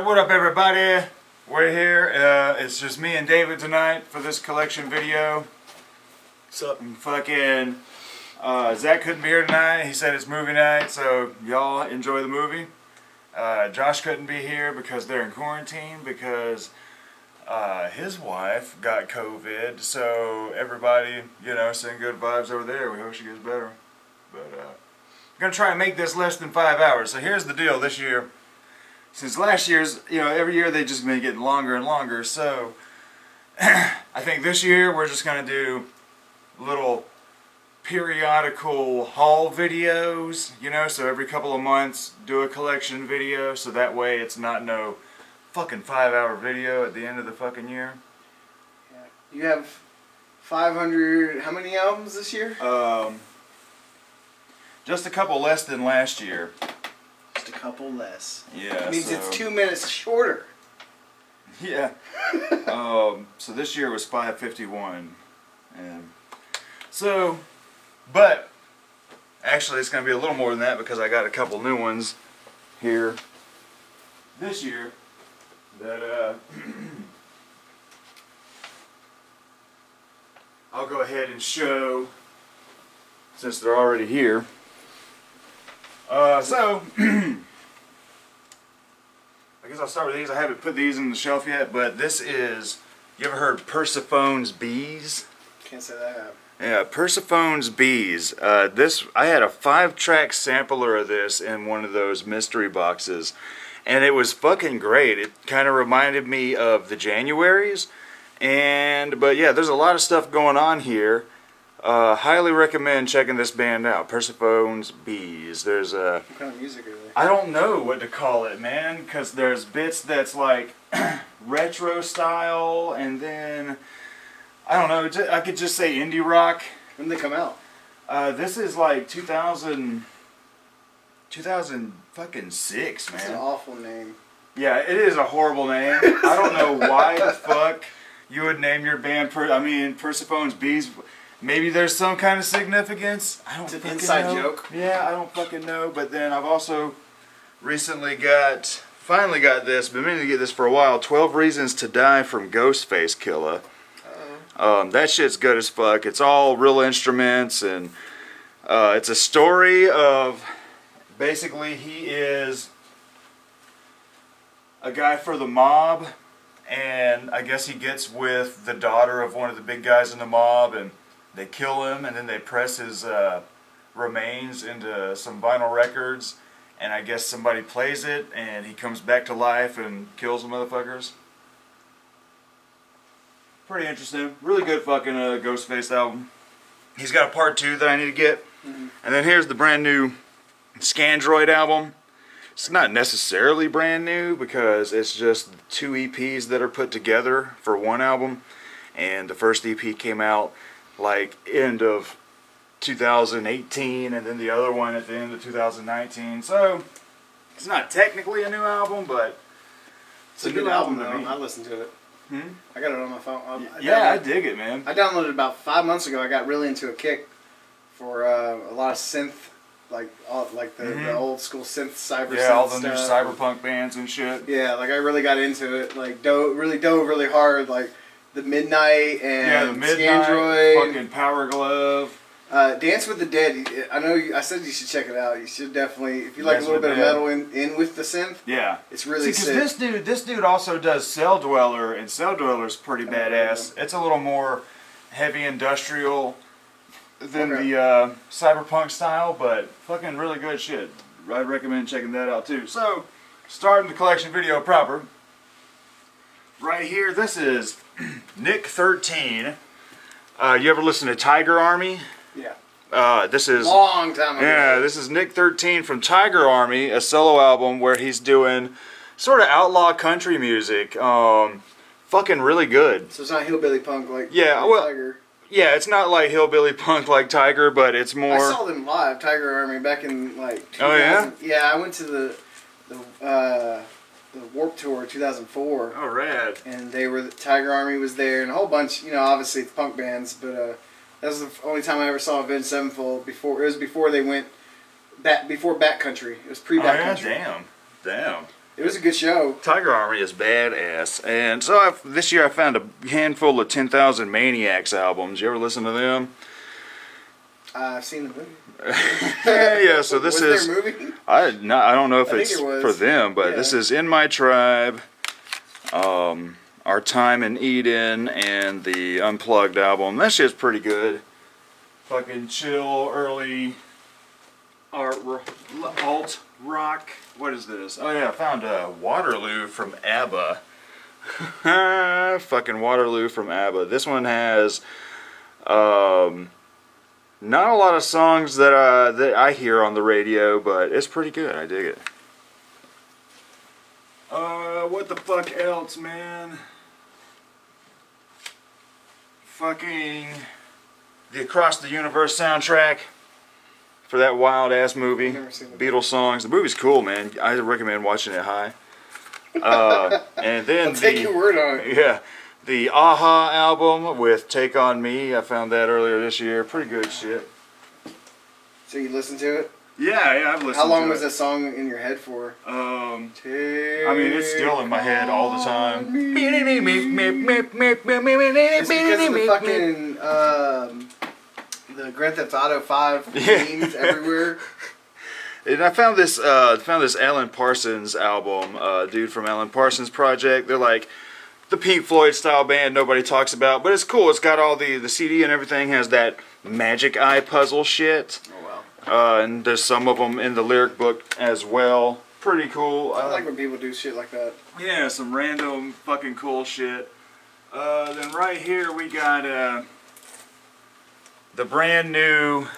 Alright, what up everybody? We're here. It's just me and David tonight for this collection video. What's up? Fucking Zach couldn't be here tonight. He said it's movie night, so y'all enjoy the movie. Josh couldn't be here because they're in quarantine because his wife got COVID. So everybody, you know, send good vibes over there. We hope she gets better. But I'm gonna try and make this less than 5 hours. So here's the deal this year. Since last year's, you know, every year they just been getting longer and longer. So I think this year we're just gonna do little periodical haul videos, you know, so every couple of months do a collection video, so that way it's not no fucking 5-hour video at the end of the fucking year. Yeah. You have 500, how many albums this year? Just a couple less than last year. Just a couple less. Yeah. It means so, it's 2 minutes shorter. Yeah. So this year was 551. And so, but actually it's going to be a little more than that because I got a couple new ones here this year that I'll go ahead and show since they're already here. So I guess I'll start with these. I haven't put these in the shelf yet, but this is, you ever heard Persephone's Bees? Can't say that I have. Yeah, Persephone's Bees. This, I had a 5-track sampler of this in one of those mystery boxes, and it was fucking great. It kind of reminded me of the Januaries, but yeah, there's a lot of stuff going on here. Highly recommend checking this band out, Persephone's Bees. There's a... What kind of music are they? I don't know what to call it, man, because there's bits that's like retro style, and then... I don't know, I could just say indie rock. When did they come out? This is like 2000 fucking 6, man. That's an awful name. Yeah, it is a horrible name. I don't know why the fuck you would name your band Persephone's Bees. Maybe there's some kind of significance. I don't It's an fucking inside know. joke. Yeah, I don't fucking know. But then I've also recently finally got this, been meaning to get this for a while, 12 Reasons to Die from Ghostface Killah. That shit's good as fuck. It's all real instruments, and it's a story of, basically he is a guy for the mob, and I guess he gets with the daughter of one of the big guys in the mob, and they kill him, and then they press his remains into some vinyl records, and I guess somebody plays it, and he comes back to life and kills the motherfuckers. Pretty interesting. Really good fucking Ghostface album. He's got a part 2 that I need to get. Mm-hmm. And then here's the brand new Scandroid album. It's not necessarily brand new because it's just 2 EPs that are put together for one album. And the first EP came out like end of 2018, and then the other one at the end of 2019. So it's not technically a new album, but it's a good album though. I listened to it. I got it on my phone. I dig it, man. I downloaded it about 5 months ago. I got really into a kick for a lot of synth, like the old school synth cyber. Yeah, all the stuff. new cyberpunk bands and shit. Yeah, like I really got into it. Like dove really hard. Like the Midnight and Scandroid, fucking Power Glove. Dance with the Dead. I know. I said you should check it out. You should definitely, if you like a little bit of metal in with the synth. Yeah, it's really sick. Because this dude also does Cell Dweller, and Cell Dweller's pretty badass. It's a little more heavy industrial than the cyberpunk style, but fucking really good shit. I'd recommend checking that out too. So, starting the collection video proper. Right here, this is Nick 13. You ever listen to Tiger Army? Yeah. This is long time ago. Yeah, this is Nick 13 from Tiger Army, a solo album where he's doing sort of outlaw country music. Fucking really good. So it's not hillbilly punk like Tiger. Yeah, it's not like hillbilly punk like Tiger, but it's more. I saw them live, Tiger Army, back in like 2000. Oh yeah. Yeah, I went to the Warped Tour 2004. Oh, rad. And Tiger Army was there, and a whole bunch. You know, obviously it's punk bands, but that was the only time I ever saw Avenged Sevenfold. It was before they went before Backcountry. It was pre-Backcountry. Oh, yeah, damn. It was a good show. Tiger Army is badass. And so this year I found a handful of 10,000 Maniacs albums. You ever listen to them? I've seen the movie. Yeah, so this was is... there a movie? I don't know if I think it's it was. for them, but Yeah. this is In My Tribe, Our Time in Eden, and the Unplugged album. That shit's pretty good. Fucking chill, early alt rock. What is this? Oh yeah, I found Waterloo from ABBA. Fucking Waterloo from ABBA. This one has not a lot of songs that I hear on the radio, but it's pretty good. I dig it. What the fuck else, man? Fucking the Across the Universe soundtrack for that wild ass movie. Never seen it. Beatles songs. The movie's cool, man. I recommend watching it high. And then I'll take your word on it. yeah, the Aha album with Take On Me. I found that earlier this year. Pretty good shit. So you listened to it? Yeah, I've listened. How long to was it. that song in your head for? I mean, it's still in my head all the time. It's because of the fucking the Grand Theft Auto 5 memes everywhere. And I found this Alan Parsons album, dude from Alan Parsons Project. They're like the Pink Floyd style band nobody talks about, but it's cool. It's got all the CD and everything has that Magic Eye puzzle shit. Oh wow. And there's some of them in the lyric book as well. Pretty cool. I like when people do shit like that. Yeah, some random fucking cool shit. Then right here we got the brand new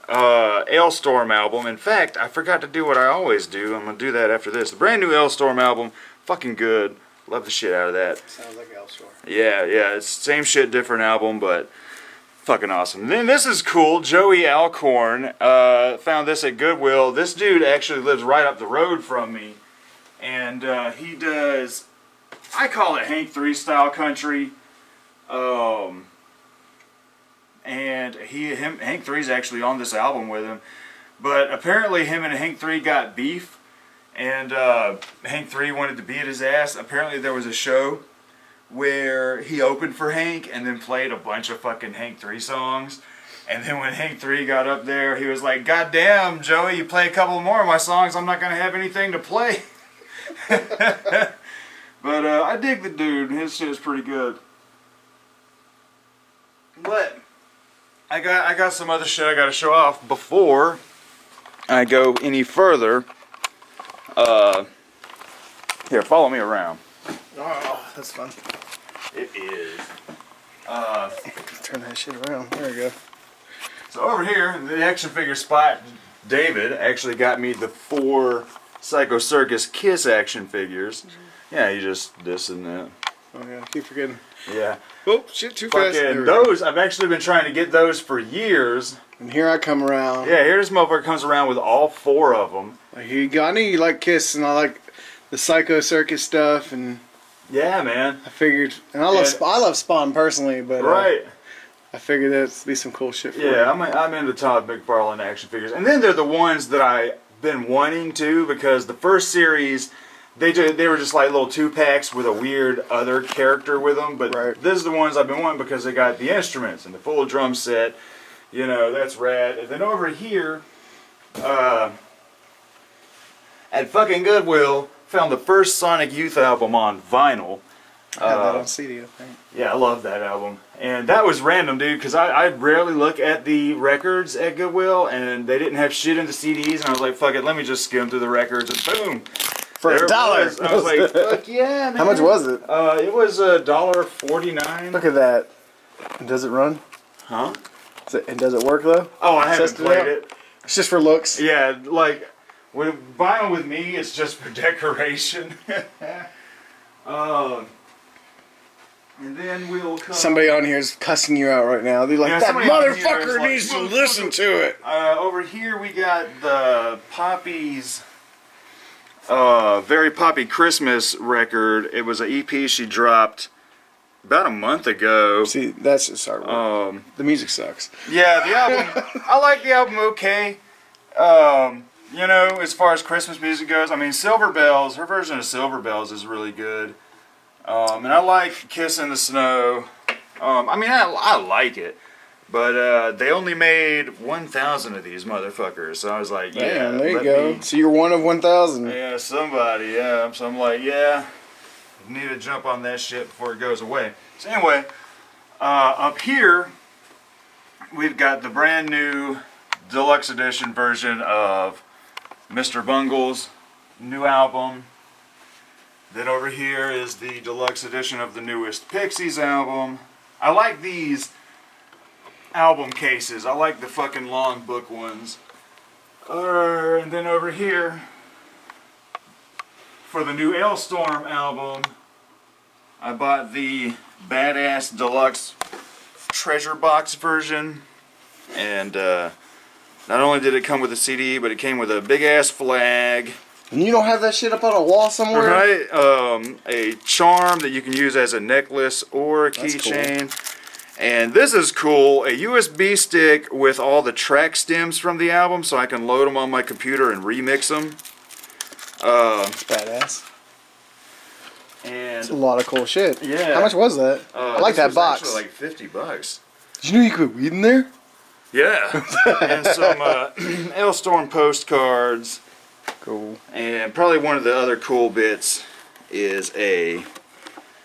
Ailstorm album. In fact, I forgot to do what I always do. I'm going to do that after this. The brand new Ailstorm album, fucking good. Love the shit out of that. Sounds like Elshore. Yeah, it's same shit, different album, but fucking awesome. Then this is cool. Joey Alcorn found this at Goodwill. This dude actually lives right up the road from me, and he does, I call it Hank 3 style country. And Hank 3's actually on this album with him, but apparently him and Hank 3 got beef, and Hank 3 wanted to beat his ass. Apparently there was a show where he opened for Hank and then played a bunch of fucking Hank 3 songs. And then when Hank 3 got up there, he was like, "God damn, Joey, you play a couple more of my songs, I'm not going to have anything to play." But I dig the dude. His shit is pretty good. But I got some other shit I got to show off before I go any further. Here, follow me around. Oh, that's fun. It is. Turn that shit around. There we go. So over here, in the action figure spot, David actually got me the 4 Psycho Circus Kiss action figures. Yeah, you just this and that. Oh yeah, I keep forgetting. Yeah. Oh shit, too fast. There Fucking we go. those, I've actually been trying to get those for years. And here I come around. Yeah, here this motherfucker comes around with all 4 of them. Like, here you go. I knew you like Kiss, and I like the Psycho Circus stuff, and Yeah, man. I figured, and I love Spawn personally, but Right. I figured that'd be some cool shit for Yeah, you. I'm into Todd McFarlane action figures, and then they're the ones that I've been wanting to, because the first series they were just like little 2-packs with a weird other character with them, but Right. this is the ones I've been wanting because they got the instruments and the full drum set. You know, that's rad. And then over here, at fucking Goodwill, found the first Sonic Youth album on vinyl. I have that on CD, I think. Yeah, I love that album. And that was random, dude, because I rarely look at the records at Goodwill, and they didn't have shit in the CDs, and I was like, fuck it, let me just skim through the records, and boom! For there it $1. was. I was like, fuck yeah, man. How much was it? It was $1.49. Look at that. Does it run? Huh? And does it work though? Oh, I haven't Tested played out? it. It's just for looks. Yeah, like, with vinyl with me, it's just for decoration. And then we'll come... Somebody on here is cussing you out right now. They're like, Yeah, that somebody on here is motherfucker like, needs to listen to it. Over here we got the Poppy's Very Poppy Christmas record. It was an EP she dropped about a month ago. See, that's just artwork. The music sucks. Yeah, the album, I like the album okay. you know, as far as Christmas music goes, I mean, Silver Bells, her version of Silver Bells is really good. And I like Kiss in the Snow. I mean, I like it. But they only made 1,000 of these motherfuckers. So I was like, yeah. Damn, there you go. So you're one of 1,000. Yeah, somebody, yeah. So I'm like, yeah, need to jump on that shit before it goes away. So anyway, up here, we've got the brand new deluxe edition version of Mr. Bungle's new album. Then over here is the deluxe edition of the newest Pixies album. I like these album cases. I like the fucking long book ones. And then over here, for the new Ailstorm album, I bought the badass deluxe treasure box version. And not only did it come with a CD, but it came with a big ass flag. And you don't have that shit up on a wall somewhere? Right. A charm that you can use as a necklace or a keychain. And this is cool, a USB stick with all the track stems from the album so I can load them on my computer and remix them. That's badass. And That's a lot of cool shit. Yeah. How much was that? I like that box. Actually like $50. Did you know you could put weed in there? Yeah. And some Ailstorm postcards. Cool. And probably one of the other cool bits is a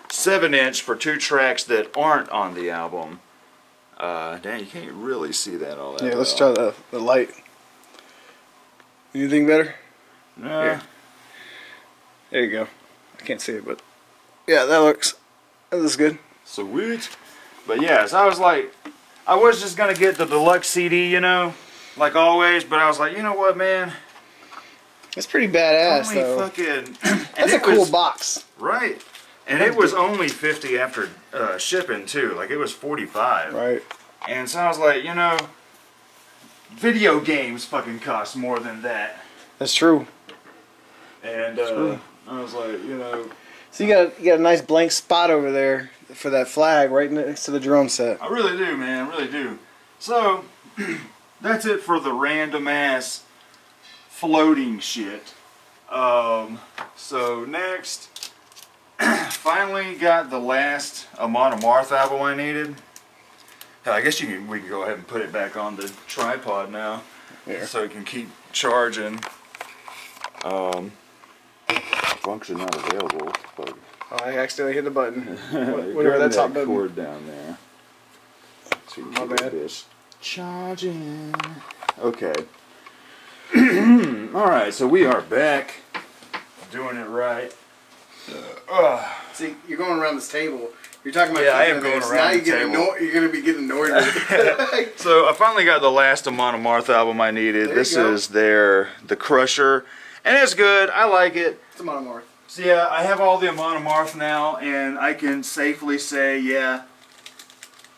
7-inch for 2 tracks that aren't on the album. Dang, you can't really see that all that Yeah, well. let's try the light. Anything better? No. Here. There you go. I can't see it, but yeah, that looks good. Sweet. But yeah, so I was like, I was just gonna get the deluxe CD, you know, like always, but I was like, you know what, man? It's pretty badass, Only though. fucking. That's a cool box. Right. And it was only $50 after shipping too. Like it was $45. Right. And so I was like, you know, video games fucking cost more than that. That's true. And true. I was like, you know, So you got a nice blank spot over there for that flag right next to the drum set. I really do, man. I really do. So that's it for the random ass floating shit. So next. Finally got the last Amon Amarth album I needed. Hell, I guess we can go ahead and put it back on the tripod now. Here. So it can keep charging. Function not available. But Oh, I accidentally hit the button. Whatever grab that top button. cord down there. So you can My get bad. this charging. Okay. Alright, so we are back. Doing it right. See, you're going around this table. You're talking about Yeah, I am keeping going this. around Now you the get table. annoyed. You're gonna be getting annoyed with it. So I finally got the last Amon Amarth album I needed. There you This go. is The Crusher. And it's good. I like it. It's a monomorph. So yeah, I have all the Amon Amarth now, and I can safely say, yeah,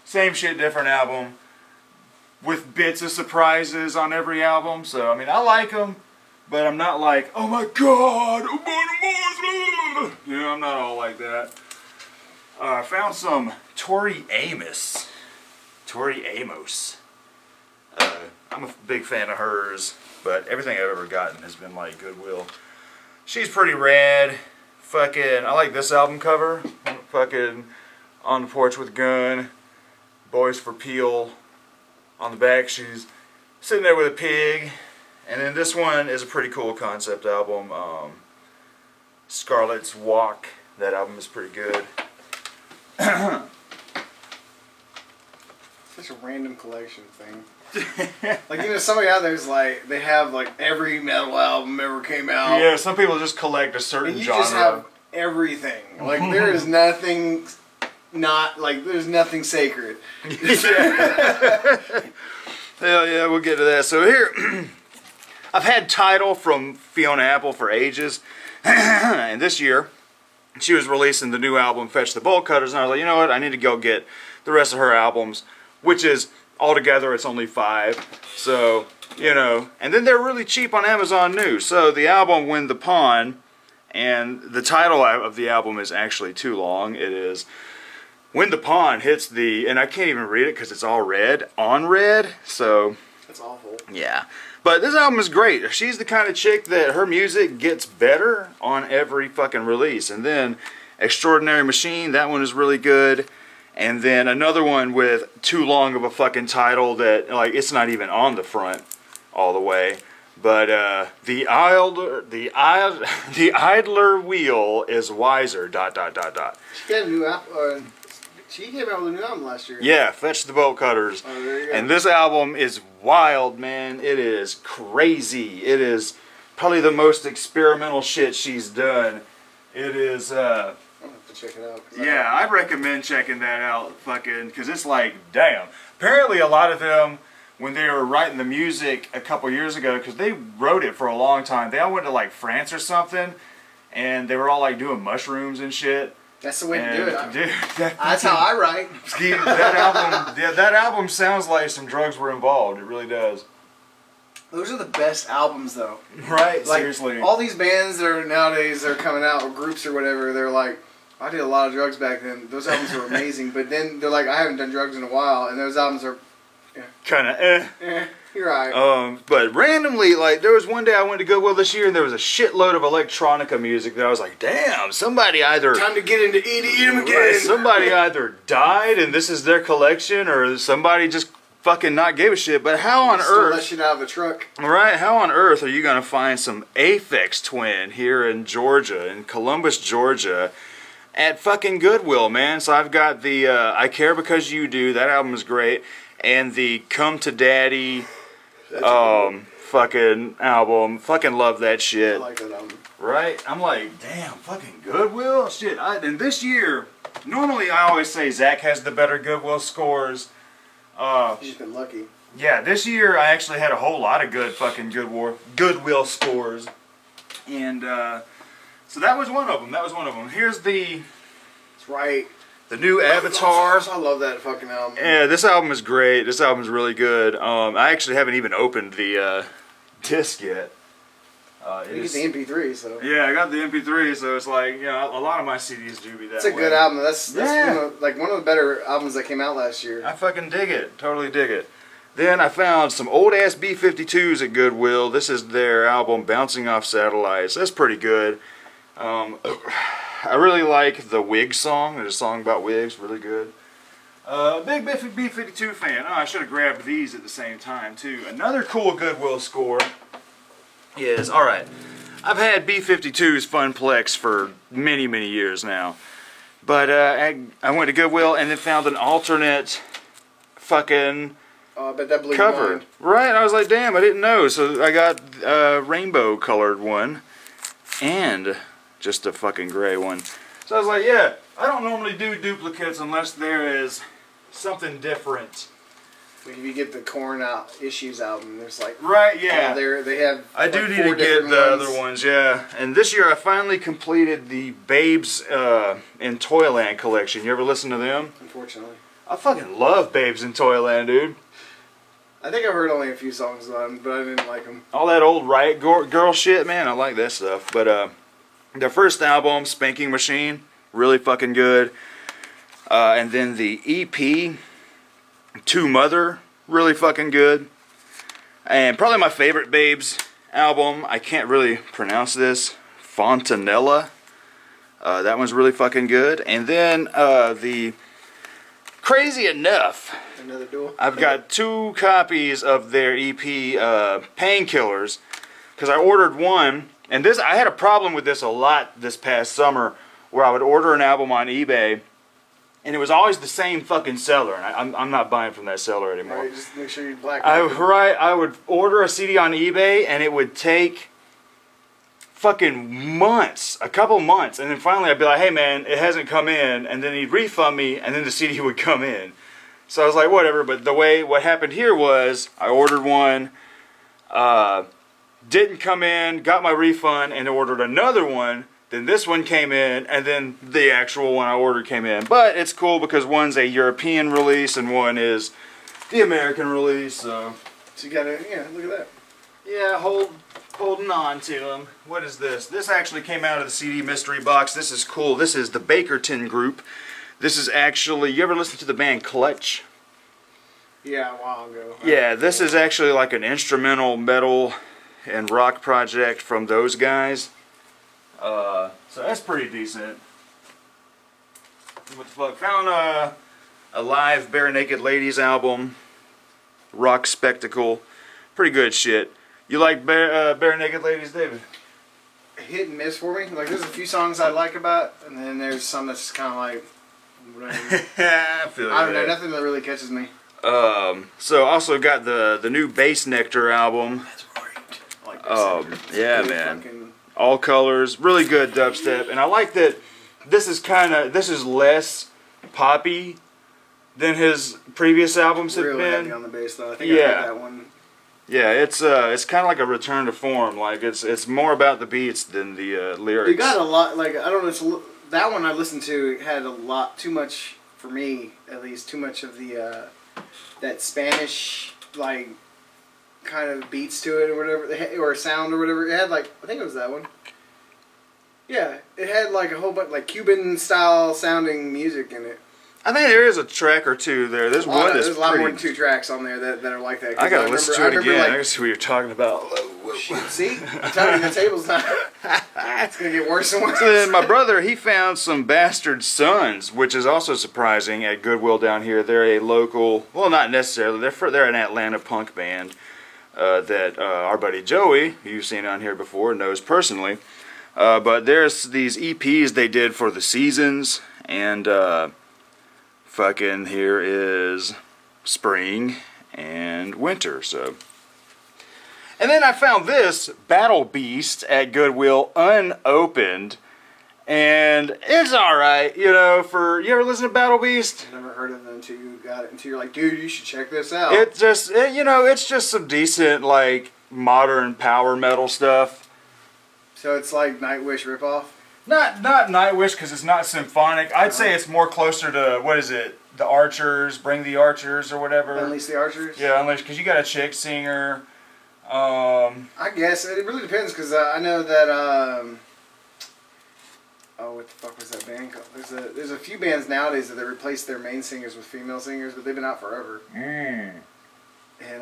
same shit, different album, with bits of surprises on every album. So I mean, I like them, but I'm not like, oh my god, Amon Amarth. You know, I'm not all like that. I found some Tori Amos. I'm a big fan of hers, but everything I've ever gotten has been like Goodwill. She's pretty rad. Fucking, I like this album cover. Fucking On the Porch with a Gun, Boys for Peel. On the back, she's sitting there with a pig. And then this one is a pretty cool concept album. Scarlet's Walk. That album is pretty good. Such a random collection thing. Like, you know, somebody out there's like, they have like every metal album ever came out. Yeah, some people just collect a certain And you genre. just have everything. Like, there is nothing, there's nothing sacred. Hell yeah, we'll get to that. So here, I've had Tidal from Fiona Apple for ages. And this year, she was releasing the new album, Fetch the Bolt Cutters. And I was like, you know what, I need to go get the rest of her albums, which is, altogether, it's only 5. So, you know, and then they're really cheap on Amazon new. So the album, Win the Pawn, and the title of the album is actually too long. It is When the Pawn hits the, and I can't even read it because it's all red, on red. So That's awful. Yeah. But this album is great. She's the kind of chick that her music gets better on every fucking release. And then Extraordinary Machine, that one is really good. And then another one with too long of a fucking title that, like, it's not even on the front all the way. But the idler wheel is wiser. ... She got a new album. She came out with a new album last year. Yeah, Fetch the Bolt Cutters. Oh, there you go. And this album is wild, man. It is crazy. It is probably the most experimental shit she's done. It is. I'll have to check it out. Yeah, I'd recommend checking that out, fucking, because it's like, damn. Apparently, a lot of them, when they were writing the music a couple years ago, because they wrote it for a long time, they all went to like France or something, and they were all like doing mushrooms and shit. That's the way to do it. Dude, That's how I write. that album sounds like some drugs were involved. It really does. Those are the best albums, though. Right? Like, Seriously. all these bands that are nowadays are coming out, or groups or whatever, they're like, I did a lot of drugs back then. Those albums were amazing. But then they're like, I haven't done drugs in a while, and those albums are, Kind of you're right. But randomly, like, there was one day I went to Goodwill this year, and there was a shitload of electronica music that I was like, damn, somebody either... Time to get into EDM again. Right, somebody either died and this is their collection, or somebody just fucking not gave a shit. But how on Stole that earth... shit out of the truck. Right, how on earth are you going to find some Aphex Twin here in Georgia, in Columbus, Georgia, at fucking Goodwill, man? So I've got the I Care Because You Do, that album is great, and the Come to Daddy fucking album. Fucking love that I shit. like that album. Right? I'm like, damn, fucking Goodwill? Shit, and this year, normally I always say Zach has the better Goodwill scores. You've just been lucky. Yeah, this year I actually had a whole lot of good fucking Goodwill scores. And so that was one of them. Here's the That's right. new Avatar. I love that fucking album. Yeah, this album is great. This album is really good. I actually haven't even opened the disc yet. You get the MP3, so. Yeah, I got the MP3, so it's like, you know, a lot of my CDs do be that way. It's a good album. That's Yeah. one of the better albums that came out last year. I fucking dig it. Totally dig it. Then I found some old-ass B-52s at Goodwill. This is their album, Bouncing Off Satellites. That's pretty good. I really like the Wigs song. There's a song about wigs, really good. Big B-52 fan. Oh, I should have grabbed these at the same time, too. Another cool Goodwill score is, alright, I've had B-52's Funplex for many, many years now. But I went to Goodwill and then found an alternate fucking Oh, I bet that blew your cover. mind. Right, I was like, damn, I didn't know. So I got a rainbow colored one and just a fucking gray one. So I was like, yeah, I don't normally do duplicates unless there is something different. Like if you get the Korn out Issues album, there's like Right, yeah. they have. I do like need 4 to get different the ones. other ones, yeah. And this year I finally completed the Babes in Toyland collection. You ever listen to them? Unfortunately, I fucking love Babes in Toyland, dude. I think I've heard only a few songs on them, but I didn't like them. All that old Riot Girl shit, man, I like that stuff. But their first album, Spanking Machine, really fucking good. And then the EP, To Mother, really fucking good. And probably my favorite Babes album, I can't really pronounce this, Fontanella. That one's really fucking good. And then the Crazy Enough, Another duel. I've got 2 copies of their EP, Painkillers, because I ordered one, and this I had a problem with this a lot this past summer, where I would order an album on eBay, and it was always the same fucking seller, and I'm not buying from that seller anymore. Alright, just make sure you black. I would order a CD on eBay, and it would take fucking months, a couple months, and then finally I'd be like, hey man, it hasn't come in, and then he'd refund me, and then the CD would come in. So I was like, whatever, but what happened here was, I ordered one, didn't come in, got my refund, and ordered another one, then this one came in, and then the actual one I ordered came in. But it's cool because one's a European release, and one is the American release, so. So you gotta, yeah, look at that. Yeah, holding on to them. What is this? This actually came out of the CD mystery box. This is cool. This is the Bakerton Group. This is actually, you ever listen to the band Clutch? Yeah, a while ago. Yeah, this is actually like an instrumental metal and rock project from those guys. So that's pretty decent. What the fuck? Found a live Bare Naked Ladies album, Rock Spectacle. Pretty good shit. You like Bare Naked Ladies, David? Hit and miss for me. Like, there's a few songs I like about, and then there's some that's just kind of like, whatever. I feel I don't know, nothing that really catches me. So also got the new Bass Nectar album. That's great. I like this. Yeah, man. All colors, really good dubstep, and I like that. This is less poppy than his previous albums have really been. heavy on the bass though. I think I heard that one. Yeah, it's kind of like a return to form. Like it's more about the beats than the lyrics. It got a lot. Like, I don't know. That one I listened to had a lot too much for me, at least. Too much of the that Spanish like kind of beats to it or whatever, or sound or whatever. It had like, I think it was that one. Yeah, it had like a whole bunch like Cuban style sounding music in it. I think there is a track or two there. There's one that's there's a lot more than 2 tracks on there that are like that. I gotta listen to it again. Like, I gotta see what you're talking about. See, I'm telling you, the table's not. It's gonna get worse and worse. So then my brother, he found some Bastard Sons, which is also surprising, at Goodwill down here. They're a local, well, not necessarily. They're an Atlanta punk band that our buddy Joey, who you've seen on here before, knows personally. But there's these EPs they did for the seasons, and fucking here is spring and winter. So, and then I found this Battle Beast at Goodwill unopened, and it's all right. You know, you ever listen to Battle Beast? I've never heard of it until you got it. Until you're like, dude, you should check this out. It's just some decent like modern power metal stuff. So it's like Nightwish ripoff? Not Nightwish, because it's not symphonic. I'd say it's more closer to, what is it? The Archers, Bring the Archers, or whatever. Unleash the Archers? Yeah, Unleash, because you got a chick singer. I guess it really depends, because I know that oh, what the fuck was that band called? There's a few bands nowadays that they replace their main singers with female singers, but they've been out forever. And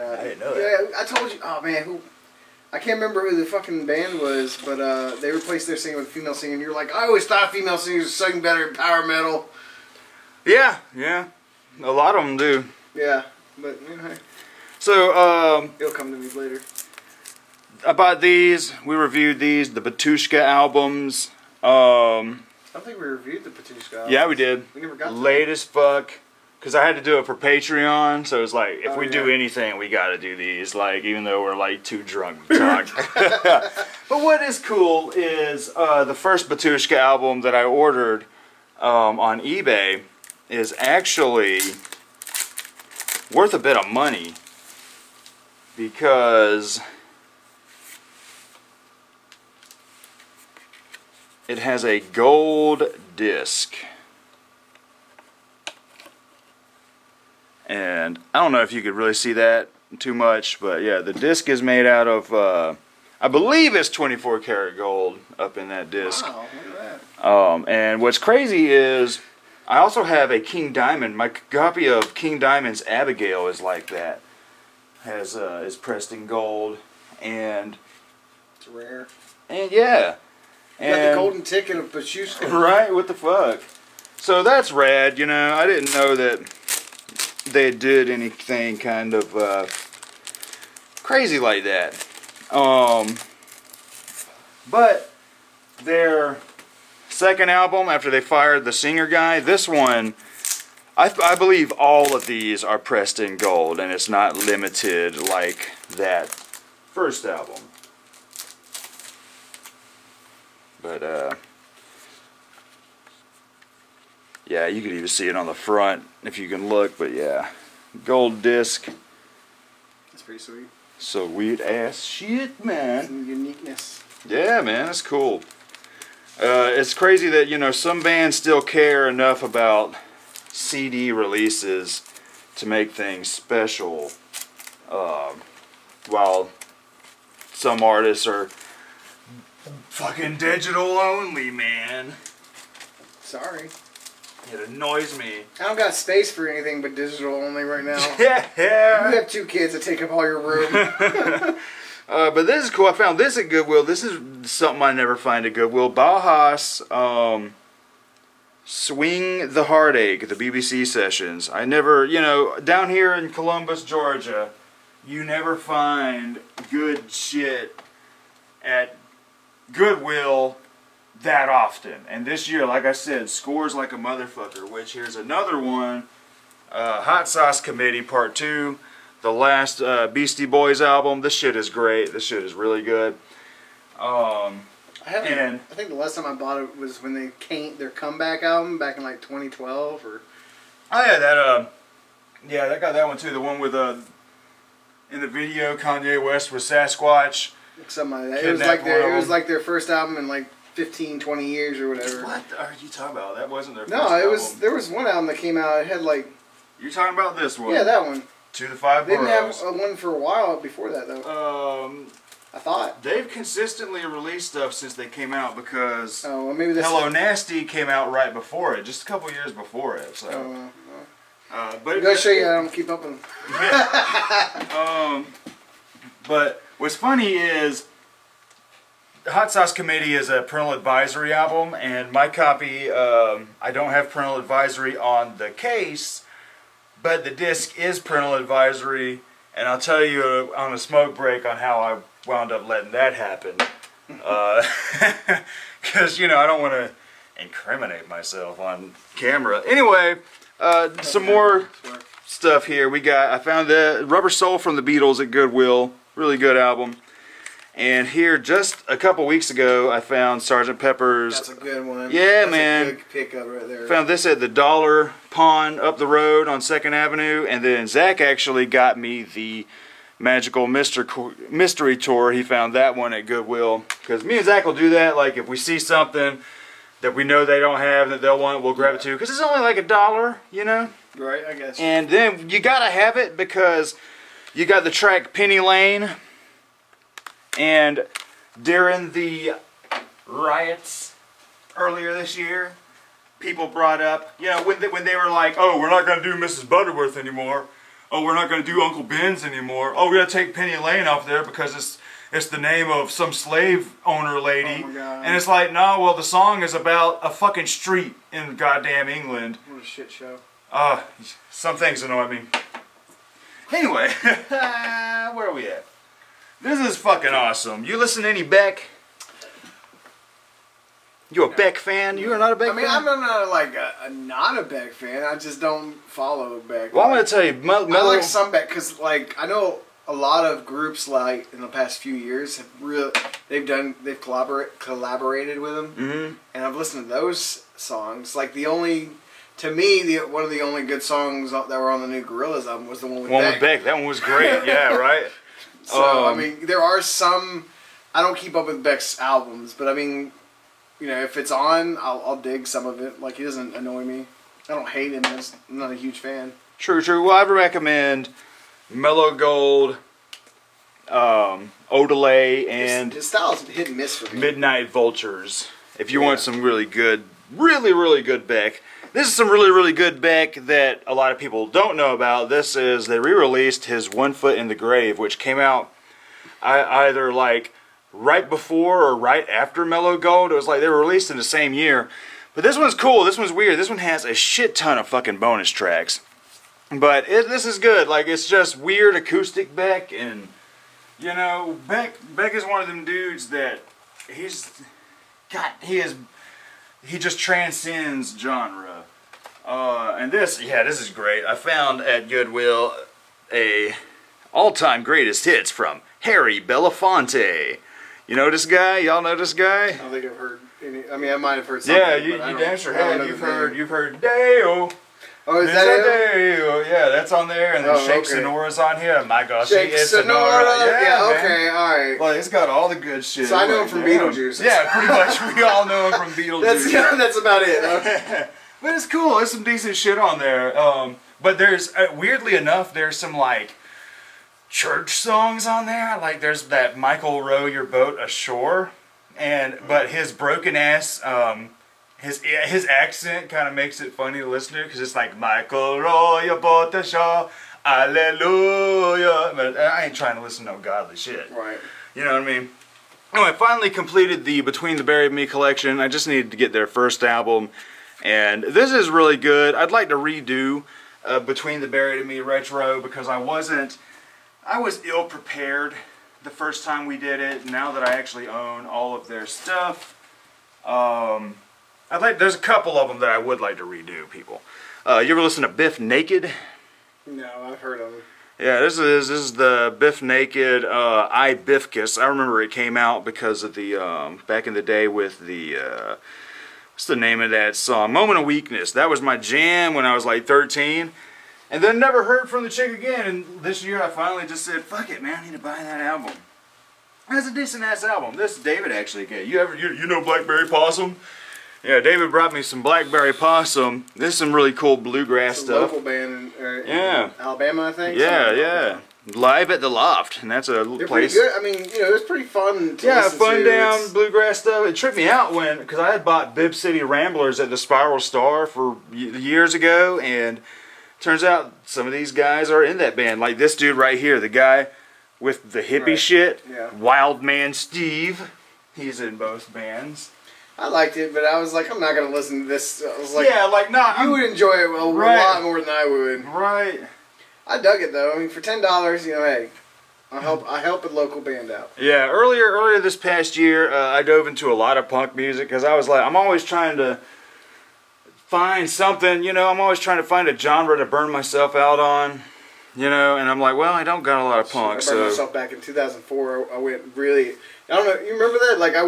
I didn't know that. Yeah, I told you. Oh man, I can't remember who the fucking band was, but they replaced their singer with a female singer. And you're like, I always thought female singers sang better in power metal. Yeah, a lot of them do. Yeah, but you know, So it'll come to me later. I bought these. We reviewed these, the Batushka albums. I don't think we reviewed the Patushka album. Yeah, we did. We never got late as fuck. Because I had to do it for Patreon, so it's like, if we do anything, we gotta do these, like, even though we're, like, too drunk to talk. But what is cool is the first Batushka album that I ordered on eBay is actually worth a bit of money, because it has a gold disc. And I don't know if you could really see that too much, but yeah, the disc is made out of, I believe it's 24 karat gold up in that disc. Wow, look at that. And what's crazy is I also have a King Diamond. My copy of King Diamond's Abigail is like that. Is pressed in gold, and it's rare. And yeah, You got the golden ticket of Patushka. Right? What the fuck? So that's rad. You know, I didn't know that they did anything kind of crazy like that. But their second album, after they fired the singer guy, this one, I believe all of these are pressed in gold, and it's not limited like that first album. But yeah, you could even see it on the front if you can look, but yeah. Gold disc. That's pretty sweet. Sweet ass shit, man. Some uniqueness. Yeah, man, that's cool. It's crazy that, you know, some bands still care enough about CD releases to make things special, while some artists are fucking digital only, man. Sorry. It annoys me. I don't got space for anything but digital only right now. Yeah. You have 2 kids that take up all your room. But this is cool. I found this at Goodwill. This is something I never find at Goodwill. Bauhaus, Swing the Heartache, the BBC sessions. I never, down here in Columbus, Georgia, you never find good shit at Goodwill that often. And this year, like I said, scores like a motherfucker, which here's another one. Hot Sauce Committee Part 2. The last Beastie Boys album. This shit is great. This shit is really good. I think the last time I bought it was when they came their comeback album back in like 2012 or. Oh yeah, that got that one too. The one with in the video Kanye West with Sasquatch. Something like that. It was like their first album in like 15, 20 years or whatever. What are you talking about? That wasn't their first No, album. there was one album that came out. It had like. You're talking about this one? Yeah, that one. To the Five They didn't Boroughs. have one for a while before that though. I thought. They've consistently released stuff since they came out because Oh, well, maybe this. Hello Nasty came out right before it, just a couple years before it. So, but I'm gonna show you. I don't keep up with them. But what's funny is the Hot Sauce Committee is a parental advisory album, and my copy, I don't have parental advisory on the case, but the disc is parental advisory, and I'll tell you on a smoke break on how I wound up letting that happen. Because, I don't want to incriminate myself on camera. Anyway, some more stuff here. I found the Rubber Soul from the Beatles at Goodwill. Really good album. And here, just a couple weeks ago, I found Sgt. Pepper's. That's a good one. Yeah, That's man. A good pickup right there. Found this at the Dollar Pawn up the road on 2nd Avenue. And then Zach actually got me the Magical Mystery Tour. He found that one at Goodwill. Because me and Zach will do that. Like, if we see something that we know they don't have that they'll want, we'll grab it too. Because it's only like $1, Right, I guess. And then you gotta have it because you got the track Penny Lane. And during the riots earlier this year, people brought up, when they were like, oh, we're not going to do Mrs. Butterworth anymore. Oh, we're not going to do Uncle Ben's anymore. Oh, we got to take Penny Lane off there because it's the name of some slave owner lady. Oh my God. And it's like, no, well, the song is about a fucking street in goddamn England. What a shit show. Some things annoy me. Anyway, where are we at? This is fucking awesome. You listen to any Beck? You a Beck fan? You are not a Beck fan? I'm not like not a Beck fan. I just don't follow Beck. Well, I'm going to tell you, I like some Beck because I know a lot of groups in the past few years have they've collaborated with him, and I've listened to those songs. Like one of the only good songs that were on the new Gorillaz album was the one with Beck. That one was great. Yeah, right. So there are some. I don't keep up with Beck's albums, but if it's on, I'll dig some of it. Like, he doesn't annoy me. I don't hate him. I'm not a huge fan. True. Well, I recommend Mellow Gold, Odelay, and his style's hit and miss for me. Midnight Vultures. If you want some really good, really good Beck. This is some really good Beck that a lot of people don't know about. They re-released his 1 Foot in the Grave, which came out either like right before or right after Mellow Gold. It was like they were released in the same year. But this one's cool. This one's weird. This one has a shit ton of fucking bonus tracks. But this is good. Like, it's just weird acoustic Beck, and Beck is one of them dudes that he just transcends genre. And this is great. I found at Goodwill a all-time greatest hits from Harry Belafonte. You know this guy? Y'all know this guy? I don't think I've heard any. I might have heard something. Yeah, you damn sure have. You've heard Deo. Oh, is that it? Deo? Yeah, that's on there, and then Shake okay. Sonora's on here. My gosh, Shake it's Sonora. Yeah, man. okay, all right. Well, it's got all the good shit. So I know him from Beetlejuice. Yeah, pretty much. We all know him from Beetlejuice. That's about it. Okay. But it's cool. There's some decent shit on there. But there's weirdly enough, there's some like church songs on there. Like there's that Michael Row Your Boat Ashore, but his broken ass his accent kind of makes it funny to listen to because it's like Michael Roy about the show, hallelujah. But I ain't trying to listen to no godly shit. Right. You know what I mean? Anyway, I finally completed the Between the Buried and Me collection. I just needed to get their first album, and this is really good. I'd like to redo Between the Buried and Me retro because I was ill prepared the first time we did it. Now that I actually own all of their stuff, there's a couple of them that I would like to redo. People, you ever listen to Biff Naked? No, I've heard of him. Yeah, this is the Biff Naked I Biffkus. I remember it came out because of the back in the day with the what's the name of that song? Moment of Weakness. That was my jam when I was like 13. And then never heard from the chick again. And this year I finally just said, fuck it, man, I need to buy that album. That's a decent ass album. This David actually gave. You know Blackberry Possum? Yeah, David brought me some Blackberry Possum. This is some really cool bluegrass It's a stuff. local band in Yeah. Alabama, I think. Yeah, something like yeah. Live at the Loft, and that's a They're place. pretty good. I mean, you know, it's pretty fun to Yeah, listen fun to. down It's- bluegrass stuff. It tripped me out because I had bought Bibb City Ramblers at the Spiral Star for years ago, and turns out some of these guys are in that band. Like this dude right here, the guy with the hippie Right. shit, Yeah. Wild Man Steve. He's in both bands. I liked it, but I was like, I'm not gonna listen to this. I was like, yeah, like not. you would enjoy it a Right. lot more than I would. Right. I dug it though. I mean, for $10, you know, hey, I help a local band out. Yeah, earlier this past year, I dove into a lot of punk music because I was like, I'm always trying to find something, you know, I'm always trying to find a genre to burn myself out on, you know, and I'm like, well, I don't got a lot of punk, I burned so. myself back in 2004. I went really. I don't know. You remember that? Like I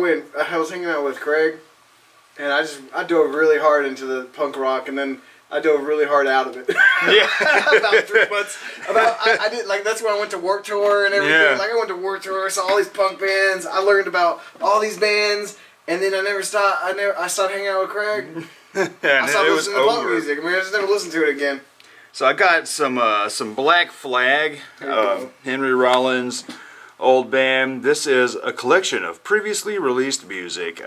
was hanging out with Craig, and I dove really hard into the punk rock, and then I dove really hard out of it. Yeah. About 3 months. I did like that's when I went to Warped Tour and everything. Yeah. Like I went to Warped Tour, saw all these punk bands. I learned about all these bands, and then I never stopped. I stopped hanging out with Craig. And I stopped it was listening to punk over. music. I mean, I just never listened to it again. So I got some Black Flag, There you go. Henry Rollins, old band. This is a collection of previously released music.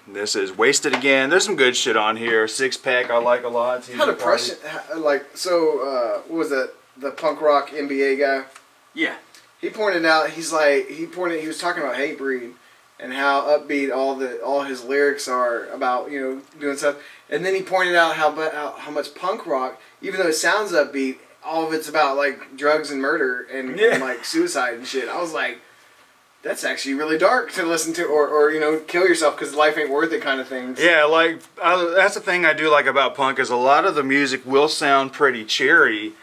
This is Wasted Again. There's some good shit on here. Six Pack I like a lot. It's easy How to depression? Like so, what was that? The punk rock NBA guy. party. Yeah. He pointed out. He was talking about Hatebreed and how upbeat all his lyrics are about, you know, doing stuff. And then he pointed out how much punk rock, even though it sounds upbeat, all of it's about like drugs and murder and, Yeah. and like suicide and shit. I was like, that's actually really dark to listen to, or you know, kill yourself because life ain't worth it kind of things. Yeah, like that's the thing I do like about punk is a lot of the music will sound pretty cheery.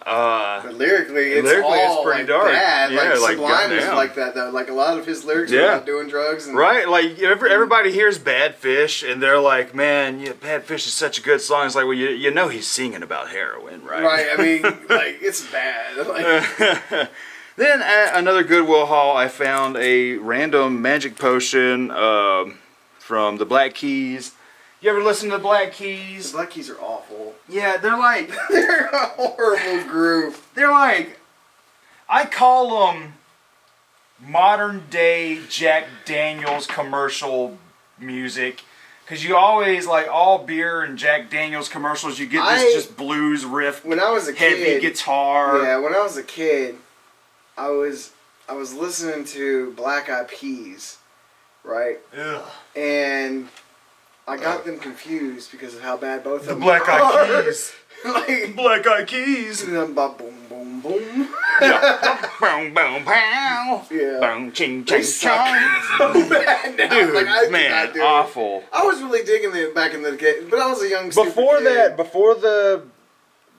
But lyrically, it's Lyrically, it's all pretty like dark. bad. Yeah, like like, Sublime is goddamn. like that though. Like a lot of his lyrics are Yeah. about doing drugs and Right, like everybody hears Bad Fish and they're like, man, yeah, Bad Fish is such a good song. It's like, well, you know he's singing about heroin, right? Right, I mean, like it's bad. Like, Then at another Goodwill haul, I found a random magic potion from the Black Keys. You ever listen to the Black the Keys? Black Keys are awful. Yeah, they're like, They're a horrible group. I call them modern day Jack Daniels commercial music. Because you always, like, all beer and Jack Daniels commercials, you get this just blues riff, When I was a heavy kid, guitar. yeah, when I was a kid, I was listening to Black Eyed Peas, right? Ugh. And I got them confused because of how bad both of The them Black are. Eyed Keys. Like, Black Eyed Keys. boom, boom, boom. Yeah. Boom, boom, pow. Yeah. Boom, ching, They ching, suck chong. so bad now. Dude, Like, I man, cannot do it. awful. I was really digging it back in the day, but I was a young stupid Before kid. that, before the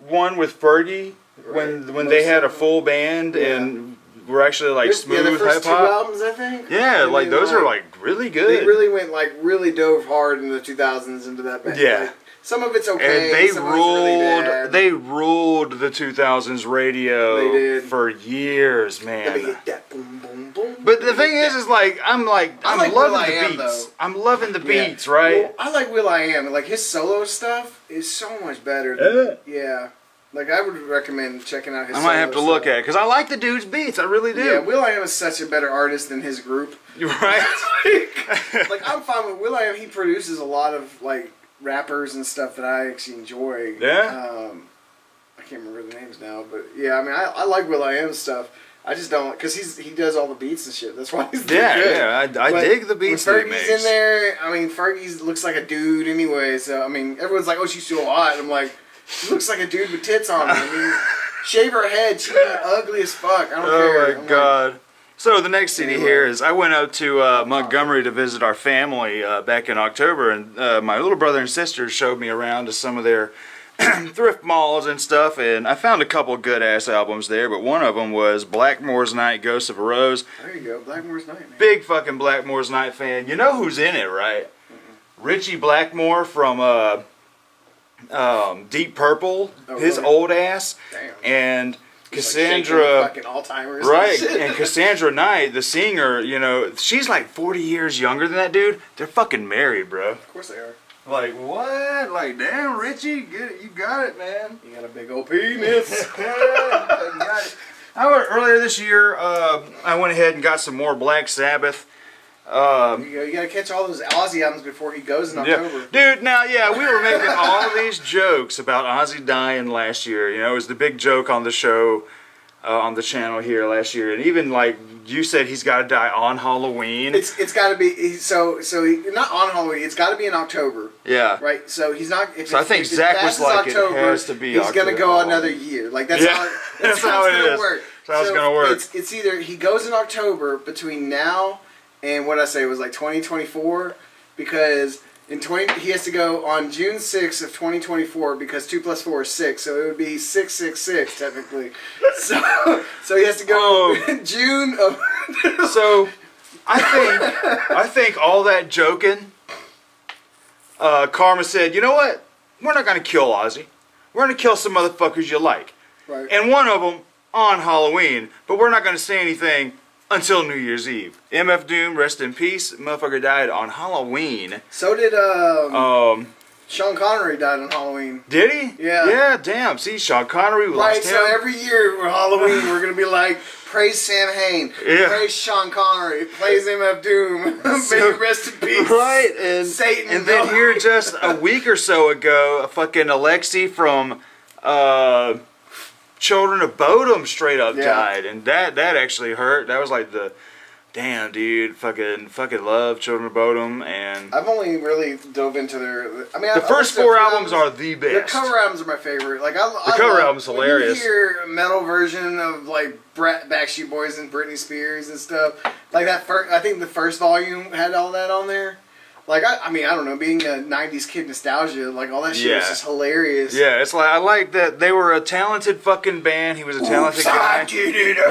one with Fergie, when Right. they had a Most of full band Yeah. and were actually like Yeah, smooth the hip first two hop. albums, I think. Yeah, And like then, those are like really good. They really went really dove hard in the 2000s into that band. Yeah. Like, some of it's okay. And they some of it's really ruled. bad. They ruled the 2000s radio They did. for years, Let me man. hit that boom, boom, boom. But the thing is like I'm I loving like the will.i.am, beats. though. I'm loving the Yeah. beats, right? Well, I like will.i.am. Like his solo stuff is so much better. Than, yeah. Like I would recommend checking out his. I might have to solo look stuff. at it because I like the dude's beats. I really do. Yeah, will.i.am is such a better artist than his group. You're right. Like I'm fine with will.i.am. He produces a lot of like rappers and stuff that I actually enjoy. Yeah? I can't remember the names now, but yeah, I mean, I like Will.i.am's stuff. I just don't, because he does all the beats and shit. That's why he's good. Yeah, I dig the beats that he when Fergie's makes. in there, I mean, Fergie looks like a dude anyway, so, I mean, everyone's like, oh, she's so hot. And I'm like, she looks like a dude with tits on her. I mean, shave her head, she's ugly as fuck. I don't care. Oh my god. So the next CD here is I went out to Montgomery to visit our family back in October, and my little brother and sister showed me around to some of their thrift malls and stuff, and I found a couple good ass albums there, but one of them was Blackmore's Night, Ghost of a Rose. There you go, Blackmore's Night, man. Big fucking Blackmore's Night fan. You know who's in it, right? Richie Blackmore from Deep Purple, his really? old ass, Damn. And He's Cassandra, like fucking Alzheimer's. right? And shit. And Cassandra Knight, the singer, you know, she's like 40 years younger than that dude. They're fucking married, bro. Of course they are. Like what? Like damn, Richie, get it, you got it, man. You got a big old penis. Earlier this year, I went ahead and got some more Black Sabbath. You gotta catch all those Ozzy albums before he goes in October. Dude, now, yeah, we were making all these jokes about Ozzy dying last year. You know, it was the big joke on the show, on the channel here last year. And even, like, you said he's got to die on Halloween. It's got to be, not on Halloween, it's got to be in October. Yeah. Right? So he's not, So I think Zach was like, it has to be He's going to go October. another year. Like, that's Yeah. how, That's how it it's going is. to work. That's how it's gonna work. It's either he goes in October between now and what I say was like 2024, because he has to go on June 6th of 2024 because 2 + 4 is 6, so it would be 666 technically. So he has to go in June of. So I think all that joking, Karma said, you know what? We're not gonna kill Ozzy. We're gonna kill some motherfuckers you like. Right. And one of them on Halloween, but we're not gonna say anything until New Year's Eve. MF Doom, rest in peace. Motherfucker died on Halloween. So did Sean Connery died on Halloween. Did he? Yeah. Yeah, damn. See, Sean Connery, we Right, lost him. so every year for Halloween we're gonna be like, praise Sam Hain, Yeah. praise Sean Connery, praise MF Doom, may he rest in peace. Right, and Satan. And then here just a week or so ago, fucking Alexi from Children of Bodom straight up died, and that actually hurt. That was like the damn dude, fucking love Children of Bodom, and I've only really dove into their. I mean, the first 4 albums are the best. The cover albums are my favorite. Like the cover album's hilarious. When you hear a metal version of like Backstreet Boys and Britney Spears and stuff, like that first, I think the first volume had all that on there. Like I mean, I don't know, being a '90s kid, nostalgia, like all that shit was just hilarious. Yeah, it's like I like that they were a talented fucking band. He was a talented guy.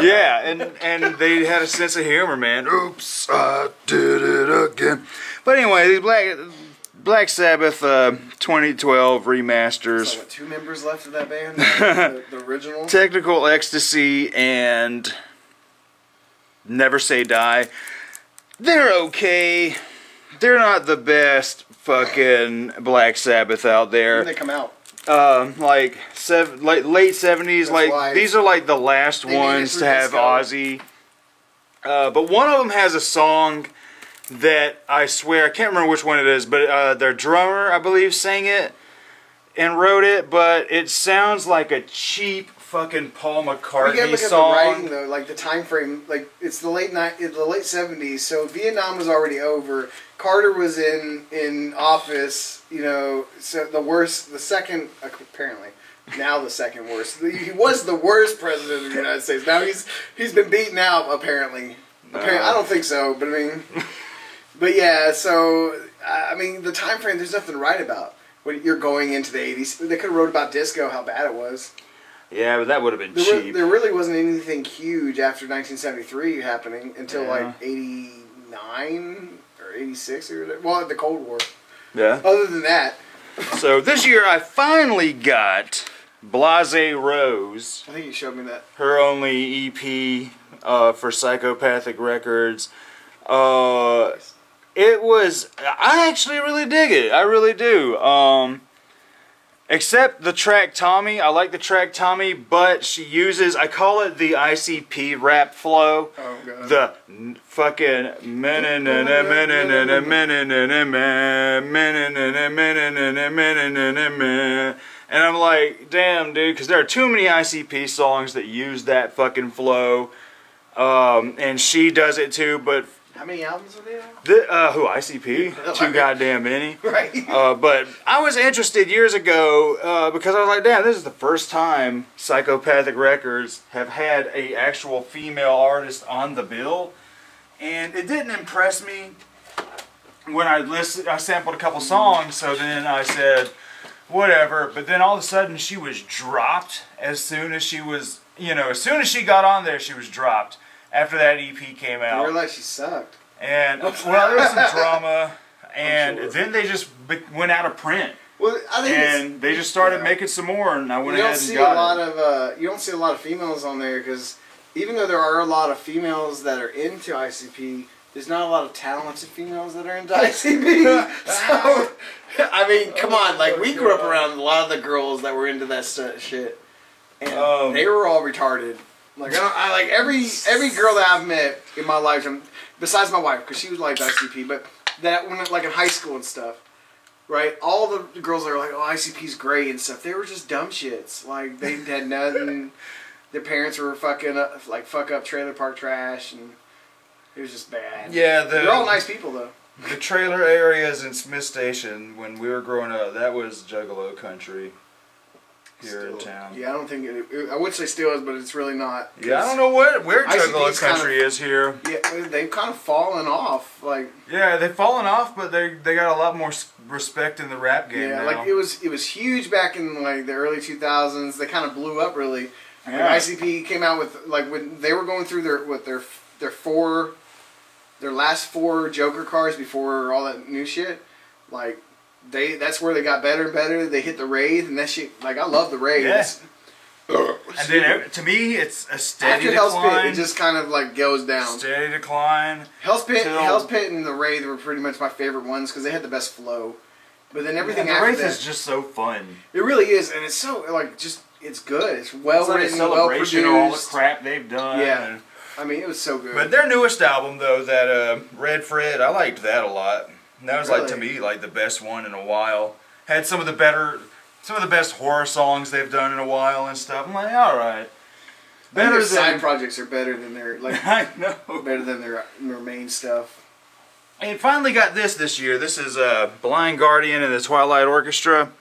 Yeah, and they had a sense of humor, man. Oops, I did it again. But anyway, these Black Sabbath 2012 remasters. So what, 2 members left of that band, the original. Technical Ecstasy and Never Say Die. They're okay. They're not the best fucking Black Sabbath out there. When they come out. Like late 70s. Like these are like the last ones to have Ozzy. But one of them has a song that I swear I can't remember which one it is, but their drummer I believe sang it and wrote it, but it sounds like a cheap fucking Paul McCartney You gotta look song. at the writing though, like the time frame. Like it's the late 70s, so Vietnam was already over. Carter was in office, you know. So the second apparently. Now the second worst. He was the worst president of the United States. Now he's been beaten out apparently. I don't think so, but I mean, but yeah. So I mean, the time frame. There's nothing to write about. When you're going into the 80s, they could have wrote about disco, how bad it was. Yeah, but that would have been cheap. There really wasn't anything huge after 1973 happening until like 89 or 86 or whatever. Well, the Cold War. Yeah. Other than that. So this year I finally got Blase Rose. I think you showed me that. Her only EP for Psychopathic Records. It was. I actually really dig it. I really do. Except the track Tommy. I like the track Tommy, but she uses, I call it the ICP rap flow. Oh, God. The fucking and I'm like, damn, dude, because there are too many ICP songs that use that fucking flow. And she does it too, but How many albums are there? who ICP? Too goddamn many. Right. But I was interested years ago because I was like, damn, this is the first time Psychopathic Records have had a actual female artist on the bill, and it didn't impress me when I listened. I sampled a couple songs, so then I said, whatever. But then all of a sudden, she was dropped as soon as she was, as soon as she got on there, she was dropped. After that EP came I out. realized she sucked. And, well, there was some drama, and sure. then they just went out of print. Well, I think And they just started making some more, and I went you don't ahead and see a got lot it. of you don't see a lot of females on there because even though there are a lot of females that are into ICP, there's not a lot of talented females that are into ICP. So, I mean, come on, like we grew up around a lot of the girls that were into that shit, and they were all retarded. Like I like every girl that I've met in my lifetime, besides my wife, because she was like ICP, but that when like in high school and stuff, right? All the girls that are like, oh, ICP's great and stuff. They were just dumb shits. Like they had nothing. Their parents were fucking up, like fuck up trailer park trash, and it was just bad. Yeah, they're all nice people though. The trailer areas in Smith Station, when we were growing up, that was Juggalo country here in town. Yeah, I don't think I would say still is, but it's really not. Yeah, I don't know where Juggalo ICP's country is here. Yeah, they've kind of fallen off. Like Yeah, they've fallen off, but they got a lot more respect in the rap game yeah, now. like it was huge back in like the early 2000s. They kind of blew up really. Yeah. Like, ICP came out with like when they were going through their last four Joker cars before all that new shit. Like that's where they got better and better. They hit the Wraith and that shit. Like I love the Wraith. Yeah. And then to me, it's a steady After Hell's Pit, decline. it just kind of like goes down. Steady decline. Hell's Pit and the Wraith were pretty much my favorite ones because they had the best flow. But then everything the after Wraith that, is just so fun. it really is, and it's so like just it's good. It's well It's like a written, well celebration produced. of all the crap they've done. Yeah. and- I mean, it was so good. But their newest album, though, that Red Fred, I liked that a lot. And that was like to Really? me like the best one in a while. Had some of the best horror songs they've done in a while and stuff. I'm like, all right. Their side projects are better than their like I know. better than their main stuff. And finally got this year. This is Blind Guardian and the Twilight Orchestra.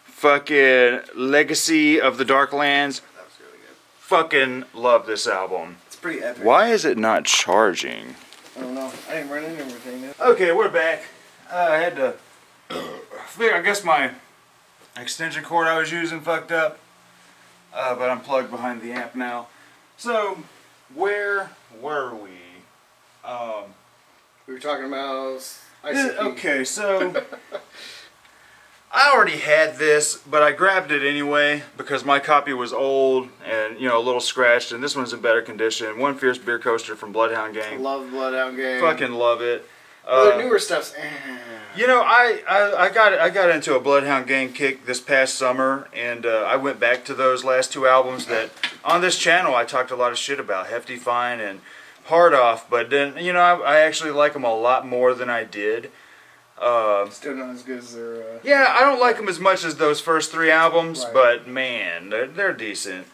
Fucking Legacy of the Dark Lands. That was really good. Fucking love this album. It's pretty epic. Why is it not charging? I don't know. I didn't run into everything. Okay, we're back. I had to I guess my extension cord I was using fucked up. But I'm plugged behind the amp now. So, where were we? We were talking about ICP. Okay, so I already had this, but I grabbed it anyway because my copy was old and a little scratched, and this one's in better condition. One Fierce Beer Coaster from Bloodhound I Gang. love Bloodhound Gang. Fucking love it. Their newer stuff's. I got into a Bloodhound Gang kick this past summer, and I went back to those last two albums that on this channel I talked a lot of shit about, Hefty Fine and Hard Off, but then I actually like them a lot more than I did. Still not as good as their. Yeah, I don't like them as much as those first three albums, Right. but man, they're decent.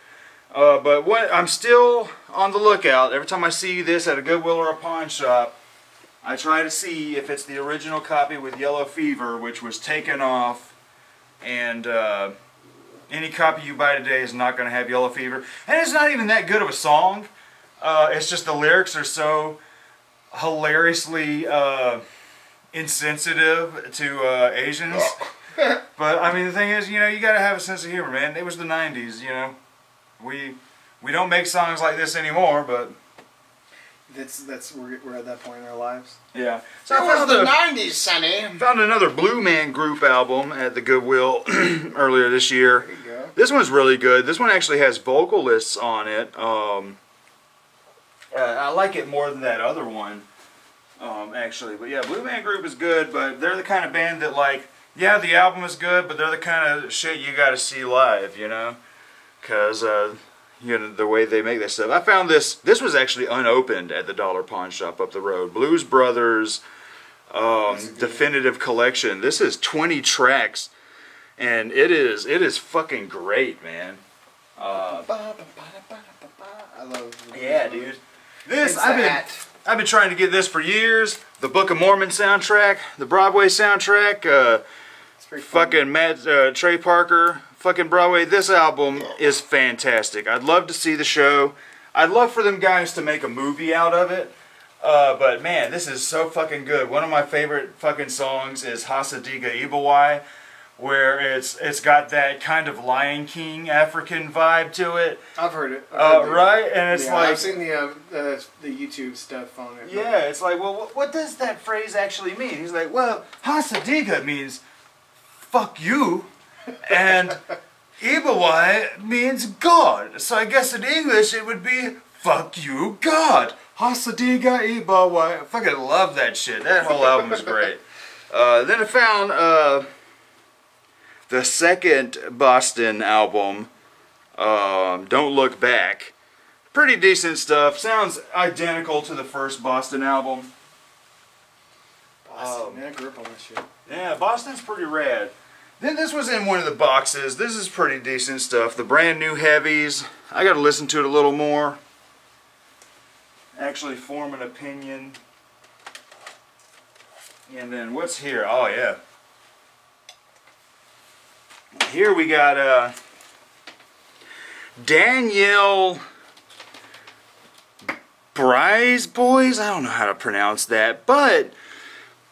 But I'm still on the lookout. Every time I see this at a Goodwill or a pawn shop, I try to see if it's the original copy with Yellow Fever, which was taken off, and any copy you buy today is not going to have Yellow Fever. And it's not even that good of a song. It's just the lyrics are so hilariously insensitive to Asians. But I mean, the thing is, you got to have a sense of humor, man. It was the 90s, We don't make songs like this anymore, but We're at that point in our lives. yeah. So That was the '90s, Sonny. found another Blue Man Group album at the Goodwill earlier this year. There you go. This one's really good. This one actually has vocalists on it. I like it more than that other one, actually. But yeah, Blue Man Group is good, but they're the kind of band that, like, yeah, the album is good, but they're the kind of shit you gotta see live, you know? Because, you know, the way they make that stuff. I found this was actually unopened at the Dollar Pawn Shop up the road. Blues Brothers Definitive Collection. This is 20 tracks, and it is fucking great, man. I love. Yeah, dude. This, It's that. I've been trying to get this for years. The Book of Mormon soundtrack, the Broadway soundtrack, It's pretty fun. fucking Trey Parker, fucking Broadway. This album is fantastic. I'd love to see the show. I'd love for them guys to make a movie out of it. But man, this is so fucking good. One of my favorite fucking songs is Hasadiga Ibawai, where it's got that kind of Lion King African vibe to it. I've heard it. I've heard it. Right? And it's Yeah, like, I've seen the YouTube stuff on it. yeah, it's like, well, what does that phrase actually mean? He's like, well, Hasadiga means fuck you, and Ibawai means God. So I guess in English it would be fuck you, God. Hasadiga Ibawai. I fucking love that shit. That whole album is great. Then I found the second Boston album, Don't Look Back. Pretty decent stuff. Sounds identical to the first Boston album. Boston, man, I grew up on that shit. Yeah, Boston's pretty rad. Then this was in one of the boxes. This is pretty decent stuff. The Brand New Heavies. I gotta listen to it a little more. Actually form an opinion. And then what's here? Oh yeah. Here we got Danielle Bryce Boys. I don't know how to pronounce that, but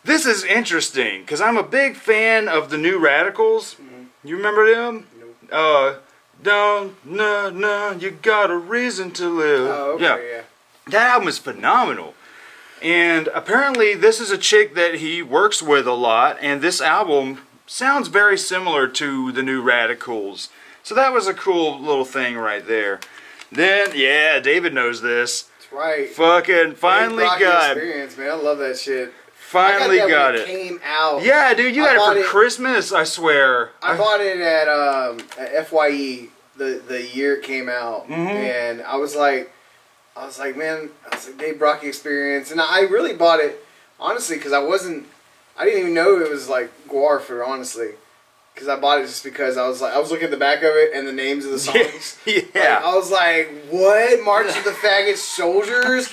this is interesting because I'm a big fan of the New Radicals. You remember them? Nope. No, you got a reason to live. Oh, okay, yeah. That album is phenomenal. And apparently this is a chick that he works with a lot, and this album sounds very similar to the New Radicals. So that was a cool little thing right there. Then, yeah, David knows this. That's right. Fucking finally Rocky got Experience, man. I love that shit. finally I got, that got when it. Came out. Yeah, dude, you I got bought it it- for Christmas, I swear. I bought it at FYE the year it came out, and I was like, man, Dave Brocky Experience, and I really bought it honestly because I didn't even know it was like Guar honestly, because I bought it just because I was looking at the back of it and the names of the songs. Yeah. Like, I was like, what? March of the Faggot Soldiers?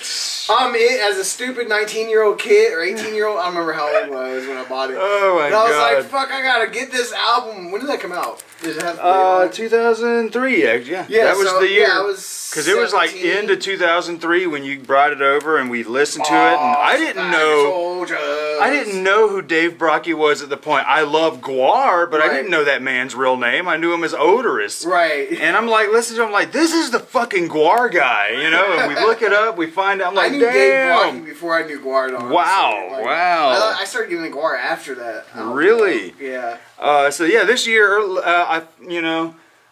As a stupid 19-year-old kid or 18-year-old, I don't remember how old I was when I bought it. Oh my And I was god. like, fuck, I gotta get this album. When did that come out? Did it have 2003, yeah. Yeah, that was so, the year. yeah, I was Because it was like 17. into 2003 when you brought it over and we listened to it, and I didn't know who Dave Brocky was at the point. I love Guar, but I Right. didn't know that man's real name. I knew him as Odorous. Right. And I'm like, listen to him, like, this is the fucking Guar guy, you know? And we look it up, we find out, I'm I like, knew Dave Brocky damn. before I knew Guar. Honestly. Wow, Like, wow. I started getting Guar after that. I don't Really? know. Yeah. So yeah, this year,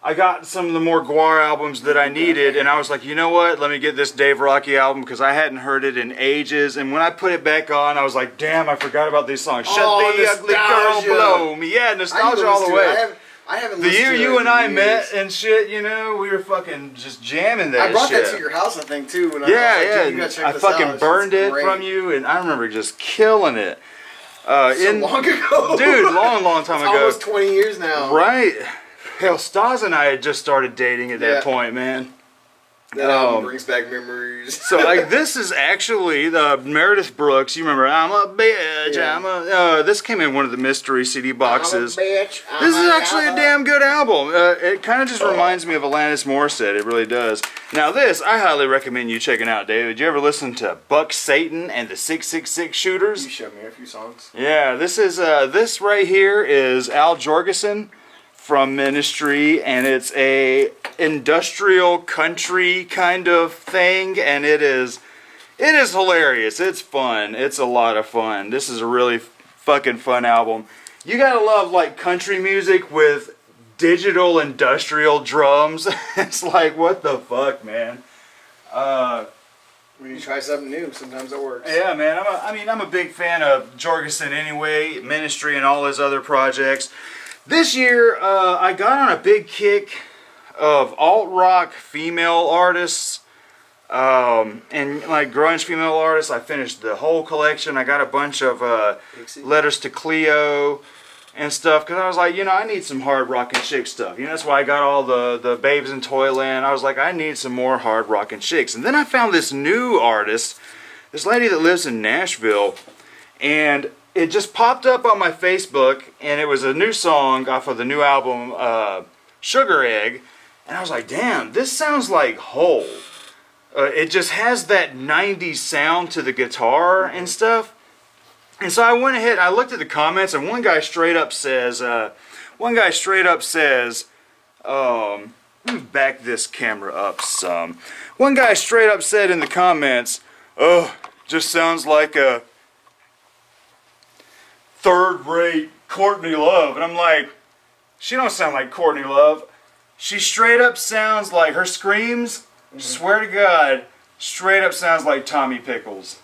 I got some of the more Guar albums that I needed, and I was like, you know what? Let me get this Dave Rocky album because I hadn't heard it in ages. And when I put it back on, I was like, damn, I forgot about these songs. Shut the ugly girl nostalgia. blow me. Yeah, I need to nostalgia all listen the to it. way. I haven't The listened year to you it and in I years. met and shit, you know, we were fucking just jamming that I brought shit. that to your house, I think, too. When I was Yeah, like, yeah. dude, you gotta check I this fucking out. burned It's it great. from you, and I remember just killing it. So long ago. Dude, long time It's ago. almost 20 years now. Right. Hell, Stas and I had just started dating at that Yeah. point, man. That album brings back memories. So, like, this is actually the Meredith Brooks. You remember, I'm a bitch, Yeah. this came in one of the mystery CD boxes. I'm a bitch. This is actually a damn good album. It kind of just reminds me of Alanis Morissette. It really does. Now, this, I highly recommend you checking out, David. Did you ever listen to Buck Satan and the 666 Shooters? You showed me a few songs. Yeah, this is this right here is Al Jorgensen from Ministry, and it's a industrial country kind of thing, and it is hilarious. It's fun. It's a lot of fun. This is a really fucking fun album. You gotta love like country music with digital industrial drums. It's like, what the fuck, man? When you try something new, sometimes it works. Yeah, man. I'm a big fan of Jorgensen anyway, Ministry and all his other projects. This year, I got on a big kick of alt-rock female artists and like grunge female artists. I finished the whole collection. I got a bunch of Letters to Cleo and stuff because I was like, I need some hard rock and chick stuff. That's why I got all the Babes in Toyland. I was like, I need some more hard rock and chicks. And then I found this new artist, this lady that lives in Nashville, and it just popped up on my Facebook, and it was a new song off of the new album, Sugar Egg, and I was like, damn, this sounds like Hole. It just has that 90s sound to the guitar and stuff. And so I went ahead, I looked at the comments, and one guy straight up says, let me back this camera up some. One guy straight up said in the comments, oh, just sounds like a third-rate Courtney Love. And I'm like, she don't sound like Courtney Love. She straight up sounds like, her screams, swear to God, straight up sounds like Tommy Pickles.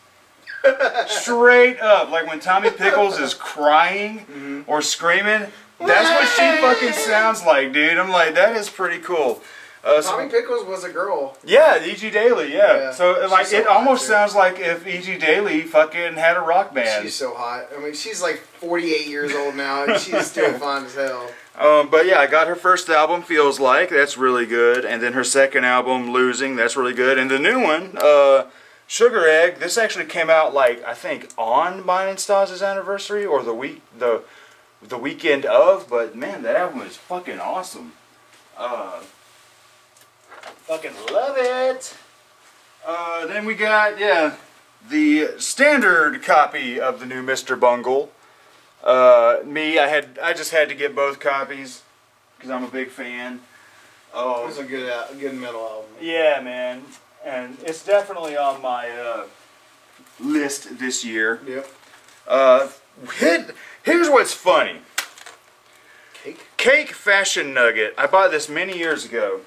Straight up, like when Tommy Pickles is crying or screaming, that's what she fucking sounds like, dude. I'm like, that is pretty cool. Tommy Pickles was a girl. Yeah, E.G. Daily, yeah. So like, so it almost sounds like if E.G. Daily fucking had a rock band. She's so hot. I mean, she's like 48 years old now, and she's still fine as hell. But yeah, I got her first album, Feels Like, that's really good. And then her second album, Losing, that's really good. And the new one, Sugar Egg, this actually came out like, I think, on mine and Stas' anniversary or the weekend of. But man, that album is fucking awesome. Fucking love it. Then we got, the standard copy of the new Mr. Bungle. I just had to get both copies because I'm a big fan. It was a good metal album. Yeah, man, and it's definitely on my list this year. Yep. Here's what's funny. Cake Fashion Nugget. I bought this many years ago,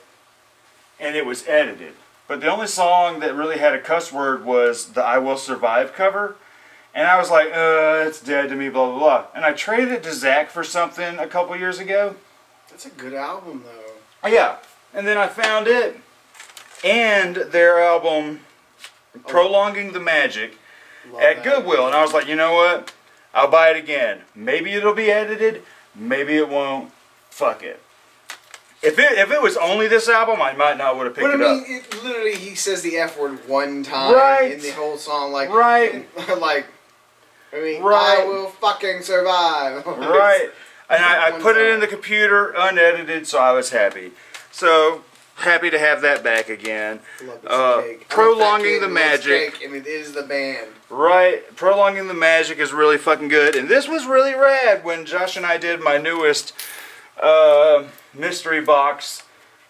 and it was edited. But the only song that really had a cuss word was the I Will Survive cover. And I was like, it's dead to me, blah, blah, blah. And I traded it to Zach for something a couple years ago. That's a good album, though. Oh, yeah. And then I found it and their album, Prolonging the Magic, at Goodwill. And I was like, you know what? I'll buy it again. Maybe it'll be edited. Maybe it won't. Fuck it. If it was only this album, I might not would have picked it up. But I mean, literally, he says the F word one time in the whole song. Like, like, I mean, I will fucking survive. Right. And I put it in the computer, unedited, so I was happy. So, happy to have that back again. Prolonging the Magic. And it is the band. Right. Prolonging the Magic is really fucking good. And this was really rad when Josh and I did my newest mystery box.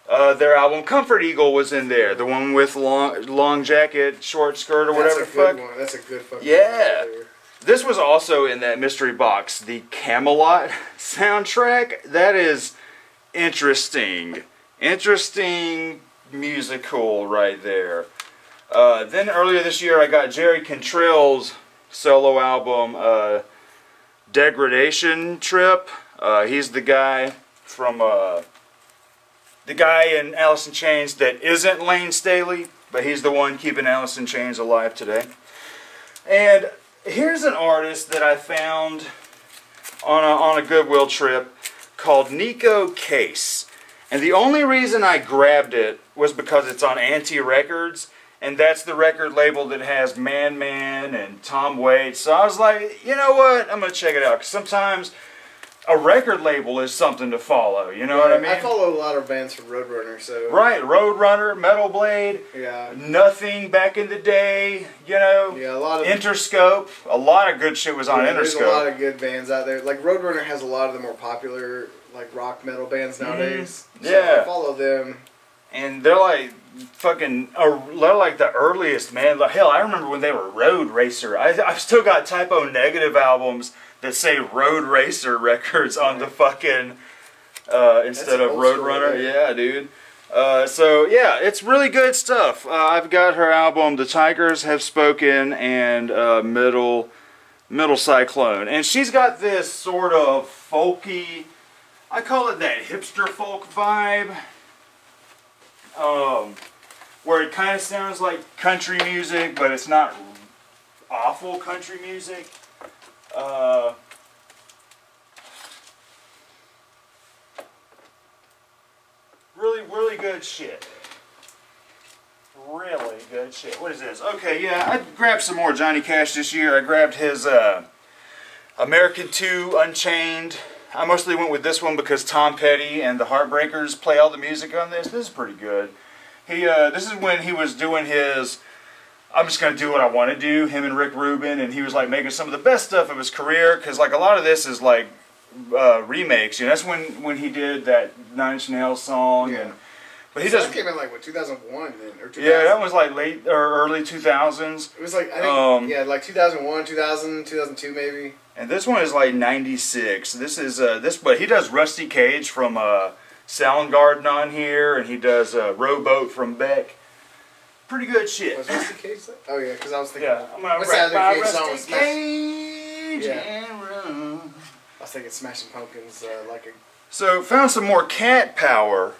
Their album Comfort Eagle was in there. The one with long jacket, short skirt, or whatever the fuck. That's a good fucking one. This was also in that mystery box. The Camelot soundtrack. That is interesting. Interesting musical right there. Then earlier this year I got Jerry Cantrell's solo album, Degradation Trip. He's the guy from the guy in Alice in Chains that isn't Lane Staley, but he's the one keeping Alice in Chains alive today. And here's an artist that I found on a Goodwill trip called Nico Case. And the only reason I grabbed it was because it's on Anti Records, and that's the record label that has Man Man and Tom Waits. So I was like, you know what? I'm going to check it out. Because sometimes a record label is something to follow. You know what I mean? I follow a lot of bands from Roadrunner. So right, Roadrunner, Metal Blade, Nothing back in the day. You know, a lot of Interscope. A lot of good shit was on Interscope. There's a lot of good bands out there. Like Roadrunner has a lot of the more popular like rock metal bands nowadays. So I follow them. And they're like fucking, they're like the earliest, man. Like, hell, I remember when they were Road Racer. I've still got Typo Negative albums that say Road Racer Records on the fucking, instead of Roadrunner. Yeah, dude. So yeah, it's really good stuff. I've got her album "The Tigers Have Spoken" and Middle Cyclone, and she's got this sort of folky, I call it that hipster folk vibe, where it kind of sounds like country music, but it's not awful country music. Really good shit. Really good shit. What is this? Okay, yeah, I grabbed some more Johnny Cash this year. I grabbed his American 2 Unchained. I mostly went with this one because Tom Petty and the Heartbreakers play all the music on this. This is pretty good. This is when he was doing his I'm just gonna do what I want to do. Him and Rick Rubin, and he was like making some of the best stuff of his career because like a lot of this is like remakes. You know, that's when he did that Nine Inch Nails song. Yeah. And, but he So does. that came in like what 2001 then or 2000? Yeah, that was like late or early 2000s. It was like I think yeah, like 2001, 2000, 2002 maybe. And this one is like 96. This is but he does Rusty Cage from Soundgarden on here, and he does Rowboat from Beck. Pretty good shit. Was Rusty Cage that? Oh yeah, because I was thinking. Yeah, I'm gonna what's wrap that my other Cage song? Rusty Cage Yeah. and run. I was thinking Smashing Pumpkins, like a. So found some more Cat Power.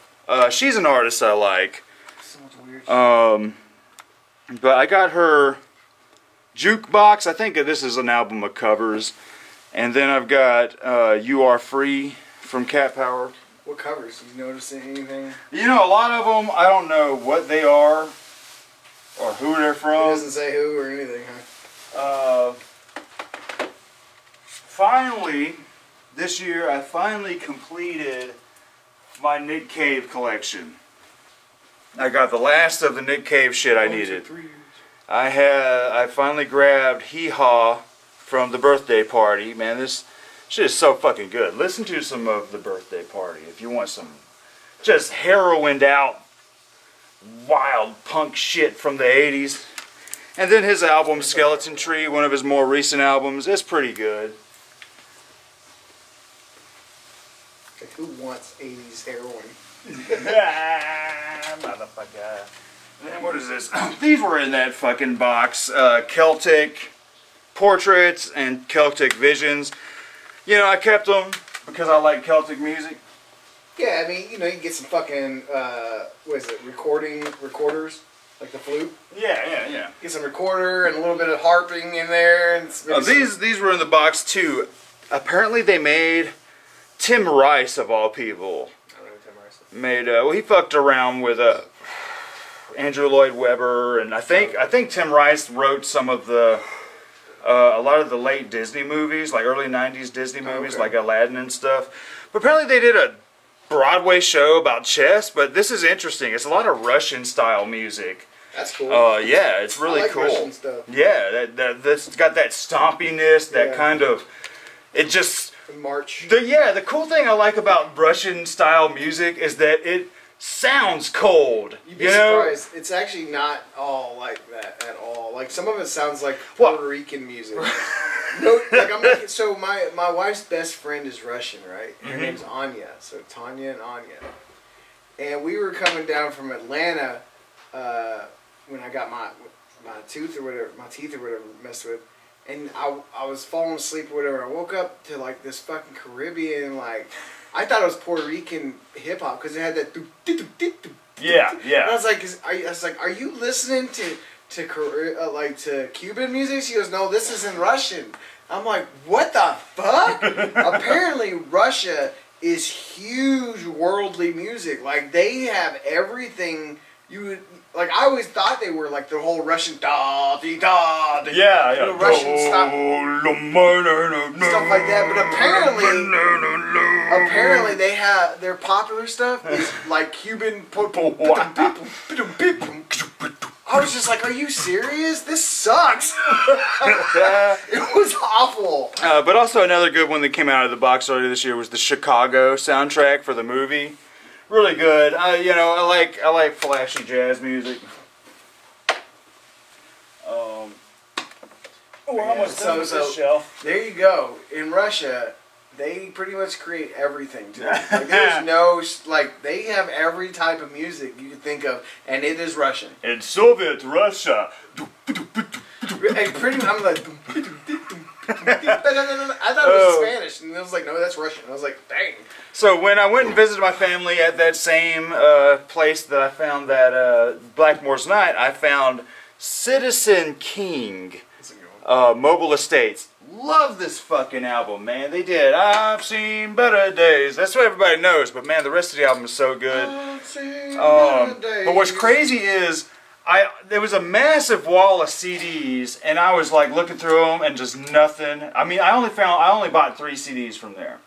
She's an artist I like. So much weird shit. But I got her Jukebox. I think this is an album of covers. And then I've got You Are Free from Cat Power. What covers? You notice anything? You know, a lot of them, I don't know what they are or who they're It from. doesn't say who or anything, huh? Finally, this year, I finally completed my Nick Cave collection. I got the last of the Nick Cave shit I needed. I finally grabbed Hee Haw from The Birthday Party. Man, this shit is so fucking good. Listen to some of The Birthday Party if you want some just heroined out wild punk shit from the 80s. And then his album Skeleton Tree, one of his more recent albums, is pretty good. Like, who wants 80s heroin? Motherfucker. And then what is this? These were in that fucking box. Celtic Portraits and Celtic Visions. You know, I kept them because I like Celtic music. Yeah, I mean, you know, you can get some fucking, what is it, recorders, like the flute. Yeah. Get some recorder and a little bit of harping in there. And These were in the box too. Apparently they made Tim Rice, of all people, I don't know who Tim Rice is. made, well, he fucked around with Andrew Lloyd Webber, and I think Tim Rice wrote some of the, a lot of the late Disney movies, like early 90s Disney movies, okay. like Aladdin and stuff. But apparently they did a Broadway show about chess, but this is interesting. It's a lot of Russian style music. That's cool. Yeah, it's really I like cool. Russian stuff. Yeah, that's got that stompiness, that Yeah. kind of, it just, March. the cool thing I like about Russian style music is that it sounds cold. You'd be you know? surprised. It's actually not all like that at all. Like some of it sounds like What? Puerto Rican music. No, like I'm not, so my wife's best friend is Russian, right? Her name's Anya. So Tanya and Anya. And we were coming down from Atlanta when I got my teeth or whatever messed with. And I was falling asleep or whatever. I woke up to like this fucking Caribbean, like I thought it was Puerto Rican hip hop because it had that. Yeah. And I was like, are you listening to Cuban music? She goes, no, this is in Russian. I'm like, what the fuck? Apparently, Russia is huge worldly music. Like they have everything you would. Like I always thought they were like the whole Russian da dee da. Yeah. Russian stuff like that. But apparently they have their popular stuff is like Cuban. I was just like, are you serious? This sucks. It was awful. But also another good one that came out of the box earlier this year was the Chicago soundtrack for the movie. Really good. I like flashy jazz music. So, this shelf. there you go. In Russia, they pretty much create everything too. Like there's no like they have every type of music you could think of, and it is Russian. In Soviet Russia. And pretty, I'm like, I thought it was Spanish, and it was like, no, that's Russian. I was like, dang. So when I went and visited my family at that same place that I found that Blackmore's Night, I found Citizen King, Mobile Estates. Love this fucking album, man. They did. I've seen better days. That's what everybody knows, but man, the rest of the album is so good. But what's crazy is, there was a massive wall of CDs, and I was like looking through them and just nothing. I mean, I only bought 3 CDs from there,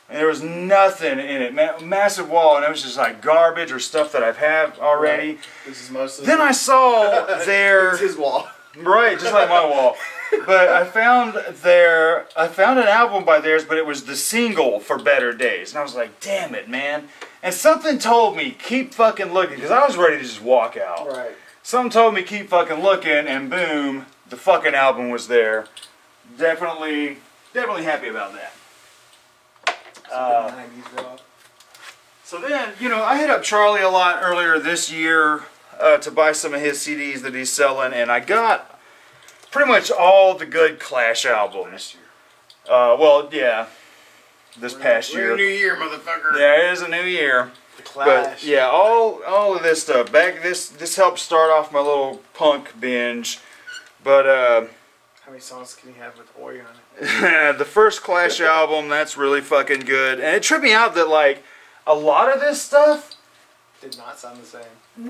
and there was nothing in it. Massive wall, and it was just like garbage or stuff that I've had already. This is mostly. Then I saw their It's his wall. Right, just like my wall. But I found an album by theirs, but it was the single for Better Days, and I was like, damn it, man. And something told me keep fucking looking, because I was ready to just walk out. Right. Something told me keep fucking looking, and boom, the fucking album was there. Definitely happy about that. 90s rock. So then, I hit up Charlie a lot earlier this year to buy some of his CDs that he's selling, and I got pretty much all the good Clash albums. Well, yeah, this past year. We're a new year, motherfucker. Yeah, it is a new year. The Clash. But yeah, all of this stuff. This helped start off my little punk binge. But How many songs can you have with Oi on it? the first Clash album, that's really fucking good. And it tripped me out that like a lot of this stuff Did not sound the same.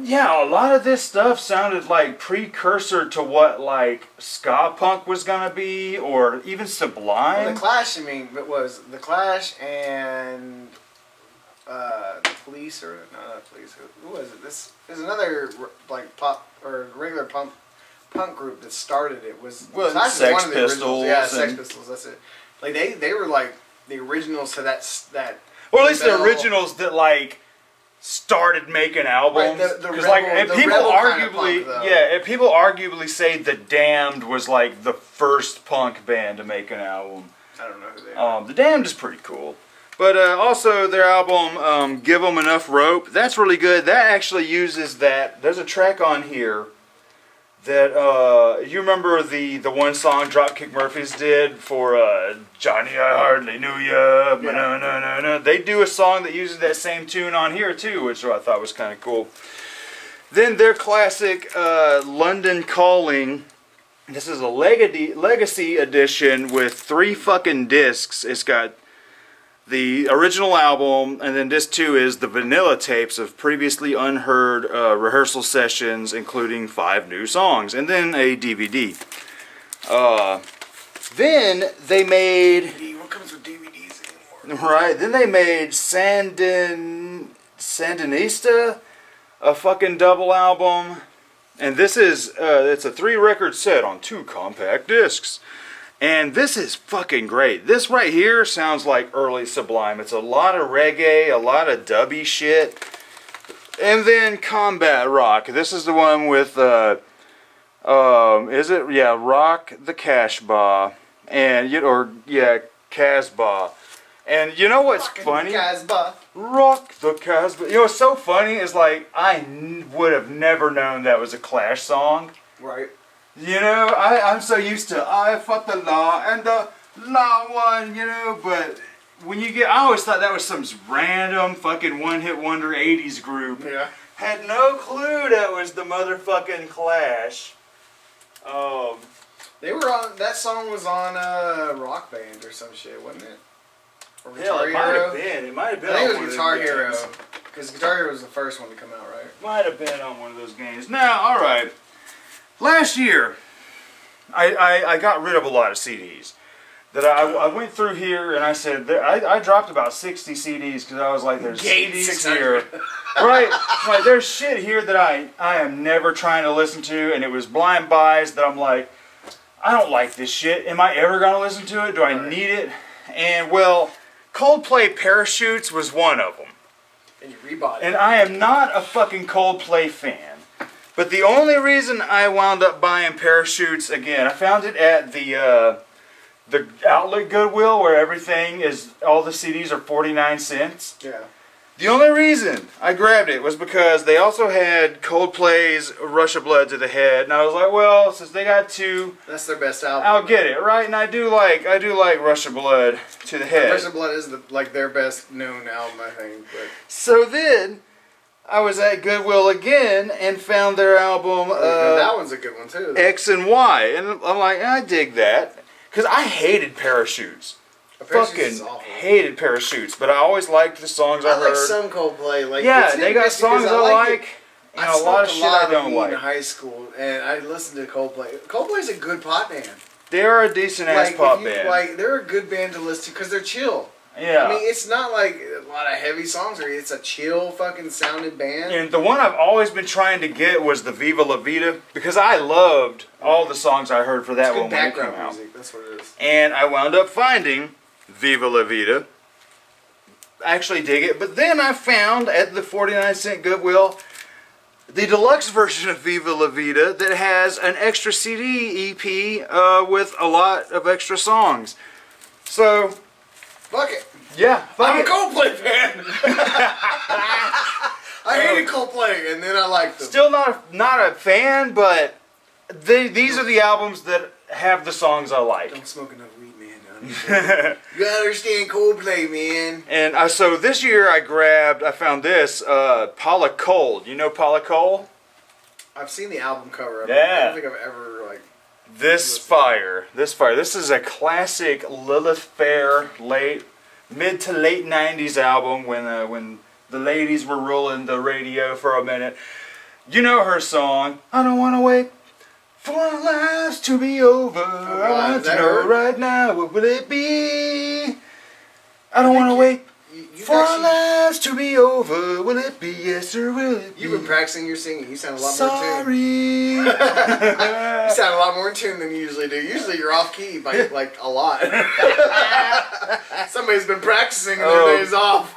Yeah, a lot of this stuff sounded like precursor to what like ska punk was gonna be, or even Sublime. Well, the Clash, it was the Clash and the Police, or no, not Police. Who was it? This is another like pop or regular punk group that started it. Was Clash Sex was one of the Pistols. originals. Yeah, Sex Pistols. That's it. Like they were like the originals to that. Or at least the originals that like started making albums. Because people arguably say The Damned was like the first punk band to make an album. I don't know who they are. The Damned is pretty cool. But also their album, Give 'Em Enough Rope, that's really good. That actually uses that. There's a track on here that, you remember the one song Dropkick Murphys did for Johnny I Hardly Knew Ya, yeah. They do a song that uses that same tune on here too, which I thought was kind of cool. Then their classic London Calling. This is a legacy edition with 3 fucking discs. It's got the original album, and then disc 2 is the vanilla tapes of previously unheard rehearsal sessions, including 5 new songs, and then a DVD. Then they made... What comes with DVDs anymore? Right, then they made Sandinista, a fucking double album, and this is, it's a 3-record set on 2 compact discs. And this is fucking great. This right here sounds like early Sublime. It's a lot of reggae, a lot of dubby shit. And then Combat Rock. This is the one with, Rock the Casbah. Casbah. And you know what's funny? Casbah. Rock the Casbah. You know what's so funny is like, I would have never known that was a Clash song. Right. You know, I'm so used to I fought the law and the law won, but when you get, I always thought that was some random fucking one-hit wonder 80s group. Yeah. Had no clue that was the motherfucking Clash. They were on, that song was on Rock Band or some shit, wasn't it? Or Guitar It might have been. I think on it one was of Guitar those Hero. games. Because Guitar Hero was the first one to come out, right? Might have been on one of those games. Now, alright. Last year, I got rid of a lot of CDs. That I went through here and I said, I dropped about 60 CDs because I was like, there's CDs here. Right? Like, there's shit here that I am never trying to listen to, and it was blind buys that I'm like, I don't like this shit. Am I ever going to listen to it? Do I need it? And, well, Coldplay Parachutes was one of them. And you rebought it. And I am not a fucking Coldplay fan. But the only reason I wound up buying Parachutes again, I found it at the the outlet Goodwill where everything is, all the CDs are 49 cents. Yeah. The only reason I grabbed it was because they also had Coldplay's Rush of Blood to the Head, and I was like, well, since they got two, That's their best album. I'll get it, right? And I do like Rush of Blood to the Head. Rush of Blood is their best known album, I think. But So then I was at Goodwill again and found their album that one's a good one too. X and Y, and I'm like, I dig that, because I hated Parachutes. Fucking hated Parachutes, but I always liked the songs I heard. I like some Coldplay. Like, yeah, they got songs I like, and a lot of shit I don't like. In high school, and I listened to Coldplay. Coldplay's a good pop band. They are a decent ass pop band. Like, they're a good band to listen to because they're chill. Yeah. I mean, it's not like a lot of heavy songs, or it's a chill fucking sounding band. And the one I've always been trying to get was the Viva La Vida, because I loved all the songs I heard for that one when it came out. Music. That's what it is. And I wound up finding Viva La Vida. I actually dig it. But then I found at the 49-cent Goodwill the deluxe version of Viva La Vida that has an extra CD EP with a lot of extra songs. So, Fuck it. yeah, I'm a Coldplay fan. I hated Coldplay, and then I liked them. Still not a fan, but these are the albums that have the songs I like. Don't smoke enough weed, man. You gotta understand Coldplay, man. And so this year I found this, Paula Cole. You know Paula Cole? I've seen the album cover. Yeah. I don't think I've ever, like... This Fire. This is a classic Lilith Fair mid to late 90s album when the ladies were ruling the radio for a minute. You know her song, I don't want to wait for our lives to be over. Oh, I want to know right now, what will it be? I don't want to wait for our lives to be over. Will it be yes or will it be? You've been practicing your singing. You sound a lot more in tune. Sorry. You sound a lot more in tune than you usually do. Usually you're off key by like a lot. Somebody's been practicing their days off.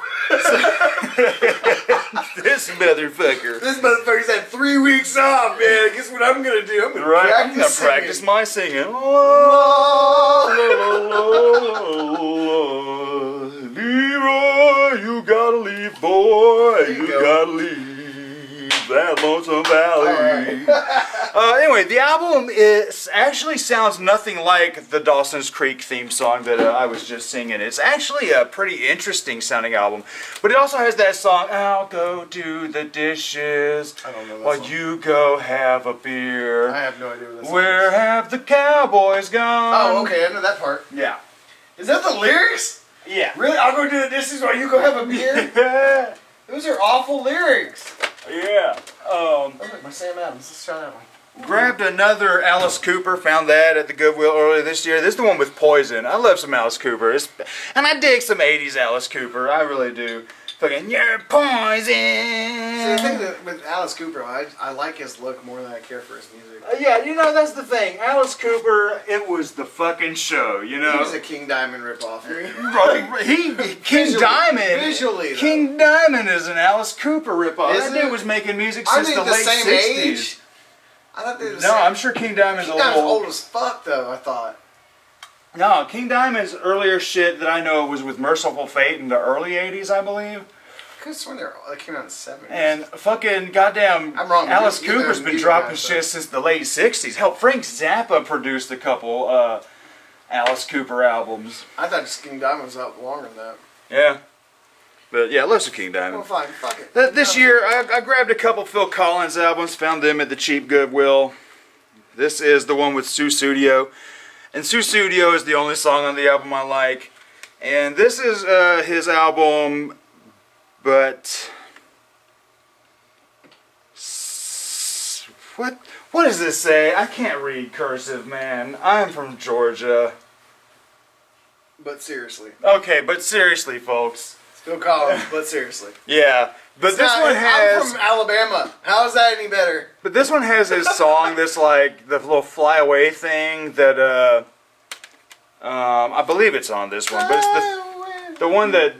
This motherfucker. This motherfucker's had 3 weeks off, man. Guess what I'm gonna do? I'm gonna practice my singing. Leroy, you gotta leave, boy. You gotta leave that Lonesome Valley. Anyway, the album actually sounds nothing like the Dawson's Creek theme song that I was just singing. It's actually a pretty interesting sounding album. But it also has that song, I'll go do the dishes I don't know that while song. you go have a beer. I have no idea what that Where have the cowboys gone? Oh, okay, I know that part. Yeah. Is that the lyrics? Yeah. Really? I'll go do the dishes while you go have a beer? Those are awful lyrics. Yeah. Oh, look, my Sam Adams. Let's try that one. Grabbed another Alice Cooper, found that at the Goodwill earlier this year. This is the one with Poison. I love some Alice Cooper. And I dig some 80s Alice Cooper. I really do. Fucking, you're poison. See, the thing that with Alice Cooper, I like his look more than I care for his music. Yeah, you know, that's the thing. Alice Cooper, it was the fucking show, you know? He was a King Diamond ripoff. King Diamond. Visually, though. King Diamond is an Alice Cooper ripoff. Isn't That dude it? was making music Aren't since they the the late same 60s. age? I thought they were the No, same. I'm sure King Diamond's King Diamond's old. old as fuck, though, I thought. No, King Diamond's earlier shit that I know was with Merciful Fate in the early 80s, I believe. I could have sworn they came out in the 70s. And fucking goddamn I'm wrong. Alice You're Cooper's the been music dropping guy, so. shit since the late 60s. Hell, Frank Zappa produced a couple Alice Cooper albums. I thought King Diamond was out longer than that. Yeah. But yeah, loves King Well, Diamond. fine, fuck it. This year, I grabbed a couple Phil Collins albums, found them at the cheap Goodwill. This is the one with Sue Studio. And Sue Studio is the only song on the album I like. And this is his album, but... What does this say? I can't read cursive, man. I'm from Georgia. But seriously. Okay, but seriously, folks. Phil Collins, but seriously. Yeah, but It's this not- one I'm has... from Alabama. How is that any better? But this one has his song that's like the little fly away thing that I believe it's on this one, but it's the one that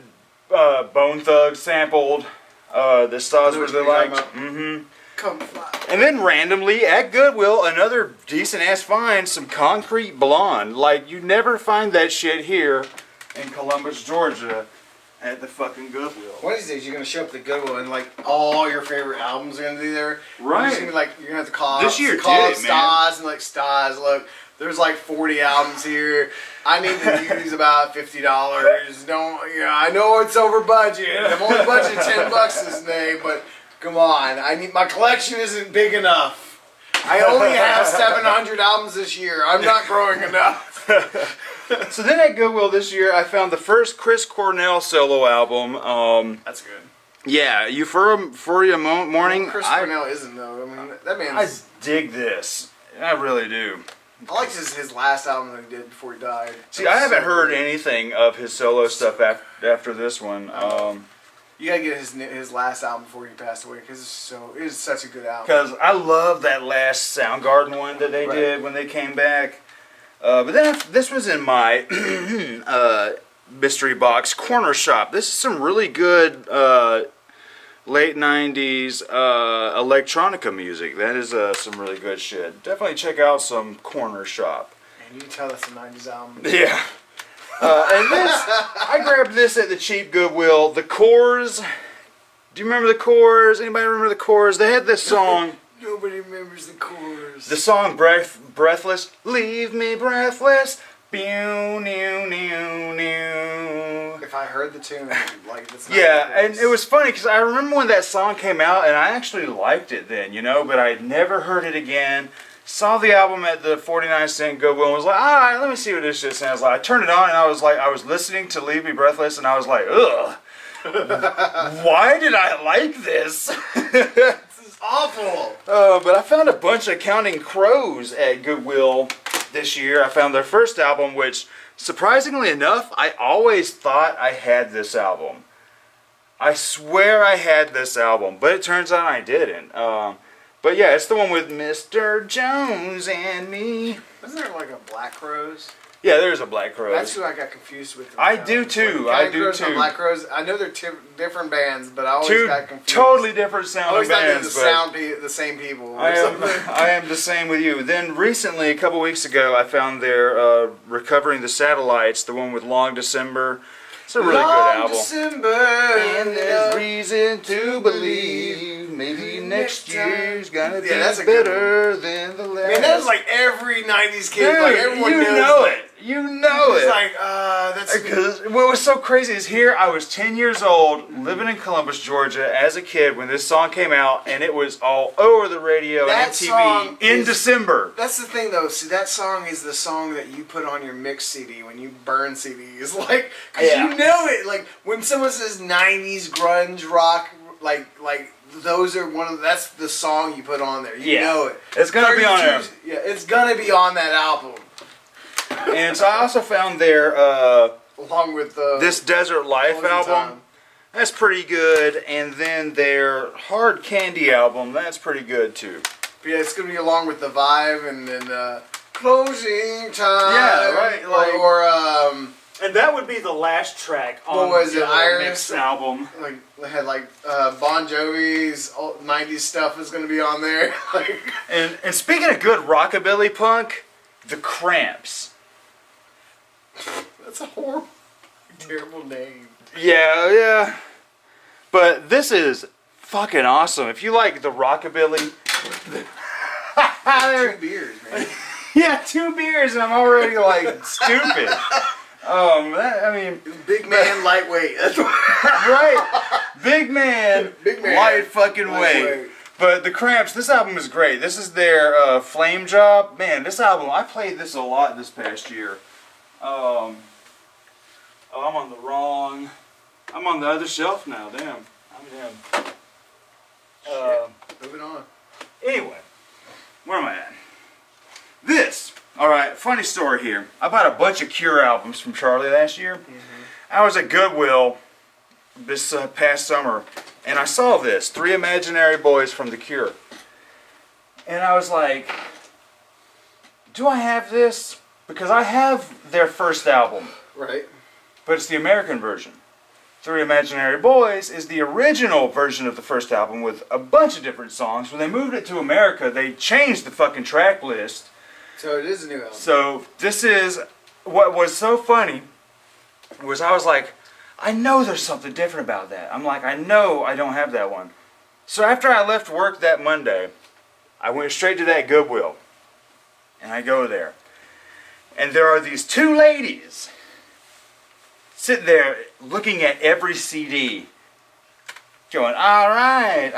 Bone Thugs sampled. The Stars Know was what really you're liked. talking Come fly. And then randomly at Goodwill, another decent ass find, some Concrete Blonde. Like, you never find that shit here in Columbus, Georgia at the fucking Goodwill. One of these days, you're gonna show up at the Goodwill and like all your favorite albums are gonna be there. Right. You're just gonna be like, you're gonna have to call. This year call did up it, man. Stas and like Stas. Look, there's like 40 albums here. I need to use about $50. Don't, you know, I know it's over budget. I'm only budgeted $10 this day, but come on, my collection isn't big enough. I only have 700 albums this year. I'm not growing enough. So then at Goodwill this year, I found the first Chris Cornell solo album. That's good. Yeah, Euphoria Morning. Chris Cornell isn't though. I mean, that I man's. dig this. I really do. I liked his last album that he did before he died. See, I haven't heard anything of his solo stuff after this one. You gotta get his last album before he passed away because it is such a good album. Because I love that last Soundgarden one that they did when they came back. But then this was in my mystery box, Corner Shop. This is some really good late 90s electronica music. That is some really good shit. Definitely check out some Corner Shop. And you can tell that's a 90s album. Yeah. And this, I grabbed this at the cheap Goodwill. The Corrs. Do you remember the Corrs? Anybody remember the Corrs? They had this song. Nobody remembers the chorus. The song Breathless. Leave me breathless. Pew, new, new, new. If I heard the tune, like it's not Yeah, like and it was funny because I remember when that song came out, and I actually liked it then, you know, but I'd never heard it again. Saw the album at the 49-cent Goodwill and was like, all right, let me see what this shit sounds like. I turned it on and I was listening to Leave Me Breathless, and I was like, ugh. Why did I like this? This is awful. But I found a bunch of Counting Crows at Goodwill this year. I found their first album, which, surprisingly enough, I always thought I had this album. I swear I had this album, but it turns out I didn't. But yeah, it's the one with Mr. Jones and me. Isn't there like a Black Crowes? Yeah, there's a Black Crowes. That's who I got confused with. I do too. I do Crows and too. Black Crowes. I know they're different bands, but I always Two got confused. totally different I sounding always thought bands. they were the same people. I am the same with you. Then recently, a couple weeks ago, I found their Recovering the Satellites, the one with Long December. It's a really good album. December, And there's reason to believe maybe next year's gonna be that's a good better than the last. Man, that was like every '90s kid. Dude, like everyone you knows know that. it. You know It's it. like, that's. Because what was so crazy is here I was 10 years old, living in Columbus, Georgia, as a kid when this song came out, and it was all over the radio That and MTV song in is- December. That's the thing, though. See, that song is the song that you put on your mix CD when you burn CDs. Like, because Yeah. you know it. Like, when someone says 90s grunge rock, like those are that's the song you put on there. You know it. It's gonna be on there. Yeah, it's gonna be on that album. And so I also found their Along with the This Desert Life Closing album. Time. That's pretty good. And then their Hard Candy album, that's pretty good too. But yeah, it's gonna be along with the Vibe and then Closing Time. Yeah, right, like- or And that would be the last track on What was the it, Iris? mix album. like they had like Bon Jovi's old 90s stuff is gonna be on there. Like, And speaking of good rockabilly punk, the Cramps. that's a horrible, terrible name. Yeah. But this is fucking awesome. If you like the rockabilly. 2 beers, man. Yeah, 2 beers and I'm already like stupid. I mean, Big man, lightweight. That's what. right? Big man, Big man. light fucking weight. Lightweight. But the Cramps, this album is great. This is their Flame Job. Man, this album, I played this a lot this past year. I'm on the other shelf now. Damn. Moving on. Anyway, where am I at? This. Alright, funny story here. I bought a bunch of Cure albums from Charlie last year. I was at Goodwill this past summer, and I saw this, 3 Imaginary Boys from The Cure. And I was like, do I have this? Because I have their first album, Right. but it's the American version. Three Imaginary Boys is the original version of the first album with a bunch of different songs. When they moved it to America, they changed the fucking track list. So it is a new album. So this is what was so funny was I was like, I know there's something different about that. I'm like, I know I don't have that one. So after I left work that Monday, I went straight to that Goodwill. And I go there. And there are these two ladies sitting there looking at every CD. Going, alright,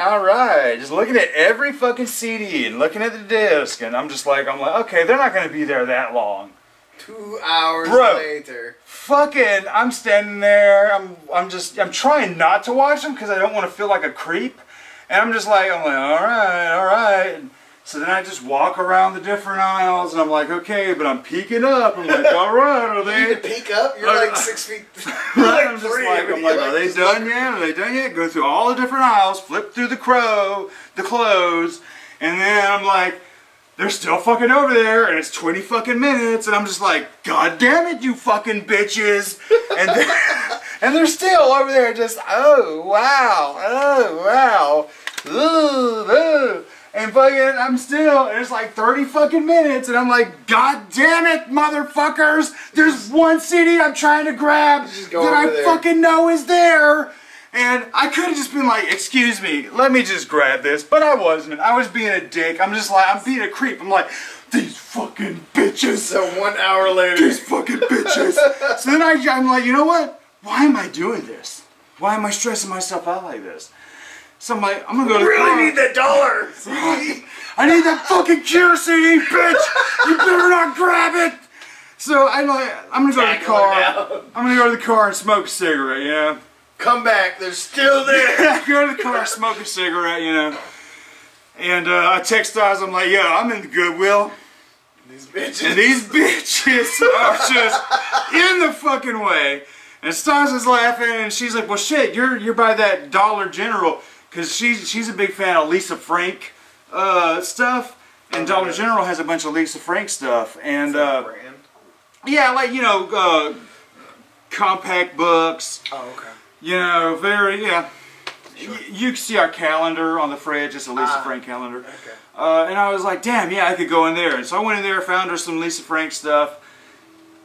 just looking at every fucking CD and looking at the disc. And I'm like, okay, they're not going to be there that long. 2 hours Bro. later. Fucking, I'm standing there, I'm trying not to watch them because I don't want to feel like a creep. And I'm like, alright. So then I just walk around the different aisles and I'm like, okay, but I'm peeking up. I'm like, alright, are You they? need to peek up. You're like 6 feet. Right, I'm like, are they done yet? Are they done yet? Go through all the different aisles, flip through the clothes, and then I'm like, they're still fucking over there, and it's 20 fucking minutes, and I'm just like, God damn it, you fucking bitches! And they're still over there, just oh wow, ooh. And fucking, I'm still, and it's like 30 fucking minutes, and I'm like, God damn it, motherfuckers! There's one CD I'm trying to grab Just go that I over there. fucking know is there! And I could have just been like, excuse me, let me just grab this, but I wasn't. I was being a dick. I'm being a creep. I'm like, these fucking bitches! So 1 hour later. These fucking bitches! So then I'm like, you know what? Why am I doing this? Why am I stressing myself out like this? So I'm like, I'm gonna go to the car. Really need that dollar. I need that fucking Cure CD, bitch! You better not grab it! So I'm gonna go to the Tackle car. it down. I'm gonna go to the car and smoke a cigarette, you know? Come back. They're still there. Go to the car, smoke a cigarette, you know? And I text Oz, I'm like, yo, I'm in the Goodwill. These bitches. And these bitches are just in the fucking way. And Stas is laughing, and she's like, well, shit, you're by that Dollar General. Because she's a big fan of Lisa Frank stuff. And Dollar General has a bunch of Lisa Frank stuff. And, Brand. yeah, like, you know, compact books. Oh, okay. You know, yeah. You can see our calendar on the fridge. It's a Lisa Frank calendar. Okay. And I was like, damn, yeah, I could go in there. And so I went in there, found her some Lisa Frank stuff,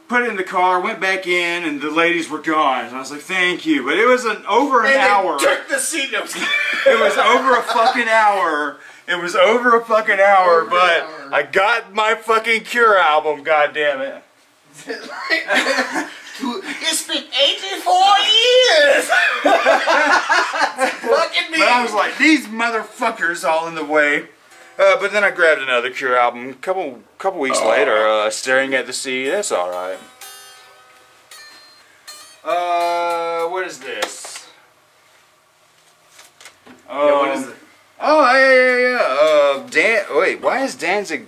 put it in the car, went back in, and the ladies were gone. And I was like, thank you. But it was over an hour. They took the seat. It was over a fucking hour. It was over a fucking hour, Over an but hour. I got my fucking Cure album, goddammit. It's been 84 years. Fucking me. But I was like, these motherfuckers all in the way. But then I grabbed another Cure album a couple weeks later, Staring at the Sea. That's alright. What is this? Yeah, what is it? Oh, yeah. Wait, why is Danzig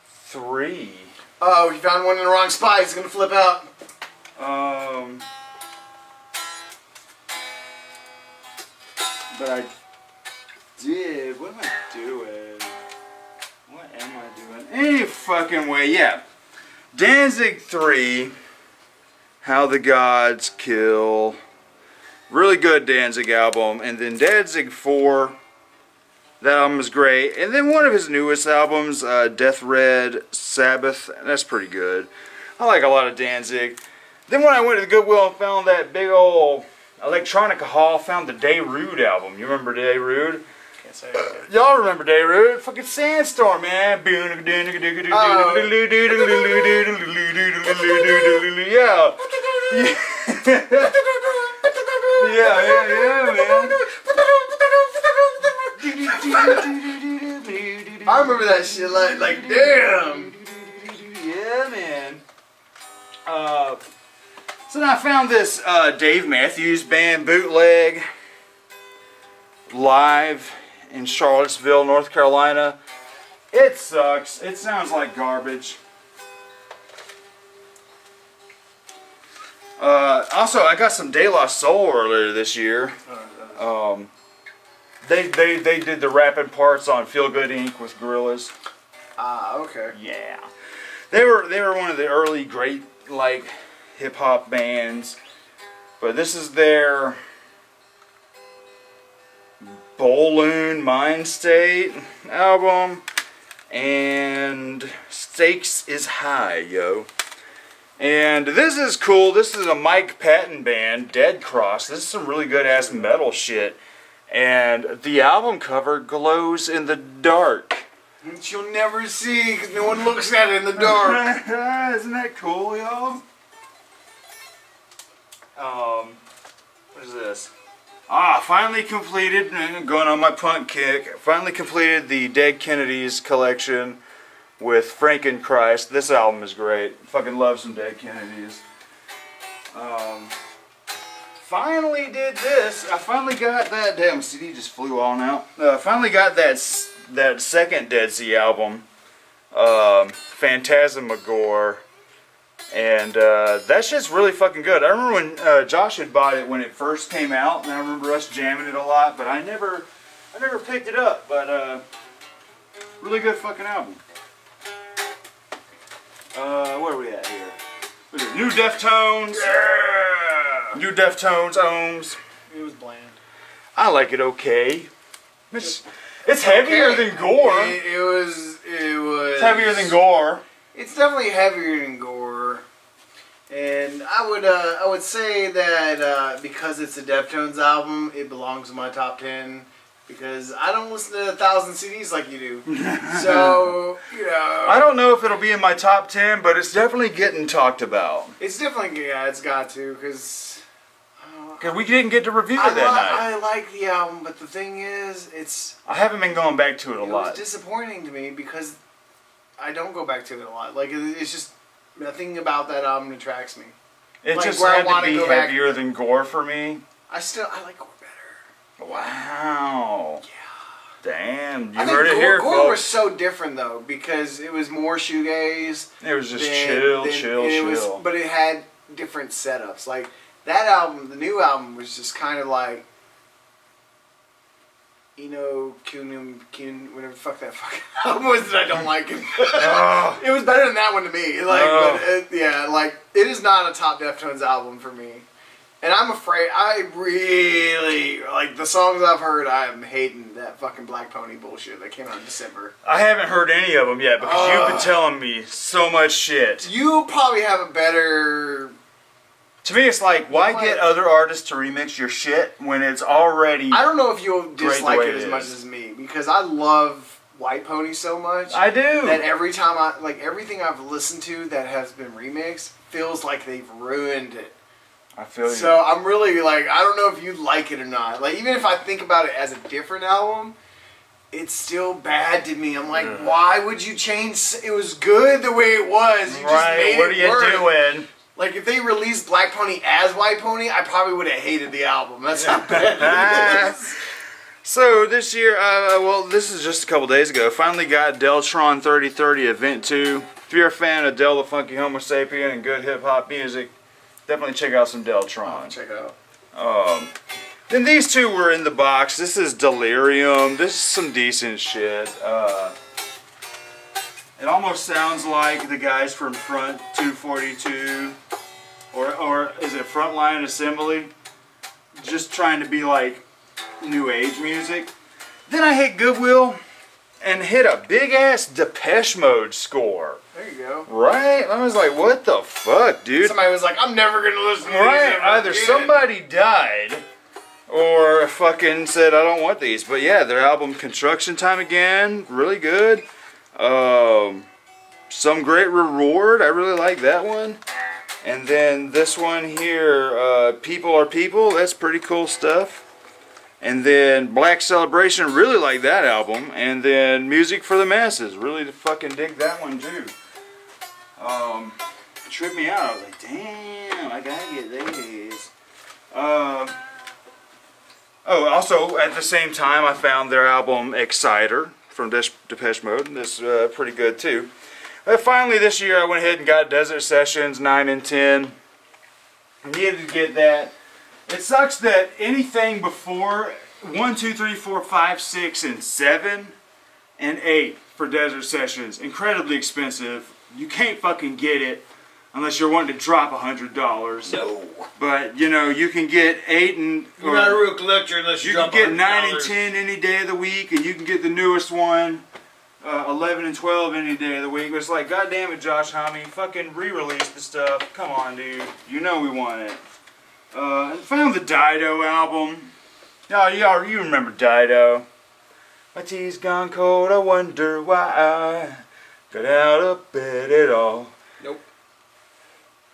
3? Oh, he found one in the wrong spot. He's gonna flip out. But I did. What am I doing? What am I doing? Any fucking way, yeah. Danzig 3, How the Gods Kill. Really good Danzig album. And then Danzig 4, that album is great. And then one of his newest albums, Death Red Sabbath, that's pretty good. I like a lot of Danzig. Then when I went to the Goodwill and found that big old Electronica Hall, found the Darude album. You remember Darude? Can't say it. Y'all remember Darude? Fucking Sandstorm, man. Yeah. Yeah, man. I remember that shit like damn. Yeah, man. So then I found this Dave Matthews Band bootleg live in Charlottesville, North Carolina. It sucks. It sounds like garbage. Also, I got some De La Soul earlier this year. They did the rapping parts on Feel Good Inc. with Gorillaz. Ah, okay. Yeah, they were one of the early great like hip hop bands. But this is their Balloon Mind State album. And Stakes is High, yo. And this is cool. This is a Mike Patton band, Dead Cross. This is some really good ass metal shit. And the album cover glows in the dark. Which you'll never see because no one looks at it in the dark. Isn't that cool, y'all? What is this? Finally completed, going on my punk kick, finally completed the Dead Kennedys collection with Frankenchrist. This album is great. Fucking love some Dead Kennedys. Finally did this. I finally got that. Damn, CD just flew on out. Finally got that second Dead Sea album, Phantasmagore. And that shit's really fucking good. I remember when Josh had bought it when it first came out, and I remember us jamming it a lot, but I never picked it up. But really good fucking album. Where are we at here? New Deftones. Yeah! New Deftones, Ohms. It was bland. I like it okay. It's heavier than Gore. It was. It's heavier than Gore. It's definitely heavier than Gore, and I would say that because it's a Deftones album, it belongs in my top 10 because I don't listen to 1,000 CDs like you do. So I don't know if it'll be in my top 10, but it's definitely getting talked about. it's definitely it's got to because We didn't get to review it that night. I like the album, but the thing is, I haven't been going back to it a it lot. was disappointing to me because I don't go back to it a lot. Like it's just nothing about that album attracts me. It like, just where I had to wanna be go back- heavier than Gore for me. I like Gore better. Wow. Yeah. Damn, you I think heard it here, Gore was folks. so different though because it was more shoegaze. It was just than- chill. it was, but it had different setups. Like that album, the new album was just kind of like, whatever the fuck that fucking album was that I don't like it. It was better than that one to me. Like, it is not a top Deftones album for me. And I'm afraid, I really, like, the songs I've heard, I am hating that fucking Black Pony bullshit that came out in December. I haven't heard any of them yet because you've been telling me so much shit. You probably have a better... To me, it's like, why get other artists to remix your shit when it's already... I don't know if you'll dislike way it it as much is. as me, because I love White Pony so much. I do. That every time everything I've listened to that has been remixed feels like they've ruined it. I feel you. So I'm really like, I don't know if you like it or not. Like, even if I think about it as a different album, it's still bad to me. I'm like, why would you change? It was good the way it was. You just made what are it you worse. doing? Like, if they released Black Pony as White Pony, I probably would have hated the album. That's how bad it is. So this year, this is just a couple days ago, finally got Deltron 3030 Event 2. If you're a fan of Del the Funky Homo Sapien and good hip-hop music, definitely check out some Deltron. Check it out. Then these two were in the box. This is Delirium. This is some decent shit. It almost sounds like the guys from Front 242, or is it Frontline Assembly? Just trying to be like new age music. Then I hit Goodwill and hit a big ass Depeche Mode score. There you go. Right? I was like, what the fuck, dude? Somebody was like, I'm never going to listen to these Right, ever either again. somebody died or fucking said I don't want these. But yeah, their album Construction Time Again, really good. Some Great Reward, I really like that one. And then this one here, People Are People, that's pretty cool stuff. And then Black Celebration, really like that album. And then Music for the Masses, really fucking dig that one too. Tripped me out. I was like, damn, I gotta get these. Also at the same time, I found their album Exciter from Depeche Mode. This is pretty good too. Finally this year, I went ahead and got Desert Sessions 9 and 10. Needed to get that. It sucks that anything before 1, 2, 3, 4, 5, 6, and 7 and 8 for Desert Sessions, incredibly expensive. You can't fucking get it. unless you're wanting to drop $100. No. But you know, you can get 8 and You're not a real collector unless you you can drop get 9 and $100. 10 any day of the week, and you can get the newest one, 11 and 12 any day of the week. But it's like, God damn it, Josh Homme, fucking re-release the stuff. Come on, dude. You know we want it. And found the Dido album. You remember Dido. My tea's gone cold, I wonder why I got out of bed at all. Nope.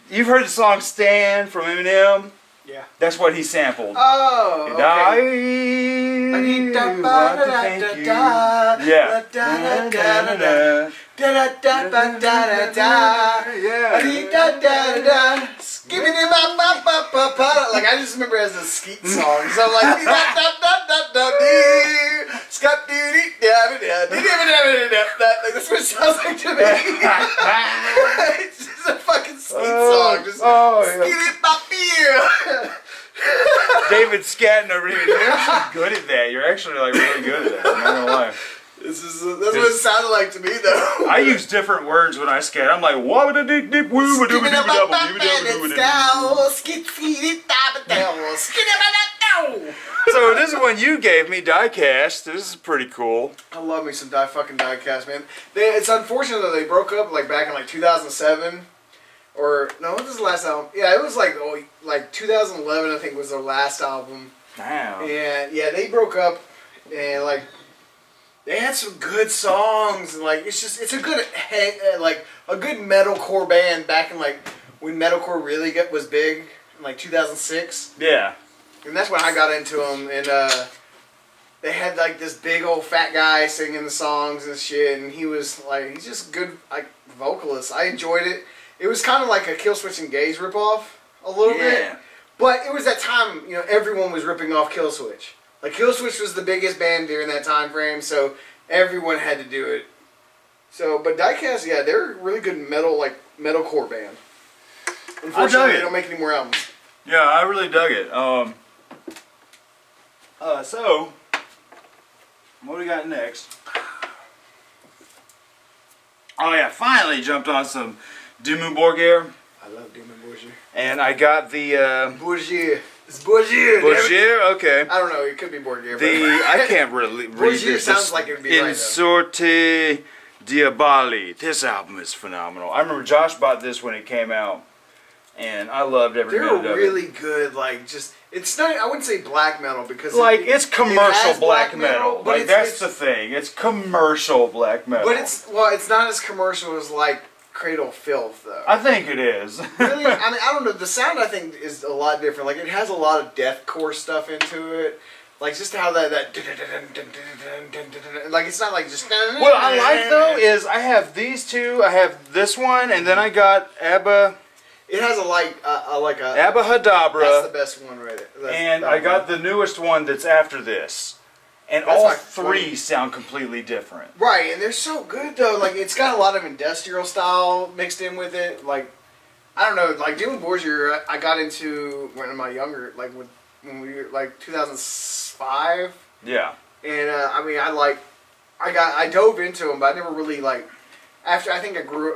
You've heard the song Stand from Eminem? Yeah. That's what he sampled. Oh, And okay. I need da want ba to da thank da you. da Yeah. da da da da da. Da da da ba da da da. Yeah. Da da da da. Skibbity ba ba ba ba ba. Like, I just remember it as a Skeet song. So I'm like, da da da da da dee. Scott dee dee da da da da da da. Like, that's what it sounds like to me. It's just a fucking Skeet song. Just skitty ba bee. David Scatton over here. You're actually good at that. You're actually like really good at that. I'm not gonna lie. That's what it sounded like to me, though. I use different words when I scat. I'm like wabba dip dip woo ba doo ba doo ba double doo ba doo ba doo. So this is one you gave me, Diecast. This is pretty cool. I love me some fucking Diecast, man. It's unfortunate that they broke up like back in like 2007. Or no, what was the last album? Yeah, it was like 2011. I think was their last album. Damn. And yeah, they broke up, and like they had some good songs, and like it's a good like a good metalcore band back in like when metalcore really was big in like 2006. Yeah. And that's when I got into them, and they had like this big old fat guy singing the songs and shit, and he's just good like vocalist. I enjoyed it. It was kind of like a Killswitch Engage ripoff, a little bit. But it was that time, you know, everyone was ripping off Killswitch. Like, Killswitch was the biggest band during that time frame, so everyone had to do it. So, but Diecast, yeah, they're a really good metalcore band. Unfortunately, they don't make any more albums. Yeah, I really dug it. So, what do we got next? Oh yeah, finally jumped on some Dimmu Borgir. I love Dimmu Borgir. And I got the Borgir. It's Borgir. Borgir, okay. I don't know. It could be Borgir. I can't really read Borgir this. sounds like it would be right, Insorte Diaboli. This album is phenomenal. I remember Josh bought this when it came out, and I loved every minute of it. They're really good. Like, just it's not. I wouldn't say black metal because it's commercial black metal. But Like that's the thing. It's commercial black metal. But it's not as commercial as like Cradle of Filth, though. I think it is. Really? I mean, I don't know. The sound, I think, is a lot different. Like, it has a lot of deathcore stuff into it. Like, just how that like, it's not like just... What I like, though, is I have these two. I have this one, and then I got Abba... It has a Abba Hadabra. That's the best one right there. And I got the newest one that's after this. And That's all like three sound completely different. Right, and they're so good, though. Like, it's got a lot of industrial style mixed in with it. Like, I don't know. Like, Dimmu Borgir, I got into when am I younger? Like, when we were, like, 2005. Yeah. And, I mean, I dove into them, but I never really, like... After I think I grew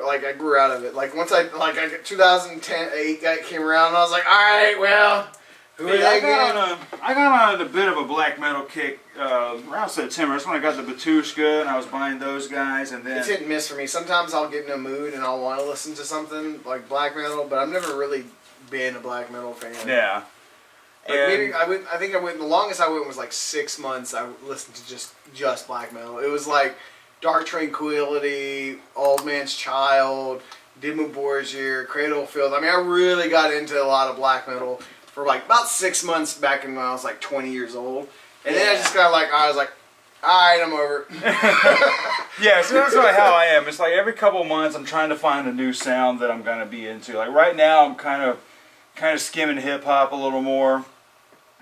out of it. Like once I 2008 came around, and I was like, all right, well, who are they again? I got on a bit of a black metal kick around September. That's when I got the Batushka, and I was buying those guys, and then It's hit and miss for me. Sometimes I'll get in a mood and I'll want to listen to something like black metal, but I've never really been a black metal fan. Yeah. Like maybe I think I went. The longest I went was like 6 months. I listened to just black metal. It was like Dark Tranquility, Old Man's Child, Dimmu Borgir, Cradle of Filth. I mean, I really got into a lot of black metal for like about 6 months back when I was like 20 years old. And then I just got like, I was like, alright, I'm over it. Yeah, so that's really how I am. It's like every couple months I'm trying to find a new sound that I'm going to be into. Like right now I'm kind of skimming hip hop a little more.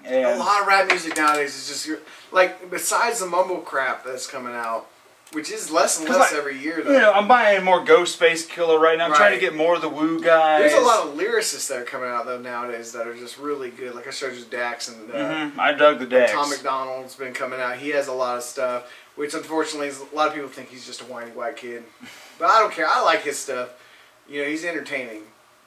And a lot of rap music nowadays is just, like, besides the mumble crap that's coming out, which is less and less every year, though. You know, I'm buying more Ghostface Killer right now. I'm trying to get more of the Woo guys. There's a lot of lyricists that are coming out, though, nowadays that are just really good. Like I showed you Dax and I dug the Dax. Tom McDonald's been coming out. He has a lot of stuff, which unfortunately a lot of people think he's just a whiny white kid. But I don't care. I like his stuff. You know, he's entertaining.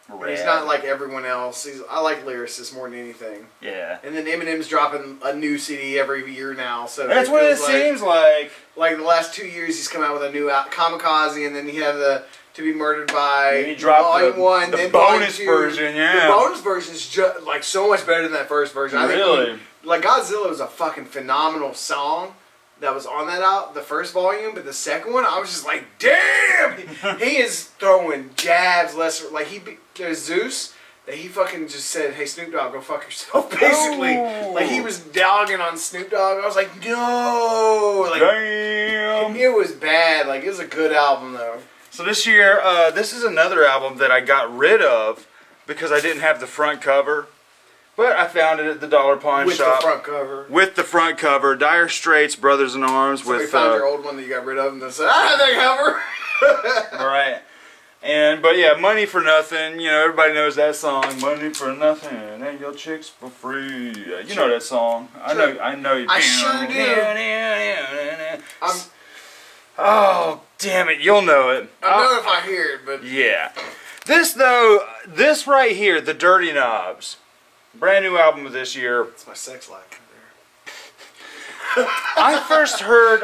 And he's not like everyone else. I like lyricists more than anything. Yeah. And then Eminem's dropping a new CD every year now, so That's what it feels seems like. Like the last 2 years, he's come out with a new Kamikaze, and then he had the To Be Murdered By. And he dropped Volume 1, the then bonus Volume 2. version, yeah. The bonus version is like so much better than that first version. I Really? think like Godzilla was a fucking phenomenal song that was on that out the first volume, but the second one I was just like, damn, he is throwing jabs. There's Zeus that he fucking just said, hey Snoop Dogg, go fuck yourself, basically. Oh. Like he was dogging on Snoop Dogg. I was like, no, like Damn. it was bad. Like it was a good album though. So this year, this is another album that I got rid of because I didn't have the front cover. But I found it at the dollar pawn With shop. the front cover. With the front cover. Dire Straits, Brothers in Arms. So we with found your old one that you got rid of and then said, I have that cover. Right. But yeah, Money for Nothing. You know, everybody knows that song. Money for Nothing and your chicks for free. You know that song. I know you do. I sure do. Oh, damn it. You'll know it. I know if I hear it, but Yeah. This right here, The Dirty Knobs. Brand new album of this year. it's my sex life. I first heard,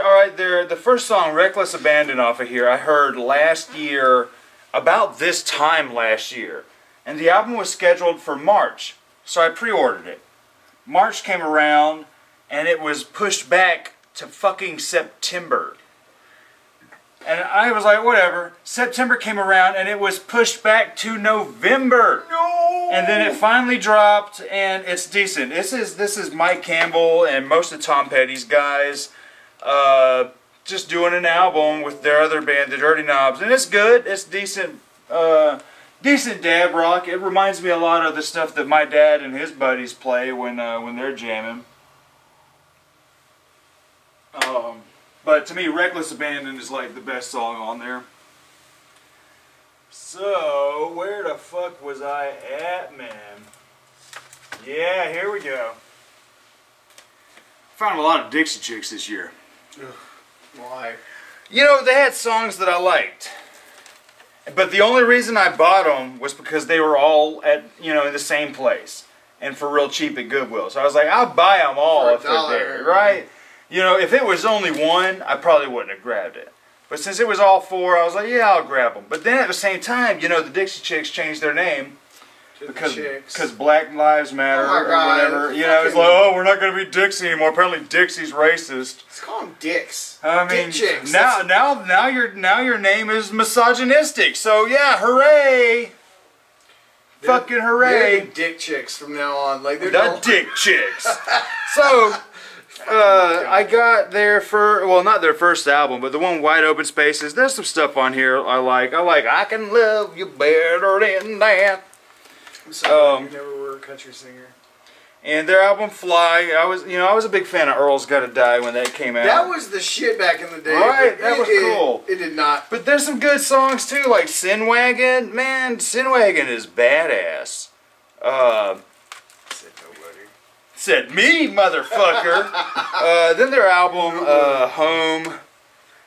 the first song, Reckless Abandon, off of here, I heard last year, about this time last year. And the album was scheduled for March, so I pre-ordered it. March came around, and it was pushed back to fucking September. And I was like, whatever. September came around, and it was pushed back to November. No! And then it finally dropped, and it's decent. This is Mike Campbell and most of Tom Petty's guys just doing an album with their other band, The Dirty Knobs. And it's good. It's decent decent dab rock. It reminds me a lot of the stuff that my dad and his buddies play when they're jamming. But to me, Reckless Abandon is like the best song on there. So, where the fuck was I at, man? Yeah, here we go. Found a lot of Dixie Chicks this year. Why? You know, they had songs that I liked. But the only reason I bought them was because they were all at, in the same place. And for real cheap at Goodwill. So I was like, I'll buy them all if they're there, right? If it was only one, I probably wouldn't have grabbed it. But since it was all four, I was like, yeah, I'll grab them. But then at the same time, the Dixie Chicks changed their name because Black Lives Matter Oh my or God. whatever. It's like, oh, we're not going to be Dixie anymore. Apparently Dixie's racist. Let's call them dicks. I mean, Dick chicks. now your name is misogynistic. So yeah, hooray! Fucking hooray! They're the dick chicks from now on. Like they're The Dick Chicks. So, I got not their first album, but the one Wide Open Spaces. There's some stuff on here I like. I Can Love You Better Than That. I'm sorry, you never were a country singer. And their album Fly. I was a big fan of Earl's Gotta Die when that came out. That was the shit back in the day. Right, that was cool. It did not. But there's some good songs too, like Sin Wagon. Man, Sin Wagon is badass. Said nobody. Said me, motherfucker. Then their album, Home,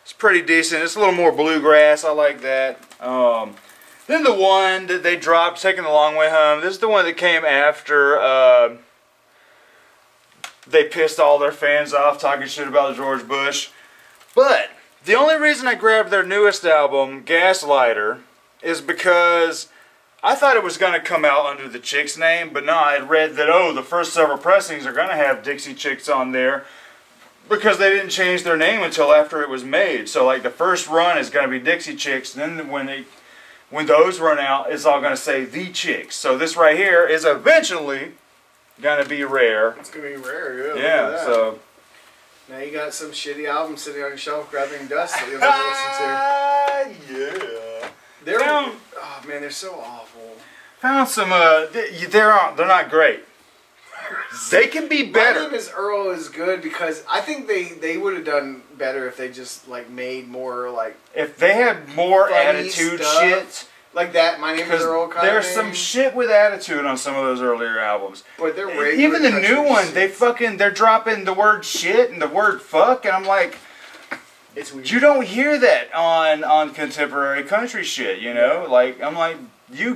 it's pretty decent. It's a little more bluegrass. I like that. Then the one that they dropped, Taking the Long Way Home. This is the one that came after they pissed all their fans off talking shit about George Bush. But the only reason I grabbed their newest album, Gaslighter, is because I thought it was going to come out under the Chicks name, but no, I had read that, the first several pressings are going to have Dixie Chicks on there because they didn't change their name until after it was made. So, like, the first run is going to be Dixie Chicks, and then when those run out, it's all going to say The Chicks. So this right here is eventually going to be rare. It's gonna be rare, yeah. Look at Yeah, that. so... Now you got some shitty album sitting on your shelf grabbing dust that you'll never listen to. Yeah. Oh man, they're so awful. Found some, they're not great. They can be My better. Name is Earl is good because I think they would have done better if they just made more If they had more funny attitude stuff. shit. Like that. My Name is Earl kind there's of some shit with attitude on some of those earlier albums. But they're regular Even the country new one, shit. they're dropping the word shit and the word fuck, and I'm like, It's weird. you don't hear that on contemporary country shit, Yeah. Like, I'm like, you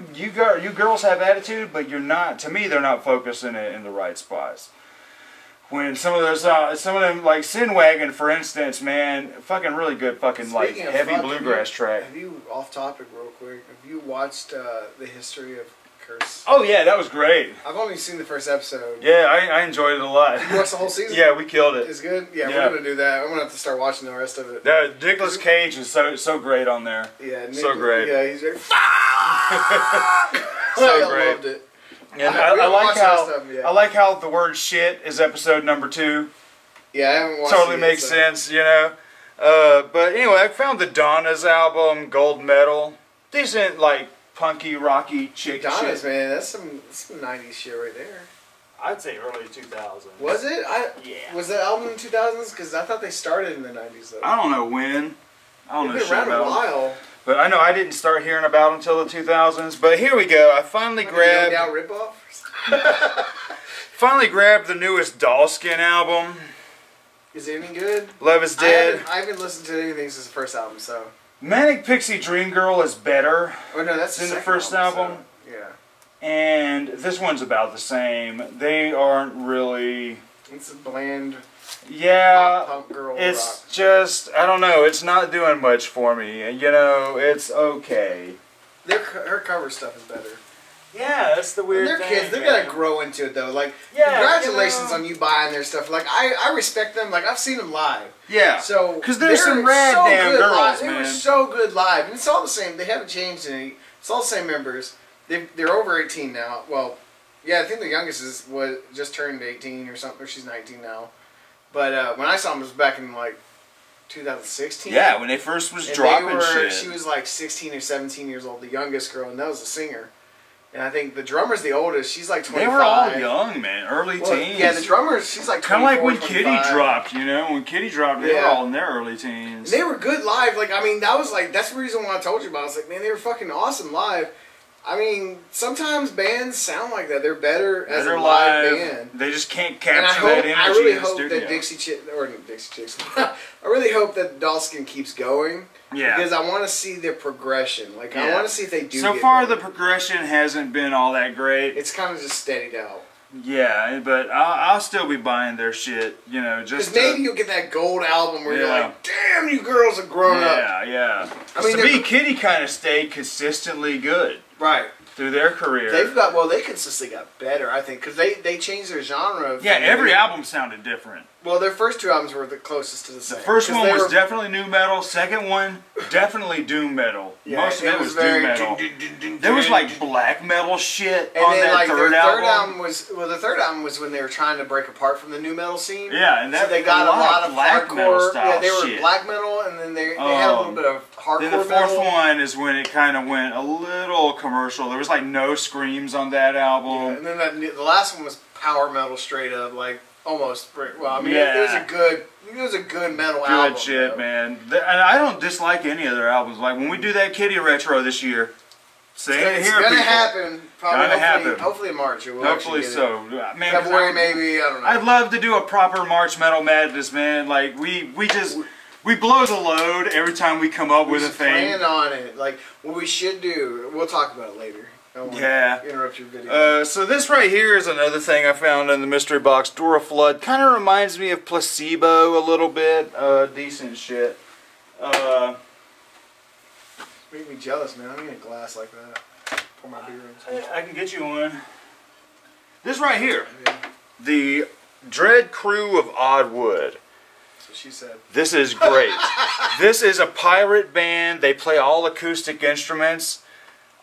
girls have attitude, but you're not. To me, they're not focusing it in the right spots. When some of them like Sin Wagon, for instance, man, fucking really good, fucking like Speaking of heavy fuck, bluegrass track. Have you, off topic real quick, have you watched the history of Curse? Oh yeah, that was great. I've only seen the first episode. Yeah, I enjoyed it a lot. Did you watch the whole season? Yeah, we killed it. It's good? Yeah, Yeah. we're gonna do that. I'm gonna have to start watching the rest of it. Nicolas Cage is so great on there. Yeah, So great. Yeah, he's very So I great. loved it. And We I haven't like watched the how rest of 'em yet. I like how the word shit is episode number 2. Yeah, I haven't watched Totally it yet, makes so- sense, you know. But anyway, I found the Donna's album, Gold Medal. Decent, like punky, rocky chick Donna's, shit. man, that's some 90s shit right there. I'd say early 2000s. Was it? Yeah. Was that album in the 2000s? Because I thought they started in the 90s though. I don't know when. I don't know They've shit been around a about 'em. while. But I know I didn't start hearing about them until the 2000s. But here we go. I finally Grabbed grabbed out ripoff. the newest Dollskin album. Is it any good? Love is Dead. I haven't listened to anything since the first album, so. Manic Pixie Dream Girl is better. Oh no, that's In the second first album? So, yeah, And this one's about the same. They aren't really. it's a bland Yeah, punk girl it's rock. just, I don't know, it's not doing much for me. You know, it's okay. Her cover stuff is better. Yeah, that's the And weird they're thing. kids. They man. gotta grow into it though. Like, Yeah, congratulations you know. on you buying their stuff. Like, I respect them. Like, I've seen them live. Yeah. So 'Cause there's they're some rad so damn good girls, live. They man. were so good live, and it's all the same. They haven't changed any. It's all the same members. They're over 18 now. Well, yeah, I think the youngest was just turned 18 or something. Or she's 19 now. But when I saw them, it was back in like 2016. Yeah, when they first was And dropping shit. She was like 16 or 17 years old, the youngest girl, and that was the singer. And I think the drummer's the oldest. She's like 25. They were all young, man, early Well, teens. yeah, the drummer, she's like 24, Kind of like when 25. Kitty dropped, you know? When Kitty dropped, they were Yeah. all in their early teens. And they were good live. Like, I mean, that was like, that's the reason why I told you about it. I was like, man, they were fucking awesome live. I mean, sometimes bands sound like that. They're better as They're a live live. band. They just can't And I capture that hope, energy I really in the hope studio. that Dixie Chicks, I really hope that Dollskin keeps going. Yeah. Because I want to see their progression. Like, I Yeah. want to see if they do So get far, better. the progression hasn't been all that great. It's kind of just steadied out. Yeah, but I'll still be buying their shit, you know, just Because maybe you'll get that gold album where you're Yeah. like, damn, you girls have grown up. Yeah. I mean, to they're- me, Kitty kind of stayed consistently good Right. through their career. They consistently got better, I think, because they changed their genre. Yeah, from- every album sounded different. Well, their first 2 albums were the closest to the same. The first 'Cause one they was were- definitely nu metal. Second one, definitely doom metal. Yeah, Most of it was doom very metal. There was like black metal shit And on then that like third their third album. album was the third album was when they were trying to break apart from the new metal scene. Yeah, and that So they got a lot of black hardcore. metal style Yeah, they were shit. black metal, and then they had a little bit of hardcore Then the fourth metal. one is when it kind of went a little commercial. There was like no screams on that Yeah, album. and then the last one was power metal straight up, like almost. Well, I mean, Yeah. it was a good metal Good album. shit, though. man. And I don't dislike any of their albums. Like when we do that Kitty retro this year, say it It's here, gonna people. happen. Probably, Gonna hopefully, happen. hopefully in March. We'll Hopefully actually get so, it. man. 'cause February maybe. I don't know. I'd love to do a proper March Metal Madness, man. Like we blow the load every time we come up We with a should thing. plan on it. Like what we should do. We'll talk about it later. I don't wanna Yeah. Interrupt your video. So this right here is another thing I found in the mystery box. Dora Flood kind of reminds me of Placebo a little bit. Decent shit. Make me jealous, man. I need a glass like that. Pour my beer into. I can get you one. This right here, Yeah, the Dread Crew of Oddwood. that's what she said. This is great. This is a pirate band. They play all acoustic instruments.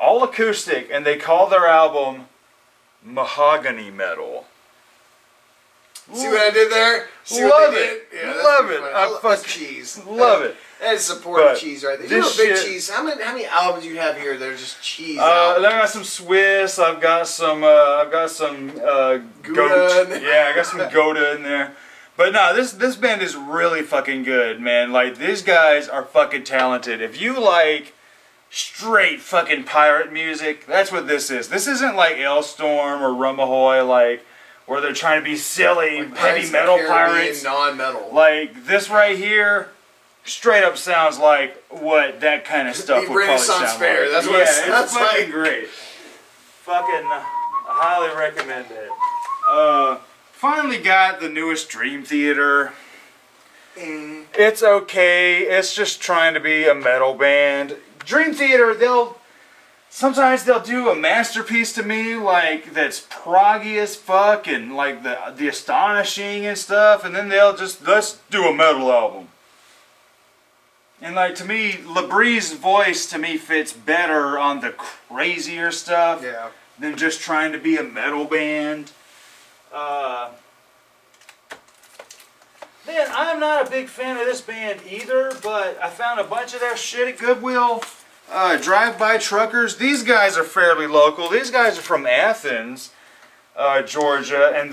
All acoustic, and they call their album Mahogany Metal. See what I did there? See Love what they it. did? Yeah, that's Love pretty it. funny. I That's fucking cheese. love it. That is supportive But cheese right there. You're a this big shit- cheese. How many albums you have here that are just cheese? I albums? got some Swiss. I've got some Gouda goat. in- Yeah, I got some Gouda in there. But no, this band is really fucking good, man. Like these guys are fucking talented. If you like straight fucking pirate music, that's what this is. This isn't like Elstorm or Rumahoy, like where they're trying to be silly Like heavy Pirates of metal the Caribbean, pirates. non-metal. Like this right here straight up sounds like what that kind of stuff The would probably Renaissance sound Fair, like. that's what yeah, it sounds it's fucking like. great. Fucking highly recommend it. Finally got the newest Dream Theater. It's okay. It's just trying to be a metal band. Dream Theater, sometimes they'll do a masterpiece to me, like that's proggy as fuck and like the astonishing and stuff, and then let's do a metal album. And like to me, LaBrie's voice to me fits better on the crazier stuff Yeah. than just trying to be a metal band. Man, I'm not a big fan of this band either, but I found a bunch of their shit at Goodwill, Drive-By Truckers. These guys are fairly local. These guys are from Athens, Georgia, and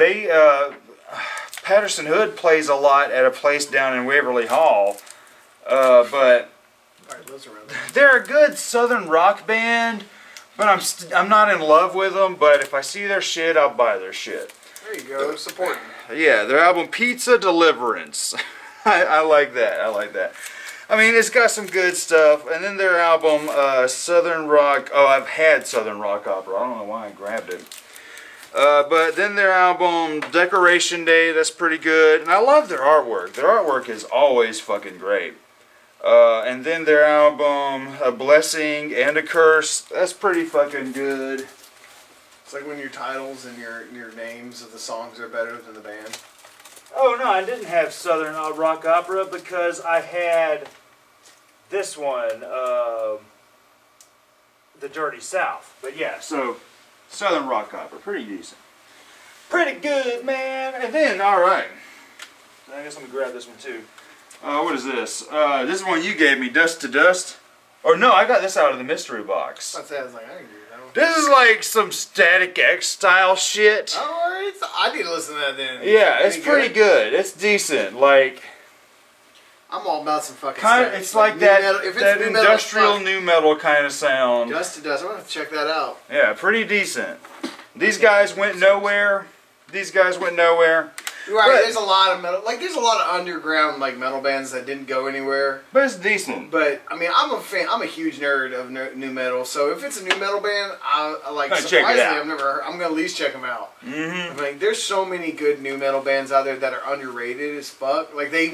Patterson Hood plays a lot at a place down in Waverly Hall. But Alright, those are around. they're a good southern rock band, but I'm not in love with them. But if I see their shit, I'll buy their shit. There you go, supporting. Yeah, their album Pizza Deliverance. I like that. I like that. I mean, it's got some good stuff. And then their album Southern Rock. Oh, I've had Southern Rock Opera. I don't know why I grabbed it. But then their album Decoration Day. That's pretty good. And I love their artwork. Their artwork is always fucking great. And then their album A Blessing and a Curse. That's pretty fucking good. It's like when your titles and your names of the songs are better than the band. Oh no, I didn't have Southern Rock Opera because I had this one, The Dirty South. But yeah, So, Southern Rock Opera. Pretty decent. pretty good, man. And then, alright. I guess I'm gonna grab this one too. What is this? This is one you gave me, Dust to Dust. Or no, I got this out of the mystery box. I was like, I didn't do that one. This is like some Static X style shit. Alright, I need to listen to that then. Yeah, it's Any pretty good. It's decent. Like, I'm all about some fucking kind stuff. it's like new that, metal- if it's that new metal, industrial fuck. new metal kind of sound. Dust to Dust. I'm gonna have to check that out. Yeah, pretty decent. These guys went nowhere. These guys went nowhere. You're right. But- There's a lot of metal. Like there's a lot of underground like metal bands that didn't go anywhere. But it's decent. But I mean, I'm a fan. I'm a huge nerd of new metal. So if it's a new metal band, I like. Gonna check it Surprisingly, out. I've never. I'm gonna at least check them out. Mm-hmm. Like there's so many good new metal bands out there that are underrated as fuck. Like they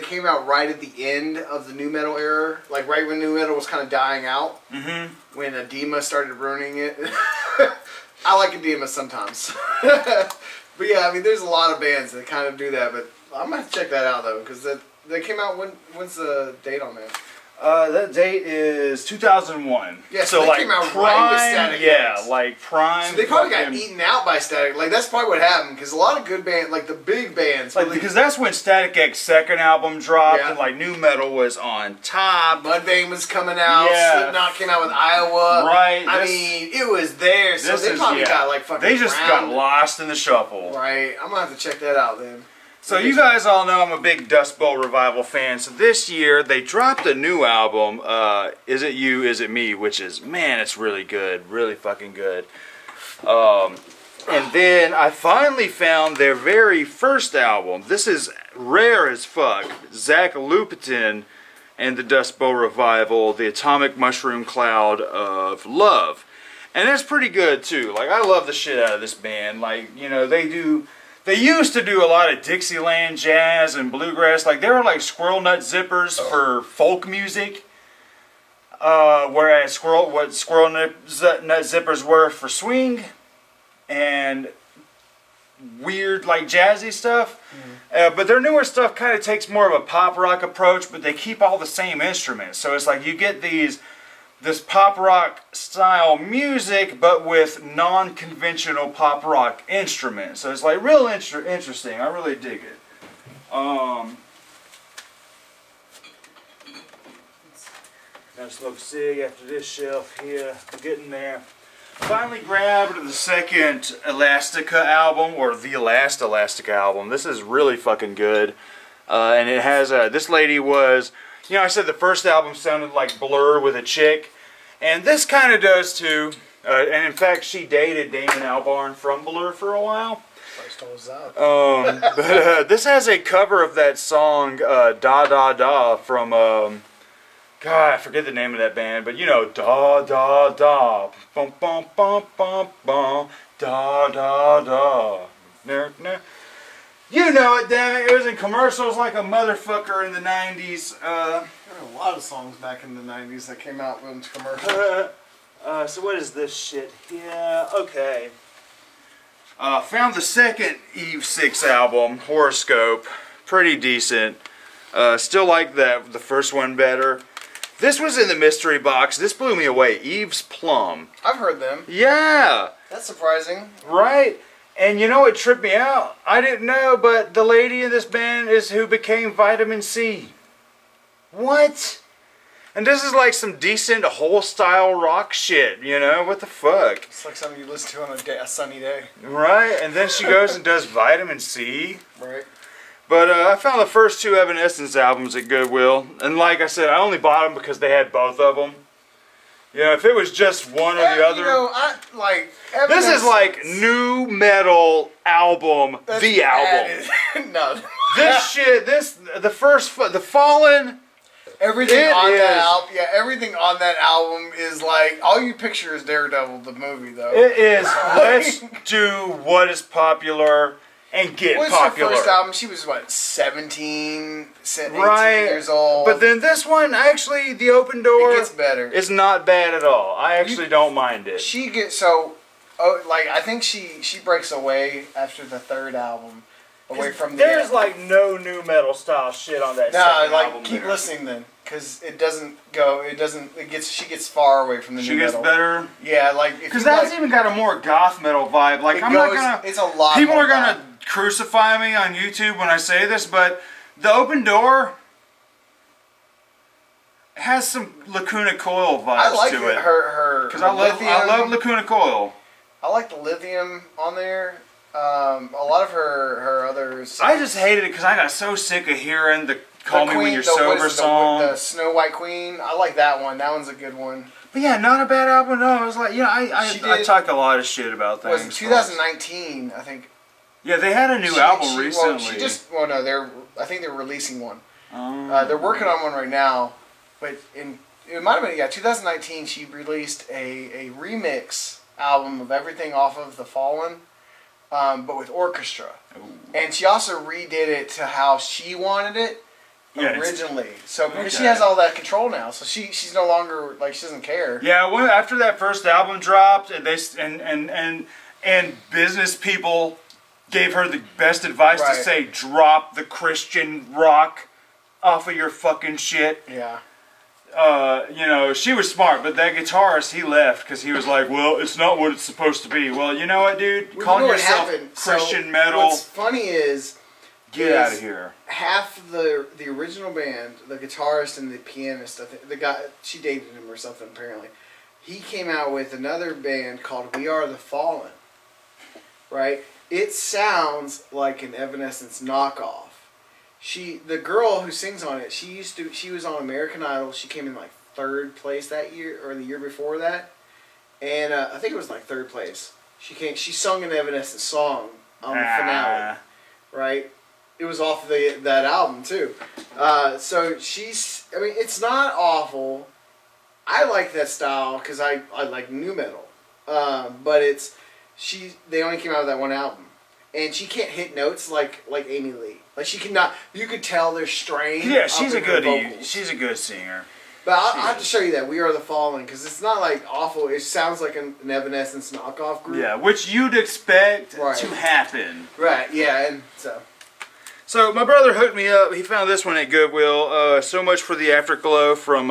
came out right at the end of the new metal era, like right when new metal was kind of dying out. Mm-hmm. When Edema started ruining it. I like Edema sometimes. But yeah, I mean, there's a lot of bands that kind of do that. But I'm gonna have to check that out though, because they came out. When's the date on that? That date is 2001. Yeah, so they like came out prime, right with Static yeah, X. like prime. So they probably got fucking- eaten out by Static. Like that's probably what happened, because a lot of good bands, like the big bands, Like, because that's when Static X's second album dropped, Yeah. and like new metal was on top. Mudvayne was coming out. Yeah. Slipknot came out with Iowa. Right, I this- mean, it was there. So This they is- probably yeah. got like fucking. They just got ground. lost in the shuffle. Right. I'm gonna have to check that out then. So you guys all know I'm a big Dust Bowl Revival fan. So this year they dropped a new album, Is It You, Is It Me, which is, man, it's really good, really fucking good. And then I finally found their very first album. This is rare as fuck. Zach Lupetin and the Dust Bowl Revival, The Atomic Mushroom Cloud of Love. And that's pretty good too. Like, I love the shit out of this band. Like, you know, they used to do a lot of Dixieland jazz and bluegrass. Like, they were like Squirrel Nut Zippers for folk music. Whereas Squirrel Nut Zippers were for swing and weird, like, jazzy stuff. But their newer stuff kind of takes more of a pop rock approach, but they keep all the same instruments. So it's like you get this pop rock style music, but with non-conventional pop rock instruments. So it's like real interesting. I really dig it. Gonna smoke a cig after this shelf here. I'm getting there. Finally grabbed the second Elastica album, or the last Elastica album. This is really fucking good. And it has, this lady was, you know, I said the first album sounded like Blur with a chick. And this kind of does too. And in fact, she dated Damon Albarn from Blur for a while. But this has a cover of that song "Da Da Da" from God, I forget the name of that band, but you know, da da da, bum bum bum bum bum, da da da, you know it, damn it! It was in commercials like a motherfucker in the '90s. There were a lot of songs back in the '90s that came out with commercials. So what is this shit? Yeah, okay. Found the second Eve 6 album, Horoscope, pretty decent. Still like the first one better. This was in the mystery box. This blew me away. Eve's Plum. I've heard them. Yeah. That's surprising. Right. And you know what tripped me out? I didn't know, but the lady in this band is who became Vitamin C. What? And this is like some decent whole style rock shit, you know? What the fuck? It's like something you listen to on a sunny day. Right. And then she goes and does Vitamin C. Right. But I found the first two Evanescence albums at Goodwill. And like I said, I only bought them because they had both of them. You know, if it was just one or the other. You know, I like. This is like new metal album, the album. No. This shit, the Fallen. Everything It on that is. album, yeah, everything on that album is like all you picture is Daredevil, the movie, though. It is. Let's do what is popular and get What's popular. her first album? She was what, 18 Right. years old. But then this one, actually, the Open Door it gets better. is not bad at all. I actually don't mind it. She gets like I think she breaks away after the third album, away from the. There's like no new metal style shit on that. No, second like album keep there. listening then, because it doesn't go. It doesn't. It gets. She gets far away from the She new gets metal. better. Yeah, like Because that's even got a more goth metal vibe. Like, I'm not gonna. It's a lot. People more are gonna crucify me on YouTube when I say this, but the Open Door has some Lacuna Coil vibes I like to it. her Because I love Lacuna Coil. I like the Lithium on there. A lot of her other. I just hated it because I got so sick of hearing the "Call Me When You're Queen, what Sober" is it, song. The Snow White Queen. I like that one. That one's a good one. But yeah, not a bad album. No, I was like, yeah, She I did- talk a lot of shit about things. Was it 2019? I think. Yeah, they had a new album recently. Well, she just. Well, no, I think they're releasing one. Oh. They're working on one right now, but it might have been 2019. She released a remix album of everything off of The Fallen, but with orchestra, and she also redid it to how she wanted it originally. So because she Okay. has all that control now, so she's no longer like she doesn't care. Yeah, well, after that first album dropped, and and business people gave her the best advice to Right. say, drop the Christian rock off of your fucking shit. Yeah. You know, she was smart, but that guitarist, he left because he was like, well, it's not what it's supposed to be. Well, you know what, dude? Well, Calling you know what yourself happened? Christian So, metal, What's funny is get out of here. half the original band, the guitarist and the pianist, I think the guy, she dated him or something apparently. He came out with another band called We Are the Fallen. Right? It sounds like an Evanescence knockoff. The girl who sings on it, she was on American Idol. She came in like 3rd place that year or the year before that. And I think it was like 3rd place. She sung an Evanescence song on the finale. Right? It was off of that album too. So it's not awful. I like that style because I like new metal. But they only came out with that one album. And she can't hit notes like Amy Lee. Like she cannot, you could tell there's strain. Yeah, she's up a in her good vocals. she's a good singer. But I'll have to show you that We Are the Fallen because it's not like awful. It sounds like an Evanescence knockoff group. Yeah, which you'd expect Right. to happen. Right. Yeah, and so. So my brother hooked me up. He found this one at Goodwill. So much for the Afterglow from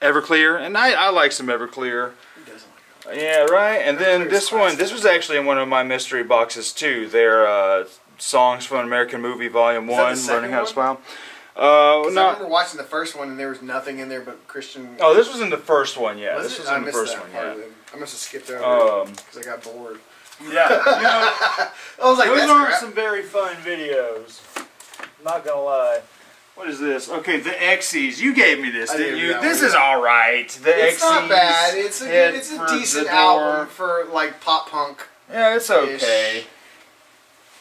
Everclear, and I like some Everclear. Who doesn't like it? Yeah, right. And then Everclear's this one, classic. this was actually in one of my mystery boxes too. They're songs from American Movie Volume Is that the 1, second Learning How to one? Smile. 'Cause I No. remember watching the first one and there was nothing in there but Christian. Oh, this was in the first one. Yeah, Was this it? was I in the missed first that one. part Yeah. of it. I must have skipped over it because I got bored. Yeah. You know, I was like, Those that's aren't crap. some very fun videos. Not gonna lie. what is this? Okay, the Xyz. You gave me this, I didn't did you? that This one. is all right. The It's Xyz not bad. It's a hit it's a for decent the album door. for like pop punk Yeah, it's okay.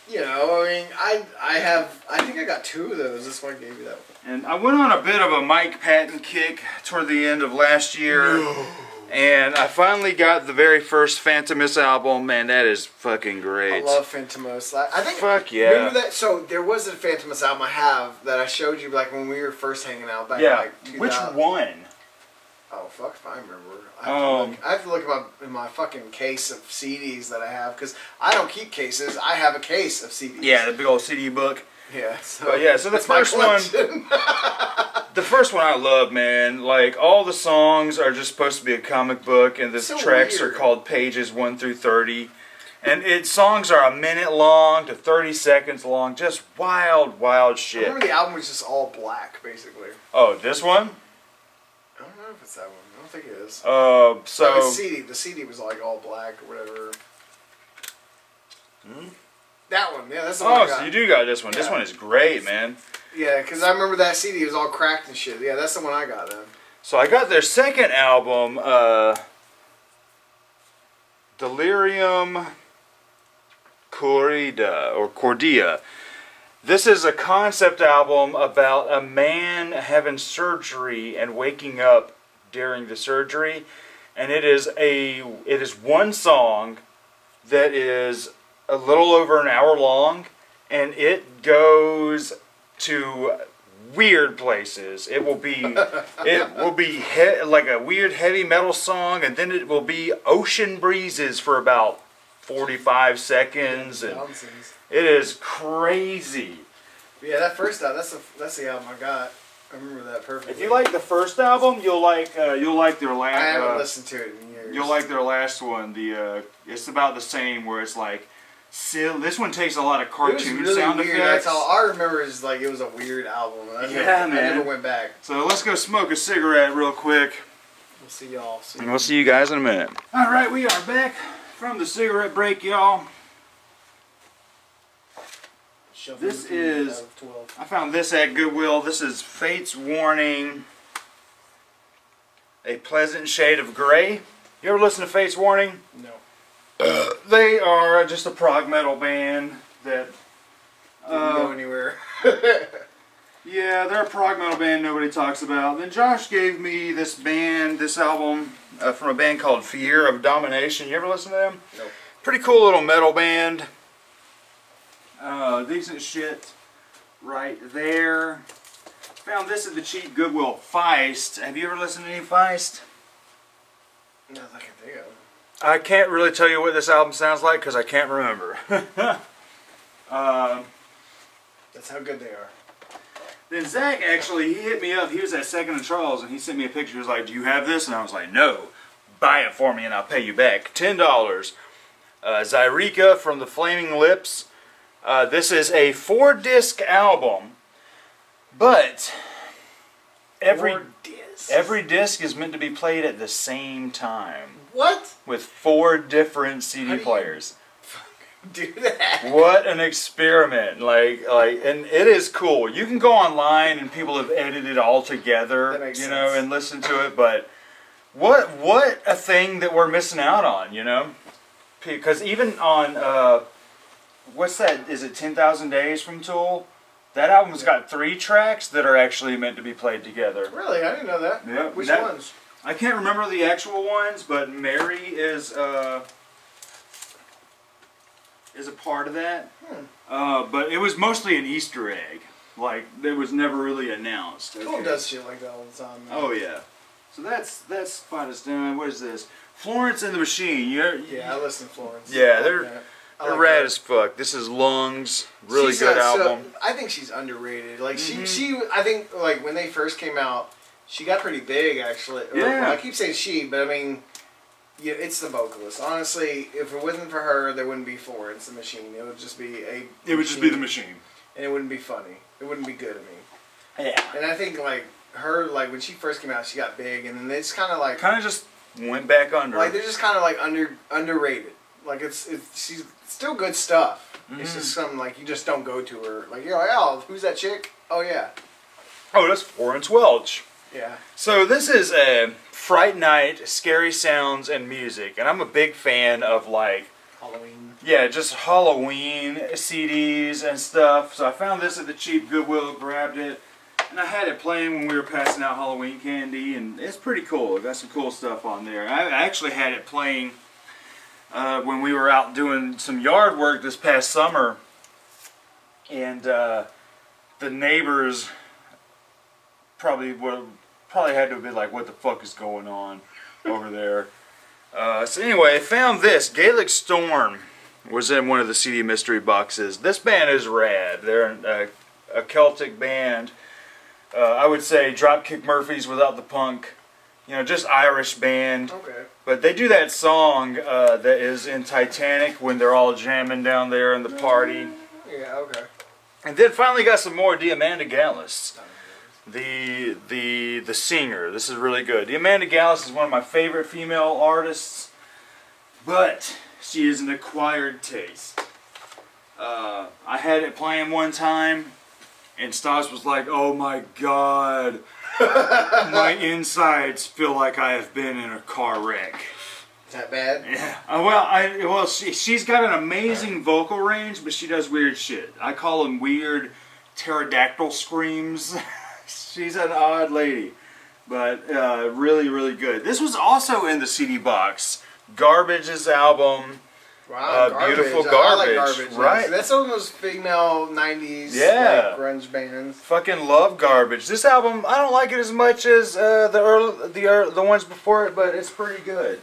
You know, I mean, I think I got 2 of those. That's why I gave you that one. And I went on a bit of a Mike Patton kick toward the end of last year. And I finally got the very first Phantomus album, and that is fucking great. I love Phantomos. I think. Fuck yeah. Remember that? So there was a Phantomos album I have that I showed you like when we were first hanging out back in Yeah. like 2000. Which one? Oh fuck if I remember. I Um, have to look in my fucking case of CDs that I have because I don't keep cases. I have a case of CDs. Yeah, the big old CD book. Yeah. So, But yeah, so the that's my first one, collection. the first one I love, man. Like all the songs are just supposed to be a comic book, and the So tracks weird. are called pages 1 through 30, and songs are a minute long to 30 seconds long. Just wild, wild I shit. remember the album was just all black, basically. Oh, this one? I don't know if it's that one. I don't think it is. So The CD was like all black or whatever. That one, yeah, that's the one I oh, got. so you do got this one. This Yeah. one is great, man. Yeah, because I remember that CD was all cracked and shit. Yeah, that's the one I got then. So I got their second album, Delirium Cordia. This is a concept album about a man having surgery and waking up during the surgery, and it is one song that is a little over an hour long, and it goes to weird places. It will be like a weird heavy metal song, and then it will be ocean breezes for about 45 seconds, and Nonsense. it is crazy. Yeah, that first album, that's the album I got. I remember that perfectly. If you like the first album, you'll like their I haven't last. listened to it in years. You'll like their last one. It's about the same, where it's like, this one takes a lot of It was cartoon really sound weird. effects. That's all I remember is like it was a weird album. I Yeah, man. never went back. So let's go smoke a cigarette real quick. We'll see y'all soon. And we'll see you guys in a minute. Alright, we are back from the cigarette break, y'all. Shove This it in is- out of 12. I found this at Goodwill. This is Fate's Warning. A Pleasant Shade of Gray. You ever listen to Fate's Warning? No. They are just a prog metal band that... Didn't go anywhere. Yeah, they're a prog metal band nobody talks about. Then Josh gave me this album from a band called Fear of Domination. You ever listen to them? Nope. Pretty cool little metal band. Decent shit right there. Found this at the cheap Goodwill. Feist. Have you ever listened to any Feist? Not that I can think of. I can't really tell you what this album sounds like because I can't remember. That's how good they are. Then Zach actually, he hit me up. He was at Second and Charles, and he sent me a picture. He was like, "Do you have this?" And I was like, "No, buy it for me, and I'll pay you back $10." Zyreka from the Flaming Lips. This is a 4-disc album, but every disc is meant to be played at the same time What? with 4 different How CD do you- players. Do that. What an experiment! Like, and it is cool. You can go online and people have edited it all together, That makes you know, sense. and listen to it. But what a thing that we're missing out on, you know? Because even on what's that? Is it 10,000 Days from Tool? That album's got 3 tracks that are actually meant to be played together. Really? I didn't know that. Yeah, Which that- ones? I can't remember the actual ones, but Mary is a part of that. But it was mostly an Easter egg. Like, it was never really announced. Tool Okay. does shit like that all the time. Man. Oh yeah. So that's Spot Done. What is this? Florence and the Machine. Yeah, I listen to Florence. Yeah, I like they're- that. I They're like rad her. as fuck. This is Lungs. Really She's good so- album. I think she's underrated. Like Mhm. she, I think like when they first came out, she got pretty big actually. Or, Yeah. well, I keep saying she, but I mean, yeah, it's the vocalist. Honestly, if it wasn't for her, there wouldn't be Florence the Machine. It would just be Machine. and it wouldn't be funny. It wouldn't be good. I mean, Yeah. and I think like her, like when she first came out, she got big, and then they just kind of like Kind of just went back under. like they're just kind of like underrated. Like she's still good stuff. It's just something like you just don't go to her. Like you're like, oh, who's that chick? Oh yeah, Oh, that's Florence Welch. yeah. So this is a Fright Night, Scary Sounds and Music, and I'm a big fan of like Halloween. Yeah, just Halloween CDs and stuff. So I found this at the cheap Goodwill, grabbed it, and I had it playing when we were passing out Halloween candy, and it's pretty cool. It got some cool stuff on there. I actually had it playing when we were out doing some yard work this past summer, and the neighbors probably had to have been like, "What the fuck is going on over there?" So anyway, I found this. Gaelic Storm was in one of the CD mystery boxes. This band is rad. They're a Celtic band. I would say Dropkick Murphys without the punk. You know, just Irish band. Okay. But they do that song that is in Titanic when they're all jamming down there in the party. Yeah. Okay. And then finally got some more Amanda Gallus. The singer. This is really good. Amanda Gallus is one of my favorite female artists, but she is an acquired taste. I had it playing one time, and Stas was like, "Oh my god, my insides feel like I have been in a car wreck." Is that bad? Yeah. She's got an amazing vocal range, but she does weird shit. I call them weird pterodactyl screams. She's an odd lady, but really, really good. This was also in the CD box. Garbage's album. Wow, Beautiful I like Garbage, Garbage. right? So that's one of those female '90s Yeah. like, grunge bands. Fucking love Garbage. This album, I don't like it as much as the ones before it, but it's pretty good.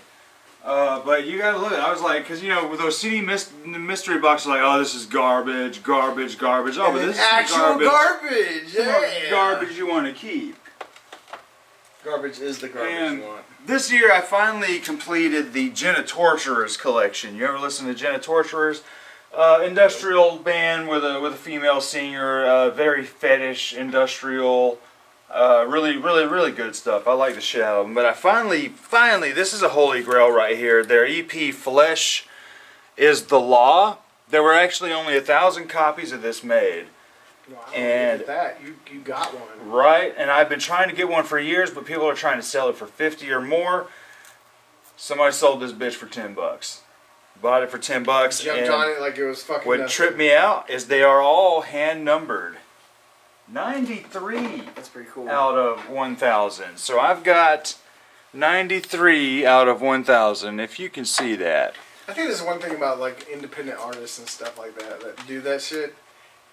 But you gotta look. I was like, because you know, with those CD mystery boxes, like, oh, this is garbage, garbage, garbage. Oh, And but then this is actual garbage. garbage. Yeah. Garbage you want to keep. Garbage is the garbage And you want. this year I finally completed the Jenna Torturers collection. You ever listen to Jenna Torturers? Industrial band with a female singer, very fetish, industrial, really, really, really good stuff. I like the shit out of them. But I finally, this is a holy grail right here. Their EP Flesh is the Law. There were actually only 1,000 copies of this made. Wow, and- look at that. You got one. Right, and I've been trying to get one for years, but people are trying to sell it for 50 or more. Somebody sold this bitch for $10. Bought it for $10. Jumped and on it like it was fucking what nothing. tripped me out is they are all hand numbered. 93 That's pretty cool. out of 1,000. So I've got 93 out of 1,000. If you can see that. I think there's one thing about like independent artists and stuff like that do that shit,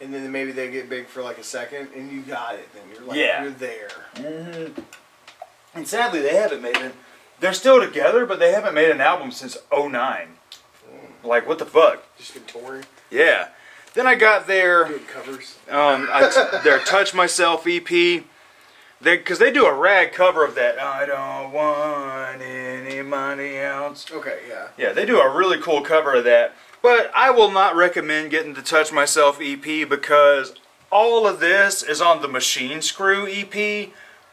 and then maybe they get big for like a second, and you got it. Then you're like, Yeah. you're there. Mm-hmm. And sadly, they haven't made it. They're still together, but they haven't made an album since '09. Like, what the fuck? Just been touring, Yeah. Then I got their doing covers. their Touch Myself EP. Because they do a rag cover of that. I don't want any money else. Okay, yeah. Yeah, they do a really cool cover of that. But I will not recommend getting the Touch Myself EP because all of this is on the Machine Screw EP,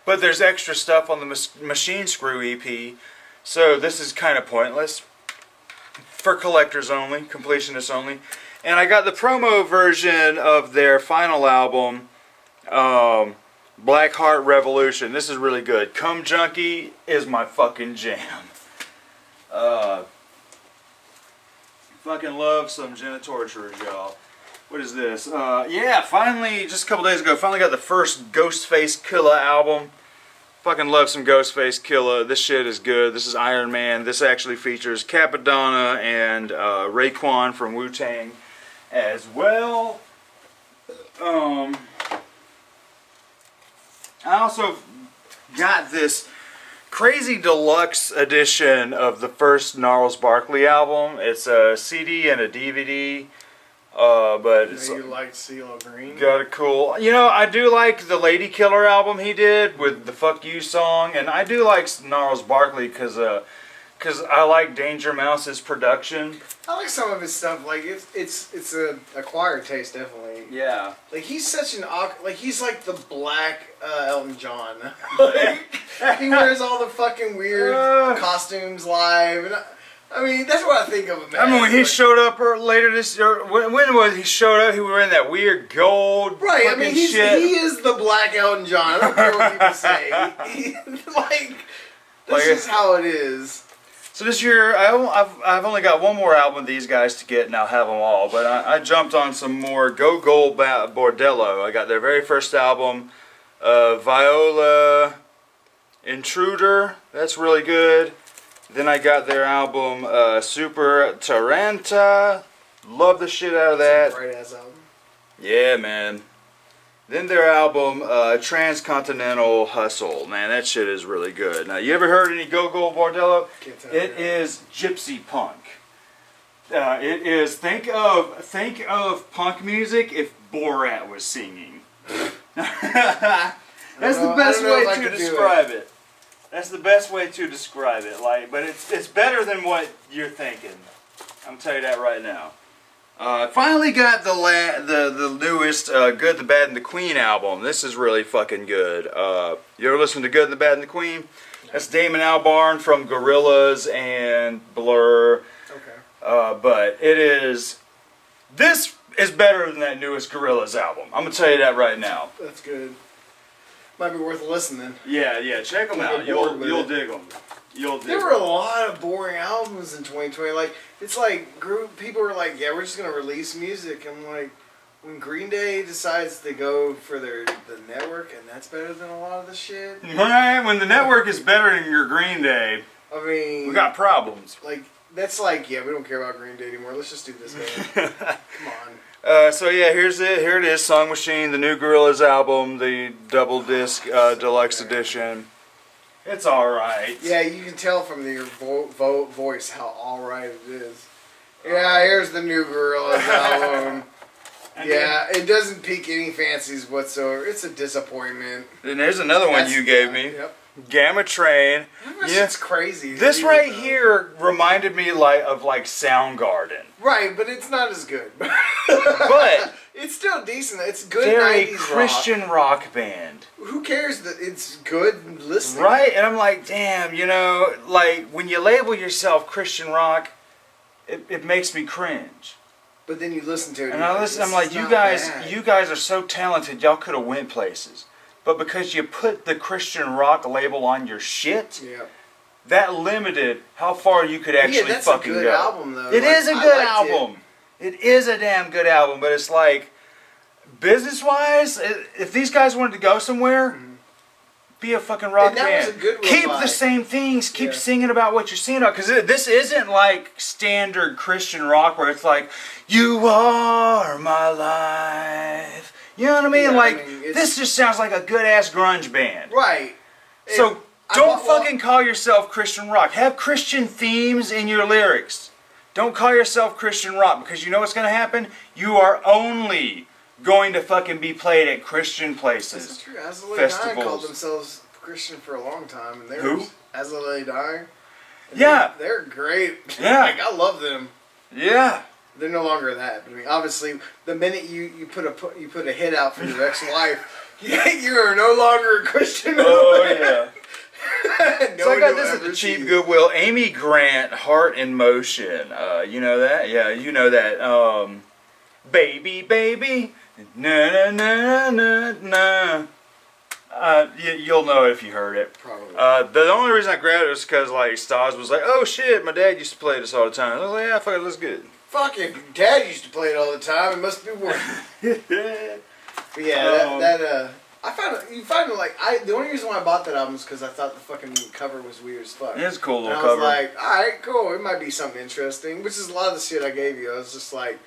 but there's extra stuff on the Machine Screw EP. So this is kind of pointless. For collectors only, completionists only. And I got the promo version of their final album, Black Heart Revolution. This is really good. Come Junkie is my fucking jam. Fucking love some Jenna Torturers, y'all. What is this? Yeah, finally, just a couple days ago, finally got the first Ghostface Killah album. Fucking love some Ghostface Killah. This shit is good. This is Iron Man. This actually features Capadonna and Raekwon from Wu-Tang as well. I also got this crazy deluxe edition of the first Gnarls Barkley album. It's a CD and a DVD, but I it's know you liked CeeLo Green. got a cool. You know, I do like the Lady Killer album he did with the "Fuck You" song, and I do like Gnarls Barkley because I like Danger Mouse's production. I like some of his stuff. Like it's a acquired taste, definitely. Yeah. Like he's such an like he's like the black Elton John. Like, he wears all the fucking weird costumes live, and I mean that's what I think of him. I mean, when he like, showed up later this year, when was he showed up? He was wearing that weird gold right. I fucking mean, shit. he is the black Elton John. I don't care what people say. Like this Like is how it is. So this year, I've only got one more album of these guys to get, and I'll have them all. But I jumped on some more Gogol Bordello. I got their very first album, Viola Intruder. That's really good. Then I got their album, Super Taranta. Love the shit out of that. Right ass album. Yeah, man. Then their album, Transcontinental Hustle. Man, that shit is really good. Now, you ever heard any Gogol Bordello? Can't tell It you. is gypsy punk. It is, think of punk music if Borat was singing. That's the best way to describe it. That's the best way to describe it. Like, but it's better than what you're thinking. I'm gonna tell you that right now. Finally got the newest Good, the Bad, and the Queen album. This is really fucking good. You ever listen to Good, the Bad, and the Queen? That's Damon Albarn from Gorillaz and Blur. Okay. But this is better than that newest Gorillaz album. I'm gonna tell you that right now. That's good. Might be worth a listen then. Yeah, check them Don't out. get You'll bored with it. dig them. You'll dig There 'em. were a lot of boring albums in 2020. Like, it's like people were like, yeah, we're just gonna release music. I'm like, when Green Day decides to go for the network, and that's better than a lot of the shit. Right, when the network is better than your Green Day, I mean, we got problems. like that's like, yeah, we don't care about Green Day anymore. Let's just do this band. Come on. So yeah, here it is, Song Machine, the new Gorillaz album, the double disc deluxe edition. It's all right. Yeah, you can tell from your voice how alright it is. Yeah, here's the new Gorillaz album. Yeah, it doesn't pique any fancies whatsoever. It's a disappointment. Then there's another one That's- you gave me, Yep. Gamma Train. It's crazy. This right here reminded me of Soundgarden, Right, but it's not as good. but It's still decent. It's good they're a 90s Christian rock band. rock. Who cares that it's good listening? Right, and I'm like, damn, like when you label yourself Christian rock, it makes me cringe. But then you listen to it. And I listen, I'm like, you guys are so talented, y'all could have went places. But because you put the Christian rock label on your shit, Yeah. that limited how far you could actually that's fucking a good go. album, though. It Like, is a I good liked album. It is a damn good album, but it's like, business-wise, if these guys wanted to go somewhere, be a fucking rock And that band. was a Goodwill Keep vibe. the same things. Keep Yeah. singing about what you're singing about. Because this isn't like standard Christian rock where it's like, you are my life. You know what I mean? Yeah, I like, mean, it's- this just sounds like a good-ass grunge band. Right. So I don't thought, well- fucking call yourself Christian rock. Have Christian themes in your lyrics. Don't call yourself Christian rock, because you know what's going to happen? You are only going to fucking be played at Christian This is places. true. As the Lay festivals. Dying called themselves Christian for a long time, and they're Who? As the Lay Dying. And Yeah. they're great. Yeah. Like, I love them. Yeah. They're no longer that. I mean, obviously, the minute you put a hit out for your ex-wife, you are no longer a Christian. Oh, yeah. No So I one got will this at ever the see cheap you. Goodwill. Amy Grant, Heart in Motion. You know that? Yeah, you know that. Baby, baby. Na na na na na. You'll know it if you heard it. Probably. The only reason I grabbed it was because like Stas was like, "Oh shit, my dad used to play this all the time." I was like, "Yeah, fuck it, looks good." Fuck it. Dad used to play it all the time. It must be working. But yeah, you find it like the only reason why I bought that album is because I thought the fucking cover was weird as fuck. It's a cool And little I was cover. like, alright, cool, it might be something interesting. Which is a lot of the shit I gave you. I was just like,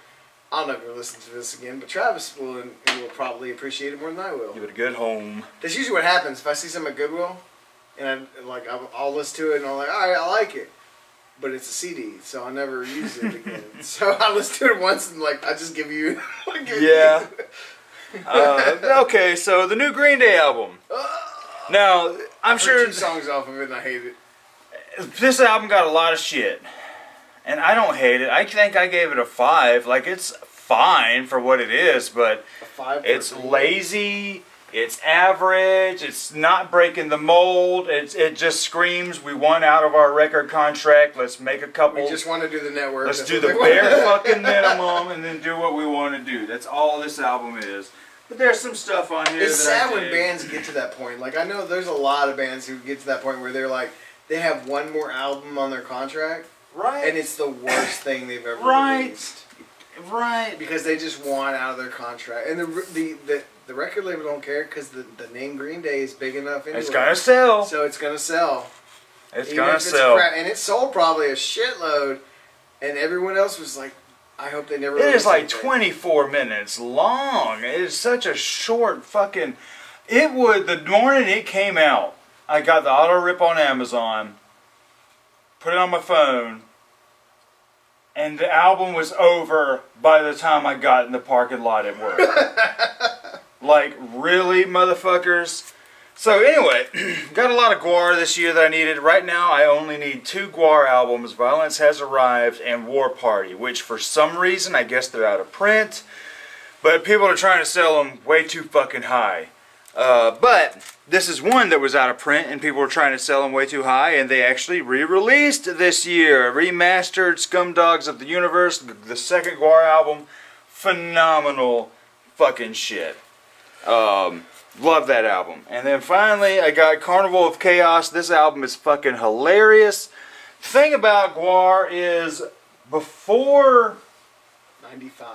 I'll never listen to this again. But Travis will probably appreciate it more than I will. Give it a good home. That's usually what happens. If I see something at Goodwill, and I'll listen to it, and I'm like, alright, I like it. But it's a CD, so I'll never use it again. So I listened to it once, and like, I just give you. Yeah. Okay, so the new Green Day album. Now, I'm I've sure heard 2 songs off of it, and I hate it. this album got a lot of shit. And I don't hate it. I think I gave it a 5. Like, it's fine for what it is, but A 5. it's lazy, it's average, it's not breaking the mold, it just screams, we want out of our record contract, let's make a couple, We just want to do the network. let's That's do what the they want. bare fucking minimum and then do what we want to do. That's all this album is. But there's some stuff on here It's that sad I when dig. bands get to that point. Like, I know there's a lot of bands who get to that point where they're like, they have one more album on their contract, Right. and it's the worst thing they've ever Right. released. Right. Because they just want out of their contract, and the record label don't care because the name Green Day is big enough anyway. It's gonna sell. So it's gonna sell. It's Even gonna if sell. crap, and it sold probably a shitload, and everyone else was like, I hope they never. It is release like anything. 24 minutes long. It is such a short fucking. It would, the morning it came out, I got the auto rip on Amazon, put it on my phone, and the album was over by the time I got in the parking lot at work. Like, really, motherfuckers? So anyway, got a lot of Gwar this year that I needed. Right now, I only need 2 Gwar albums, Violence Has Arrived and War Party, which for some reason, I guess they're out of print. But people are trying to sell them way too fucking high. But this is one that was out of print and people were trying to sell them way too high, and they actually re-released this year. Remastered Scumdogs of the Universe, the second Gwar album. Phenomenal fucking shit. Love that album. And then finally, I got Carnival of Chaos. This album is fucking hilarious. Thing about Gwar is before 95.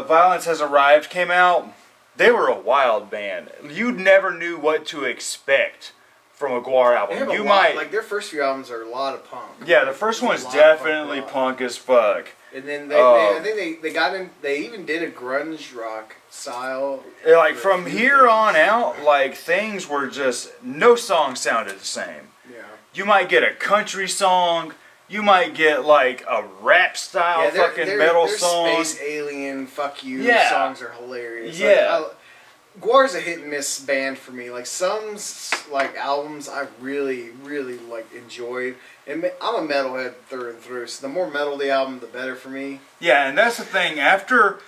Violence Has Arrived came out, they were a wild band. You never knew what to expect from a Gwar They album. have a You lot, might, like their first few albums are a lot of punk. yeah, the first There's one's a lot of punk definitely rock. punk as fuck. And then I think they got in. They even did a grunge rock style. Like from here on out, like things were just, no song sounded the same. Yeah. You might get a country song. You might get like a rap style fucking metal their song. Space Alien, fuck you Yeah. songs are hilarious. Yeah. Gwar's a hit and miss band for me. Like some like albums I really like enjoyed. And I'm a metalhead through and through. So the more metal the album, the better for me. Yeah, and that's the thing. After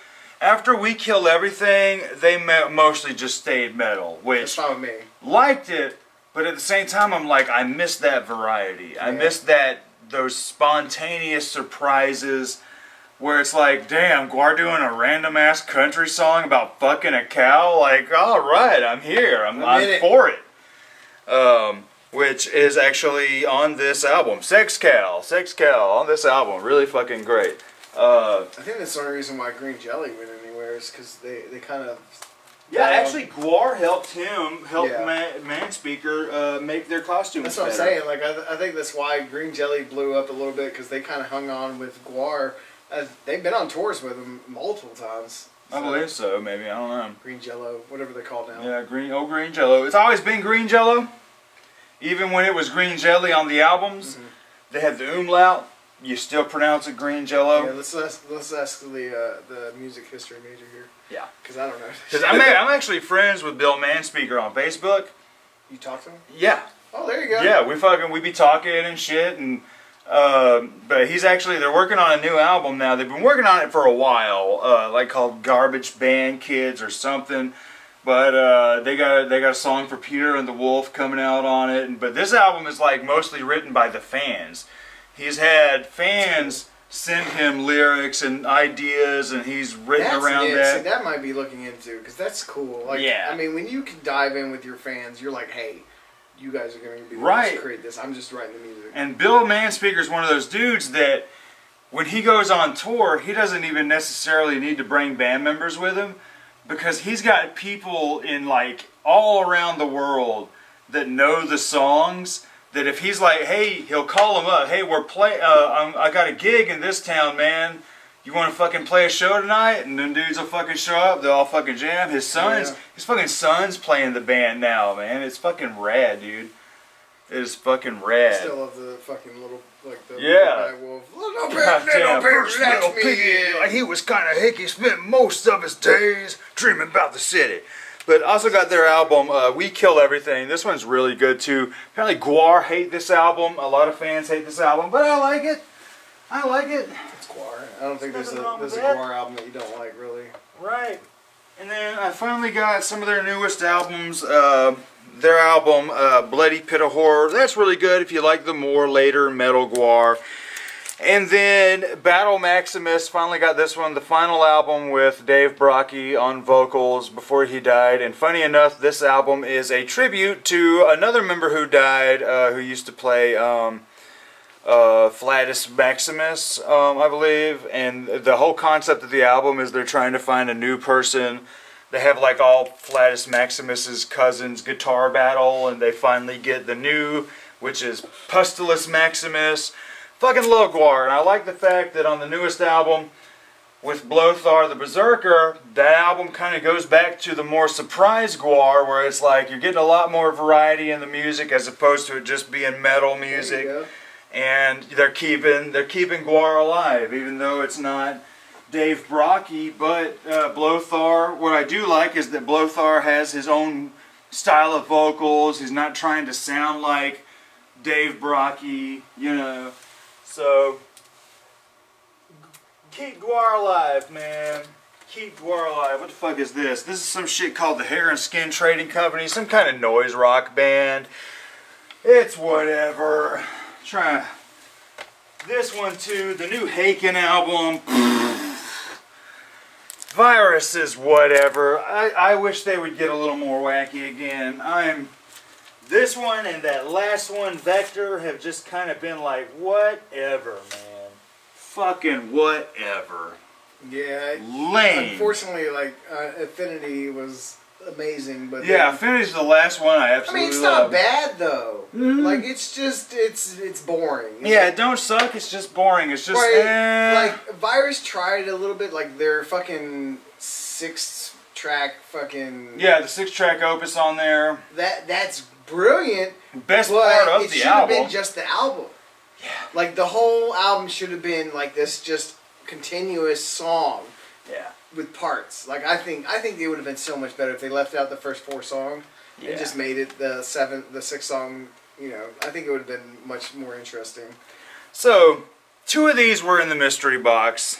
We Kill Everything, they mostly just stayed metal, That's which fine with me. liked it, but at the same time, I'm like, I miss that variety. I Yeah. miss those spontaneous surprises where it's like, damn, Gwar doing a random ass country song about fucking a cow. Like, all right, I'm here. I'm for it. Which is actually on this album. Sex Cow on this album. Really fucking great. I think that's the only reason why Green Jelly went anywhere is because they kind of. Yeah, actually, Gwar helped Yeah. Manspeaker make their costumes. That's what I'm better. saying. Like I think that's why Green Jelly blew up a little bit because they kind of hung on with Gwar. They've been on tours with them multiple times. I believe so. Maybe, I don't know. Green Jello, whatever they're called now. Yeah, green Jello. It's always been green Jello. Even when it was green jelly on the albums, they had the umlaut. You still pronounce it green Jello. Yeah, let's ask the music history major here. Yeah. Because I don't know. Because I'm actually friends with Bill Manspeaker on Facebook. You talk to him? Yeah. Oh, there you go. Yeah, we be talking and shit, and but they're working on a new album now. They've been working on it for a while, like called Garbage Band Kids or something. But they got a song for Peter and the Wolf coming out on it. But this album is like mostly written by the fans. He's had fans send him lyrics and ideas, and he's written around See, that. that might be looking into because that's cool. Like, Yeah. I mean, when you can dive in with your fans, you're like, hey, you guys are going to be the ones Right. to create this. I'm just writing the music. And Bill Manspeaker is one of those dudes that when he goes on tour, he doesn't even necessarily need to bring band members with him because he's got people in like all around the world that know the songs. That if he's like, hey, he'll call them up. Hey, I got a gig in this town, man. You want to fucking play a show tonight? And then dudes will fucking show up. They'll all fucking jam. His fucking son's playing the band now, man. It's fucking rad, dude. It is fucking rad. I still love the fucking little, like the Yeah. wolf. Goddamn, first little piggy. Like he was kind of hicky. Spent most of his days dreaming about the city. But also got their album, We Kill Everything. This one's really good too. Apparently Gwar hate this album. A lot of fans hate this album, but I like it. I like it. It's Gwar. I don't think there's a Nothing wrong with Gwar album that you don't like, really. Right. And then I finally got some of their newest albums. Their album, Bloody Pit of Horror. That's really good if you like the more later metal Gwar. And then Battle Maximus finally got this one, the final album with Dave Brockie on vocals before he died. And funny enough, this album is a tribute to another member who died, who used to play Flatus Maximus, I believe. And the whole concept of the album is they're trying to find a new person. They have like all Flatus Maximus's cousins guitar battle, and they finally get the new, which is Pustulus Maximus. Fucking love Gwar, and I like the fact that on the newest album with Blothar the Berserker, that album kind of goes back to the more surprise Gwar, where it's like you're getting a lot more variety in the music as opposed to it just being metal music. There you go. And they're keeping Gwar alive, even though it's not Dave Brockie. But Blothar, what I do like is that Blothar has his own style of vocals. He's not trying to sound like Dave Brockie, you know. So, keep Gwar alive, man. Keep Gwar alive. What the fuck is this? This is some shit called the Hair and Skin Trading Company. Some kind of noise rock band. It's whatever. Try this one too. The new Haken album. Virus is whatever. I wish they would get a little more wacky again. This one and that last one, Vector, have just kind of been like, whatever, man. Fucking whatever. Yeah. Lame. Unfortunately, like Affinity was amazing, but Yeah, then- Affinity's the last one I I absolutely mean, it's love. not bad though. Mhm. Like it's just it's boring. Yeah, it don't suck, it's just boring. It's just, Like Virus tried a little bit, like their fucking 6-track fucking. Yeah, the 6-track opus on there. That's brilliant. Best But part of it the should have album. been just the album. Yeah. Like the whole album should have been like this just continuous song Yeah. with parts. Like I think it would have been so much better if they left out the first 4 songs Yeah. and just made it the 6th song. You know, I think it would have been much more interesting. So, 2 of these were in the mystery box.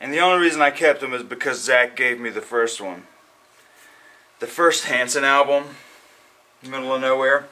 And the only reason I kept them is because Zach gave me the first one. The first Hanson album, Middle of Nowhere.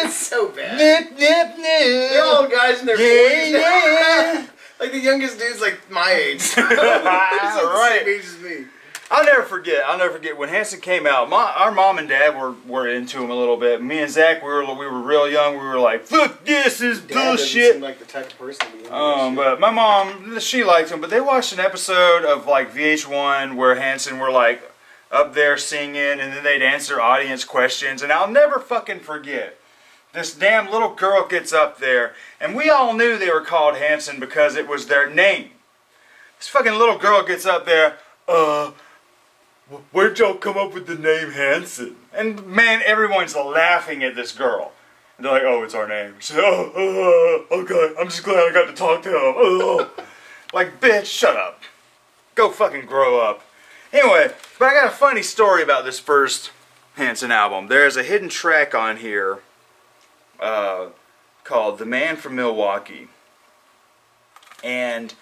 It's so bad. They're all guys in their 40s. Yeah. Like the youngest dude's like my age. He's like the Right. same age as me. I'll never forget when Hanson came out. Our mom and dad were into him a little bit. Me and Zach, we were real young. We were like, "Fuck, this is Dad doesn't bullshit." seem like the type of person to be into that shit. But my mom, she liked him. But they watched an episode of like VH1 where Hanson were like up there singing, and then they'd answer audience questions. And I'll never fucking forget. This damn little girl gets up there, and we all knew they were called Hanson because it was their name. This fucking little girl gets up there, where'd y'all come up with the name Hanson? And man, everyone's laughing at this girl. And they're like, oh, it's our name. She said, okay, I'm just glad I got to talk to him. Oh. Like, bitch, shut up. Go fucking grow up. Anyway, but I got a funny story about this first Hanson album. There's a hidden track on here called The Man from Milwaukee. And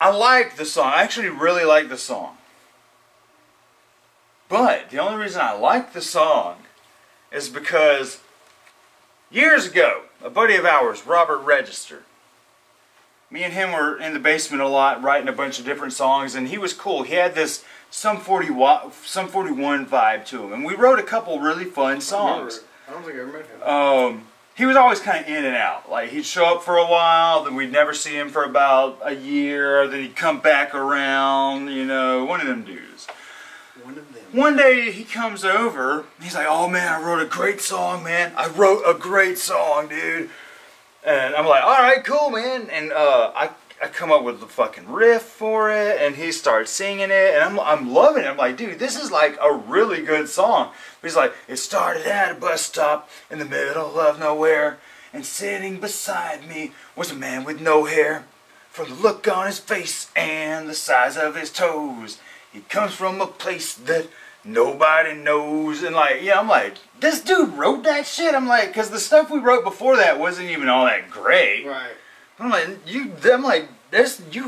I like the song. I actually really like the song. But the only reason I like the song is because years ago, a buddy of ours, Robert Register, me and him were in the basement a lot writing a bunch of different songs, and he was cool. He had this Sum 41 vibe to him, and we wrote a couple really fun songs. I don't think I ever met him. He was always kind of in and out. Like, he'd show up for a while, then we'd never see him for about a year, then he'd come back around, you know, one of them dudes. One of them. One day he comes over, he's like, oh man, I wrote a great song, man. I wrote a great song, dude. And I'm like, alright, cool, man. And I come up with the fucking riff for it, and he starts singing it, and I'm loving it. I'm like, dude, this is like a really good song. He's like, it started at a bus stop in the middle of nowhere, and sitting beside me was a man with no hair. From the look on his face and the size of his toes, he comes from a place that nobody knows. And like, yeah, I'm like, this dude wrote that shit? I'm like, because the stuff we wrote before that wasn't even all that great. Right. I'm like, you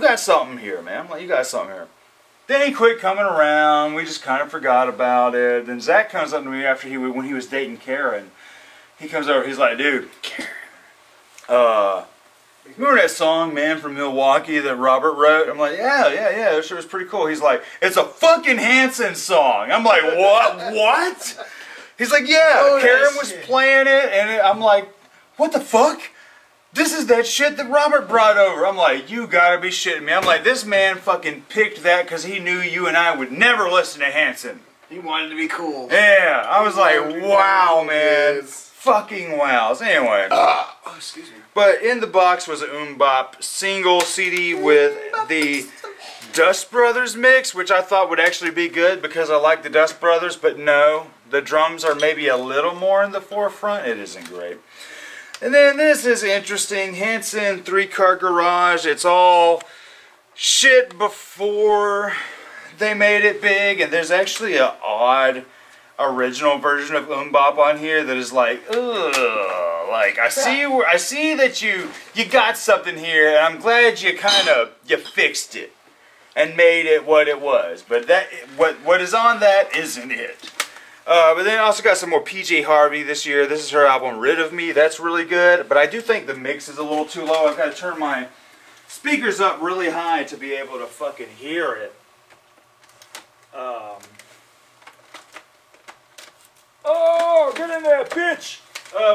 got something here, man. I'm like, you got something here. Then he quit coming around. We just kind of forgot about it. Then Zach comes up to me after when he was dating Karen. He comes over. He's like, dude, remember that song, Man from Milwaukee, that Robert wrote? I'm like, yeah, that sure was pretty cool. He's like, it's a fucking Hanson song. I'm like, what? He's like, yeah, Oh, Karen that was shit. playing it, and I'm like, what the fuck? This is that shit that Robert brought over. I'm like, you gotta be shitting me. I'm like, this man fucking picked that because he knew you and I would never listen to Hanson. He wanted to be cool. Yeah, I was like, wanted to be wow, cool, man. kids. Fucking wows. Anyway. Oh, excuse me. But in the box was a Bop single CD with the Dust Brothers mix, which I thought would actually be good because I like the Dust Brothers, but no, the drums are maybe a little more in the forefront. It isn't great. And then this is interesting. Hanson 3-Car Garage. It's all shit before they made it big, and there's actually an odd original version of Bop on here that is like, ugh. Like, I see that you got something here, and I'm glad you fixed it and made it what it was. But that what is on that isn't it. But then I also got some more PJ Harvey this year. This is her album Rid of Me. That's really good. But I do think the mix is a little too low. I've got to turn my speakers up really high to be able to fucking hear it. Oh, get in there, bitch!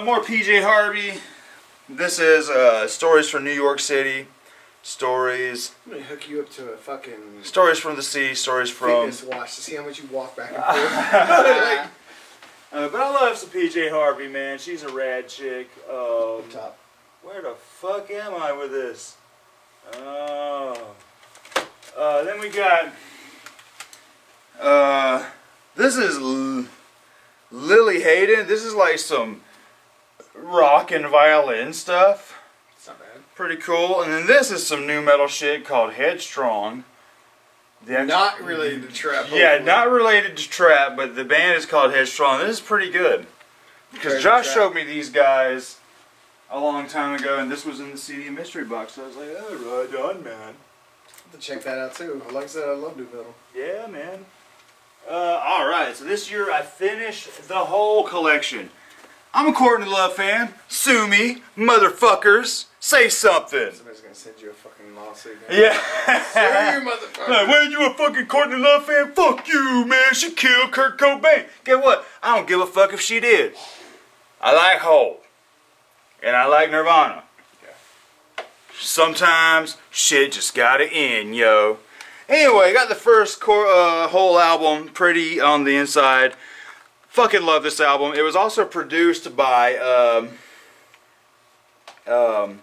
More PJ Harvey. This is Stories from New York City. Stories I'm gonna hook you up to a fucking from the sea. Stories from... fitness watch to see how much you walk back and forth. but I love some PJ Harvey, man. She's a rad chick. Top. Where the fuck am I with this? Oh. Then we got... this is Lily Hayden. This is like some rock and violin stuff. It's not bad. Pretty cool. And then this is some new metal shit called Headstrong. Not related to trap. Yeah, hopefully. not related to trap, but the band is called Headstrong. This is pretty good. Because Very Josh trap. showed me these guys a long time ago, and this was in the CD mystery box. So I was like, oh, right on, man. Have to check that out too. Like I said, I love new metal. Yeah, man. Alright, so this year I finished the whole collection. I'm a Courtney Love fan. Sue me, motherfuckers. Say something. Somebody's gonna send you a fucking lawsuit. Yeah. Screw you, motherfucker. Like, when you a fucking Courtney Love fan? Fuck you, man. She killed Kurt Cobain. Get what? I don't give a fuck if she did. I like Hole. And I like Nirvana. Sometimes shit just gotta end, yo. Anyway, got the first whole album pretty on the inside. Fucking love this album. It was also produced by goddamn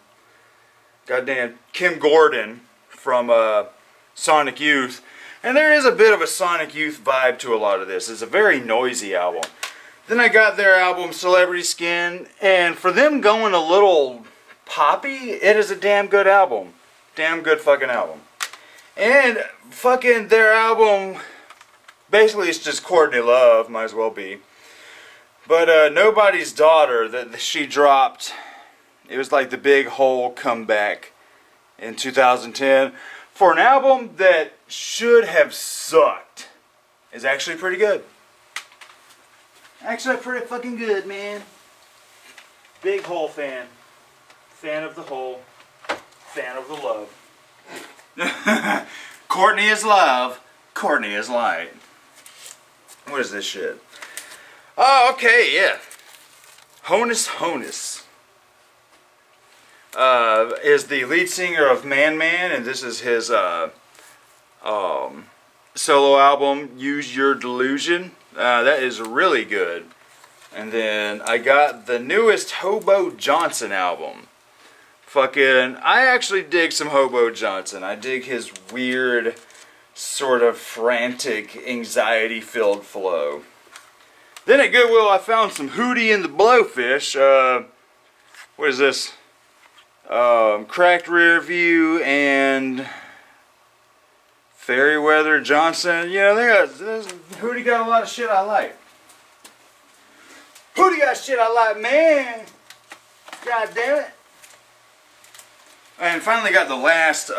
Kim Gordon from Sonic Youth. And there is a bit of a Sonic Youth vibe to a lot of this. It's a very noisy album. Then I got their album Celebrity Skin, and for them going a little poppy, it is a damn good album. Damn good fucking album. And fucking their album, basically it's just Courtney Love, might as well be. But Nobody's Daughter that she dropped, it was like the big Hole comeback in 2010. For an album that should have sucked, is actually pretty good. Actually pretty fucking good, man. Big Hole fan. Fan of the Hole. Fan of the love. Courtney is love. Courtney is light. What is this shit? Oh, okay, yeah. Honus Honus is the lead singer of Man Man, and this is his solo album, Use Your Delusion. That is really good. And then I got the newest Hobo Johnson album. Fucking, I actually dig some Hobo Johnson. I dig his weird, sort of frantic, anxiety-filled flow. Then at Goodwill I found some Hootie and the Blowfish. What is this? Cracked Rear View and Fairyweather Johnson. You know, Hootie got a lot of shit I like. Hootie got shit I like, man. God damn it. And finally got the last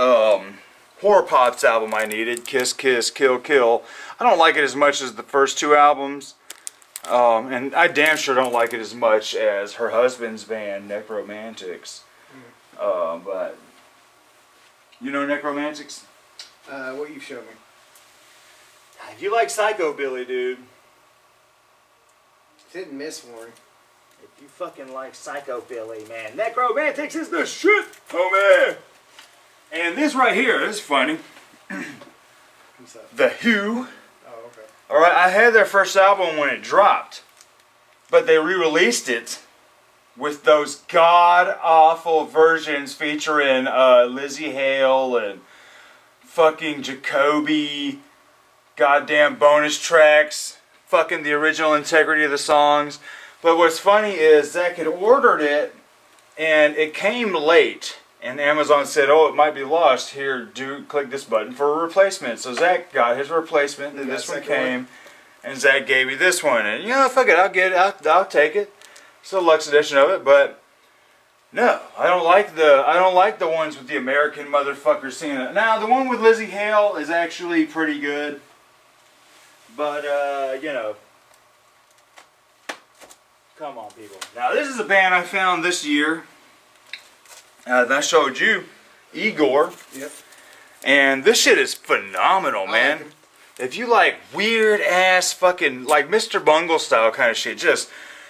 Horror Pop's album I needed, Kiss Kiss Kill Kill. I don't like it as much as the first two albums. And I damn sure don't like it as much as her husband's band, Necromantics. But you know Necromantics? What you showed me. If you like Psychobilly, dude. Didn't miss one. If you fucking like Psychobilly, man, Necromantics is the shit, homie. And this right here is funny. What's that? The Who. Oh, okay. Alright, I had their first album when it dropped. But they re-released it with those god-awful versions featuring Lizzie Hale and fucking Jacoby. Goddamn bonus tracks. Fucking the original integrity of the songs. But what's funny is Zach had ordered it and it came late. And Amazon said, oh, it might be lost. Here, click this button for a replacement. So Zach got his replacement, and this one came, and Zach gave me this one. And, you know, fuck it, I'll get it, I'll take it. It's a deluxe edition of it, but no, I don't like the ones with the American motherfuckers singing it. Now, the one with Lizzie Hale is actually pretty good, but, you know, Come on, people. now this is a band I found this year. That I showed you, Igor. Yep. And this shit is phenomenal, man. like If you like weird ass fucking, like Mr. Bungle style kind of shit, just,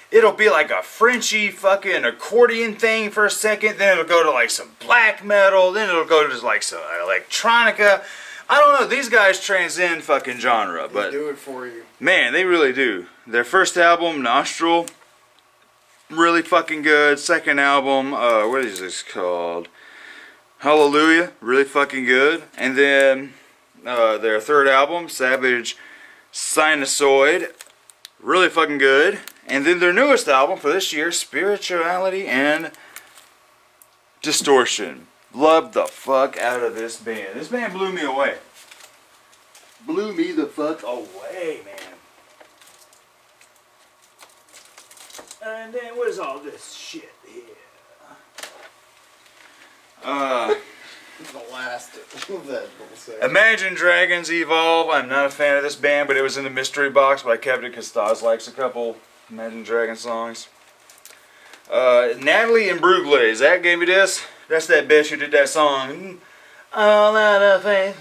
it'll be like a Frenchy fucking accordion thing for a second, then it'll go to like some black metal, then it'll go to like some electronica. I don't know, these guys transcend fucking genre, They but do it for you. man, they really do. Their first album, Nostril, really fucking good. Second album, what is this called? Hallelujah, really fucking good. And then their third album, Savage Sinusoid, really fucking good. And then their newest album for this year, Spirituality and Distortion. Loved the fuck out of this band. This band blew me away. Blew me the fuck away, man. And then what is all this shit here? The last of that bullshit. Imagine Dragons Evolve. I'm not a fan of this band, but it was in the mystery box, but I kept it because Stas likes a couple Imagine Dragons songs. Natalie Imbruglia. Zach gave me this. That's that bitch who did that song. All out of faith.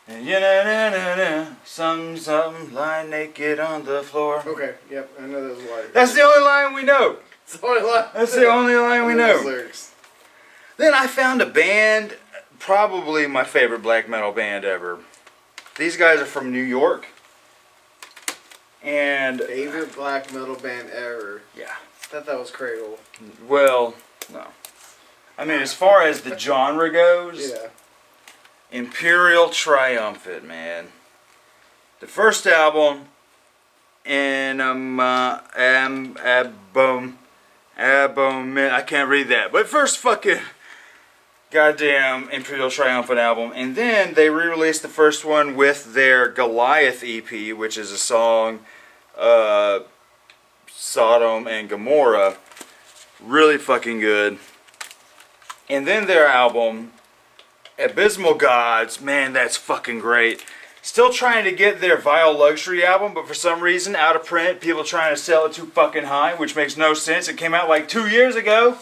And something lying naked on the floor. Okay, yep, I know those lyrics. That's the only line we know. That's the only line. That's the only line we I those know. lyrics. Then I found a band, probably my favorite black metal band ever. These guys are from New York. And, Favorite black metal band ever. yeah. I thought that was Cradle. Well, no. I mean, as far as the genre goes, Yeah. Imperial Triumphant, man. The first album, and I can't read that, but first fucking goddamn Imperial Triumphant album, and then they re-released the first one with their Goliath EP, which is a song, Sodom and Gomorrah, really fucking good. And then their album, Abysmal Gods, man, that's fucking great. Still trying to get their Vile Luxury album, but for some reason, out of print, people trying to sell it too fucking high, which makes no sense. It came out like 2 years ago.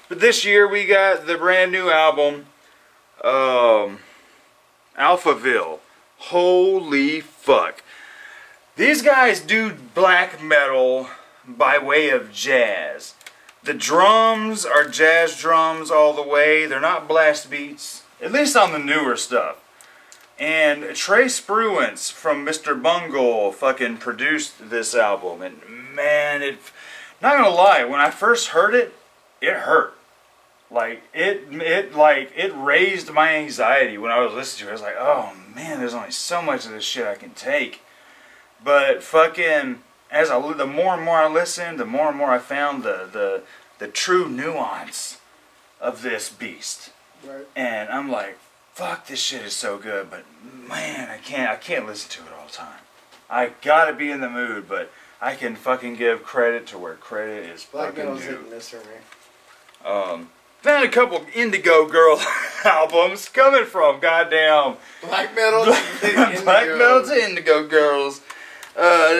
But this year, we got the brand new album, Alphaville. Holy fuck. These guys do black metal by way of jazz. The drums are jazz drums all the way. They're not blast beats, at least on the newer stuff. And Trey Spruance from Mr. Bungle fucking produced this album. And man, not gonna lie, when I first heard it, it hurt. Like, it raised my anxiety when I was listening to it. I was like, oh man, there's only so much of this shit I can take. But fucking, the more and more I listened, the more and more I found the true nuance of this beast. Right. And I'm like, fuck, this shit is so good, but man, I can't listen to it all the time. I gotta be in the mood, but I can fucking give credit to where credit is Black fucking metal's due. hitting this for me. Found a couple Indigo Girl albums coming from goddamn Black metal. Black Metal to Indigo Girls.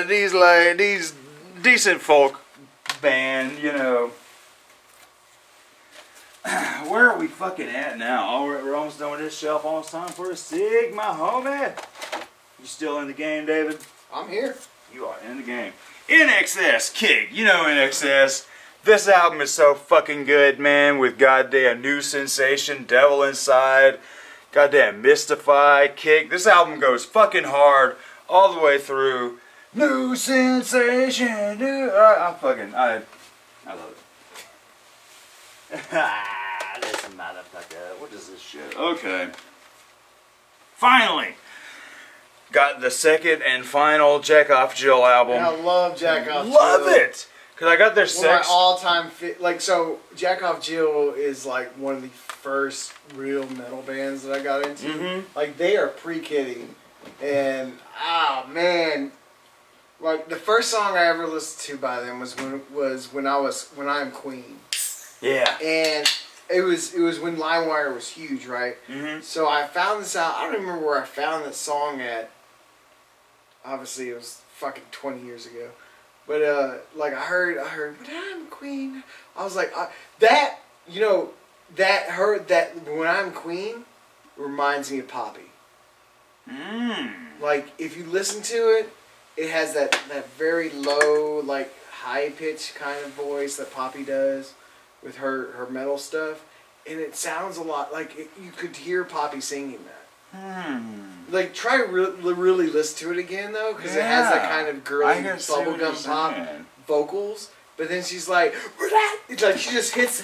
These decent folk band, you know. Where are we fucking at now? Oh, we're almost done with this shelf. Almost time for a cig, my homie. You still in the game, David? I'm here. You are in the game. NXS, Kick. You know NXS. This album is so fucking good, man, with goddamn New Sensation, Devil Inside, goddamn Mystify, Kick. This album goes fucking hard all the way through. New Sensation, new... I love it. This motherfucker. What is this shit? Okay. Finally, got the second and final Jack Off Jill album. And I love Jack Off Jill. Love it! Because I got their One of my sex... all-time so Jack Off Jill is like one of the first real metal bands that I got into. Mm-hmm. Like they are pre-kidding, and man, like the first song I ever listened to by them was when I Am Queen, Yeah. and it was when LimeWire was huge, right? Mm-hmm. So I found this out. I don't remember where I found this song at. Obviously, it was fucking 20 years ago. But like I heard, but I'm Queen. I was like, that when I'm Queen reminds me of Poppy. Like if you listen to it, it has that very low, like high pitched kind of voice that Poppy does with her metal stuff, and it sounds a lot like you could hear Poppy singing that. Like try to really listen to it again though, because it has that kind of girly bubblegum pop vocals. But then she's like, it's like she just hits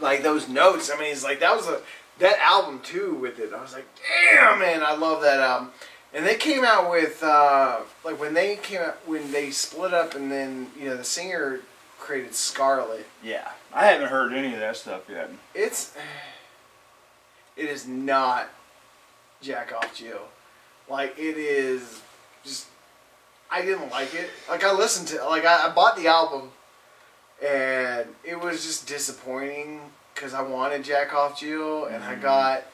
like those notes. I mean, it's like that album too with it. I was like, damn man, I love that album. And they came out with like when they split up, and then the singer created Scarlet. Yeah. I haven't heard any of that stuff yet. It is not Jack Off Jill. Like it is just, I didn't like it. Like I listened to, like I bought the album, and it was just disappointing because I wanted Jack Off Jill, and I got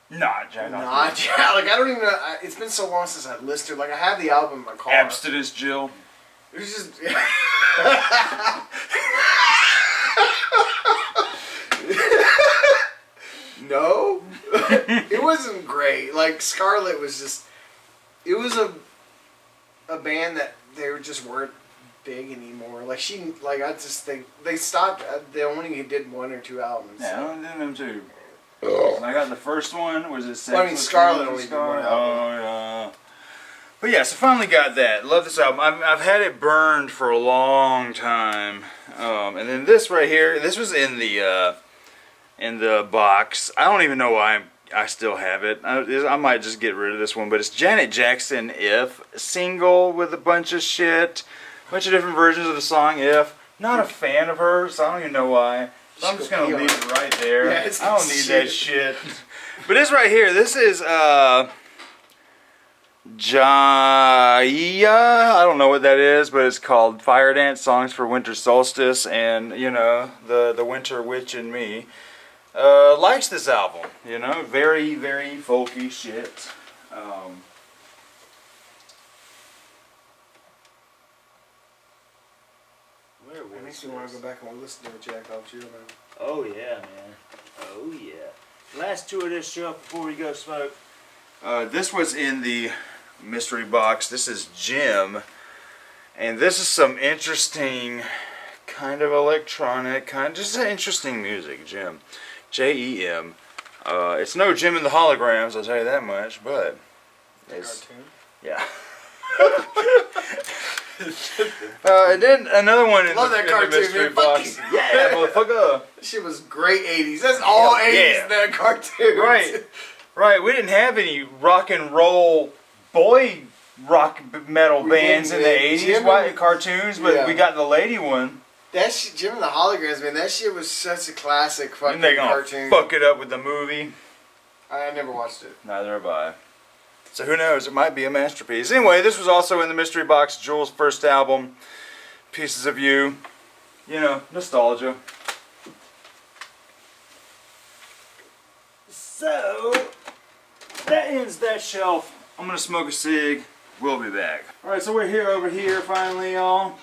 Not Jack Off not Jill. Jack. Like I don't even know. It's been so long since I listened to it. Like I have the album in my car. Abstinence Jill. It was just. No, it wasn't great. Like Scarlet was just, it was a band that just weren't big anymore. Like I just think they stopped. They only did 1 or 2 albums. Yeah, I only did them too. I got the first one. Was it Sex? Well, I mean, Scarlet only did 1 album. Oh yeah. But yeah, so finally got that. Love this album. I've had it burned for a long time. And then this right here. This was in the box. I don't even know why I still have it. I might just get rid of this one, but it's Janet Jackson If single with a bunch of shit, a bunch of different versions of the song If. Not a fan of her, so I don't even know why. So I'm just gonna leave it right there. Yeah, I don't need that shit. But this right here, this is Jaya, I don't know what that is, but it's called Fire Dance Songs for Winter Solstice, and the Winter Witch in me likes this album. Very, very folky shit. It makes me want to go back and listen to Jack Off Jill now. Oh yeah, man. Oh yeah. Last 2 of this show before we go smoke. This was in the mystery box. This is Jim, and this is some interesting kind of electronic, just interesting music. Jim, Jem. It's no Jim and the Holograms, I'll tell you that much, but it's Cartoon. yeah. And then another one in Love the, that in cartoon, the mystery man. box. Fuck Yeah, motherfucker. That shit was great 80s. That's all Hell 80s yeah. that cartoon. Right. We didn't have any rock and roll boy rock metal We bands didn't, in the man. 80s, Jim white and- cartoons, but Yeah. we got the lady one. That shit, Jim and the Holograms, man, that shit was such a classic fucking And they're gonna cartoon. fuck it up with the movie. I never watched it. Neither have I. So who knows? It might be a masterpiece. Anyway, this was also in the mystery box. Jules' first album, Pieces of You. Nostalgia. So that ends that shelf. I'm gonna smoke a cig. We'll be back. All right, so we're here over here finally, y'all.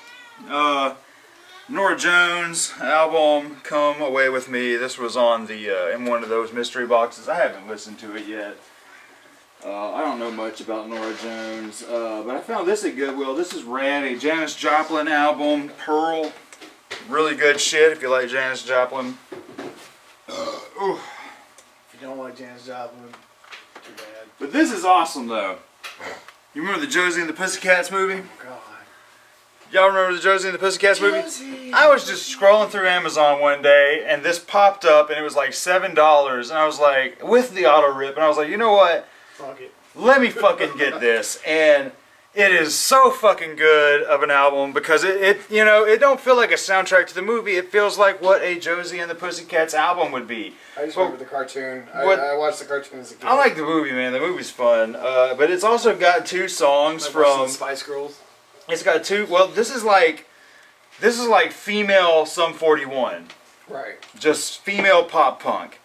Nora Jones album, "Come Away With Me." This was on the in one of those mystery boxes. I haven't listened to it yet. I don't know much about Nora Jones, but I found this at Goodwill. This is rad, a Janis Joplin album, Pearl. Really good shit if you like Janis Joplin. Ooh. If you don't like Janis Joplin, too bad. But this is awesome though. You remember the Josie and the Pussycats movie? God. Y'all remember the Josie and the Pussycats movie? Josie. I was just scrolling through Amazon one day and this popped up and it was like $7 and I was like, with the auto rip, and I was like, you know what? Fuck it. Let me fucking get this. And it is so fucking good of an album because it you know, it don't feel like a soundtrack to the movie. It feels like what a Josie and the Pussycats album would be. I just Well, remember the cartoon. what- I watched the cartoon as a kid. I like the movie, man. The movie's fun. But it's also got two songs I watched from... the Spice Girls. It's got two... Well, this is like female Sum 41. Right. Just female pop punk.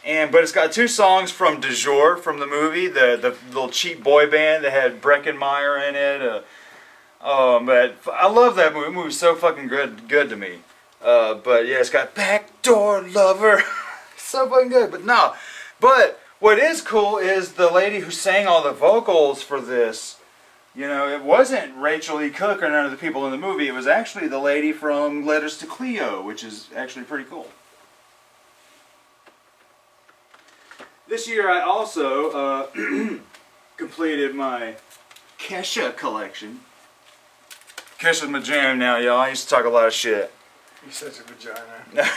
But it's got two songs from De Jour from the movie, the little cheap boy band that had Breckenmeyer in it. But I love that movie. The movie's so fucking good to me. But yeah, it's got Backdoor Lover. So fucking good. But what is cool is the lady who sang all the vocals for this. You know, it wasn't Rachel E. Cook or none of the people in the movie. It was actually the lady from Letters to Cleo, which is actually pretty cool. This year I also completed my Kesha collection. Kesha's my jam now, y'all. I used to talk a lot of shit. You're such a vagina.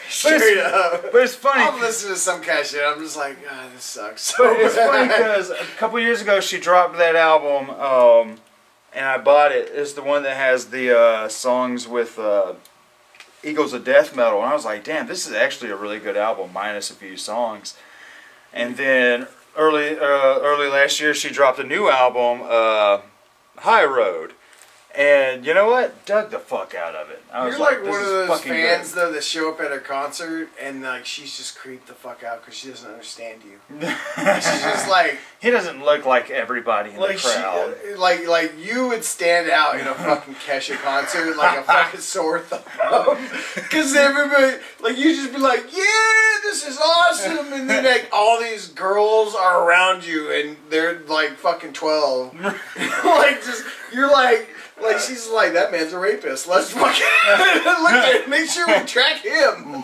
Straight up. But it's funny. I'm listening to some cat shit. I'm just like, this sucks. But it's funny because a couple years ago she dropped that album, and I bought it. It's the one that has the songs with Eagles of Death Metal, and I was like, damn, this is actually a really good album, minus a few songs. And then early last year she dropped a new album, High Road. And you know what? Dug the fuck out of it. I was You're like this one of is those fucking fans good. though that show up at her concert and like she's just creeped the fuck out because she doesn't understand you. She's just like He doesn't look like everybody in the crowd. like you would stand out in a fucking Kesha concert like a fucking sore thumb. Because everybody, like you just be like, yeah, this is awesome, and then like all these girls are around you and they're like fucking 12. Like just you're like she's like, that man's a rapist. Let's fucking look at it. Make sure we track him.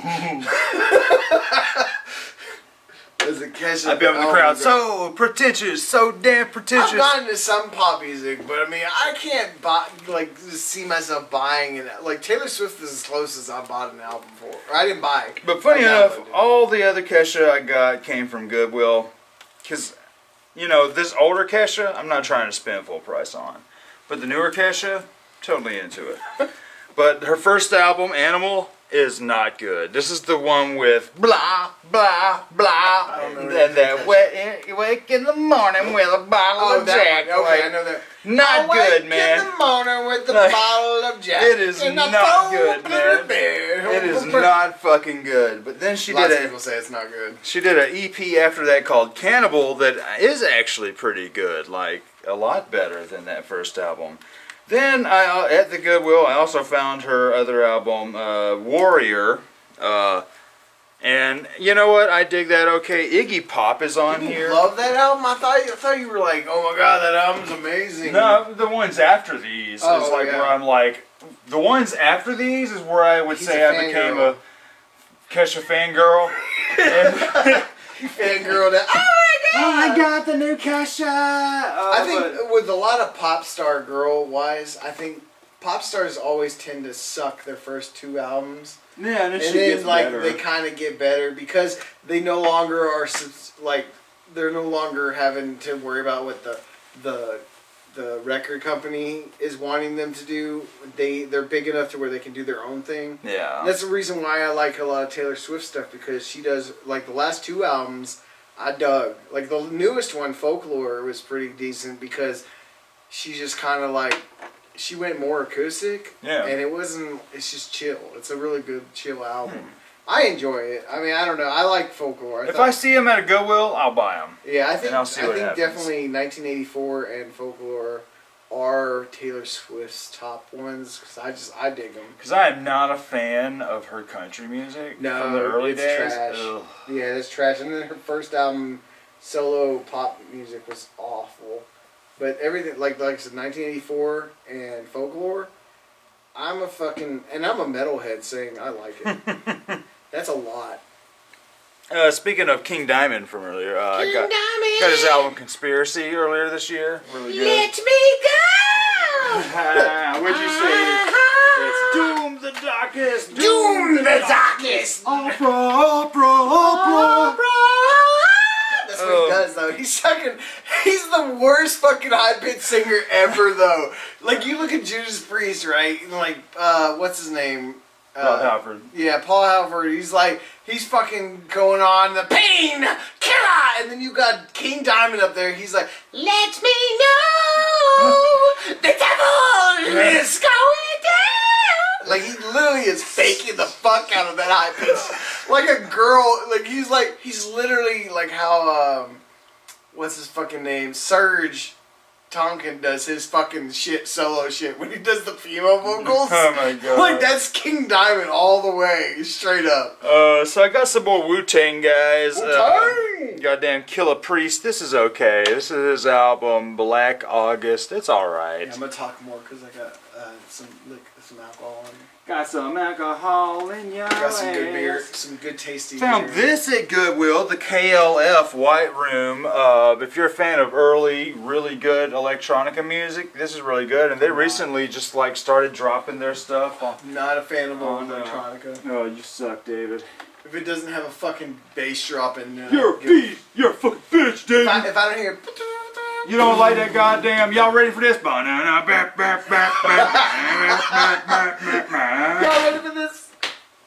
There's a Kesha. I'd be up in the crowd. So pretentious, so damn pretentious. I've gotten to some pop music, but I mean, I can't buy just see myself buying it. Like Taylor Swift is as close as I bought an album for. Or I didn't buy it. But funny I enough, downloaded it. all the other Kesha I got came from Goodwill. Because, you know, this older Kesha, I'm not trying to spend full price on. But the newer Kesha, totally into it. But her first album, Animal, is not good. This is the one with blah, blah, blah. don't know And anything that wake in the morning with a bottle of Jack. one. Okay, Like, I know that. not good, man. In the morning with the Like, bottle of Jack. it is and not a good, man. beer. It is not fucking good. But then she Lots did of a... people say it's not good. She did an EP after that called Cannibal that is actually pretty good, like a lot better than that first album. Then at the Goodwill I also found her other album, Warrior, and you know what? I dig that. Okay, Iggy Pop is on here. Love that album. I thought you were like, oh my god, that album's amazing. No, the ones after these is Oh, like yeah. where I'm like, the ones after these is where I would He's say a I became fangirl. a Kesha fangirl. And- Fangirl that. Oh my god. I got the new Kesha. I think with a lot of pop star girl wise, I think pop stars always tend to suck their first two albums, yeah, and and she then gets like better. they kind of get better because they no longer are like they're no longer having to worry about what the record company is wanting them to do. They're big enough to where they can do their own thing. Yeah. And that's the reason why I like a lot of Taylor Swift stuff because she does like the last two albums. I dug like the newest one, Folklore, was pretty decent because she just kind of like she went more acoustic. Yeah. And it wasn't. It's just chill. It's a really good chill album. I enjoy it. I mean, I don't know. I like Folklore. If I see them at a Goodwill, I'll buy them. yeah, I think I'll see what happens. definitely 1984 and Folklore are Taylor Swift's top ones because I dig them. Because I am not a fan of her country music No, from the early it's days. trash. Ugh. Yeah, it's trash. And then her first album, solo pop music, was awful. But everything, like I said, 1984 and Folklore, I'm a metalhead saying I like it. That's a lot. Speaking of King Diamond from earlier, King got Diamond! his album Conspiracy earlier this year. Really good. Let me go! What'd you say? It's Doom the Darkest. Doom the darkest! Opera, opera, opera. That's what he does though. He's the worst fucking high pitched singer ever though. Like you look at Judas Priest, right? And like what's his name? Paul Halford. Yeah, Paul Halford. He's fucking going on the pain killer, and then you got King Diamond up there. He's like, let me know the devil is going down. Like he literally is faking the fuck out of that high pitch, like a girl. Like he's literally like how what's his fucking name? Serge Tonkin does his fucking solo shit when he does the female vocals. Oh my god. Like that's King Diamond all the way, straight up. So I got some more Wu-Tang guys. Wu-Tang! Goddamn Killer Priest. This is okay. This is his album, Black August. It's alright. Yeah, I'm gonna talk more because I got some alcohol on me. Got some alcohol in your Got some good ass. beer, some good tasty Found beer. this at Goodwill, the KLF White Room. If you're a fan of early, really good electronica music, this is really good. And they recently just like started dropping their stuff on. Not a fan of Oh, no. electronica. Oh, you suck, David. If it doesn't have a fucking bass drop in there. You're a beast. You're a fucking bitch, David. If I don't hear. You don't like that goddamn. Y'all ready for this? Banana, back, back, back, back, Y'all ready for this?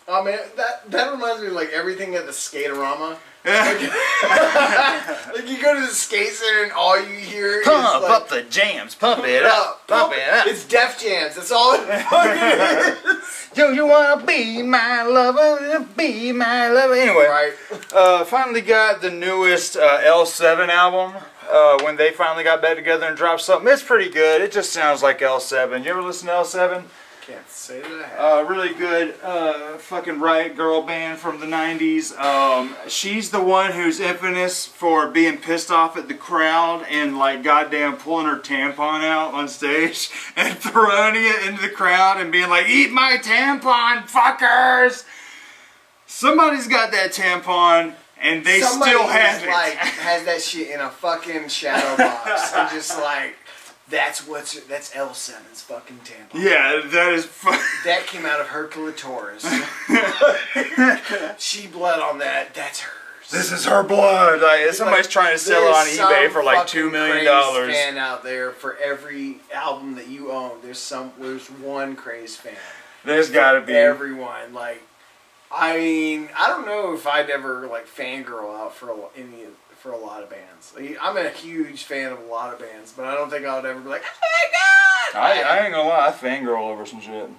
Oh man, that reminds me of like everything at the Skaterama. Like you go to the skate center and all you hear Pump is like, up the jams, pump it up, pump it up. It's Def Jams. That's all it fucking is. Do you wanna be my lover? Be my lover. Anyway, Right. finally got the newest L7 album. When they finally got back together and dropped something, it's pretty good. It just sounds like L7. You ever listen to L7? Can't say that I have. Really good fucking Riot Girl band from the 90s. She's the one who's infamous for being pissed off at the crowd and like goddamn pulling her tampon out on stage and throwing it into the crowd and being like, eat my tampon, fuckers! Somebody's got that tampon and they Somebody still have it. like has that shit in a fucking shadow box and just like that's L7's fucking tampon. Yeah, that is That came out of her clitoris. She bled on that. That's hers. This is her blood. Like, somebody's trying to sell it on There's eBay some for like fucking $2 million. crazed fan out there for every album that you own. There's one crazed fan. There's gotta be. Everyone like. I mean, I don't know if I'd ever like fangirl out for a lot of bands. Like, I'm a huge fan of a lot of bands, but I don't think I would ever be like, oh my god! I ain't gonna lie, I fangirl over some shit.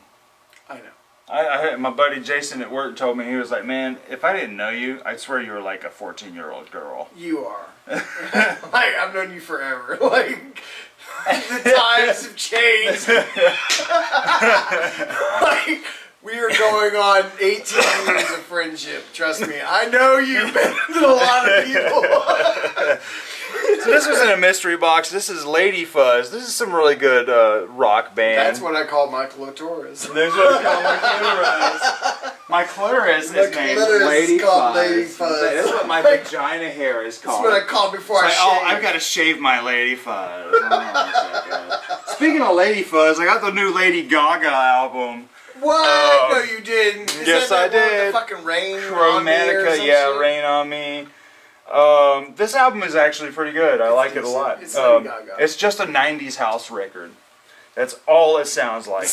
I know. My buddy Jason at work told me, he was like, man, if I didn't know you, I'd swear you were like a 14-year-old girl. You are. Like, I've known you forever. Like, the times have changed. Like, we are going on 18 years of friendship. Trust me. I know you better than a lot of people. So this was in a mystery box. This is Lady Fuzz. This is some really good rock band. That's what I call my clitoris. There's what I call my clitoris. My clitoris is named clitoris Lady is called Fuzz. Lady Fuzz. That's what my vagina hair is That's called. what I call before It's I like, shave. oh, I've got to shave my Lady Fuzz. Hold on a second. Speaking of Lady Fuzz, I got the new Lady Gaga album. What? No, you didn't. Is yes, that I that one with did. The fucking Rain on Me or Chromatica, some yeah, shit? Rain on Me. This album is actually pretty good. I like it a lot. It's Lady Gaga. It's just a 90s house record. That's all it sounds like.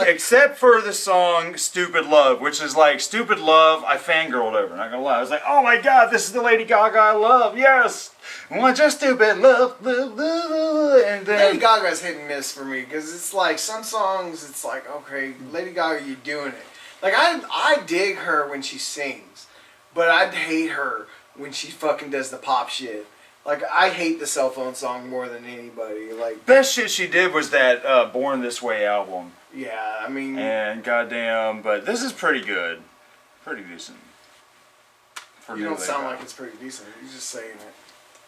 Except for the song Stupid Love, which is like Stupid Love, I fangirled over, not gonna lie. I was like, oh my god, this is the Lady Gaga I love, yes! Want your stupid love, love, love, love. And then Lady Gaga's hit and miss for me because it's like some songs, it's like, okay, Lady Gaga, you're doing it. Like I dig her when she sings, but I'd hate her when she fucking does the pop shit. Like I hate the cell phone song more than anybody. Like Best shit she did was that Born This Way album. yeah, I mean And goddamn, but this is pretty good. Pretty decent. For you New don't Lady sound Gaga. like it's pretty decent. You're just saying it.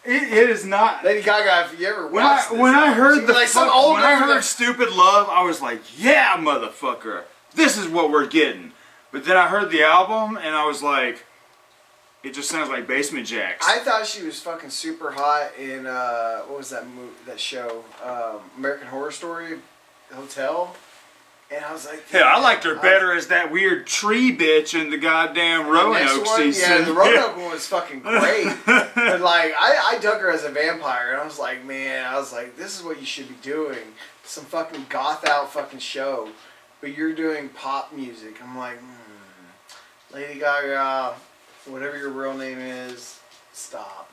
It is not. Lady Gaga, if you ever When watched I heard she's the like some fuck- old when I girl heard that- Stupid Love, I was like, yeah, motherfucker, this is what we're getting. But then I heard the album and I was like, it just sounds like Basement Jacks. I thought she was fucking super hot in what was that movie? That show, American Horror Story, Hotel. And I was like, Hell, I liked her better as that weird tree bitch in the goddamn Roanoke season. Yeah, the Roanoke one was fucking great. But like, I dug her as a vampire, and I was like, this is what you should be doing. Some fucking goth out fucking show, but you're doing pop music. I'm like, Lady Gaga, whatever your real name is, stop.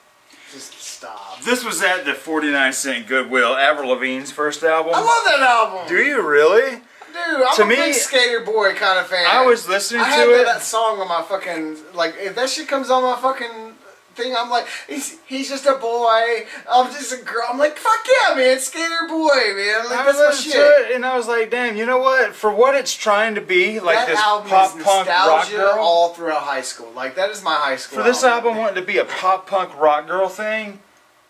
Just stop. This was at the 49-cent Goodwill, Avril Lavigne's first album. I love that album. Do you really? Dude, I'm To a me, big Skater Boy kind of fan. I was listening I to have it. that song on my fucking, like, if that shit comes on my fucking thing, I'm like, he's just a boy, I'm just a girl. I'm like, fuck yeah, man, Skater Boy, man. Like, I that's my listened to shit. it and I was like, damn, you know what? For what it's trying to be, like That this album pop is punk rock nostalgia girl. all throughout high school. Like, that is my high school For this album wanting to be a pop punk rock girl thing,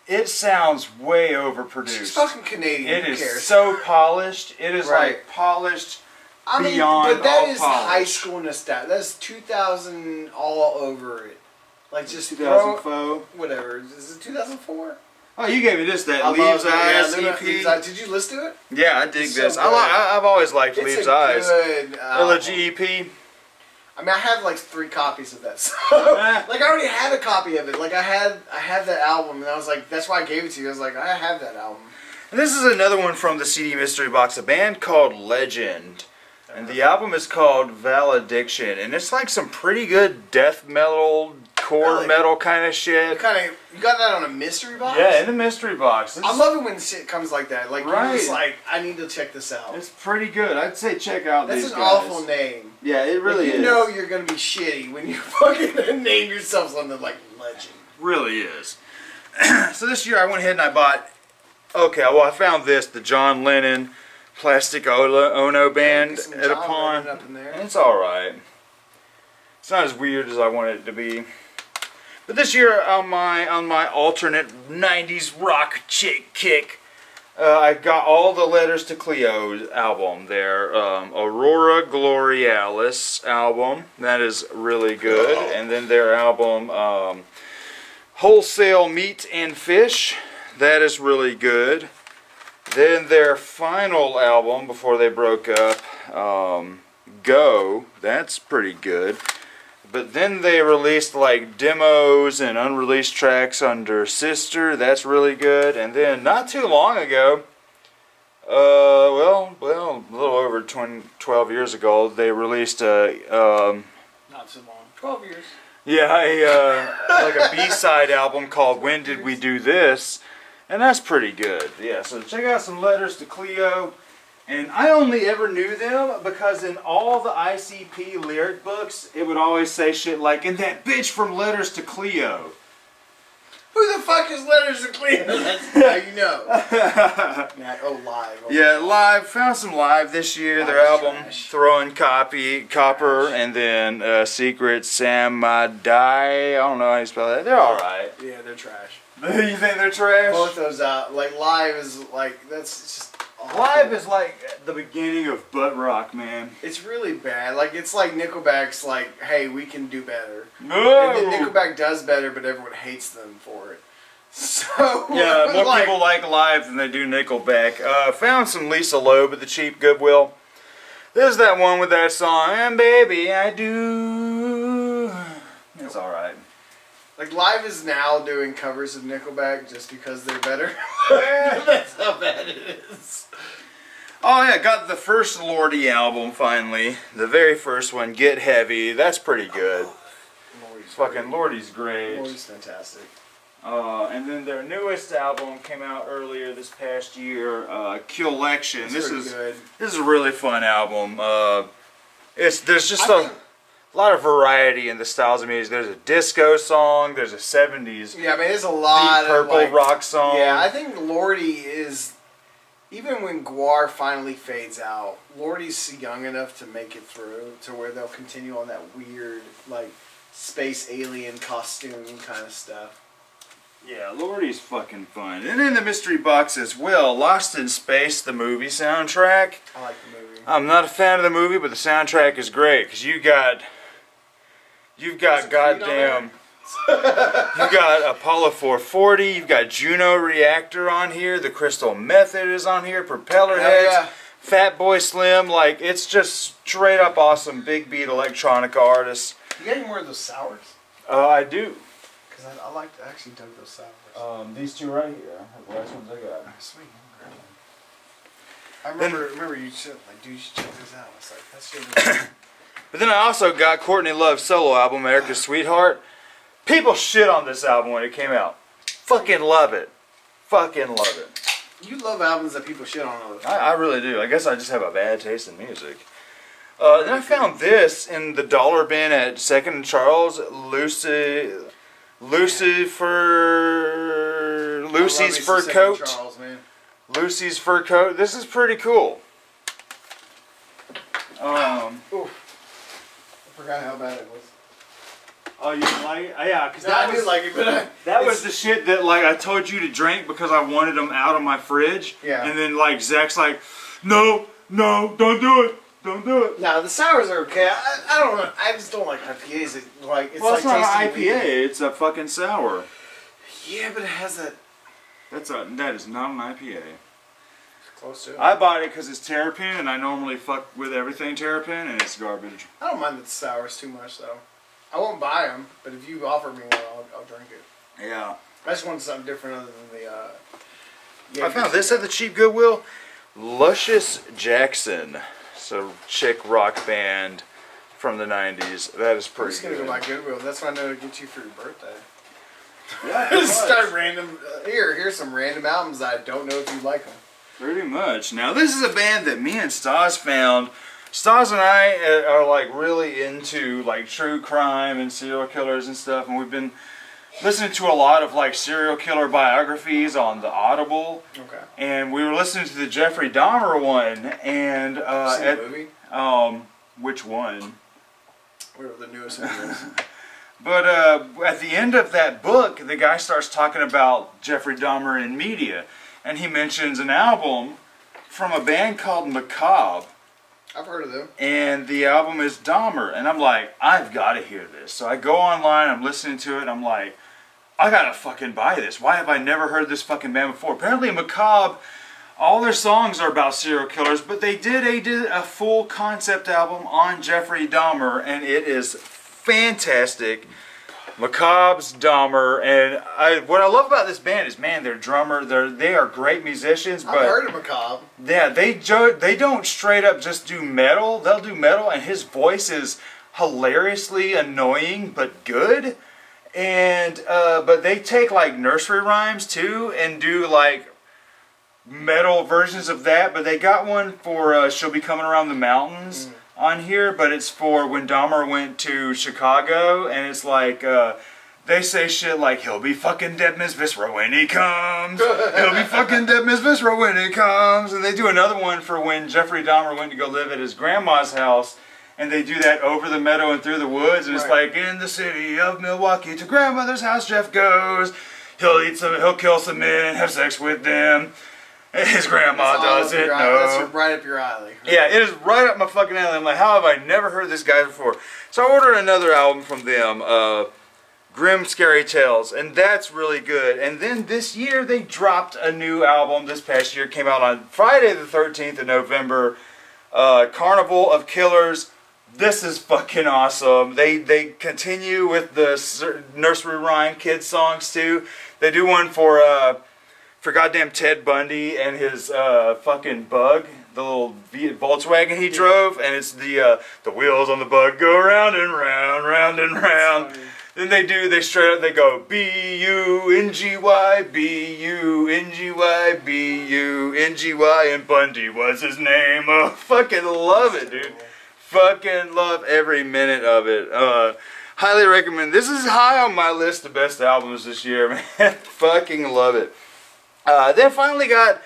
it sounds way overproduced. She's fucking Canadian, It who is cares? so polished. It is Right. like polished. I mean, beyond but that all is polish. high school nostalgia. That's 2000 all over it. Like, just 2004. whatever. Is it 2004? Oh, you gave me this, that I Leaves love it. Eyes Yeah, EP. Leaves Eyes. Did you listen to it? Yeah, I dig It's so this. good. I've always liked It's Leaves a Eyes. good album. Elegy EP. I mean, I have like 3 copies of that song. Like, I already had a copy of it. Like, I had that album, and I was like, that's why I gave it to you. I was like, I have that album. And this is another one from the CD Mystery Box, a band called Legend. And the album is called Valediction. And it's like some pretty good death metal, core Really? metal kind of shit. You got that on a mystery box? Yeah, in the mystery box. I love it when shit comes like that. Like, you're just Right. like, I need to check this out. It's pretty good. I'd say check out That's these an guys. awful name. Yeah, it really you is. know you're gonna be shitty when you fucking name yourself something like Legend. Really is. So this year I went ahead and I bought. Okay, well I found this, the John Lennon Plastic Ono band Get some at a John pawn. Lennon up in there. And it's alright. It's not as weird as I wanted it to be. But this year on my alternate 90s rock chick kick, I got all the Letters to Cleo's album, their Aurora Glorialis album. That is really good. And then their album Wholesale Meat and Fish. That is really good. Then their final album before they broke up, Go. That's pretty good. But then they released like demos and unreleased tracks under Sister. That's really good. And then not too long ago, well, a little over 12 years ago, they released a Not too long. 12 years. like a B-side album called When Did We Do This? And that's pretty good. Yeah, so check out some Letters to Cleo. And I only ever knew them because in all the ICP lyric books, it would always say shit like, and that bitch from Letters to Cleo. Who the fuck is Letters to Cleo? That's how you know. Live. Oh, Yeah, live. Found some live this year. Their Live's album, trash. Throwing Copper, and then Secret Samadai. I don't know how you spell that. They're alright. Yeah, they're trash. You think they're trash? Both those out. Like, Live is like, that's just awful. Live is like the beginning of butt rock, man. It's really bad. Like, it's like Nickelback's like, hey, we can do better. No. And then Nickelback does better, but everyone hates them for it. So, Yeah, more like, people like Live than they do Nickelback. Found some Lisa Loeb at the cheap Goodwill. There's that one with that song, and baby, I do. It's alright. Like, Live is now doing covers of Nickelback just because they're better. That's how bad it is. Oh yeah, got the first Lordy album finally. The very first one, Get Heavy. That's pretty good. Lori's Fucking Lordy's great. Lori's fantastic. And then their newest album came out earlier this past year, Collection. It's This pretty is good. this is a really fun album. There's just I a lot of variety in the styles of music. There's a disco song. There's a 70s Yeah, I mean, there's a lot Deep Purple of like, rock song. Yeah, I think Lordy is. Even when Guar finally fades out, Lordy's young enough to make it through to where they'll continue on that weird, like, space alien costume kind of stuff. Yeah, Lordy's fucking fun. And in the mystery box as well, Lost in Space, the movie soundtrack. I like the movie. I'm not a fan of the movie, but the soundtrack is great because you've got goddamn, you've got Apollo 440, you've got Juno Reactor on here, the Crystal Method is on here, Propeller Hell Heads, yeah. Fatboy Slim, like it's just straight up awesome big beat electronica artists. You got any more of those sours? I do. Because I actually dug those sours. These two right here, the last ones I got. Sweet. I remember you said, like, dude, you should check this out. It's like, that's shit. But then I also got Courtney Love's solo album, America's Sweetheart. People shit on this album when it came out. Fucking love it. Fucking love it. You love albums that people shit on all the time. I really do. I guess I just have a bad taste in music. Then I found this in the dollar bin at Second and Charles. Lucy's fur coat. Charles, man. Lucy's fur coat. This is pretty cool. Oof. I forgot how bad it was. Oh, you didn't like it? Yeah, because I did like it, but That was the shit that like I told you to drink because I wanted them out of my fridge. Yeah. And then like Zach's like, no, don't do it. Don't do it. No, the sours are okay. I don't know. I just don't like IPAs. It's Well, like it's not an tasting IPA. weed. It's a fucking sour. Yeah, but it has that. That is not an IPA. Close to it. I bought it because it's terrapin, and I normally fuck with everything terrapin, and it's garbage. I don't mind the sours too much, though. I won't buy them, but if you offer me one, I'll drink it. Yeah. I just want something different other than the. I found this at the cheap Goodwill. Luscious Jackson. It's a chick rock band from the 90s. That is I'm pretty just gonna good. go buy Goodwill. That's what I know to get you for your birthday. Yeah, Just start random. Here's some random albums I don't know if you like them. Pretty much. Now, this is a band that me and Stas found. Stas and I are like really into like true crime and serial killers and stuff, and we've been listening to a lot of like serial killer biographies on the Audible. Okay. And we were listening to the Jeffrey Dahmer one, and Seen the movie? which one? Whatever the newest one is. But at the end of that book, the guy starts talking about Jeffrey Dahmer in media, and he mentions an album from a band called Macabre, I've heard of them. and the album is Dahmer, and I'm like, I've got to hear this. So I go online, I'm listening to it, and I'm like, I gotta fucking buy this. Why have I never heard this fucking band before? Apparently Macabre, all their songs are about serial killers, but they did a full concept album on Jeffrey Dahmer, and it is fantastic. Macabre's Dahmer, and what I love about this band is, man, their drummer, they are great musicians, but I've heard of Macabre. yeah, they don't straight up just do metal. They'll do metal, and his voice is hilariously annoying but good. And but they take like nursery rhymes too and do like metal versions of that. But they got one for "She'll Be Coming Around the Mountains" on here, but it's for when Dahmer went to Chicago, and it's like they say shit like, "He'll be fucking dead, Miss Viscera, when he comes. He'll be fucking dead, Miss Viscera, when he comes." And they do another one for when Jeffrey Dahmer went to go live at his grandma's house, and they do that over the meadow and through the woods, and it's Right. like, "In the city of Milwaukee, to grandmother's house Jeff goes. He'll kill some men, have sex with them. His grandma doesn't know." That's right up your alley. Yeah, it is right up my fucking alley. I'm like, how have I never heard this guy before? So I ordered another album from them, Grim Scary Tales, and that's really good. And then this year they dropped a new album. This past year came out on Friday the 13th of November, Carnival of Killers. This is fucking awesome. They continue with the nursery rhyme kid songs too. They do one for goddamn Ted Bundy and his fucking bug, the little Volkswagen he drove, and it's the wheels on the bug go round and round, round and round. Then they go B-U-N-G-Y, B-U-N-G-Y, B-U-N-G-Y, and Bundy was his name. Oh, fucking love it, dude. fucking love every minute of it. Highly recommend. This is high on my list of best albums this year, man. Fucking love it. Then finally got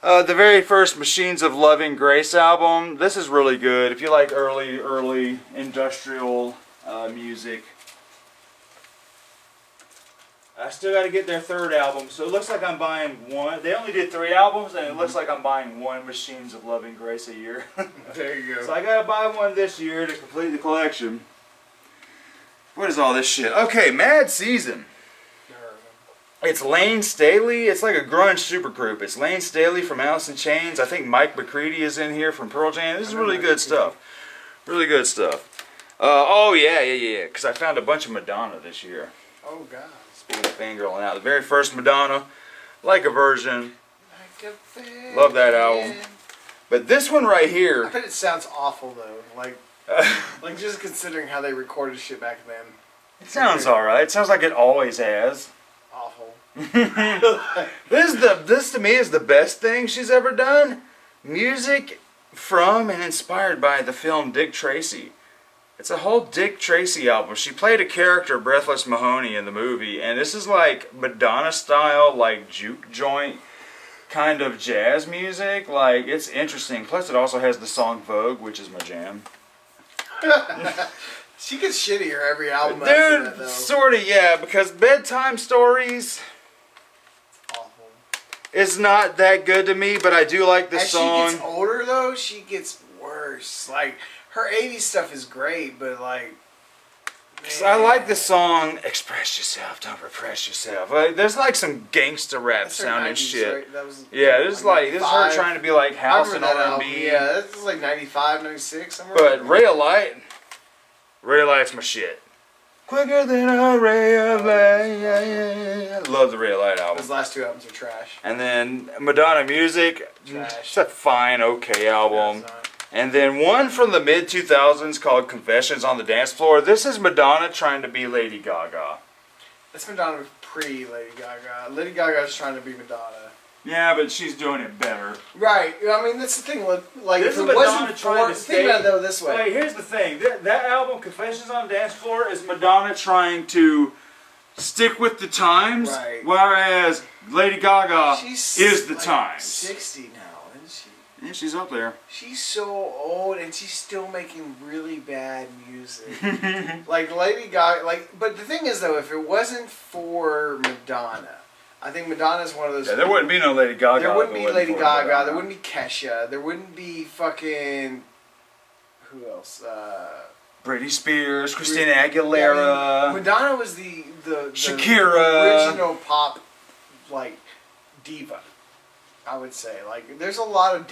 the very first Machines of Loving Grace album. This is really good. If you like early industrial music. I still got to get their third album, so it looks like I'm buying one. They only did 3 albums, and it looks like I'm buying one Machines of Loving Grace a year. There you go. So I got to buy one this year to complete the collection. What is all this shit? Okay, Mad Season. It's Lane Staley. It's like a grunge supergroup. It's Lane Staley from Alice in Chains. I think Mike McCready is in here from Pearl Jam. This is really good stuff. Really good stuff. Oh, yeah. Because I found a bunch of Madonna this year. Oh, God. Speaking of fangirling out. The very first Madonna. Like a Virgin. Love that album. But this one right I here. bet it sounds awful, though. Like just considering how they recorded shit back then. It sounds alright. It sounds like it always has. Awful. This to me is the best thing she's ever done. Music from and inspired by the film Dick Tracy. It's a whole Dick Tracy album. She played a character, Breathless Mahoney, in the movie, and this is like Madonna style, like juke joint kind of jazz music. Like, it's interesting. Plus it also has the song Vogue, which is my jam. She gets shittier every album after that, Dude, though. sorta, yeah, because Bedtime Stories Awful. is not that good to me, but I do like the As song. she gets older, though, she gets worse. Like, her 80s stuff is great, but, like... 'Cause I like the song Express Yourself, Don't Repress Yourself. There's like some gangsta rap That's her sounding 90s, shit. right? That was, Yeah, this is like, this is her 95. trying to be like I house and remember that album. R&B. Yeah, this is like 95, 96, somewhere. But Ray of Light, my shit. Quicker than a ray of light. I love the Ray of Light album. Those last 2 albums are trash. And then Madonna Music, Trash. it's a fine, okay album. Yeah, it's not. And then one from the mid-2000s called Confessions on the Dance Floor. This is Madonna trying to be Lady Gaga. That's Madonna pre-Lady Gaga. Lady Gaga's trying to be Madonna. Yeah, but she's doing it better. Right. I mean, that's the thing. Like, This if is it Madonna wasn't trying for... to Think about it, stay- though, this way. Wait, here's the thing. That album, Confessions on the Dance Floor, is Madonna Trying to stick with the times, Right. whereas Lady Gaga She's is the like times. 60 now, isn't she? Yeah, she's up there. She's so old and she's still making really bad music. Like Lady Gaga, but the thing is though, if it wasn't for Madonna, I think Madonna's one of those. Yeah, there wouldn't be no Lady Gaga. There wouldn't if it be wasn't Lady for Gaga. Madonna. There wouldn't be Kesha. There wouldn't be fucking who else? Britney Spears, Christina Aguilera. Yeah, I mean, Madonna was the Shakira. original pop like diva. I would say there's a lot of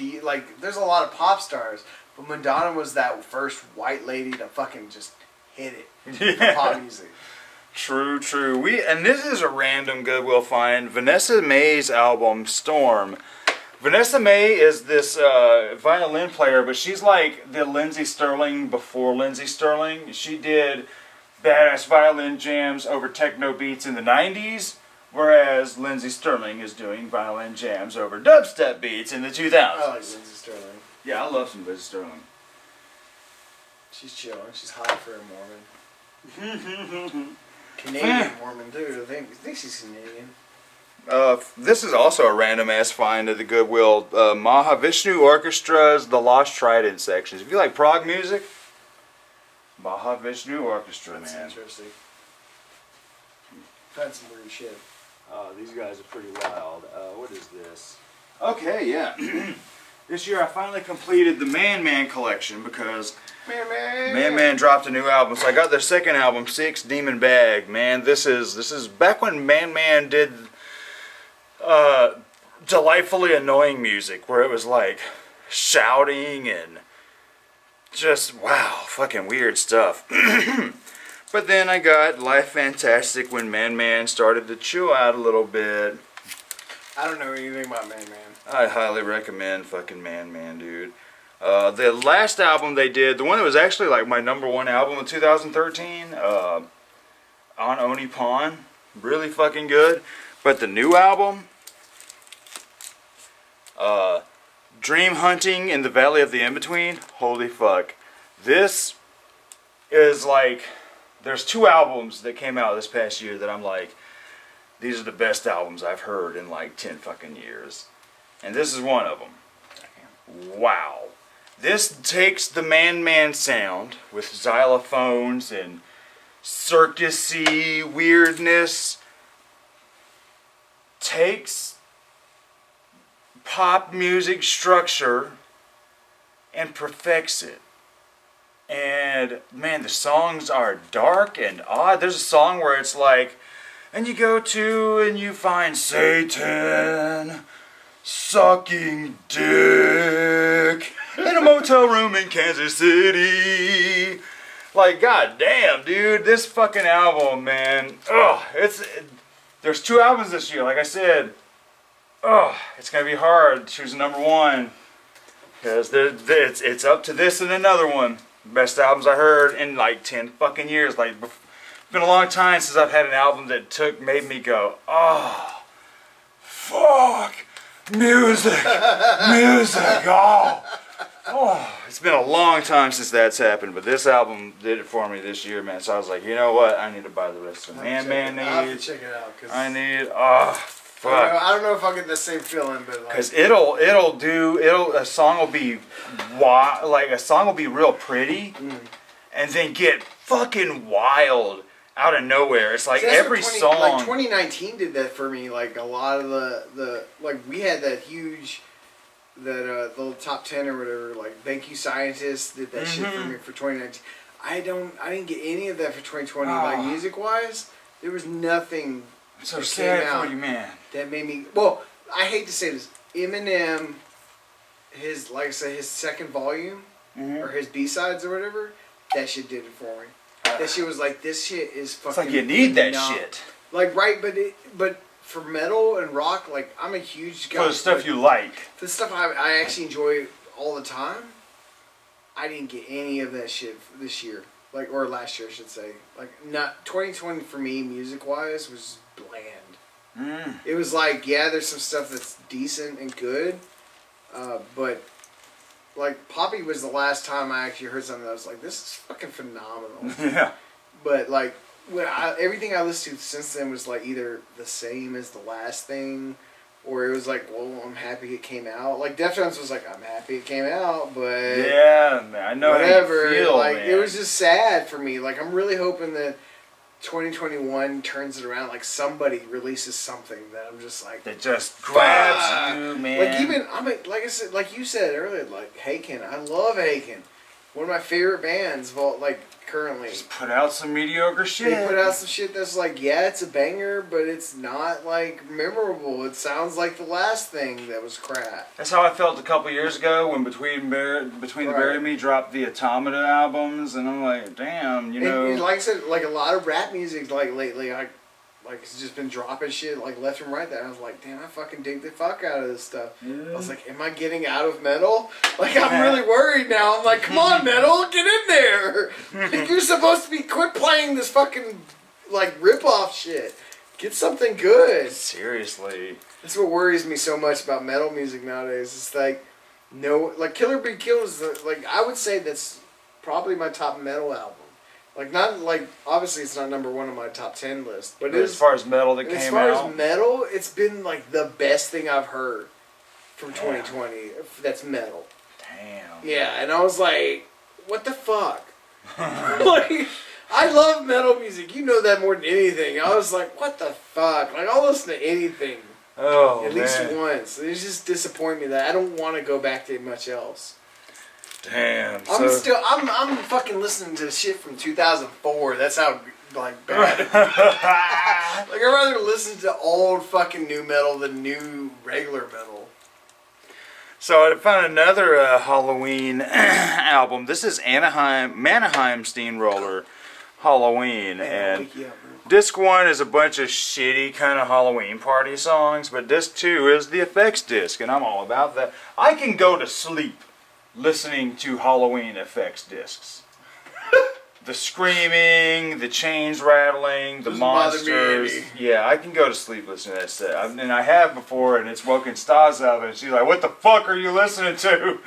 there's a lot of pop stars, but Madonna was that first white lady to fucking just hit it for pop music. True. And this is a random Goodwill find. Vanessa Mae's album Storm. Vanessa Mae is this violin player, but she's like the Lindsey Sterling before Lindsey Sterling. She did badass violin jams over techno beats in the 90s, whereas Lindsey Sterling is doing violin jams over dubstep beats in the 2000s. I like Lindsey Sterling. Yeah, I love some Lindsey Sterling. She's chilling. She's hot for a Mormon. Canadian Mormon too. I think she's Canadian. This is also a random ass find at the Goodwill. Mahavishnu Orchestra's The Lost Trident sections. If you like prog music, Mahavishnu Orchestra, That's man. interesting. That's some weird shit. These guys are pretty wild. What is this? Okay, yeah. This year I finally completed the Man Man collection because Man Man dropped a new album. So I got their second album, Six Demon Bag. Man, this is back when Man Man did delightfully annoying music where it was like shouting and just wow, fucking weird stuff. But then I got Life Fantastic when Man Man started to chill out a little bit. I don't know anything about Man Man. I highly recommend fucking Man Man, dude. The last album they did, the one that was actually like my #1 album of 2013, on Oni Pawn, really fucking good. But the new album, Dream Hunting in the Valley of the In-Between, holy fuck. This is like, there's 2 albums that came out this past year that I'm like, these are the best albums I've heard in like 10 fucking years. And this is one of them. Wow. This takes the Man sound with xylophones and circusy weirdness, takes pop music structure and perfects it. And man, the songs are dark and odd. There's a song where it's like, and you go to and you find Satan sucking dick in a motel room in Kansas City. Like, goddamn, dude, this fucking album, man. Ugh, there's 2 albums this year. Like I said, it's gonna be hard choosing number 1 because it's up to this and another one. Best albums I heard in like 10 fucking years. Like, it's been a long time since I've had an album that made me go, oh, fuck, music, oh. It's been a long time since that's happened, but this album did it for me this year, man. So I was like, you know what? I need to buy the rest of it. Man I'll have to needs. check it out. 'Cause Fuck. I don't know if I'll get the same feeling, but like, Because a song will be a song will be real pretty, and then get fucking wild out of nowhere. It's like see, that's every what song. like 2019 did that for me. Like a lot of the like we had that huge the top 10 or whatever. Like Thank You Scientists did that shit for me for 2019. I didn't get any of that for 2020. Like music wise, there was nothing. So that sad came out for you, man. that made me. Well, I hate to say this. Eminem, like I said, his second volume or his B-sides or whatever, that shit did it for me. That shit was like, this shit is fucking. It's like you need that phenomenal. shit Like right, but for metal and rock, like I'm a huge guy. for the stuff you like. The stuff I actually enjoy all the time. I didn't get any of that shit this year, like or last year I should say. Like not 2020 for me, music wise, was bland. It was like, yeah, there's some stuff that's decent and good, but like Poppy was the last time I actually heard something that I was like, this is fucking phenomenal. Yeah. But like everything I listened to since then was like either the same as the last thing, or it was like, well, I'm happy it came out. Like Deftones was like, I'm happy it came out, but Yeah, man, I know whatever. how you feel, like man. it was just sad for me. Like I'm really hoping that 2021 turns it around. Like somebody releases something that I'm just like, that just grabs fuck. you, man. Like even like I said, like you said earlier, like Haken. I love Haken. One of my favorite bands. Well, like currently. Just put out some mediocre shit. They put out some shit that's like, yeah, it's a banger, but it's not like memorable. It sounds like the last thing that was crap. That's how I felt a couple years ago when Between the Bury Me dropped the Automata albums, and I'm like, damn, you know. And like I said, like a lot of rap music, like lately, like it's just been dropping shit like left and right. That I was like, damn, I fucking dig the fuck out of this stuff. Yeah. I was like, am I getting out of metal? Like I'm really worried now. I'm like, come on, metal, get in there. Like, you're supposed to be quit playing this fucking like rip off shit. Get something good. Seriously. That's what worries me so much about metal music nowadays. It's like like Killer Be Killed is like I would say that's probably my top metal album. Like not like obviously it's not number 1 on my top 10 list, but As far as metal that as came far out. as metal, it's been like the best thing I've heard from 2020. That's metal. Damn. Yeah, and I was like, what the fuck? Like, I love metal music. You know that more than anything. I was like, what the fuck? Like, I'll listen to anything Oh, at man. least once. It just disappointed me that I don't want to go back to much else. Damn. I'm fucking listening to shit from 2004. That's how like bad. Like I'd rather listen to old fucking new metal than new regular metal. So I found another Halloween album. This is Mannheim Steamroller Halloween, and disc 1 is a bunch of shitty kind of Halloween party songs, but disc 2 is the effects disc, and I'm all about that. I can go to sleep listening to Halloween effects discs. The screaming, the chains rattling, the Doesn't bother me monsters. any. Yeah, I can go to sleep listening to that stuff. And I have before, and it's woken Stas up, and she's like, "What the fuck are you listening to?"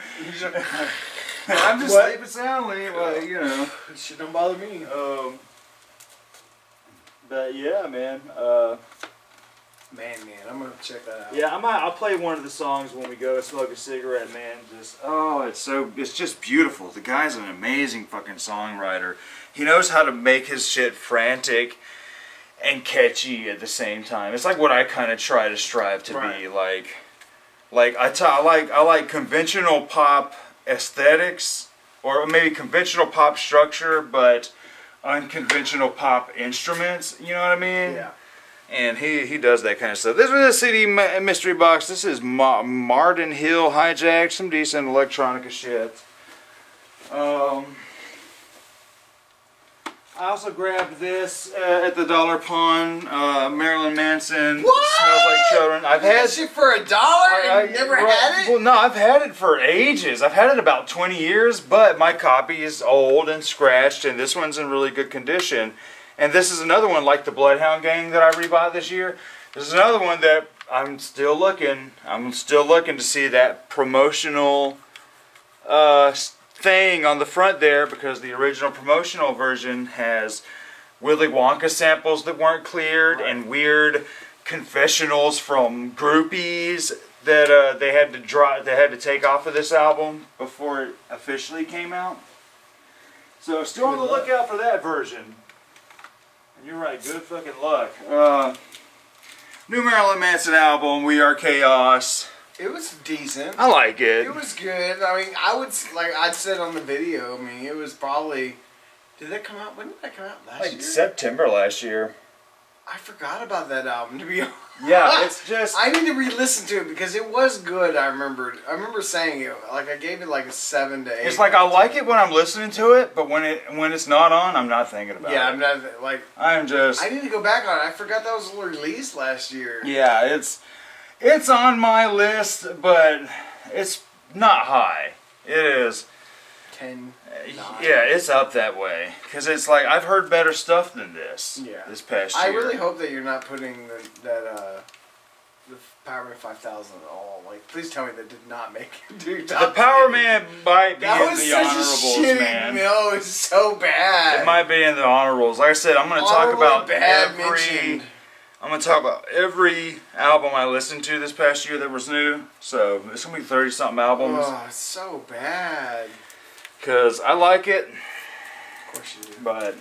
I'm just What? sleeping soundly, well, you know. Shit don't bother me. But yeah, man. Man, I'm gonna check that out. Yeah, I'll play one of the songs when we go smoke a cigarette, man. Just Oh, it's just beautiful. The guy's an amazing fucking songwriter. He knows how to make his shit frantic and catchy at the same time. It's like what I kind of try to strive to be like. I like conventional pop aesthetics, or maybe conventional pop structure, but unconventional pop instruments. You know what I mean? Yeah. And he does that kind of stuff. This was a CD mystery box. This is Martin Hill Hijacked, some decent electronica shit. I also grabbed this at the Dollar Pawn. Marilyn Manson. What? Smells Like Children. I've You got had shit for $1 and you never had it? Well, no, I've had it for ages. I've had it about 20 years, but my copy is old and scratched, and this one's in really good condition. And this is another one like the Bloodhound Gang that I rebought this year. This is another one that I'm still looking. I'm still looking to see that promotional thing on the front there, because the original promotional version has Willy Wonka samples that weren't cleared and weird confessionals from groupies that they had to take off of this album before it officially came out. So still on the lookout for that version. And you're right, good fucking luck. New Marilyn Manson album, We Are Chaos. It was decent. I like it. It was good. I mean, I'd said on the video, I mean, it was probably, did that come out, when did that come out? Last year? September last year. I forgot about that album, to be honest. Yeah, it's just... I need to re-listen to it because it was good, I remember saying it, like I gave it like a 7 to 8. It's like I like it when I'm listening to it, but when it's not on, I'm not thinking about it. Yeah, I'm not, like, I'm just... I need to go back on it. I forgot that was released last year. Yeah, it's on my list, but it's not high. It is. 10, 9. Yeah, it's up that way. Because it's like, I've heard better stuff than this. Yeah. This past year. I really hope that you're not putting the Power Man 5000 at all. Like, please tell me that did not make it. Dude, The Power Man might be that in was the such honorables, a shitty, man. No, it's so bad. It might be in the honorables. Like I said, I'm going to talk Honorably about bad mentioned. I'm going to talk about every album I listened to this past year that was new. So, it's going to be 30-something albums. Oh, it's so bad. Because I like it, Of course you do. but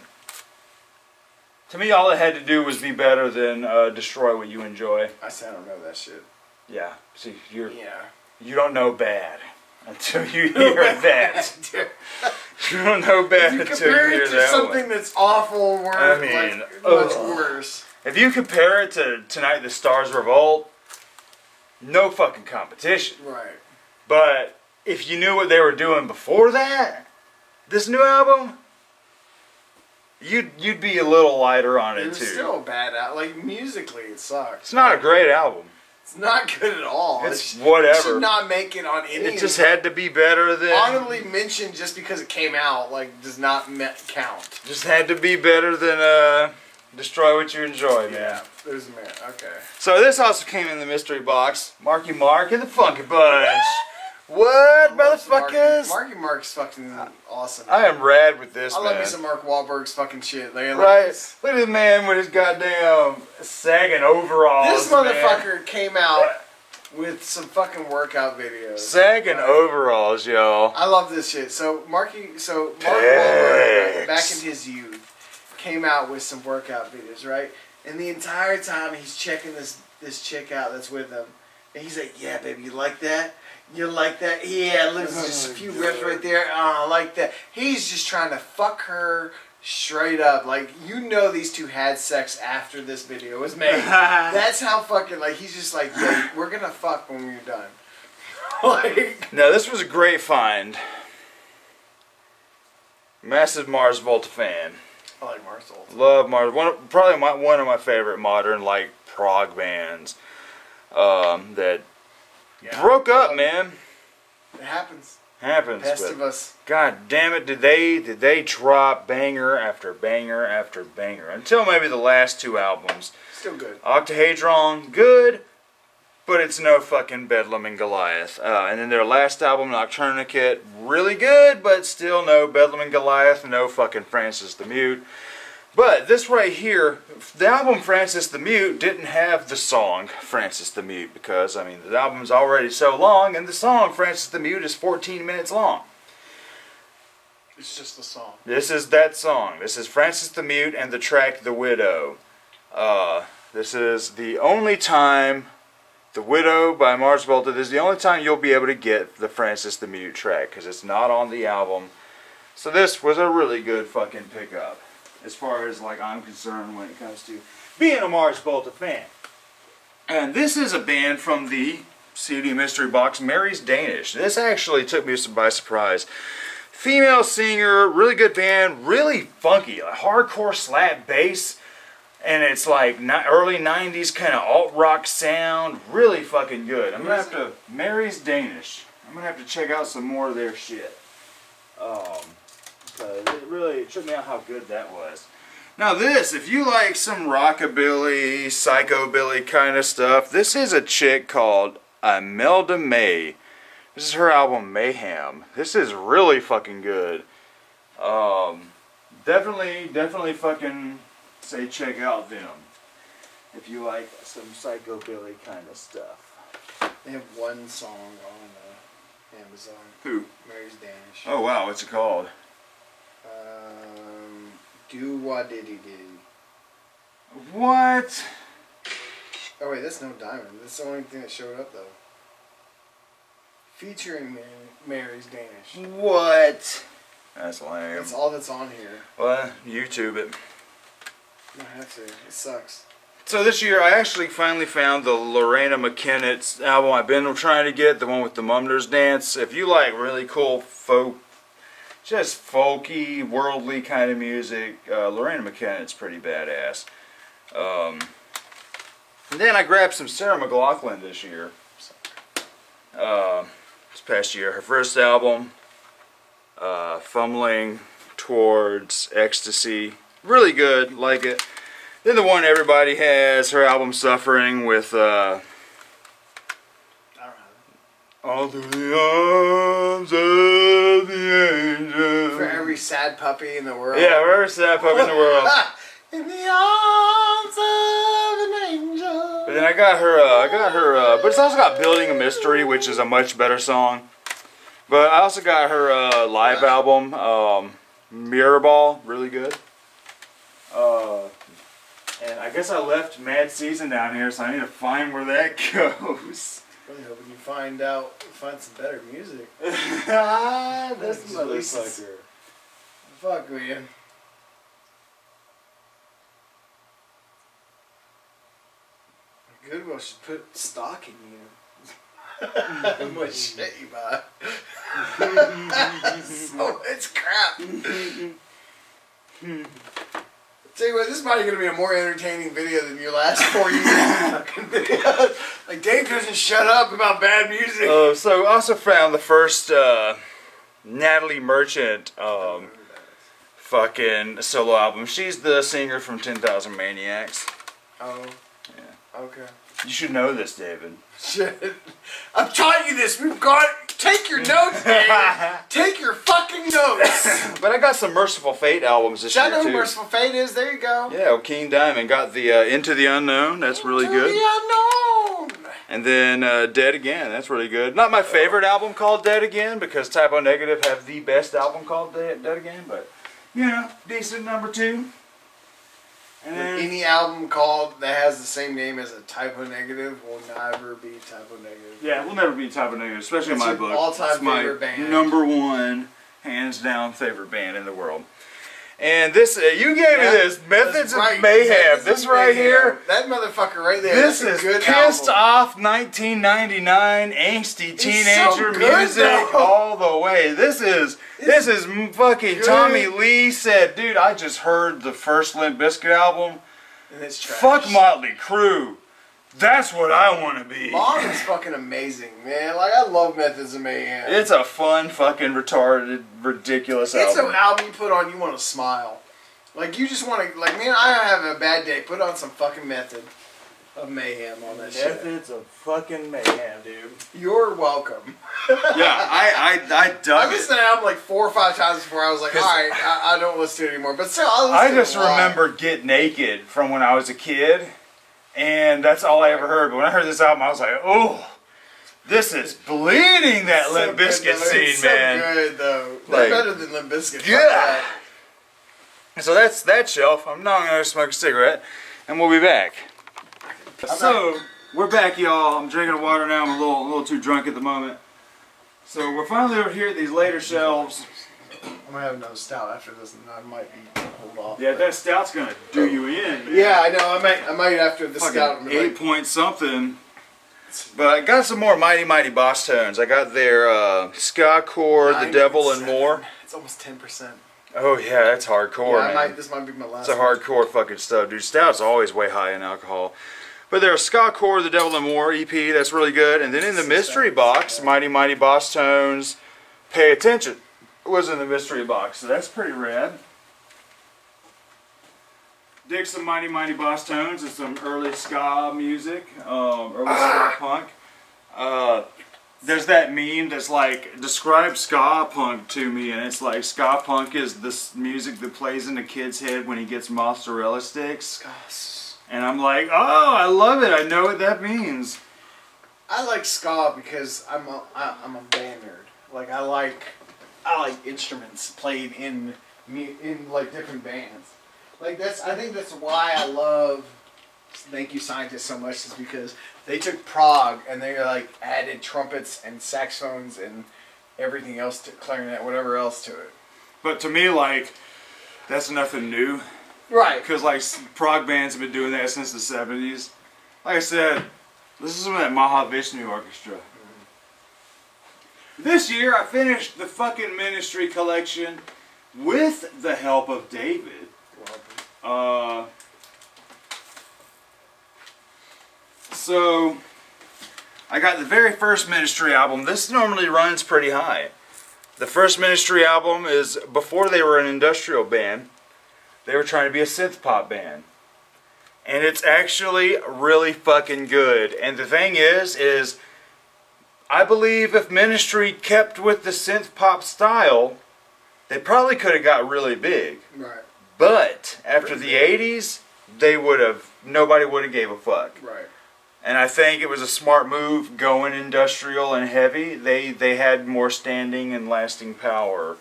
to me, all it had to do was be better than Destroy What You Enjoy. I said I don't know that shit. Yeah, see, you Yeah. don't know bad until you hear that. You don't know bad You until compare you hear it to that something one. that's awful, worse, I mean, like, much ugh. worse. If you compare it to Tonight the Stars Revolt, no fucking competition. Right. But if you knew what they were doing before that, this new album, you'd be a little lighter on it It was too. still a bad album. Like, musically, it sucks. It's not a great album. It's not good at all. It's It whatever. should not make it on any. It just had to be better than. honorably mentioned just because it came out, like, does not count. Just had to be better than Destroy What You Enjoy, man. Yeah, there's a man. Okay. So this also came in the mystery box. Marky Mark and the Funky Bunch. What, motherfuckers? Marky Mark's fucking awesome. I am rad with this, I man. love me some Mark Wahlberg's fucking shit. Like, Right? Look at the man with his goddamn sagging overalls. This motherfucker came out with some fucking workout videos. Sagging Right. overalls, y'all. I love this shit. So Mark Wahlberg, right, back Pecs. in his youth, came out with some workout videos, right? And the entire time he's checking this chick out that's with him, and he's like, "Yeah, baby, you like that? You like that? Yeah, look, there's just a few reps right there. I like that." He's just trying to fuck her straight up. Like, you know, these two had sex after this video was made. That's how fucking, like, he's just like, "Yeah, we're gonna fuck when we're done." Like, Now this was a great find. Massive Mars Volta fan. I like Marcel. Love Mars. Probably one of my favorite modern like prog bands that broke up, man. It happens. Happens. Best but of us. God damn it! Did they drop banger after banger after banger until maybe the last two albums? Still good. Octahedron, good, but it's no fucking Bedlam and Goliath. And then their last album, Nocturnicate, really good, but still no Bedlam and Goliath, no fucking Francis the Mute. But this right here, the album Francis the Mute didn't have the song Francis the Mute because, I mean, the album's already so long, and the song Francis the Mute is 14 minutes long. It's just the song. This is that song. This is Francis the Mute and the track The Widow. This is the only time, The Widow by Mars Volta, this is the only time you'll be able to get the Francis the Mute track because it's not on the album. So this was a really good fucking pickup as far as like I'm concerned when it comes to being a Mars Volta fan. And this is a band from the CD mystery box, Mary's Danish. This actually took me by surprise. Female singer, really good band, really funky, like hardcore slap bass, and it's like early 90s kind of alt-rock sound, really fucking good. I'm gonna have to, Mary's Danish, I'm gonna have to check out some more of their shit. Because it really shook me out how good that was. Now this, if you like some rockabilly, psychobilly kind of stuff, this is a chick called Imelda May. This is her album Mayhem. This is really fucking good. Definitely fucking say check out them if you like some psychobilly kind of stuff. They have one song on Amazon. Who? Mary's Danish. Oh wow, what's it called? Do Wah Diddy Diddy. What? Oh wait, that's no diamond. That's the only thing that showed up though. Featuring Mary's Danish. What? That's lame. That's all that's on here. Well, YouTube it. I have to. It sucks. So this year I actually finally found the Lorena McKennett's album I've been trying to get, the one with the Mumner's Dance. If you like really cool folk, just folky, worldly kind of music, Lorena McKennett's pretty badass. And then I grabbed some Sarah McLachlan this year. This past year, her first album, Fumbling Towards Ecstasy, really good, like it. Then the one everybody has, her album Suffering with I don't know. All Through the Arms of the Angel. For every sad puppy in the world. Yeah, wherever sad puppy in the world. In the arms of an angel. But then I got her, but it's also got Building a Mystery, which is a much better song. But I also got her live album, Mirrorball, really good. And I guess I left Mad Season down here, so I need to find where that goes. Really hoping you find some better music. This motherfucker. Fuck with you. Goodwill should put stock in you. How much shit you buy. So it's crap. Tell you what, this is probably going to be a more entertaining video than your last 4 years fucking videos. Like, Dave doesn't shut up about bad music. So I also found the first Natalie Merchant fucking solo album. She's the singer from 10,000 Maniacs. Oh. Yeah. Okay. You should know this, David. Shit. I'm taught you this. We've got... Take your notes, Dave. Take your fucking notes. But I got some Merciful Fate albums this I year, know too. who Merciful Fate is. There you go. Yeah, King Diamond got the Into the Unknown. That's really Into good. the unknown. And then Dead Again. That's really good. Not my favorite album called Dead Again because Typo Negative have the best album called Dead Again. But, you know, decent number 2. And then, Any album called that has the same name as a Typo Negative will never be Typo Negative. yeah, we'll never be Typo Negative, especially in It's my your book. all-time It's my favorite band. number 1, hands down, favorite band in the world. And this, you gave me this, Methods of Right. Mayhem. Methods This of right Mayhem. here. That motherfucker right there. This that's is a good pissed album. off 1999 angsty teenager so good, music though. all the way. This is fucking good. Tommy Lee said, dude, I just heard the first Limp Bizkit album. And it's trash. Fuck Motley Crue. That's what I want to be. Mom is fucking amazing, man. Like, I love Methods of Mayhem. It's a fun, fucking retarded, ridiculous It's album. an album you put on, you want to smile. Like, you just want to, like, man, I have a bad day. Put on some fucking Method. of mayhem on that shit. Methods of fucking mayhem, dude. You're welcome. Yeah, I dug I it. listened to the album like 4 or 5 times before I was like, all right, I don't listen to it anymore. But still, I listen just to it a lot. remember Get Naked from when I was a kid, and that's all I ever heard. But when I heard this album, I was like, oh, this is bleeding that So Limp good, Bizkit though. scene, It's man. So good though. Like, They're better than Limp Bizkit. Fuck Yeah. that. So that's that shelf. I'm now gonna smoke a cigarette, and we'll be back. So we're back, y'all. I'm drinking water now. I'm a little too drunk at the moment. So we're finally over here at these later shelves. I'm gonna have another stout after this, and I might be hold off. Yeah, that stout's gonna do you in, man. Yeah, I know. I might after the stout. Fucking I'm like, 8 something. But I got some more Mighty Mighty Boss tones. I got their Ska Core, The Devil and More. It's almost 10%. Oh yeah, that's hardcore, Yeah, man. this might be my last. It's a hardcore fucking stuff, dude. Stout's always way high in alcohol. But there's Ska Core, The Devil and More EP, that's really good. And then in the mystery box, Mighty Mighty Boss Tones, Pay Attention was in the mystery box, so that's pretty rad. Dig some Mighty Mighty Boss Tones and some early ska music, early ska punk. There's that meme that's like, describe ska punk to me, and it's like, ska punk is this music that plays in a kid's head when he gets mozzarella sticks. And I'm like, oh, I love it. I know what that means. I like ska because I'm a band nerd. Like I like instruments played in like different bands. Like I think that's why I love Thank You Scientist so much, is because they took prog and they like added trumpets and saxophones and everything else, to clarinet, whatever else to it. But to me, like, that's nothing new. Right. Because, like, prog bands have been doing that since the 70s. Like I said, this is that Mahavishnu Orchestra. This year, I finished the fucking Ministry collection with the help of David. So, I got the very first Ministry album. This normally runs pretty high. The first Ministry album is before they were an industrial band. They were trying to be a synth pop band. And it's actually really fucking good. And the thing is I believe if Ministry kept with the synth pop style, they probably could have got really big. Right. But after the 80s, nobody would have gave a fuck. Right. And I think it was a smart move going industrial and heavy. They had more standing and lasting power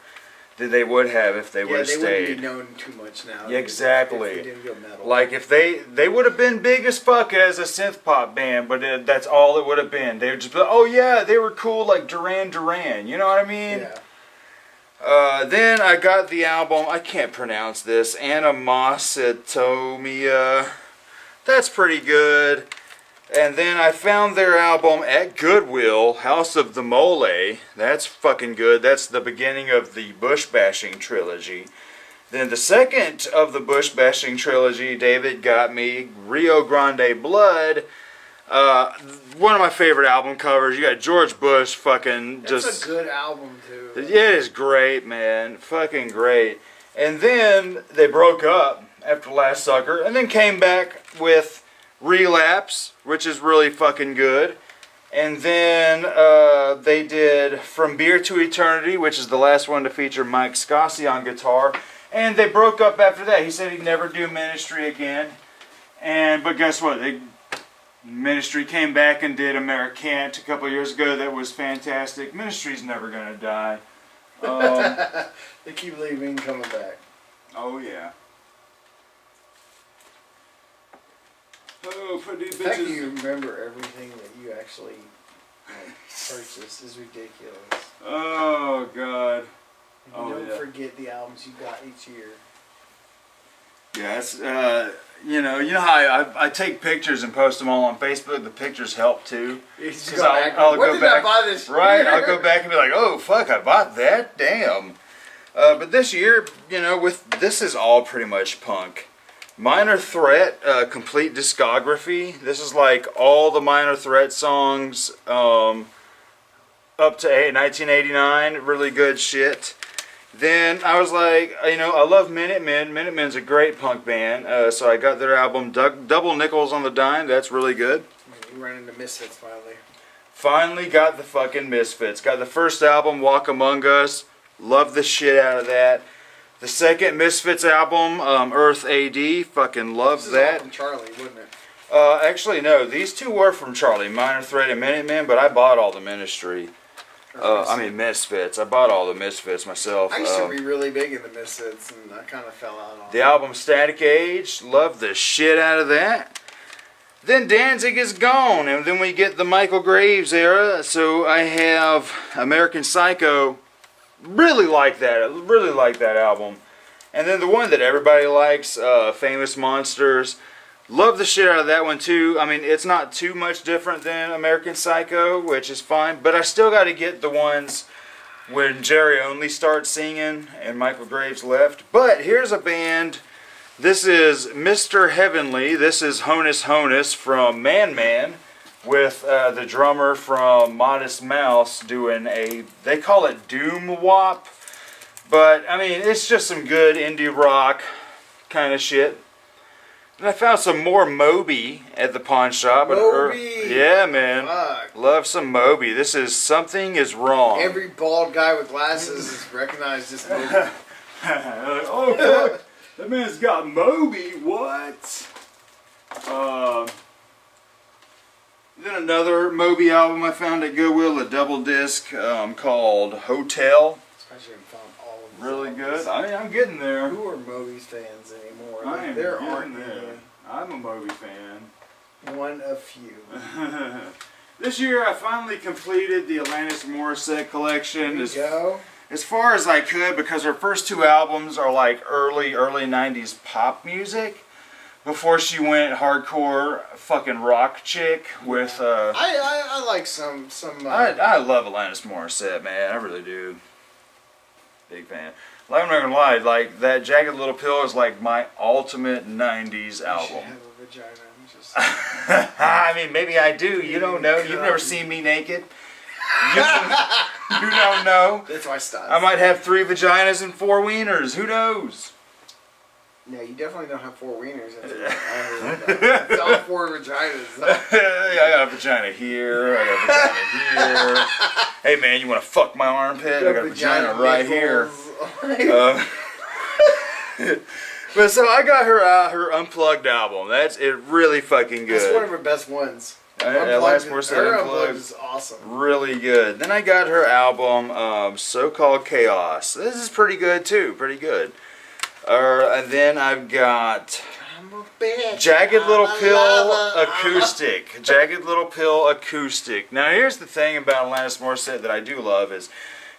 than they would have if they would have they stayed. wouldn't be known too much now. Yeah, exactly. If they didn't go metal. Like if they would have been big as fuck as a synth pop band, but that's all it would have been. They would just be, oh yeah, they were cool like Duran Duran. You know what I mean? Yeah. Then I got the album. I can't pronounce this. Animositomia. That's pretty good. And then I found their album at Goodwill, House of the Mole. That's fucking good. That's the beginning of the Bush Bashing trilogy. Then the second of the Bush Bashing trilogy, David got me Rio Grande Blood. One of my favorite album covers. You got George Bush fucking That's a good album too. It is great, man. Fucking great. And then they broke up after Last Sucker, and then came back with Relapse, which is really fucking good. And then they did From Beer to Eternity, which is the last one to feature Mike Scossi on guitar. And they broke up after that. He said he'd never do Ministry again. But guess what? Ministry came back and did Americant a couple years ago. That was fantastic. Ministry's never gonna die. They keep leaving, coming back. Oh yeah. Oh, put these The fact that bitches. you remember everything that you actually purchased is ridiculous. Oh god. You Oh, don't yeah. forget the albums you got each year. Yeah, it's you know how I take pictures and post them all on Facebook. The pictures help too. You just 'Cause go back, what did I buy this Right, year? I'll go back and be like, oh fuck, I bought that. Damn. But this year, this is all pretty much punk. Minor Threat, complete discography. This is like all the Minor Threat songs up to 1989. Really good shit. Then I was like, I love Minutemen. Minutemen's a great punk band. So I got their album, Double Nickels on the Dime. That's really good. You run into Misfits finally. Finally got the fucking Misfits. Got the first album, Walk Among Us. Love the shit out of that. The second Misfits album, Earth AD. Fucking love This is all that. from Charlie, wouldn't it? Actually, no. These two were from Charlie, Minor Threat and Minutemen, but I bought all the Ministry. Misfits. I bought all the Misfits myself. I used to be really big into Misfits, and I kind of fell out on The album Static Age, love the shit out of that. Then Danzig is gone, and then we get the Michael Graves era. So I have American Psycho. Really like that. Really like that album. And then the one that everybody likes, Famous Monsters. Love the shit out of that one too. I mean, it's not too much different than American Psycho, which is fine. But I still got to get the ones when Jerry Only starts singing and Michael Graves left. But here's a band. This is Mr. Heavenly. This is Honus Honus from Man Man with the drummer from Modest Mouse doing they call it Doom Wop. But, I mean, it's just some good indie rock kind of shit. And I found some more Moby at the pawn shop. Moby! Yeah, man. Fuck. Love some Moby. This is Something Is Wrong. Every bald guy with glasses has recognized this movie. Oh, fuck. That man's got Moby. What? Then another Moby album I found at Goodwill, a double disc called Hotel. Especially if found all of these Really albums. good. I mean, I'm getting there. Who are Moby's fans anymore? I am There getting aren't there. I'm a Moby fan. any. One of few. This year I finally completed the Alanis Morissette collection There you go. as far as I could, because her first two albums are like early 90s pop music before she went hardcore fucking rock chick with I like some. I love Alanis Morissette, man. I really do. Big fan. Like, I'm not gonna lie, like that Jagged Little Pill is like my ultimate 90s You should album. have a vagina. I'm just. I mean, maybe I do. You don't know. You've never seen me naked. You don't know. That's why I stopped. I might have 3 vaginas and 4 wieners. Who knows? No, you definitely don't have 4 wieners. That's what I heard that. It's all 4 vaginas. I got a vagina here. I got a vagina here. Hey man, you want to fuck my armpit? I got a vagina right here. But so I got her unplugged album. That's it. Really fucking good. That's one of her best ones. Alanis Morissette Her Unplugged. Unplugged is awesome. Really good. Then I got her album, So-Called Chaos. This is pretty good too. Pretty good. And then I've got I'm a bitch. Jagged Little I'm a Pill lover. Acoustic. Jagged Little Pill Acoustic. Now here's the thing about Alanis Morissette that I do love is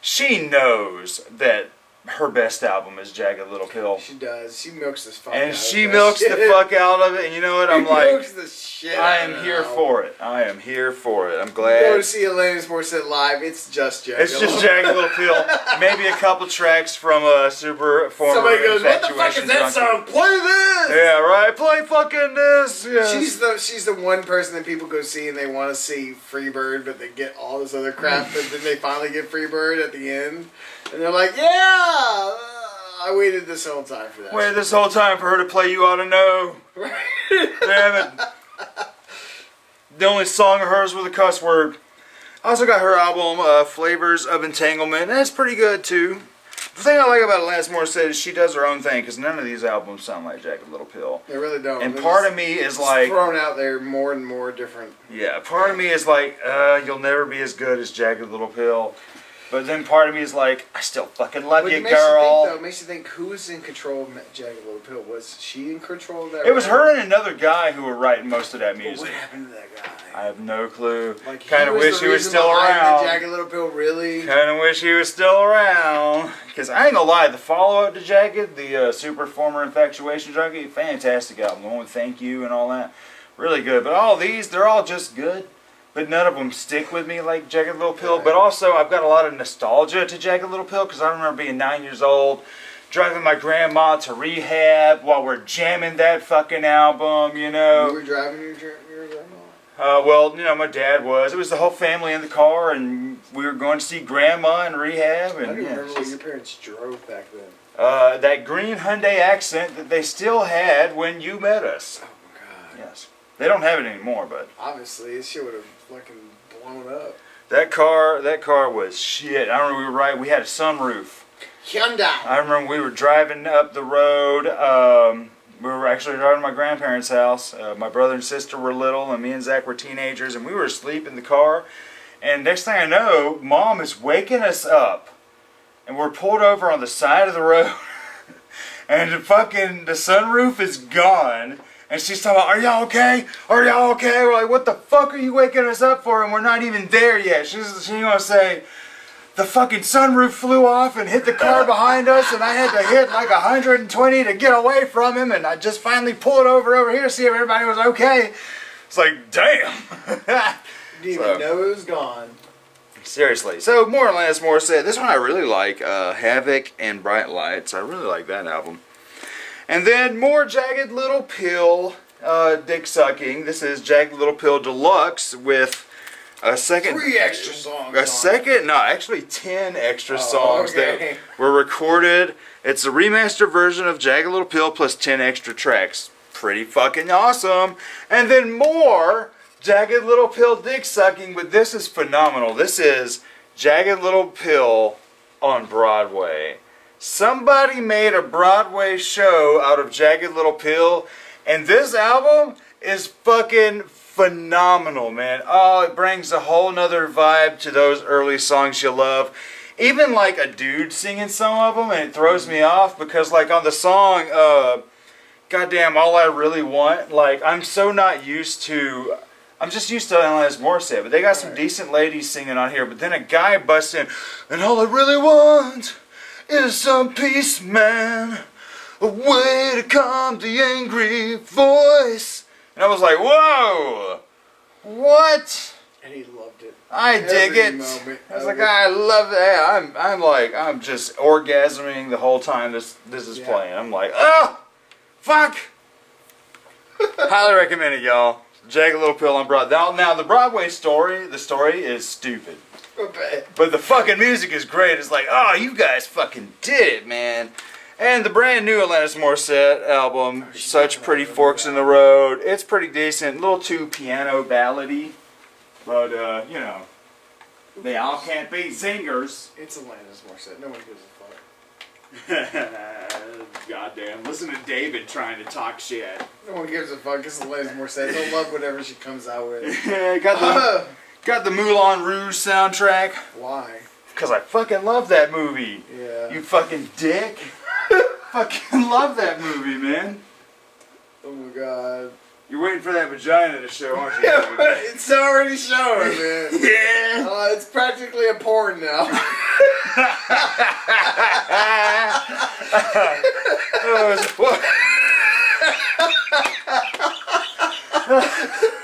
she knows that her best album is Jagged Little Pill. She does. She milks this fuck out And of she that milks shit. the fuck out of it. And you know what? I'm She like, milks the shit I out am of here it. for it. I am here for it. I'm Go to glad. see Alanis Morissette live. It's just Jagged. It's just Jagged Little Pill. Maybe a couple tracks from Super Former Somebody goes, "What the fuck is Infatuation that Junkie." song? Play this." Yeah, right. Play fucking this. Yeah. She's the one person that people go see and they want to see Freebird, but they get all this other crap, but then they finally get Freebird at the end, and they're like, "Yeah, I waited this whole time for that." Waited this whole time for her to play You Ought to Know. Damn it. The only song of hers with a cuss word. I also got her album, Flavors of Entanglement. And that's pretty good too. The thing I like about Alanis Morissette is she does her own thing, because none of these albums sound like Jagged Little Pill. They really don't. And They're part just- of me is just like, thrown out there more and more different. yeah, part of me is like, you'll never be as good as Jagged Little Pill. But then part of me is like, I still fucking love But you, it makes you think, girl. though, it makes you think, who was in control of Jagged Little Pill? Was she in control of that? It was record? her and another guy who were writing most of that But music. what happened to that guy? I have no clue. Like, Kind of wish the he was reason still behind around. The Jagged Little Pill, really? Kind of wish he was still around. Because I ain't gonna lie, the follow-up to Jagged, the Super Former Infatuation Junkie, fantastic album. The one with Thank You and all that. Really good. But all these, they're all just good. But none of them stick with me like Jagged Little Pill. But also, I've got a lot of nostalgia to Jagged Little Pill, because I remember being 9 years old, driving my grandma to rehab while we're jamming that fucking album, you know. You were driving your grandma? Well, you know, my dad was. It was the whole family in the car, and we were going to see Grandma in rehab. I don't And even yeah, remember what your parents drove back then. that green Hyundai Accent that they still had when you met us. Oh my god. Yes, they don't have it anymore, but Obviously, this shit would have fucking blown up. that car was shit. I remember we were right. We had a sunroof. Hyundai. I remember we were driving up the road. We were actually driving to my grandparents' house. My brother and sister were little, and me and Zach were teenagers, and we were asleep in the car. And next thing I know, Mom is waking us up, and we're pulled over on the side of the road, and the sunroof is gone. And she's talking about, "Are y'all okay? Are y'all okay?" We're like, "What the fuck are you waking us up for?" And we're not even there yet. She's gonna say, "The fucking sunroof flew off and hit the car behind us, and I had to hit like 120 to get away from him, and I just finally pulled over here to see if everybody was okay." It's like, damn. Didn't So- even know it was gone. Seriously. So, more or less, more said. This one I really like, Havoc and Bright Lights. I really like that album. And then more Jagged Little Pill, dick sucking. This is Jagged Little Pill Deluxe with a second. 3 extra songs. Actually 10 extra songs okay. that were recorded. It's a remastered version of Jagged Little Pill plus 10 extra tracks. Pretty fucking awesome. And then more Jagged Little Pill dick sucking, but this is phenomenal. This is Jagged Little Pill on Broadway. Somebody made a Broadway show out of Jagged Little Pill, and this album is fucking phenomenal, man. Oh, it brings a whole nother vibe to those early songs you love. Even like a dude singing some of them, and it throws me off because like on the song, Goddamn All I Really Want, like I'm so not used to, I'm just used to Alanis Morissette, but they got some decent ladies singing on here, but then a guy busts in, and all I really want is some peace, man, a way to calm the angry voice. And I was like, whoa, what? And he loved it. I dig Every it. moment I was of like, it. I love that. I'm just orgasming the whole time this is Yeah. playing. I'm like, oh, fuck. Highly recommend it, y'all. Jagged Little Pill on Broadway. Now the Broadway story, the story is stupid. I bet. But the fucking music is great. It's like, oh, you guys fucking did it, man. And the brand new Alanis Morissette album, Such Pretty Forks in the Road, it's pretty decent. A little too piano ballady. But, you know, they all can't be singers. It's Alanis Morissette. No one gives a fuck. Goddamn. Listen to David trying to talk shit. No one gives a fuck. It's Alanis Morissette. They'll love whatever she comes out with. got the Moulin Rouge soundtrack. Why? Because I fucking love that movie. Yeah. You fucking dick. Fucking love that movie, man. Oh my god. You're waiting for that vagina to show, aren't you? Yeah, but it's already showing, man. Yeah. It's practically a porn now.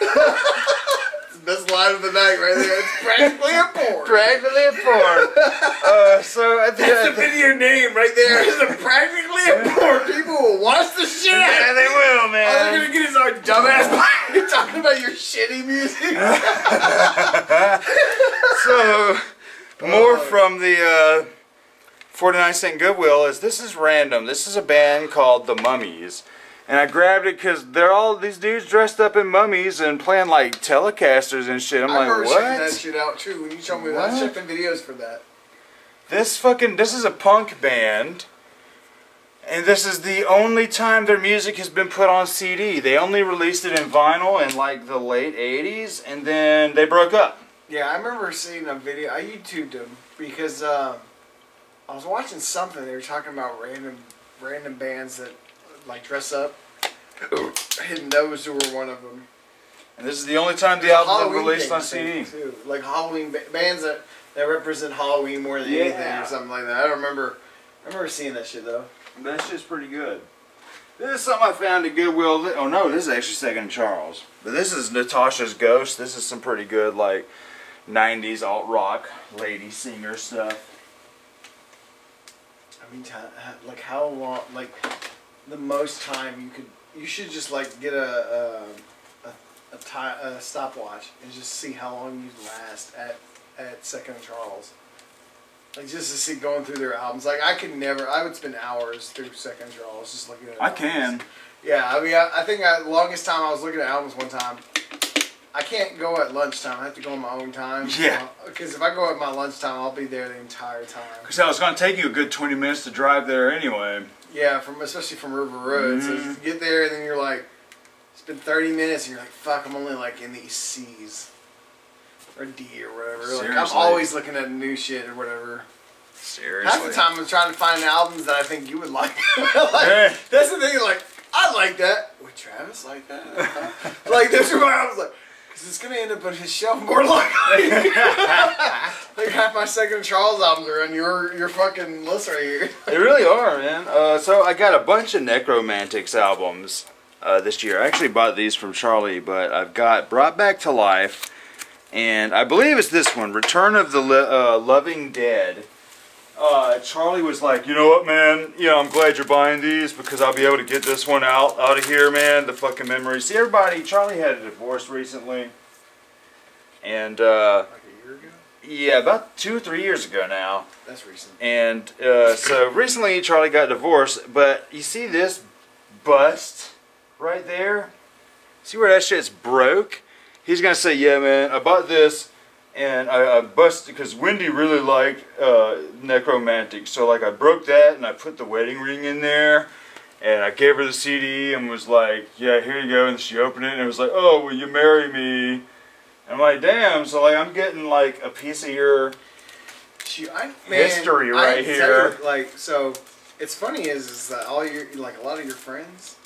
It's the best line of the night right there. It's practically a porn. Practically a porn. So at the That's the end, video name right there. It's practically a porn. People will watch the shit. yeah, they will, All they're man. gonna get is our dumbass. You're talking about your shitty music. So more from the 49 Cent Goodwill is this is random. This is a band called The Mummies. And I grabbed it because they're all these dudes dressed up in mummies and playing like Telecasters and shit. I'm I like, remember checking that what? shit out too. When you showed me that, I was What? checking videos for that. This is a punk band. And this is the only time their music has been put on CD. They only released it in vinyl in like the late 80s and then they broke up. Yeah, I remember seeing a video. I YouTubed them because I was watching something. They were talking about random bands that like dress up, and those were one of them. And this is the only time the album Halloween was released thing, on I think, CD. too. Like Halloween bands that represent Halloween more than anything Yeah. or something like that. I remember seeing that shit though. That shit's pretty good. This is something I found at Goodwill. Oh no, this is actually Second Charles. But this is Natasha's Ghost. This is some pretty good like 90s alt rock lady singer stuff. I mean, like how long? Like the most time you should just like get a a stopwatch and just see how long you'd last at Second and Charles. Like just to see going through their albums. Like I would spend hours through Second and Charles just looking at I albums. can. Yeah, I mean, I think the longest time I was looking at albums one time. I can't go at lunchtime. I have to go on my own time. Yeah. Because if I go at my lunchtime, I'll be there the entire time. Because I was going to take you a good 20 minutes to drive there anyway. Yeah, especially from River Road. So you get there and then you're like, it's been 30 minutes and you're like, fuck, I'm only like in these C's. Or D or whatever. Like, I'm Seriously. always looking at new shit or whatever. Seriously. Half the time I'm trying to find albums that I think you would like. Like, that's the thing, like, I like that. Would Travis like that? Like, that's why I was like, because it's going to end up on his shelf more likely. Like, half my Second Charles albums are on your fucking list right here. They really are, man. So I got a bunch of Necromantics albums this year. I actually bought these from Charlie, but I've got Brought Back to Life, and I believe it's this one, Return of the Loving Dead. Charlie was like, you know what, man? Yeah, I'm glad you're buying these because I'll be able to get this one out of here, man. The fucking memories. See, everybody, Charlie had a divorce recently, and Like a year ago? yeah, about 2 or 3 years ago now. That's recent. And so recently Charlie got divorced, but you see this bust right there? See where that shit's broke? He's gonna say, yeah, man, I bought this and I busted because Wendy really liked Necromantic. So like I broke that and I put the wedding ring in there and I gave her the CD and was like, yeah, here you go. And she opened it and it was like, oh, will you marry me? And I'm like, damn. So like I'm getting like a piece of your history right here. Like, so it's funny is that all your like a lot of your friends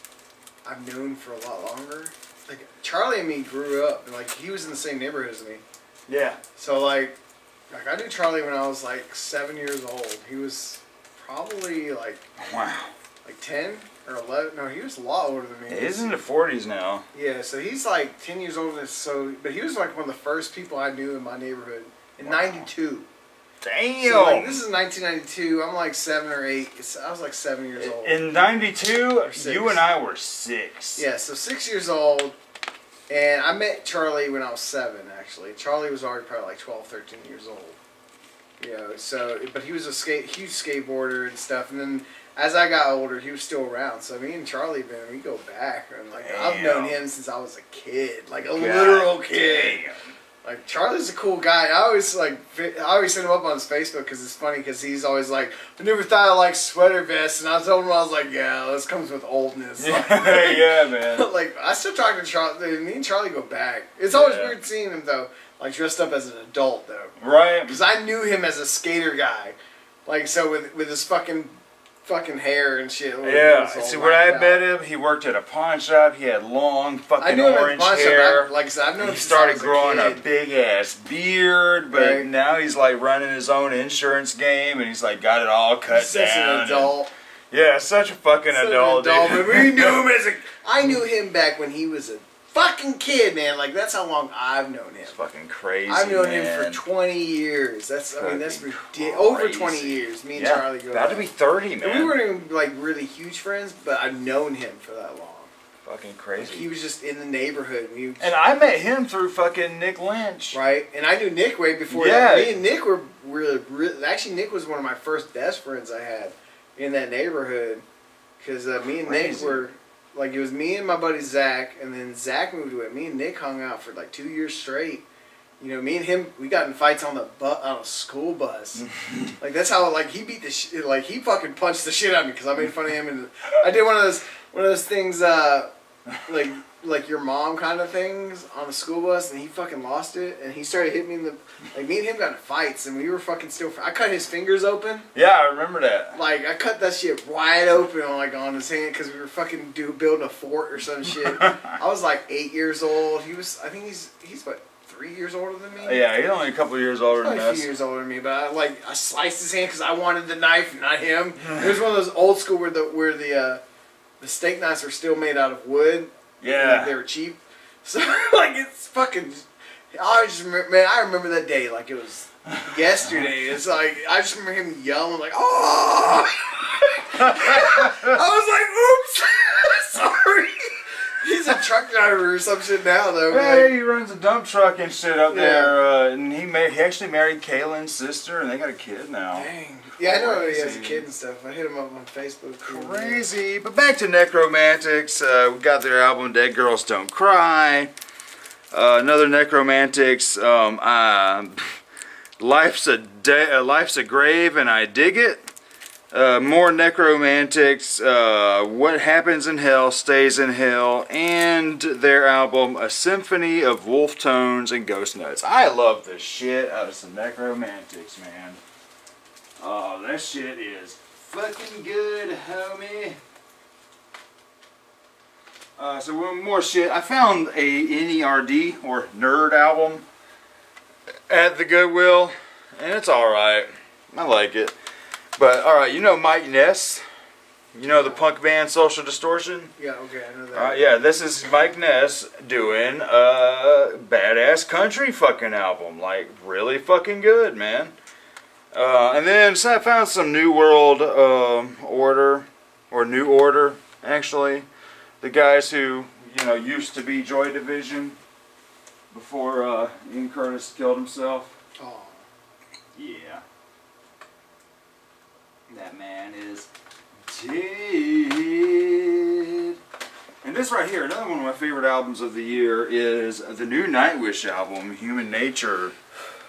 I've known for a lot longer. Like Charlie and me grew up, and like he was in the same neighborhood as me. Yeah. So like I knew Charlie when I was like 7 years old. He was probably like Wow. 10 or 11. No, he was a lot older than me. He's in the 40s now. Yeah, so he's like 10 years older than us. So, but he was like one of the first people I knew in my neighborhood in '92. Damn. So like this is 1992. I'm like 7 or 8. I was like 7 years old. In 92, Six. you and I were 6. Yeah, so 6 years old. And I met Charlie when I was 7, actually. Charlie was already probably like 12, 13 years old. You know, so, but he was a huge skateboarder and stuff. And then as I got older, he was still around. So me and Charlie, man, we go back. And like, I've known him since I was a kid. Like a literal kid. Damn. Like, Charlie's a cool guy. I always send him up on his Facebook because it's funny because he's always like, I never thought I liked sweater vests. And I told him, I was like, yeah, this comes with oldness. Yeah, man. Like, I still talk to Charlie. Me and Charlie go back. It's always Yeah. weird seeing him, though, like, dressed up as an adult, though. Right. Because I knew him as a skater guy. Like, so with his fucking hair and shit. Yeah. it was all See, when I whacked met out. him, he worked at a pawn shop. He had long I fucking knew him at the orange pawn shop. hair. Like I said, I've known him He since I started was growing a kid. big ass beard, but Right. now he's like running his own insurance game, and he's like got it all cut He's such down. an adult. Yeah, such a fucking Such an adult, adult, dude. but we knew him as a. I knew him back when he was a fucking kid, man. Like that's how long I've known him. It's fucking crazy. I've known man. him for 20 years. That's Fucking ridiculous. Over crazy. 20 years. Me and Yeah, Charlie go about to back. be 30, man. And we weren't even like really huge friends, but I've known him for that long. Fucking Like, crazy. he was just in the neighborhood. And I met him through fucking Nick Lynch. Right, and I knew Nick way before Yeah. that. Me and Nick were really. Actually, Nick was one of my first best friends I had in that neighborhood. Because me and Nick Crazy. were, like, it was me and my buddy Zach, and then Zach moved away. Me and Nick hung out for like 2 years straight. You know, me and him, we got in fights on on a school bus. Like that's how like he beat the shit. Like he fucking punched the shit out of me because I made fun of him, and I did one of those things like your mom kind of things on a school bus, and he fucking lost it, and he started hitting me in the like me and him got in fights, and we were fucking still. I cut his fingers open. Yeah, I remember that. Like I cut that shit wide open on his hand because we were fucking building a fort or some shit. I was like 8 years old. I think he's what 3 years older than me. Yeah, he's only a couple years older than Probably a us. few years older than me, but I sliced his hand because I wanted the knife, not him. It was one of those old school where the steak knives were still made out of wood. Yeah. Like, they were cheap. So like it's fucking. I remember that day like it was yesterday. It's like I just remember him yelling like, "Oh!" I was like, "Oops, sorry." he's a truck driver or some shit now, though. Hey, Like, he runs a dump truck and shit up Yeah. there, and he actually married Kaylin's sister, and they got a kid now. dang. Yeah, I know he has a Crazy. kid and stuff. I hit him up on Facebook. Crazy. But back to Necromantics. We got their album Dead Girls Don't Cry. Another Necromantics. Life's a Grave and I Dig It. More Necromantics. What Happens in Hell Stays in Hell. And their album A Symphony of Wolf Tones and Ghost Notes. I love the shit out of some Necromantics, man. Oh, that shit is fucking good, homie. So one more shit. I found a NERD or Nerd album at the Goodwill, and it's alright. I like it. But alright, you know Mike Ness? You know the punk band Social Distortion? Yeah, okay, I know that. Alright, yeah, this is Mike Ness doing a badass country fucking album. Like, really fucking good, man. And then so I found some New World Order, or New Order, actually. The guys who, you know, used to be Joy Division before Ian Curtis killed himself. Oh. Yeah. That man is dead. And this right here, another one of my favorite albums of the year is the new Nightwish album, Human Nature.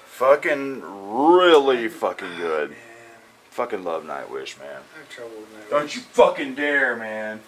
Fucking really fucking good. Man, Fucking love Nightwish, man. I have trouble with Nightwish. Don't you fucking dare, man.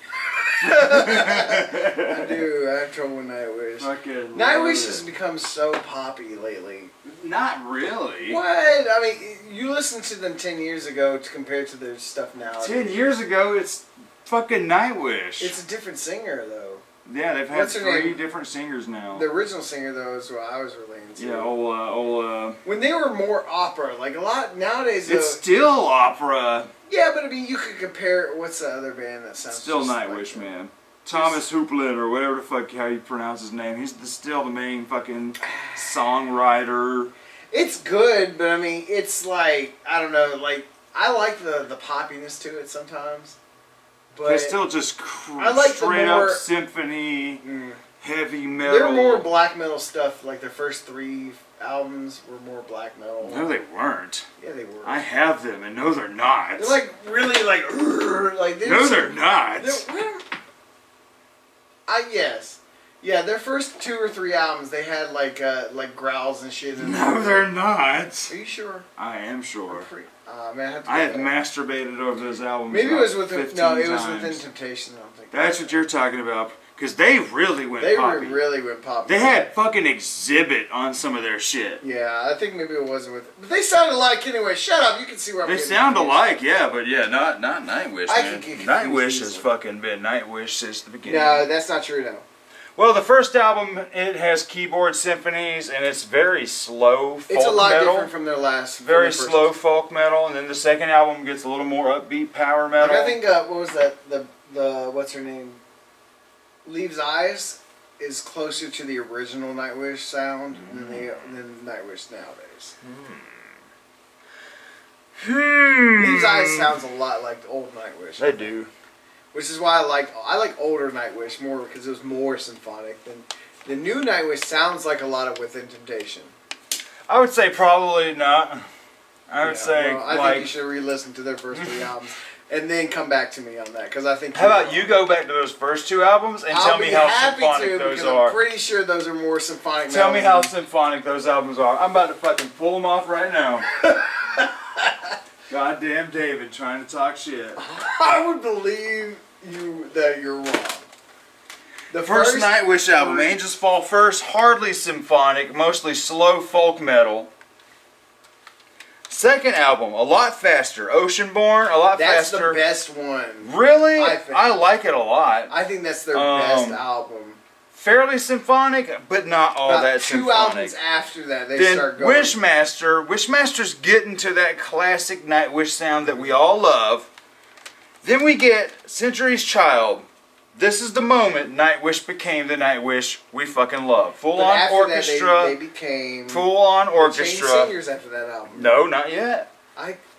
I do. I have trouble with Nightwish. Fucking Nightwish love has it. become so poppy lately. Not really. What? I mean, you listened to them 10 years ago compared to their stuff now. 10 years ago, it's fucking Nightwish. It's a different singer, though. Yeah, they've had What's her 3 name? different singers now. The original singer, though, is what I was relating to. Yeah, When they were more opera, like a lot nowadays. it's still opera. Yeah, but I mean, you could compare. What's the other band that sounds Still just Nightwish, like man. Thomas Hooplin, or whatever the fuck how you pronounce his name. He's still the main fucking songwriter. It's good, but I mean, it's like I don't know. Like I like the poppiness to it sometimes, but It's still just I like the straight more- up symphony, Mm. heavy metal. They're more black metal stuff. Like their first 3 albums were more black metal. No, they weren't. Yeah, they were. I have them, and no, they're not. They're like really like like No, they're not. Yes. Yeah, their first 2 or 3 albums, they had like growls and shit. In No, them. they're not. Are you sure? I am sure. Man, I have masturbated over those albums. Maybe it about was with 15 no, it was times. within Temptation. I'm thinking. That's what you're talking about, because they really went They poppy. really went poppy. They had fucking Exhibit on some of their shit. Yeah, I think maybe it wasn't with. But they sound alike anyway. Shut up. You can see where I'm They getting sound confused. alike, yeah, but yeah, not Nightwish, I man. can get confused Nightwish has easily. fucking been Nightwish since the beginning. No, that's not true. No, Well, the first album, it has keyboard symphonies, and it's very slow folk it's a lot metal. different from their last. Very from their slow folk metal, and then the second album gets a little more upbeat power First. metal. Like I think what was that? The what's her name? Leaves Eyes is closer to the original Nightwish sound than Nightwish nowadays. Leaves Eyes sounds a lot like the old Nightwish. They do. Which is why I like older Nightwish more because it was more symphonic than the new Nightwish sounds like a lot of Within Temptation. I would say probably not. I would Yeah, say well, I like. think you should re-listen to their first 3 albums and then come back to me on that because I think. How about you go back to those first 2 albums and I'll tell me be how happy symphonic to those because are? I'm pretty sure those are more symphonic. Tell me metal how than- symphonic those albums are. I'm about to fucking pull them off right now. Goddamn David trying to talk shit. I would believe you that you're wrong. The First Nightwish album, Angels Fall First, hardly symphonic, mostly slow folk metal. Second album, a lot faster. Oceanborn, a lot That's faster. the best one. Really? I think. I like it a lot. I think that's their best Um, album. Fairly symphonic, but not all About that 2 symphonic. albums after that, they Then start going. Wishmaster's getting to that classic Nightwish sound that we all love. Then we get Century's Child. This is the moment Nightwish became the Nightwish we fucking love. Full But on after orchestra. that, they became Full on changed orchestra. singers after that album. No, not yet.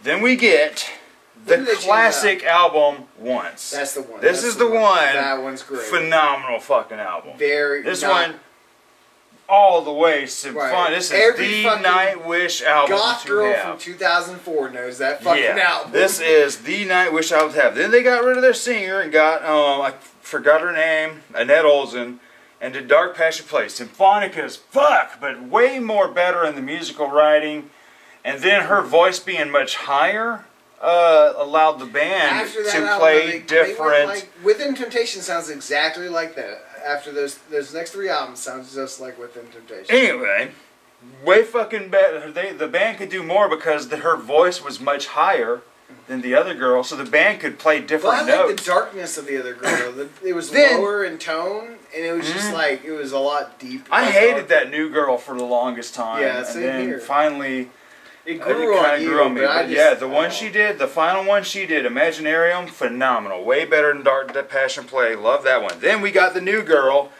Then we get the When did they change classic album Once. That's the one. This That's is the one. That one's great. Phenomenal fucking album. Very. This not- one, all the way symphonic. Right. This is Every the fucking Nightwish album Goth to girl have. from 2004 knows that fucking album. This is the Nightwish album to have. Then they got rid of their singer and got, I forgot her name, Annette Olsen, and did Dark Passion Play. Symphonic as fuck, but way more better in the musical writing. And then her voice being much higher allowed the band After that to album, play they went different. like, Within Temptation sounds exactly like that. After those next 3 albums sounds just like Within Temptation. Anyway, way fucking better. The band could do more because her voice was much higher than the other girl, so the band could play different Well, I like notes. the darkness of the other girl. It was Then- lower in tone, and it was just like it was a lot deeper. I hated that new girl for the longest time, Yeah, and same then here. finally It it grew kind on of you, grew on me. but I But just, yeah, the one oh. she did, the final one she did, Imaginarium, phenomenal, way better than Dark Passion Play. Love that one. Then we got the new girl.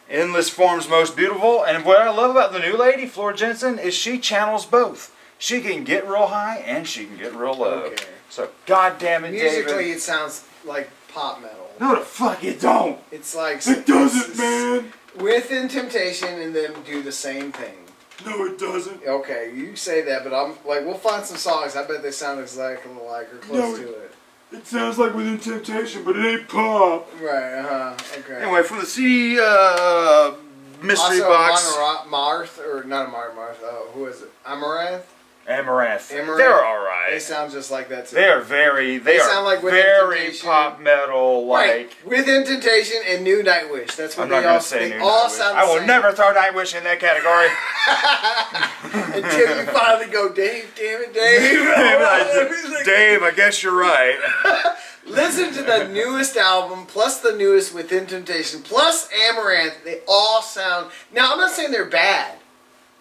Endless Forms Most Beautiful, and what I love about the new lady, Flora Jensen, is she channels both. She can get real high and she can get real low. Okay. So, God damn it, Musically, David. it sounds like pop metal. No, the fuck it don't. It's like It doesn't, man. Within Temptation, and then do the same thing. No, it doesn't. Okay, you say that, but I'm like, we'll find some songs. I bet they sound exactly like or close to it. It sounds like Within Temptation, but it ain't pop. Right. Okay. Anyway, from the CD mystery also, box, Marth, or not Marth. Who is it? Amaranth. Amaranth. Amaranth. They're They alright. sound just like that too. They are very. They sound are like Within very Temptation. pop metal. Like. Right. Within Temptation and New Nightwish. That's what I'm they not all gonna say they New all Nightwish. sound the I will same. never throw Nightwish in that category. Until you finally go, Dave, damn it, Dave. Dave, I guess you're right. Listen to the newest album, plus the newest Within Temptation, plus Amaranth. They all sound. Now, I'm not saying they're bad.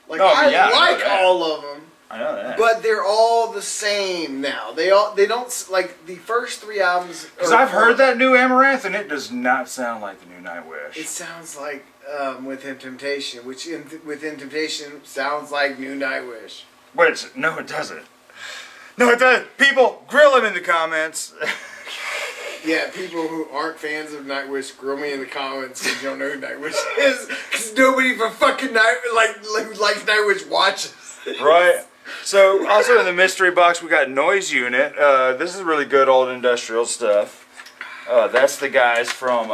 Like, Oh, I yeah, I know like that. all of them. I know that. But they're all the same now. They don't, like, the first 3 albums. Because I've heard that new Amaranth, and it does not sound like the new Nightwish. It sounds like Within Temptation, which Within Temptation sounds like New Nightwish. Which, no, it doesn't. No, it doesn't. People, grill him in the comments. Yeah, people who aren't fans of Nightwish, grill me in the comments because you don't know who Nightwish is. Because nobody from fucking who likes Nightwish watches. Right. So, also in the mystery box, we got Noise Unit. This is really good old industrial stuff. That's the guys from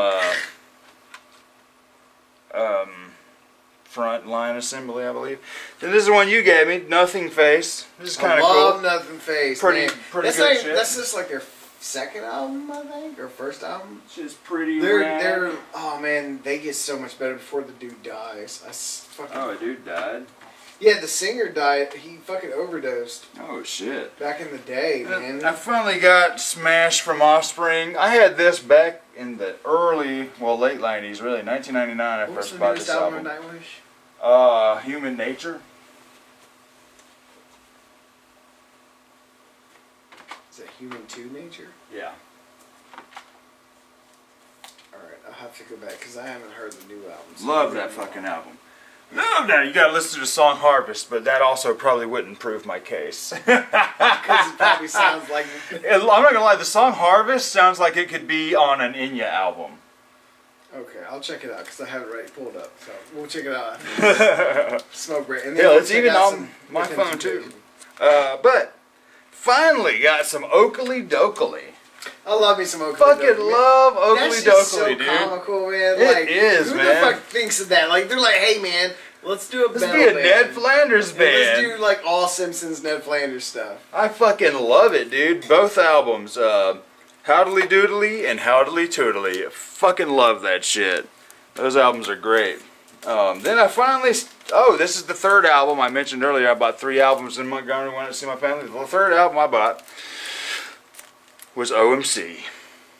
Frontline Assembly, I believe. And this is one you gave me, Nothing Face. This is kind I of love cool. Nothing Face. Pretty man. good That's like, shit. That's just like their second album, I think, or first album. Which is pretty They're oh man, they get so much better before the dude dies. Fucking a dude died. yeah, the singer died. He fucking overdosed Oh, shit. back in the day, man. I finally got Smash from Offspring. I had this back in the late 90s, really, 1999 I What's first the bought newest this album album. of Nightwish? Human Nature. Is it Human 2 Nature? Yeah. Alright, I'll have to go back because I haven't heard the new albums. Love that fucking album. Love that. You gotta listen to the song Harvest, but that also probably wouldn't prove my case. Because it probably sounds like. I'm not gonna lie, the song Harvest sounds like it could be on an Enya album. Okay, I'll check it out because I have it already pulled up. So we'll check it out after smoke break. And then Yeah, we'll it's check even out on some my Within phone too. Temptation. But finally got some Oakley Dokley. I love me some Oakley. Fucking Dokley, man. love That Oakley shit's so Dokley, dude. comical, man. It Like, is, who man. the fuck thinks of that? Like, they're like, hey, man, let's do a Let's metal be a band. Ned Flanders And let's band. do like all Simpsons Ned Flanders stuff. I fucking love it, dude. Both albums, Howdly Doodly and Howdly Toodly. Fucking love that shit. Those albums are great. Then I finally, this is the third album I mentioned earlier. I bought 3 albums in Montgomery, wanted to see my family. The third album I bought was OMC. I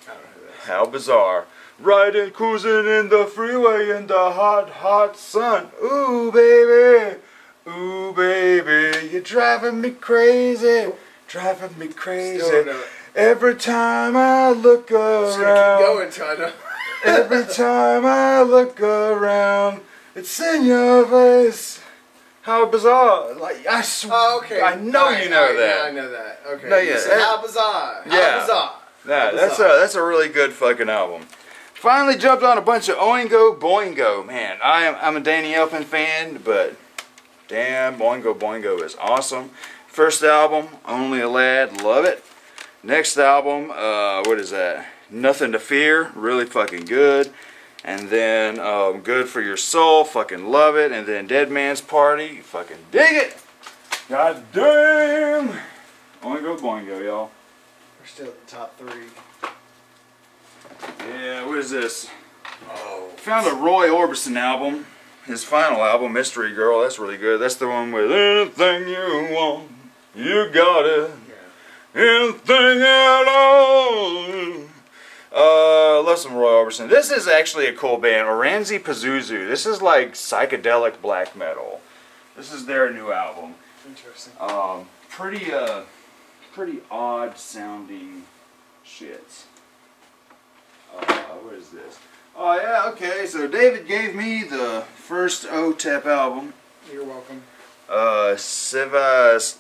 don't know who that is. How bizarre. Riding, cruising in the freeway in the hot, hot sun. Ooh, baby. Ooh, baby. You're driving me crazy. Driving me crazy. Still don't know it. Every time I look Just gonna around. keep going till I know. Every time I look around. It's in your face. How bizarre! Like Oh, okay. I know Alright, you know alright, that. Yeah, I know that. Okay. No, You yeah, said, that- how bizarre. How Yeah. bizarre. Yeah, How bizarre. that's a really good fucking album. Finally jumped on a bunch of Oingo Boingo. Man, I'm a Danny Elfman fan, but damn, Oingo Boingo is awesome. First album, Only a Lad, love it. Next album, what is that? Nothing to Fear, really fucking good. And then Good for Your Soul, fucking love it. And then Dead Man's Party, fucking dig it. God damn. Oingo Boingo, y'all. We're still at the top 3. Yeah, what is this? Oh. Found a Roy Orbison album. His final album, Mystery Girl. That's really good. That's the one with anything you want, you got it. Anything at all. Love some Roy Orbison. This is actually a cool band, Oranzi Pazuzu. This is like psychedelic black metal. This is their new album. Interesting. Pretty odd sounding shit. What is this? Oh yeah, okay. So David gave me the first OTEP album, You're welcome.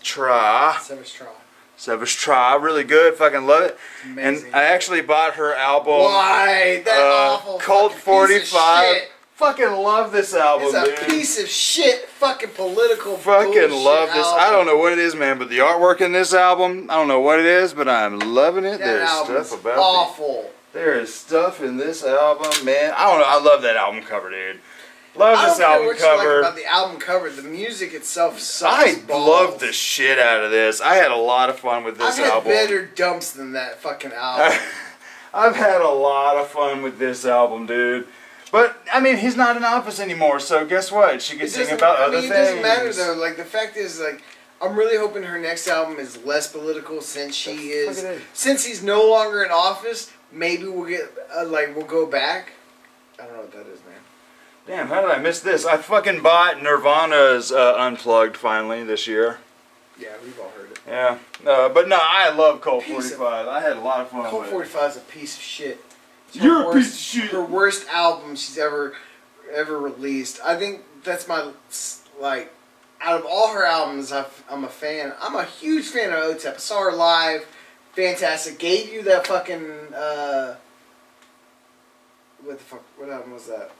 Sevastra. Sevastra, really good. Fucking love it. Amazing. And I actually bought her album. Why? That awful Colt fucking 45. piece of shit. Fucking love this album, It's a dude. piece of shit, fucking political Fucking bullshit love this. album. I don't know what it is, man, but the artwork in this album, I don't know what it is, but I'm loving it. That There's album's stuff about awful. There is stuff in this album, man. I don't know. I love that album cover, dude. Love I don't this care album what you like cover. about the album cover. The music itself sucks. I balls. love the shit out of this. I had a lot of fun with this I've had album. better dumps than that fucking album. I've had a lot of fun with this album, dude. But I mean, he's not in office anymore, so guess what? She can sing about other things. It doesn't matter though. Like the fact is, like I'm really hoping her next album is less political since she is. Since he's no longer in office, maybe we'll get we'll go back. I don't know what that is, man. Damn, how did I miss this? I fucking bought Nirvana's Unplugged finally this year. Yeah, we've all heard it. Yeah, but no, I love Colt Piece of- 45. I had a lot of fun Colt with 45 is a piece of shit. It's You're her a piece of shit. Her worst album she's ever released. I think that's my like. Out of all her albums, I'm a fan. I'm a huge fan of OTEP. I saw her live. Fantastic. Gave you that fucking what the fuck? What album was that?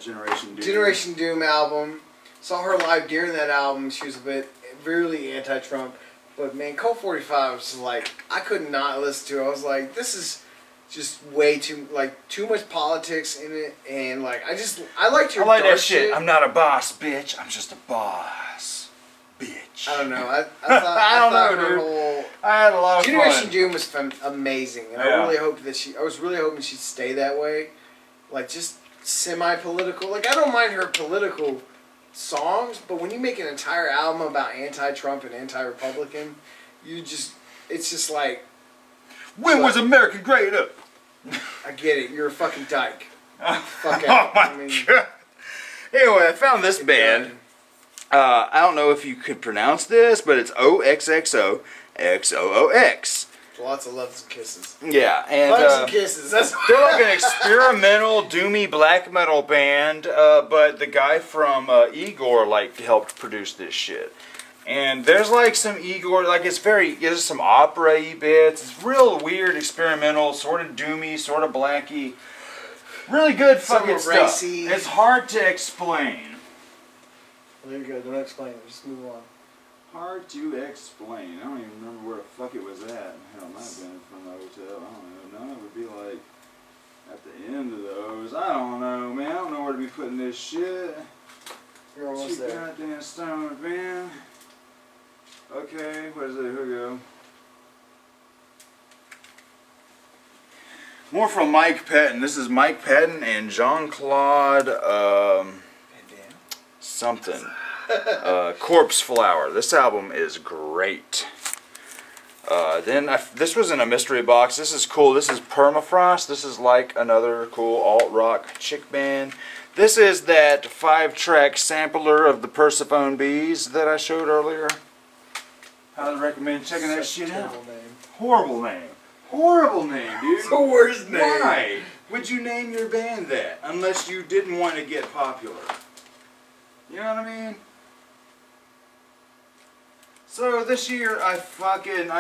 Generation Doom. Generation Doom album. Saw her live during that album. She was a bit really anti-Trump, but man, Colt 45 was just like I could not listen to. I was like, this is just way too much politics in it, and like I liked her. I like dark that shit. I'm not a boss, bitch. I'm just a boss, bitch. I don't know. I thought, I don't thought know, her dude. whole I had a lot of Generation fun. Doom was amazing, and Yeah. I really hoped that I was really hoping she'd stay that way, like just semi-political. Like I don't mind her political songs, but when you make an entire album about anti-Trump and anti-Republican, it's just like When was America great up? I get it. You're a fucking dyke. Fuck Oh out. my I mean, god. Anyway, I found this band. I don't know if you could pronounce this, but it's OXXO XOOX. Lots of loves and kisses. Yeah, and Loves and kisses. That's they're like an experimental doomy black metal band, but the guy from Igor helped produce this shit. And there's like some Igor, there's some opera-y bits. It's real weird, experimental, sort of doomy, sort of blacky. Really good fucking Somewhat stuff. racy. It's hard to explain. There you go. Don't explain it. Just move on. Hard to explain. I don't even remember where the fuck it was at. Hell, it might have been from the hotel. I don't know. No, it would be like at the end of those. I don't know, man. I don't know where to be putting this shit. You're almost You there. goddamn stoned, man. Okay, where's it? Here we go. More from Mike Patton. This is Mike Patton and Jean-Claude something. Corpse Flower. This album is great. This was in a mystery box. This is cool. This is Permafrost. This is like another cool alt-rock chick band. This is that 5-track sampler of the Persephone Bees that I showed earlier. I would recommend checking that Such a shit out. terrible name. Horrible name. Horrible name, dude. It's the worst name. Why would you name your band that unless you didn't want to get popular? You know what I mean? So this year I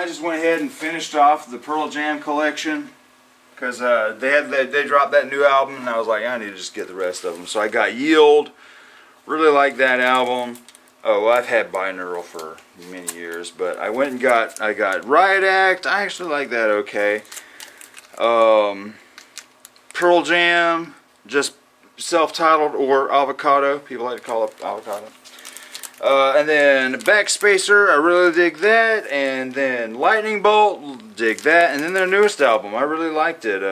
just went ahead and finished off the Pearl Jam collection because they dropped that new album and I was like, I need to just get the rest of them. So I got Yield. Really like that album. Oh, well, I've had Binaural for many years, but I went and got Riot Act. I actually like that okay. Pearl Jam, just self-titled or Avocado. People like to call it Avocado. And then Backspacer, I really dig that. And then Lightning Bolt, dig that. And then their newest album, I really liked it.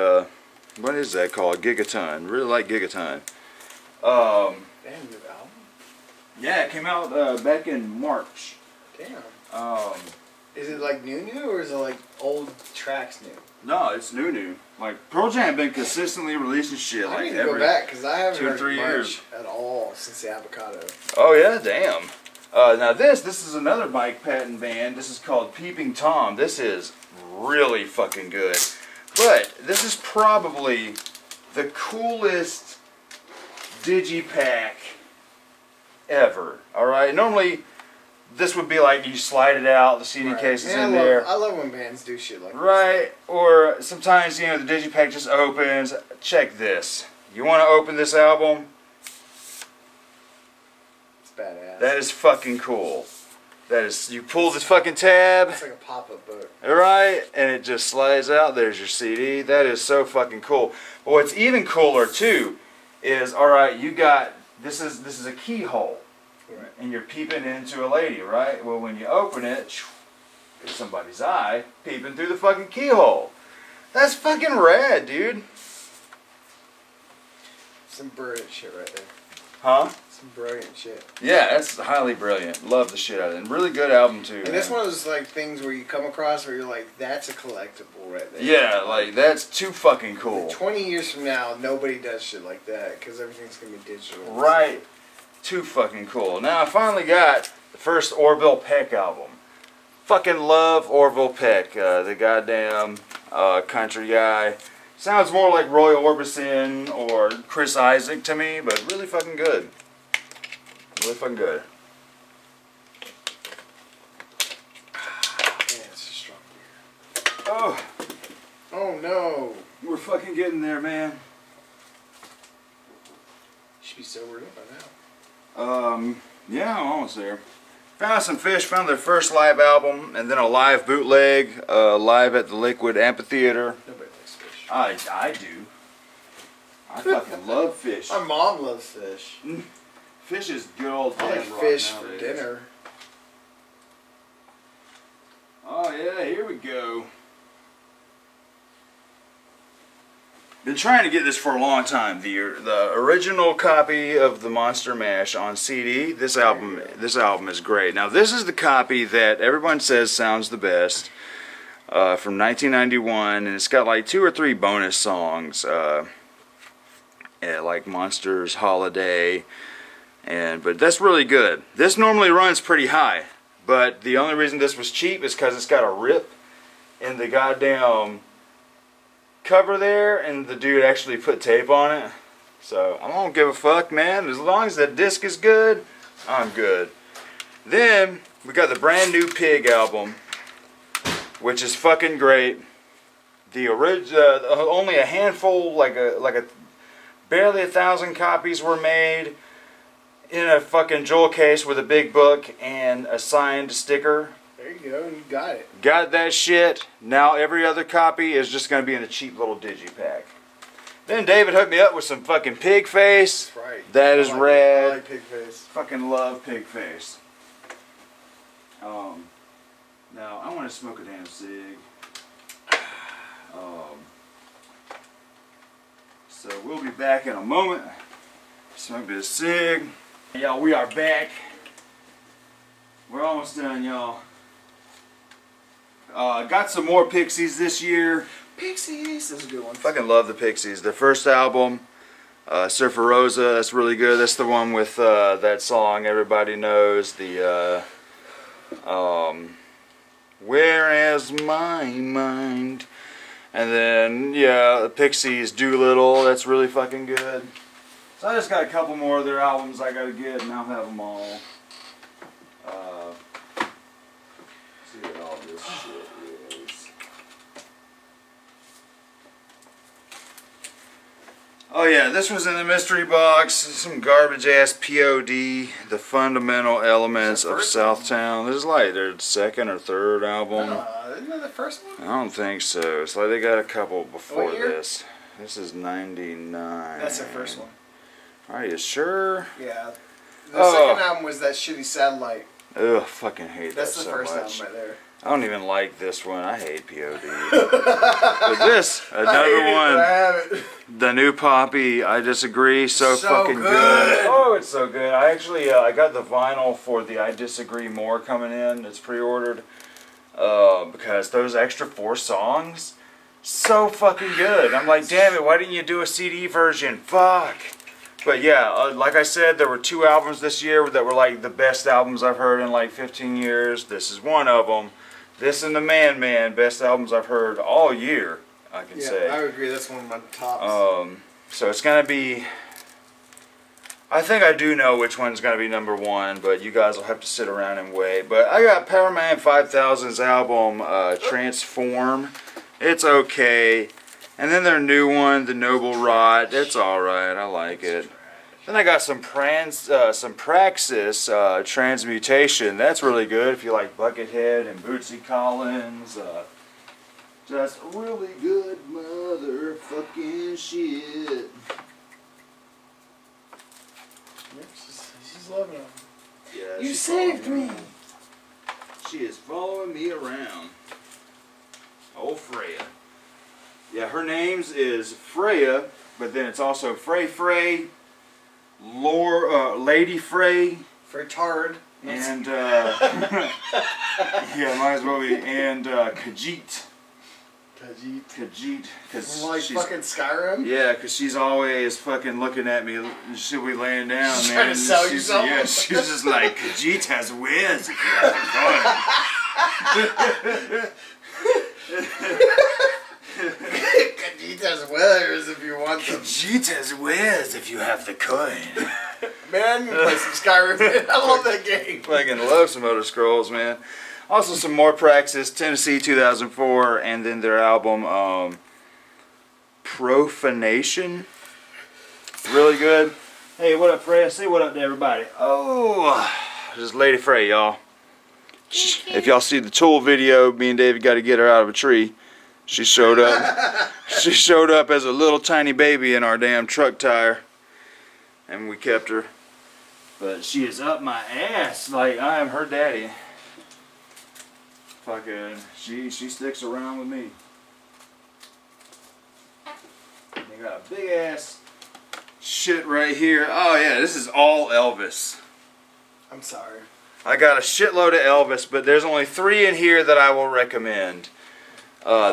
What is that called? Gigaton. Really like Gigaton. Damn, new album. Yeah, it came out back in March. Damn. Is it like new or is it like old tracks new? No, it's new. Like Pearl Jam been consistently releasing shit I like need to every go back because I haven't 2 or heard 3 much years. at all since the Avocado. Oh yeah, damn. Now this is another Mike Patton band. This is called Peeping Tom. This is really fucking good. But this is probably the coolest digipack ever. Alright? Normally this would be like you slide it out, the CD case is in there. I love when bands do shit like Right, or sometimes, you know, the digipack just opens. Check this. You want to open this album? this. It's badass. That is fucking cool. That is, you pull this fucking tab, It's like a pop-up book. right, and it just slides out. There's your CD. That is so fucking cool. But what's even cooler too is, all right, you got this is a keyhole, Right. and you're peeping into a lady, right? Well, when you open it, there's somebody's eye peeping through the fucking keyhole. That's fucking rad, dude. Some brilliant shit right there. Huh? Some brilliant shit. Yeah, that's highly brilliant. Love the shit out of it. And really good album too. And that's man. one of those like things where you come across where you're like, that's a collectible right there. Yeah, like that's too fucking cool. Like 20 years from now, nobody does shit like that because everything's gonna be digital. Right. Too fucking cool. Now I finally got the first Orville Peck album. Fucking love Orville Peck, the goddamn country guy. Sounds more like Roy Orbison or Chris Isaac to me, but really fucking good. Really fucking good. Yeah, it's a strong beer. Oh, Oh no. we're fucking getting there, man. You should be sobered up by now. Yeah, I'm almost there. Found some fish, found their first live album, and then a live bootleg, live at the Liquid Amphitheater. Nobody likes fish. I do. I fucking love fish. My mom loves fish. Fish is good old I like damn rock fish for nowadays. dinner. Oh yeah, here we go. Been trying to get this for a long time. The original copy of the Monster Mash on CD. This album is great. Now this is the copy that everyone says sounds the best, from 1991, and it's got like 2 or 3 bonus songs, like Monsters Holiday, but that's really good. This normally runs pretty high, but the only reason this was cheap is because it's got a rip in the goddamn cover there, and the dude actually put tape on it. So I don't give a fuck, man. As long as the disc is good, I'm good. Then we got the brand new Pig album, which is fucking great. The original, only a handful, like a barely 1,000 copies were made in a fucking jewel case with a big book and a signed sticker. There you go, you got it. Got that shit. Now every other copy is just going to be in a cheap little digipack. Then David hooked me up with some fucking Pig Face. That's right. That is I rad. like pig face. Fucking love Pig Face. Now I want to smoke a damn cig. So we'll be back in a moment. Smoke this cig. Y'all, we are back. We're almost done, y'all. Got some more Pixies this year. Pixies, that's a good one. Fucking love the Pixies. Their first album, Surfer Rosa, that's really good. That's the one with that song everybody knows. The Where Is My Mind? And then, yeah, the Pixies, Doolittle, that's really fucking good. So I just got a couple more of their albums I gotta get, and I'll have them all. Oh yeah, this was in the mystery box. Some garbage ass POD, the fundamental elements of first Southtown. This is like their second or third album. Isn't that the first one? I don't think so. It's like they got a couple before What year? this. This is 99. That's their first one. Are you sure? Yeah. The Oh. second album was that shitty Satellite. Ugh, fucking hate That's that the so first much. album right there. I don't even like this one. I hate POD. But this, another one. I have it. The new Poppy, I Disagree, so fucking good. good. Oh, it's so good. I actually, I got the vinyl for the I Disagree More coming in. It's pre-ordered. Because those extra 4 songs, so fucking good. I'm like, damn it, why didn't you do a CD version? Fuck. But yeah, like I said, there were 2 albums this year that were like the best albums I've heard in like 15 years. This is one of them. This and the Man Man, best albums I've heard all year, I can say. I would agree. That's one of my tops. So it's gonna be. I think I do know which one's gonna be number 1, but you guys will have to sit around and wait. But I got Powerman 5000's album Transform. It's okay, and then their new one, The Noble Rot. It's all right. I like it. Then I got some Praxis Transmutation. That's really good if you like Buckethead and Bootsy Collins. Just really good motherfucking shit. She's loving him. Yeah, You she's saved following me. around. She is following me around. Oh, Freya. Yeah, her name's is Freya, but then it's also Frey, Lady Frey, Freytard. and yeah, might as well be, and Khajiit. Khajiit, because Like she's fucking Skyrim? yeah, because she's always fucking looking at me. She'll be laying down, She's man. trying to sell you She's- something? Yeah, she's just like, Khajiit has whiz if you have the Khajiit's weathers if you want them. Khajiit has whiz if you have the coin. Man, you play some Skyrim. I love that game. Fucking love some Elder Scrolls, man. Also some more Praxis, Tennessee 2004, and then their album Profanation. Really good. Hey, what up, Freya? Say what up to everybody. Oh, this is Lady Frey, y'all. If y'all see the Tool video, me and David got to get her out of a tree. She showed up. She showed up as a little tiny baby in our damn truck tire, and we kept her. But she is up my ass like I am her daddy. Fucking, she sticks around with me. They got a big ass shit right here. Oh yeah, this is all Elvis. I'm sorry. I got a shitload of Elvis, but there's only 3 in here that I will recommend.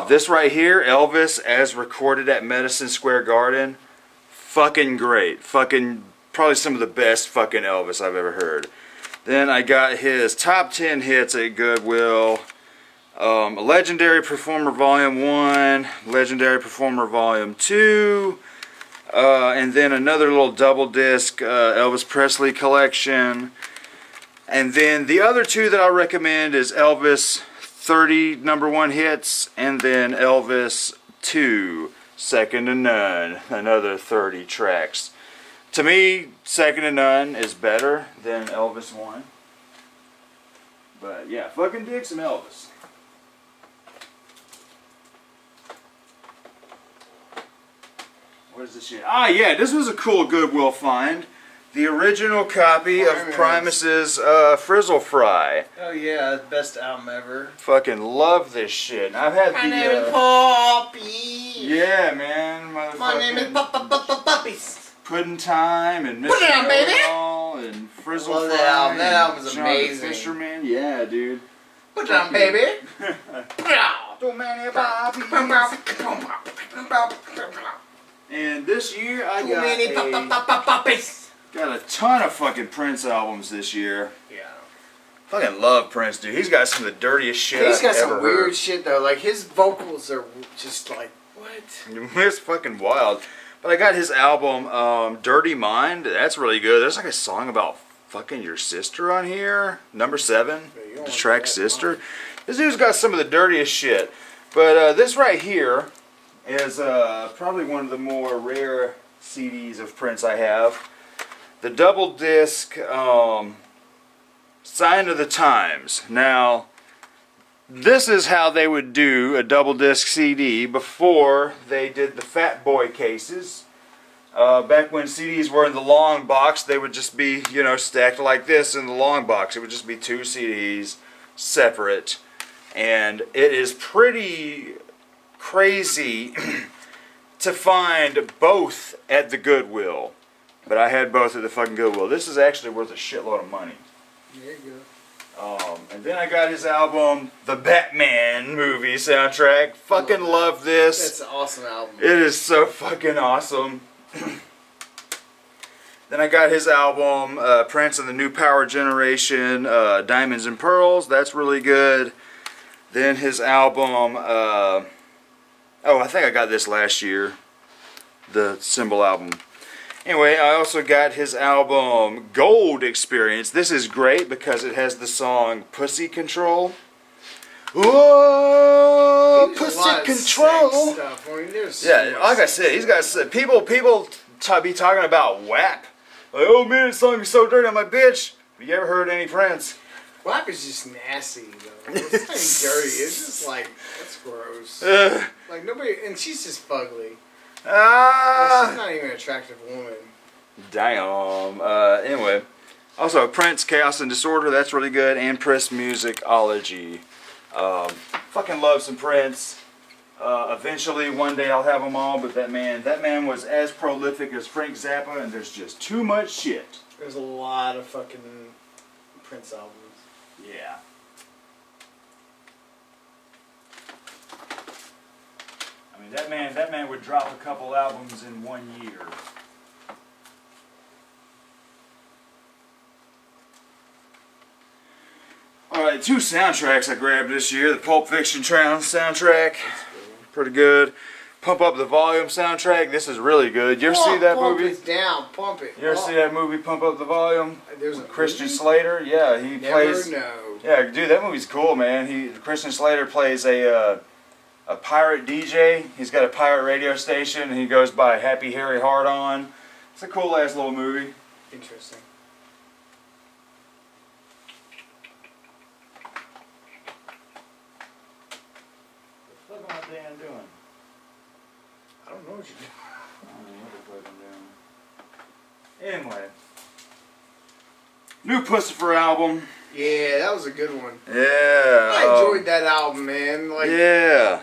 This right here, Elvis as recorded at Madison Square Garden. Fucking great. Fucking probably some of the best fucking Elvis I've ever heard. Then I got his top 10 hits at Goodwill. Legendary Performer Volume 1, Legendary Performer Volume 2, and then another little double disc Elvis Presley collection. And then the other 2 that I recommend is Elvis 30 #1 hits, and then Elvis 2, Second to None, another 30 tracks. To me, Second to None is better than Elvis 1. But yeah, fucking dig some Elvis. What is this shit? Ah, yeah, this was a cool Goodwill find. The original copy of Primus's Frizzle Fry. Oh yeah, best album ever. Fucking love this shit. And I've had My the. name is Poppy. Yeah, man. My name is Puppies. Puddin' Time and Mr. Put it on, baby. Know-It-All and Frizzle Love Fry. that album. That and album is John the amazing. Fisherman. Yeah, dude. Put it on, baby. Too many puppies. And this year I Too many puppies. got a ton of fucking Prince albums this year. Yeah. Fucking love Prince, dude. He's got some of the dirtiest shit He's I've got ever some weird heard. shit though. Like his vocals are just like what? It's fucking wild. But I got his album, Dirty Mind. That's really good. There's like a song about fucking your sister on here. Number 7. Yeah, you don't The want track that, Sister. This dude's got some of the dirtiest shit. But this right here is probably one of the more rare CDs of Prince I have. The double disc Sign of the Times. Now, this is how they would do a double disc CD before they did the Fat Boy cases. Back when CDs were in the long box, they would just be, you know, stacked like this in the long box. It would just be 2 CDs separate. And it is pretty crazy to find both at the Goodwill. But I had both at the fucking Goodwill. This is actually worth a shitload of money. There you go. And then I got his album, the Batman movie soundtrack. Fucking love this. That's an awesome album. It is so fucking awesome. Then I got his album, Prince and the New Power Generation, Diamonds and Pearls. That's really good. Then his album, oh, I think I got this last year, the Symbol album. Anyway, I also got his album, Gold Experience. This is great because it has the song Pussy Control. Whoa, There's a Pussy lot of Control. sex stuff. I mean, there's so Yeah, much like I sex said, he's stuff. got people be talking about WAP. Like, oh man, this song is so dirty. I'm like, bitch, have you ever heard any Prince? WAP is just nasty, though. It's not even dirty. It's just like, that's gross. Like, nobody, and she's just fugly. Like, she's not even an attractive woman. Damn. Anyway, also Prince, Chaos and Disorder. That's really good. And Prince Musicology. Fucking love some Prince. Eventually, one day I'll have them all. But that man was as prolific as Frank Zappa, and there's just too much shit. There's a lot of fucking Prince albums. Yeah. I mean, that man would drop a couple albums in 1 year. Alright, 2 soundtracks I grabbed this year. The Pulp Fiction soundtrack, pretty good. Pump Up the Volume soundtrack, this is really good. You ever see that pump movie? It down, pump it. You ever see that movie, Pump Up the Volume? There's a Christian movie? Slater, yeah, he Never plays... know. Yeah, dude, that movie's cool, man. Christian Slater plays a pirate DJ. He's got a pirate radio station, and he goes by Happy Harry Hard-On. It's a cool ass little movie. Interesting. What the fuck am I damn doing? I don't know what you're doing. I don't know what the fuck I'm doing. Anyway, new Pussifer album. Yeah, that was a good one. Yeah. I enjoyed that album, man. Like, Yeah.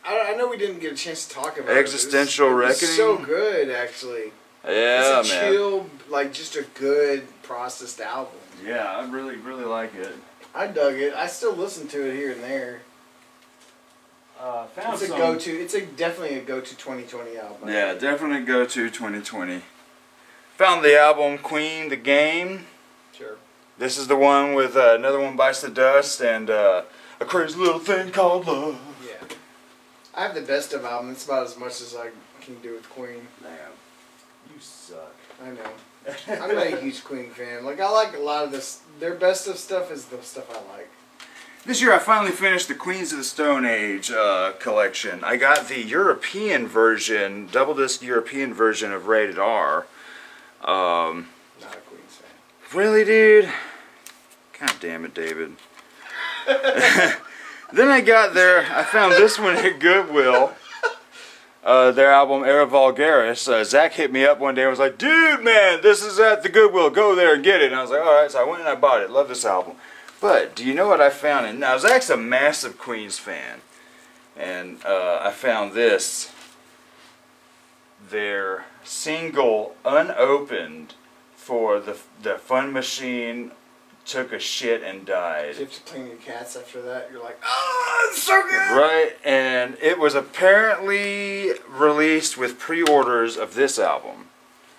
I know we didn't get a chance to talk about Existential it. It was Reckoning. so good, actually. Yeah, It's a man. chill, like, just a good processed album. Yeah, I really, really like it. I dug it. I still listen to it here and there. Found It's a some- go-to. It's definitely a go-to 2020 album. Yeah, definitely go to 2020. Found the album Queen the Game. Sure. This is the one with Another One Bites the Dust and A Crazy Little Thing Called Love. Yeah. I have the best of album. It's about as much as I can do with Queen. Damn, you suck. I know. I'm not a huge Queen fan. Like, I like a lot of this. Their best of stuff is the stuff I like. This year I finally finished the Queens of the Stone Age collection. I got the European version, double disc European version of Rated R. Not a Queen's fan. Really, dude? God damn it, David. Then I found this one at Goodwill. Their album Era Vulgaris. Zach hit me up one day and was like, dude, man, this is at the Goodwill. Go there and get it. And I was like, alright, so I went and I bought it. Love this album. But, do you know what I found? And now, Zach's a massive Queens fan. And I found this. Their single, unopened, for the Fun Machine Took a Shit and Died. You have to clean your cats after that. You're like, oh, it's so good. Right, and it was apparently released with pre-orders of this album.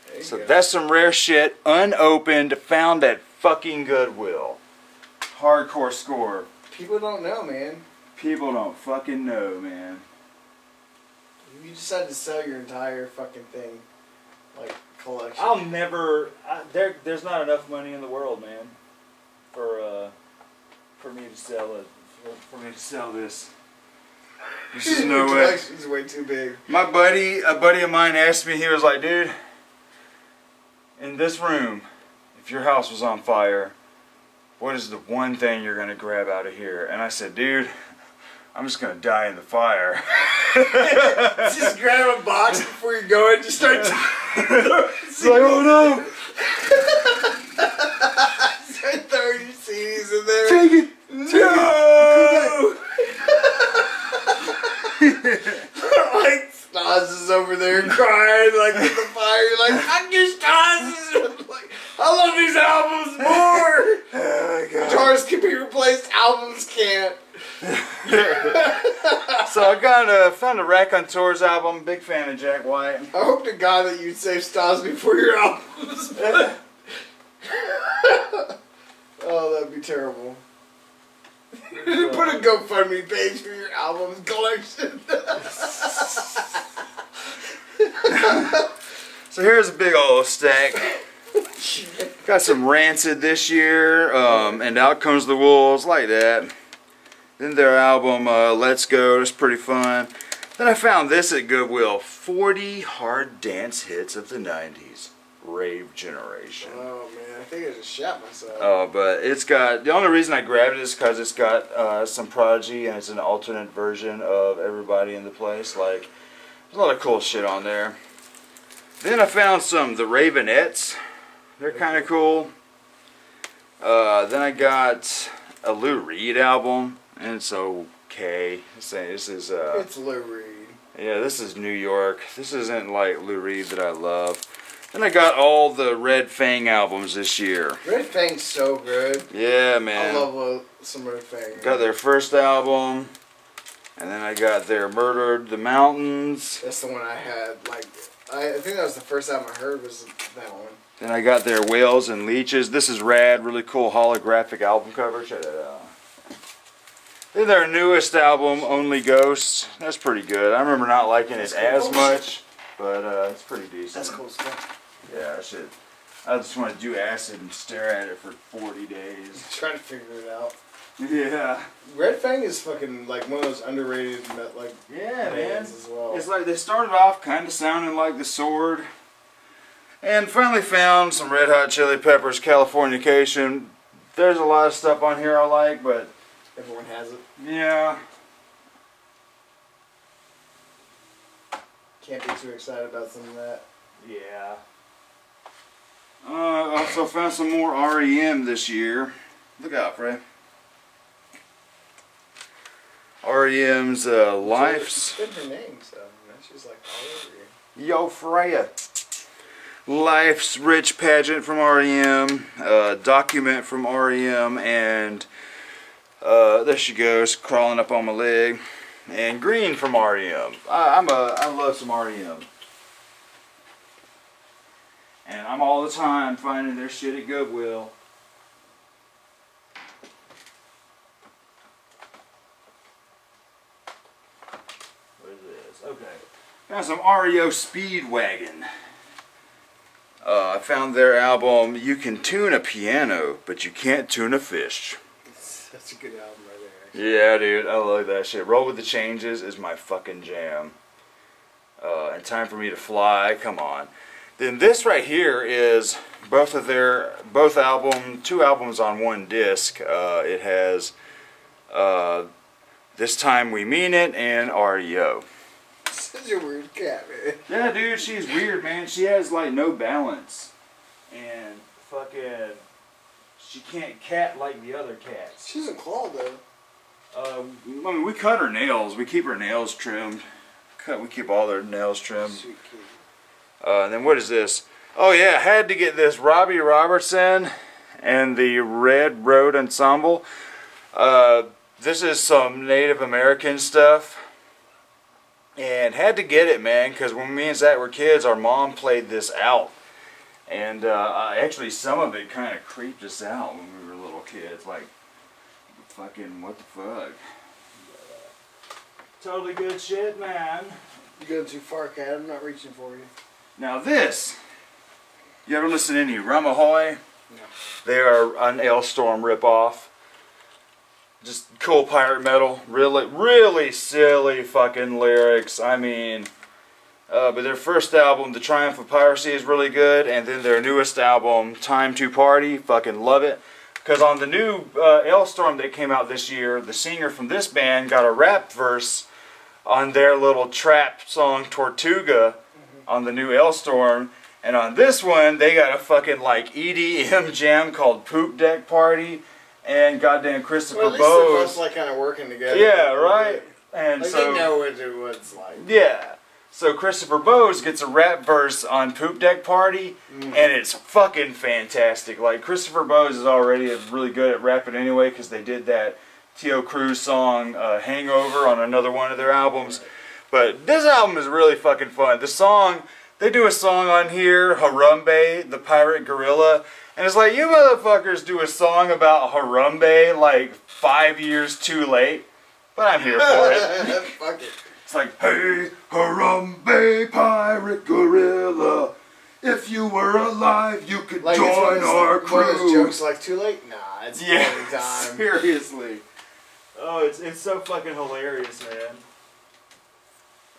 There you So go. that's some rare shit, unopened, found at fucking Goodwill. Hardcore score. People don't know, man. People don't fucking know, man. You decide to sell your entire fucking thing, like, collection. I'll never. There's not enough money in the world, man, for me to sell it. For me to sell this. This is no Your way. collection's way too big. A buddy of mine asked me, he was like, dude, in this room, if your house was on fire, what is the one thing you're going to grab out of here? And I said, dude, I'm just going to die in the fire. Just grab a box before you go and just start. It's like, oh no! Start throwing your CDs in there. Take it! No! Like Stas is over there crying like in the fire. You're like, fuck your Stas! Like, I love these albums more! Oh my God. Guitars can be replaced, albums can't. So I found a Raconteurs album. Big fan of Jack White. I hope to God that you'd save Stas before your albums. Oh, that'd be terrible. Put a GoFundMe page for your albums collection. So here's a big old stack. Got some Rancid this year, and Out Comes the Wolves, like that. Then their album Let's Go, it's pretty fun. Then I found this at Goodwill, 40 hard dance hits of the 90s, Rave Generation. Oh man, I think I just shot myself. Oh, but it's got, the only reason I grabbed it is because it's got some Prodigy, and it's an alternate version of Everybody in the Place. Like, there's a lot of cool shit on there. Then I found the Ravenettes. They're kind of cool. Then I got a Lou Reed album, and it's okay. This is It's Lou Reed. yeah, this is New York. This isn't like Lou Reed that I love. Then I got all the Red Fang albums this year. Red Fang's so good. Yeah, I man. love some Red Fang. Got their first album, and then I got their Murdered the Mountains. That's the one I had. Like, I think that was the first album I heard was that one. Then I got their Whales and Leeches. This is rad, really cool holographic album cover. Check that out. Then their newest album, Only Ghosts. That's pretty good. I remember not liking it as much, but it's pretty decent. That's cool stuff. Yeah, I just want to do acid and stare at it for 40 days. Trying to figure it out. Yeah. Red Fang is fucking like one of those underrated like Yeah, man. bands as well. It's like they started off kind of sounding like The Sword, and finally found some Red Hot Chili Peppers, Californication. There's a lot of stuff on here I like, but Everyone has it. yeah. Can't be too excited about some of that. Yeah. I also found some more REM this year. Look out, Frey. REM's Life's... It's been her name, so she's like all over you. Yo, Freya. Life's Rich Pageant from REM, Document from REM, and there she goes, crawling up on my leg. And Green from REM. I love some REM. And I'm all the time finding their shit at Goodwill. What is this? Okay. Found some REO Speedwagon. I found their album, You Can Tune a Piano, but You Can't Tune a Fish. That's a good album right there. Yeah, dude, I love that shit. Roll with the Changes is my fucking jam. And Time for Me to Fly, come on. Then this right here is two albums on one disc. It has This Time We Mean It and REO. Such a weird cat, man. Yeah, dude, she's weird, man. She has like no balance, and fucking, she can't cat like the other cats. She's a claw though. I mean, we cut her nails. We keep her nails trimmed. We keep all their nails trimmed. Sweet kitty. And then what is this? Oh yeah, I had to get this Robbie Robertson and the Red Road Ensemble. This is some Native American stuff. And had to get it, man, because when me and Zach were kids, our mom played this out. And actually, some of it kind of creeped us out when we were little kids. Like, fucking, what the fuck? Totally good shit, man. You go too far, cat. I'm not reaching for you. Now this, you ever listen to any Ramahoy? No. They are an Ailstorm ripoff. just cool pirate metal. Really, really silly fucking lyrics. I mean, but their first album, The Triumph of Piracy, is really good, and then their newest album, Time to Party, fucking love it. Because on the new L-Storm that came out this year, the singer from this band got a rap verse on their little trap song Tortuga on the new L-Storm. And on this one, they got a fucking like EDM jam called Poop Deck Party, and goddamn Christopher Well, at least they're both Bose. like kind of working together. Yeah, right. And Like so they know what it's like. yeah. So Christopher Bose gets a rap verse on Poop Deck Party, and it's fucking fantastic. Like, Christopher Bose is already really good at rapping anyway, because they did that T.O. Cruz song, Hangover, on another one of their albums. But this album is really fucking fun. The song, they do a song on here, Harambe, the pirate gorilla, and it's like, you motherfuckers do a song about Harambe like 5 years too late, but I'm here for it. Fuck it. It's like, hey, Harambe, pirate gorilla, if you were alive, you could Like join our one of those crew. jokes like too late. Nah, it's Yeah, morning time. seriously. Oh, it's so fucking hilarious, man.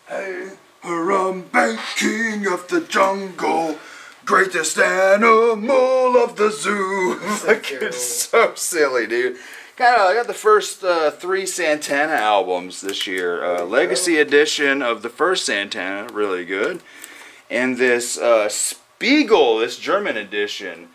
Hey, Harambe, king of the jungle, greatest animal of the zoo. Like, terrible. it's so silly, dude. I got the first 3 Santana albums this year. Legacy edition of the first Santana, really good. And this Spiegel, this German edition.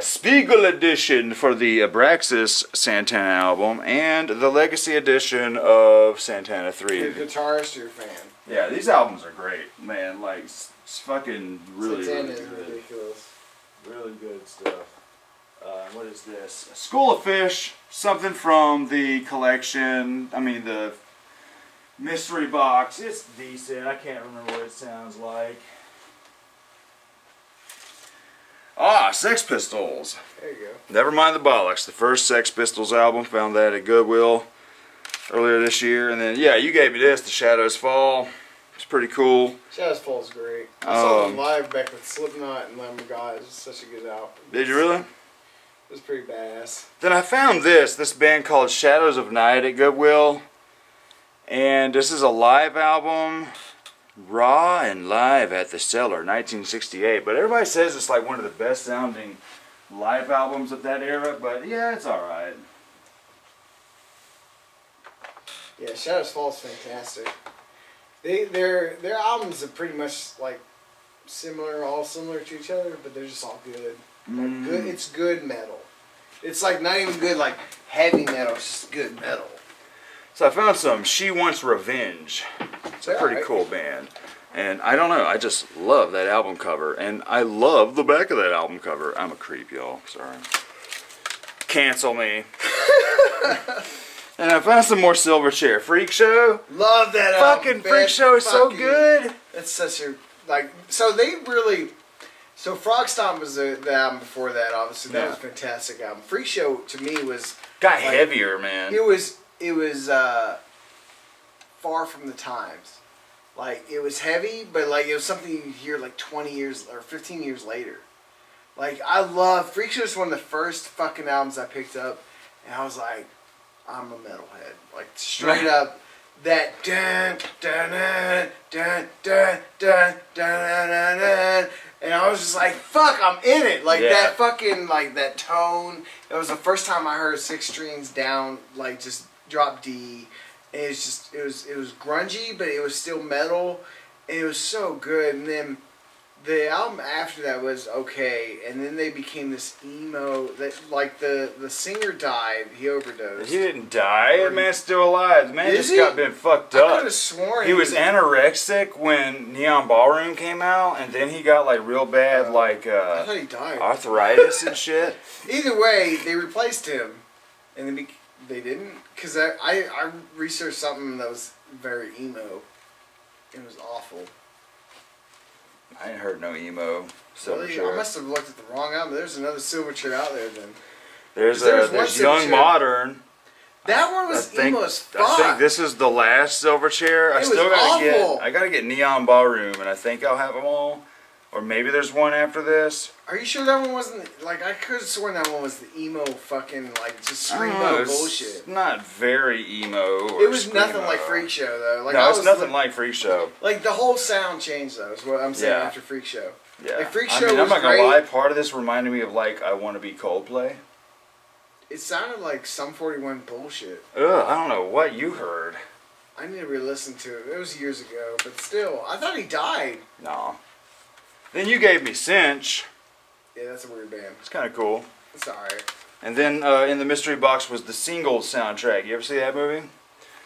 Spiegel edition for the Abraxas Santana album. And the Legacy edition of Santana You're 3. a guitarist or a fan. Yeah, these albums are great, man. Like, it's fucking really, Santana really is good. ridiculous. Really good stuff. What is this? School of Fish, something from the collection. I mean, the mystery box. It's decent. I can't remember what it sounds like. Sex Pistols. There you go. Never mind the bollocks. The first Sex Pistols album, found that at Goodwill earlier this year. And then, yeah, you gave me this, The Shadows Fall. It's pretty cool. Shadows Fall's great. I saw them Um, live back with Slipknot and Lamb of God. It was such a good album. Did you really? It was pretty badass. Then I found this band called Shadows of Night at Goodwill. And this is a live album, Raw and Live at the Cellar, 1968. But everybody says it's like one of the best sounding live albums of that era. But yeah, it's alright. Yeah, Shadows Fall's fantastic. Their albums are pretty much like similar, all similar to each other, but they're just all good. Like good, it's good metal. It's like not even good like heavy metal. It's just good metal. So I found some She Wants Revenge. It's a They're pretty alright. cool band. And I don't know, I just love that album cover. And I love the back of that album cover. I'm a creep, y'all. Sorry. Cancel me. And I found some more Silverchair. Freak Show. Love that album. Fucking Freak Show is so good. It's such a like. So they really. So Frog Stomp was the album before that. Obviously, that Yeah. was a fantastic album. Freak Show to me was Got like, heavier, man. It was far from the times. Like it was heavy, but like it was something you hear like 20 years or 15 years later. Like I love Freak Show is one of the first fucking albums I picked up, and I was like, I'm a metalhead. Like straight up, that dun dun dun dun dun dun dun dun dun, and I was just like, fuck, I'm in it. Like Yeah. that fucking like that tone. It was the first time I heard 6 strings down, like just drop D. And it was just it was grungy, but it was still metal, and it was so good. And then the album after that was okay, and then they became this emo. That like the singer died, he overdosed. He didn't die. The man's still alive. The man Is just he? got been fucked I up. could have sworn He was anorexic when Neon Ballroom came out, and then he got like real bad like I thought he died. arthritis and shit. Either way, they replaced him, and then they didn't, because I researched something that was very emo. It was awful. I ain't heard no emo. Really? I must have looked at the wrong album. There's another Silverchair out there then. There's there's one Young Silverchair. As That one was emo as fuck. I think this is the last Silverchair. It was awful. I gotta get Neon Ballroom, and I think I'll have them all. or maybe there's one after this. Are you sure that one wasn't like I could have sworn that one was the emo fucking like just I don't know, screamo it's bullshit. not very emo. Or It was nothing screamo. like Freak Show though. Like No, I it's was nothing like Freak Show. like the whole sound changed though. Is what I'm saying Yeah. after Freak Show. Yeah. Like, Freak I Show mean, I'm was not gonna great. lie. Part of this reminded me of like I Want to Be Coldplay. It sounded like Sum 41 bullshit. Ugh, I don't know what you heard. I need to re-listen to it. It was years ago, but still, I thought he died. No. Then you gave me Cinch. Yeah, that's a weird band. It's kind of cool. It's alright. And then in the mystery box was the Singles soundtrack. You ever see that movie?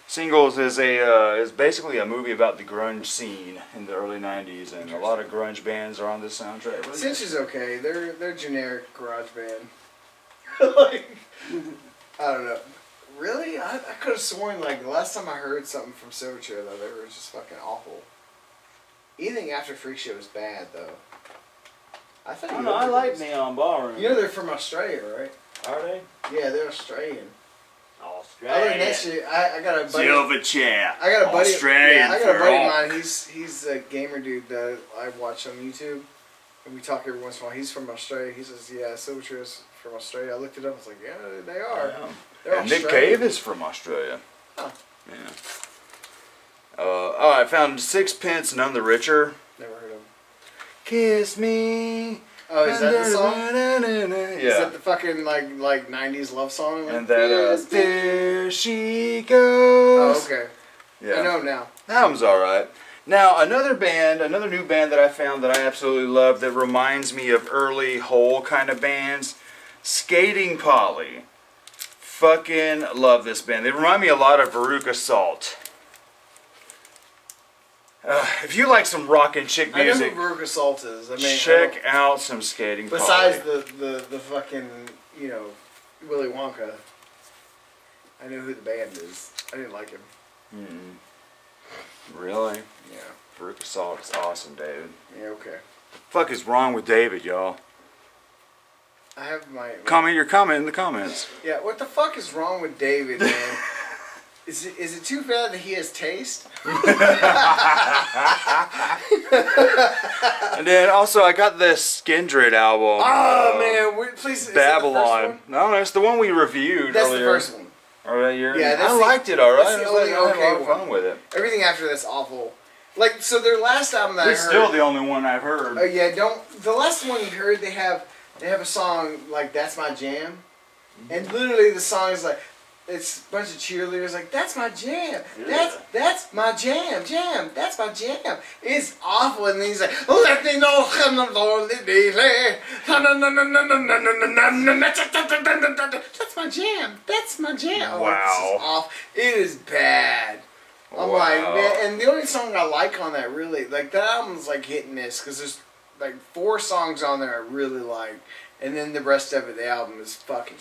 Singles is is basically a movie about the grunge scene in the early '90s, and a lot of grunge bands are on this soundtrack. Really Cinch is okay. They're generic garage band. Like, I don't know. Really? I could have sworn like the last time I heard something from Silverchair though, they were just fucking awful. Anything after Freak Show was bad though. I thought I you don't know. I like overdosed. Neon Ballroom. You know they're from Australia, right? Are they? Yeah, they're Australian. Australia. Other than that shit, I got a buddy. Silverchair. I got a buddy. Australian Yeah, I got a buddy for of mine. He's a gamer dude that I watch on YouTube, and we talk every once in a while. He's from Australia. He says, "Yeah, Silverchair's from Australia." I looked it up. I was like, "Yeah, they are." Yeah. They're And Nick Australian. Cave is from Australia. Huh. Yeah. I found Sixpence None the Richer. Never heard of him. Kiss me. Oh, is that the song? Yeah. Is that the fucking like '90s love song? And that Yes, there she Oh, goes. okay. Yeah. I know now. That album's alright. Now, another new band that I found that I absolutely love that reminds me of early Hole kind of bands, Skating Polly. Fucking love this band. They remind me a lot of Veruca Salt. If you like some rock and chick I know music, who Veruca Salt is. I mean, check out some Skating Polly. besides the fucking Willy Wonka, I knew who the band is. I didn't like him. Really? Yeah. Veruca Salt is awesome, David. Yeah. Okay. The fuck is wrong with David, y'all? I have my Comment your comment in the comments. Yeah. What the fuck is wrong with David, man? Is it too bad that he has taste? And then also I got the Skindred album. Oh man, please. Is that the first Babylon. one? No, it's the one we reviewed That's earlier. the first one. Earlier. Yeah, that's I the- liked it alright. that's the I was only I had a lot of okay fun one. with it. Everything after that's awful. Like so, their last album that It's I heard. still the only one I've heard. Oh yeah, the last one you heard they have a song like "That's My Jam," and literally the song is like it's a bunch of cheerleaders like "That's my jam, that's my jam, that's my jam." It's awful, and then he's like "Let me know, that's my jam, that's my jam." Oh, Wow. it's just awful. It is bad. I'm like, man, and the only song I like on that really, like that album's like hit and miss because there's like 4 songs on there I really like, and then the rest of it, the album is fucking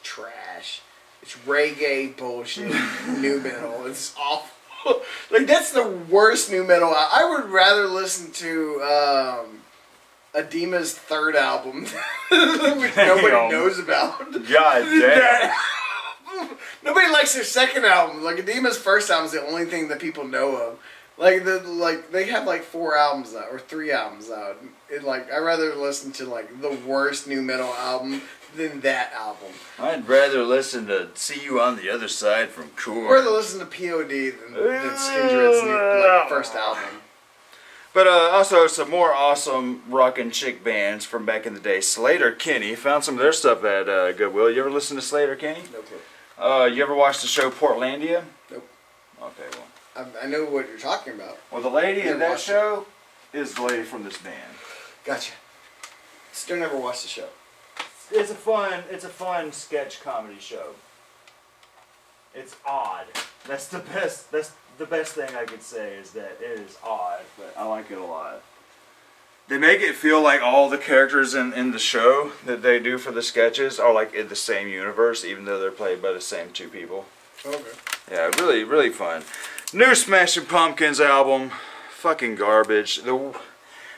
trash. It's reggae bullshit, new metal. It's awful. Like that's the worst new metal. I would rather listen to Adema's third album, which nobody Damn. knows about. God damn. Nobody likes their second album. Like Adema's first album is the only thing that people know of. Like they have like 4 albums out or 3 albums out. It like I'd rather listen to like the worst new metal album than that album. I'd rather listen to See You on the Other Side from Core. Or to listen to POD than Skindred's like first album. But also some more awesome rock and chick bands from back in the day. Slater Kinney. Found some of their stuff at Goodwill. You ever listen to Slater Kinney? No clue. You ever watch the show Portlandia? Nope. Okay, well. I know what you're talking about. Well, the lady in Never that watched it. show is the lady from this band. Gotcha. Still never watched the show. It's a fun sketch comedy show. It's odd. That's the best. That's the best thing I could say is that it is odd. But I like it a lot. They make it feel like all the characters in the show that they do for the sketches are like in the same universe, even though they're played by the same 2 people. Okay. Yeah, really, really fun. New Smashing Pumpkins album, fucking garbage. The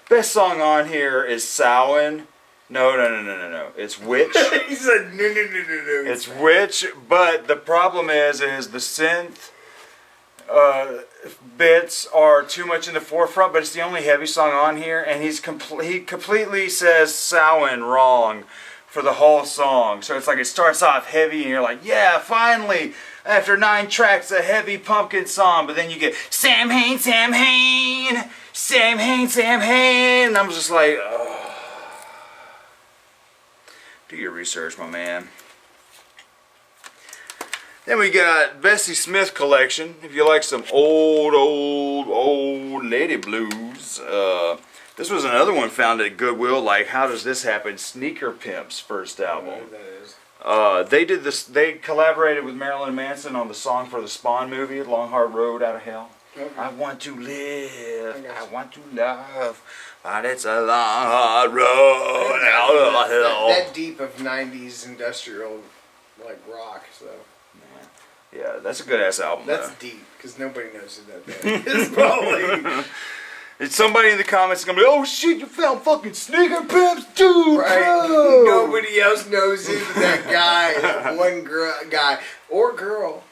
best song on here is Samhain. No. It's Witch. He said no. It's Witch, but the problem is the synth bits are too much in the forefront, but it's the only heavy song on here, and he completely says Samhain wrong for the whole song. So it's like it starts off heavy, and you're like, yeah, finally, after 9 tracks, a heavy pumpkin song, but then you get Samhain, Samhain, Samhain, Samhain, and I'm just like, oh. Do your research, my man. Then we got Bessie Smith collection. If you like some old lady blues, this was another one found at Goodwill. Like, How Does This Happen? Sneaker Pimp's first album. They did this. They collaborated with Marilyn Manson on the song for the Spawn movie, Long Hard Road Out of Hell. Okay. I want to live, I want to love, but it's a long hard road out of hell. That deep of '90s industrial like rock, so. Yeah, that's a good ass album. That's though. deep, because nobody knows who that band is, probably. It's somebody in the comments is gonna be, oh shit, you found fucking Sneaker Pimps, dude! Right? Bro. Nobody else knows who that guy is. That one guy or girl.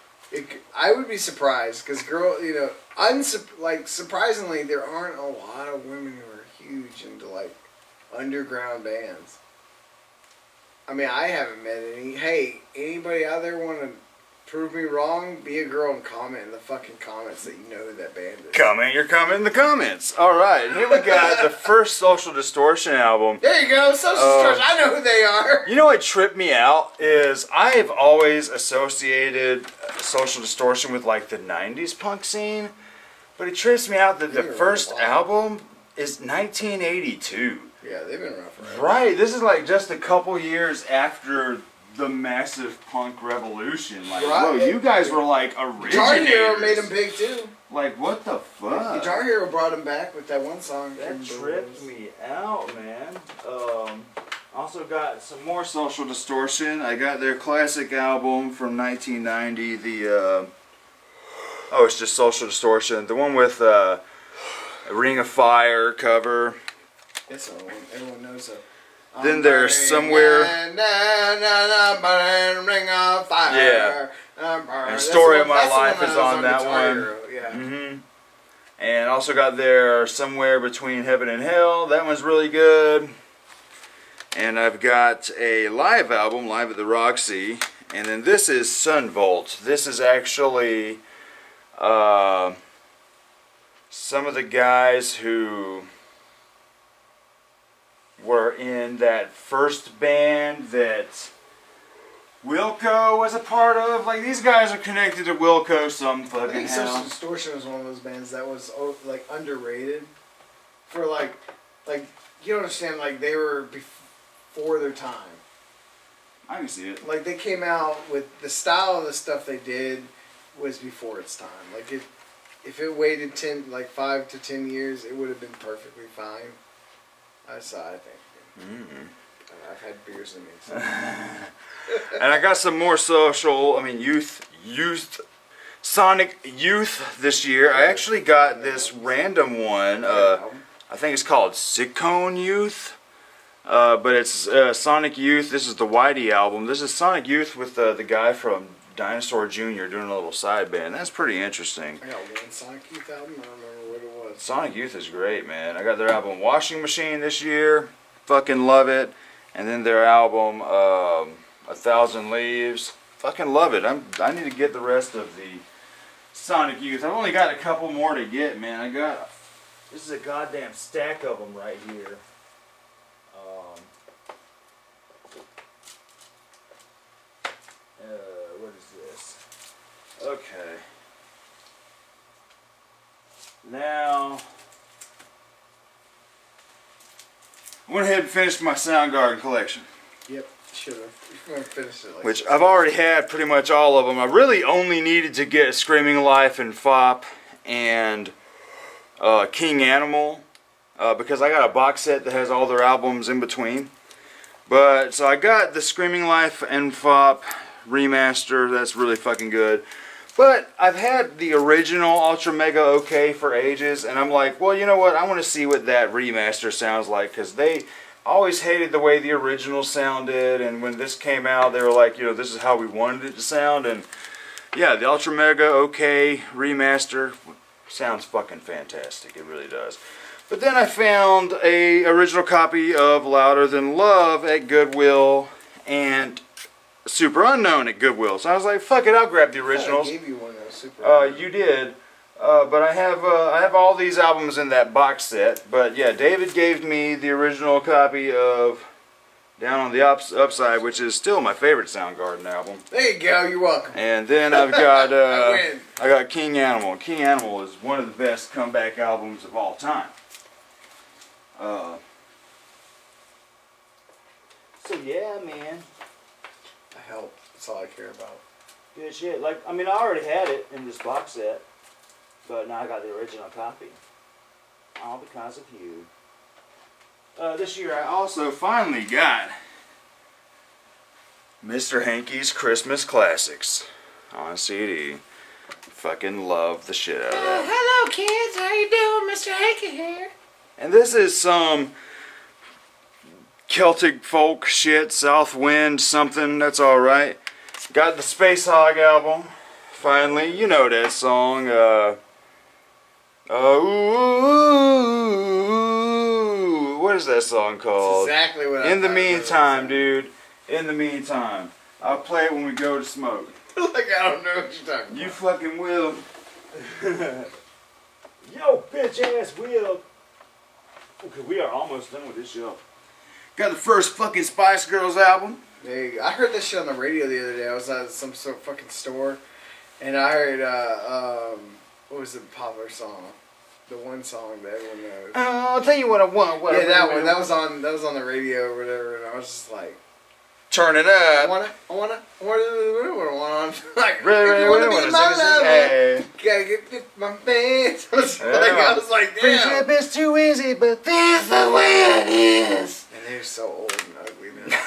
I would be surprised, because girl, you know, surprisingly, there aren't a lot of women who are huge into like underground bands. I mean, I haven't met any. Hey, anybody out there want to prove me wrong? Be a girl and comment in the fucking comments that you know who that band is. Comment your comment in the comments. Alright, here we got the first Social Distortion album. There you go, Social Distortion. I know who they are. You know what tripped me out is I've always associated Social Distortion with like the 90s punk scene, but it trips me out that the first album is 1982. Yeah, they've been around forever. Right, this is like just a couple years after the massive punk revolution. Like, Right. whoa, you guys were like originators. Guitar Hero made them big too. Like, what the fuck? Guitar Hero brought him back with that one song. That tripped me out, man. Also got some more Social Distortion. I got their classic album from 1990. It's just Social Distortion. The one with Ring of Fire cover. This one, everyone knows it. Then there's Somewhere. Ring of Fire. Yeah. And Story of My Life is on that one. Yeah. Mm-hmm. And also got there Somewhere Between Heaven and Hell. That one's really good. And I've got a live album, Live at the Roxy. And then this is Sunvolt. This is actually some of the guys who were in that first band that Wilco was a part of. Like, these guys are connected to Wilco some I fucking think Social how. Distortion was one of those bands that was like underrated for like you don't understand, like they were before their time. I can see it. Like they came out with the style of the stuff they did was before its time. Like if it waited 5 to 10 years, it would have been perfectly fine. I think. I've had beers in me. So. And I got some more youth, Sonic Youth this year. I actually got this random one. I think it's called Siccone Youth. But it's Sonic Youth. This is the Whitey album. This is Sonic Youth with the guy from Dinosaur Jr. doing a little side band. That's pretty interesting. I got one Sonic Youth album. I don't remember what it was. Sonic Youth is great, man. I got their album Washing Machine this year. Fucking love it. And then their album A Thousand Leaves. Fucking love it. I need to get the rest of the Sonic Youth. I've only got a couple more to get, man. This is a goddamn stack of them right here. What is this? Okay. Now, I went ahead and finished my Soundgarden collection, Yep, should have. We're gonna finish it. Like which this. I've already had pretty much all of them. I really only needed to get Screaming Life and Fop and King Animal because I got a box set that has all their albums in between. But so I got the Screaming Life and Fop remaster. That's really fucking good. But I've had the original Ultra Mega OK for ages, and I'm like, well, you know what? I want to see what that remaster sounds like, because they always hated the way the original sounded, and when this came out, they were like, you know, this is how we wanted it to sound, and yeah, the Ultra Mega OK remaster sounds fucking fantastic. It really does. But then I found a original copy of Louder Than Love at Goodwill and Super Unknown at Goodwill. So I was like, fuck it, I'll grab the I originals. gave you one of those super. You did. But I have all these albums in that box set. But yeah, David gave me the original copy of Down on the Upside, which is still my favorite Soundgarden album. There you go. You're welcome. And then I've got I win. I got King Animal. King Animal is one of the best comeback albums of all time. So yeah, man, I help. That's all I care about. good shit. Like, I mean, I already had it in this box set, but now I got the original copy. All because of you. This year I also finally got Mr. Hankey's Christmas Classics on CD. Fucking love the shit out of that. Hello, kids. How you doing, Mr. Hanky here? And this is some Celtic folk shit, South Wind something, that's alright. Got the Space Hog album, finally. You know that song, ooh, what is that song called? Exactly what I In the thought you were meantime, gonna dude. In the meantime. I'll play it when we go to smoke. say. Like, I don't know what you're talking You about. fucking will. Yo, bitch ass Will. Okay, we are almost done with this show. Got the first fucking Spice Girls album. There you go. I heard this shit on the radio the other day. I was at some sort of fucking store, and I heard what was the popular song? The one song that everyone knows. I'll tell you what I want. Yeah, that one. That was on the radio or whatever, and I was just like, Turn it I up. wanna like, Really, you wanna really be wanna my sing, lover? hey. Gotta get with my fans. I was like, damn. Friendship is too easy, but this is the way it is. And they're so old and ugly now.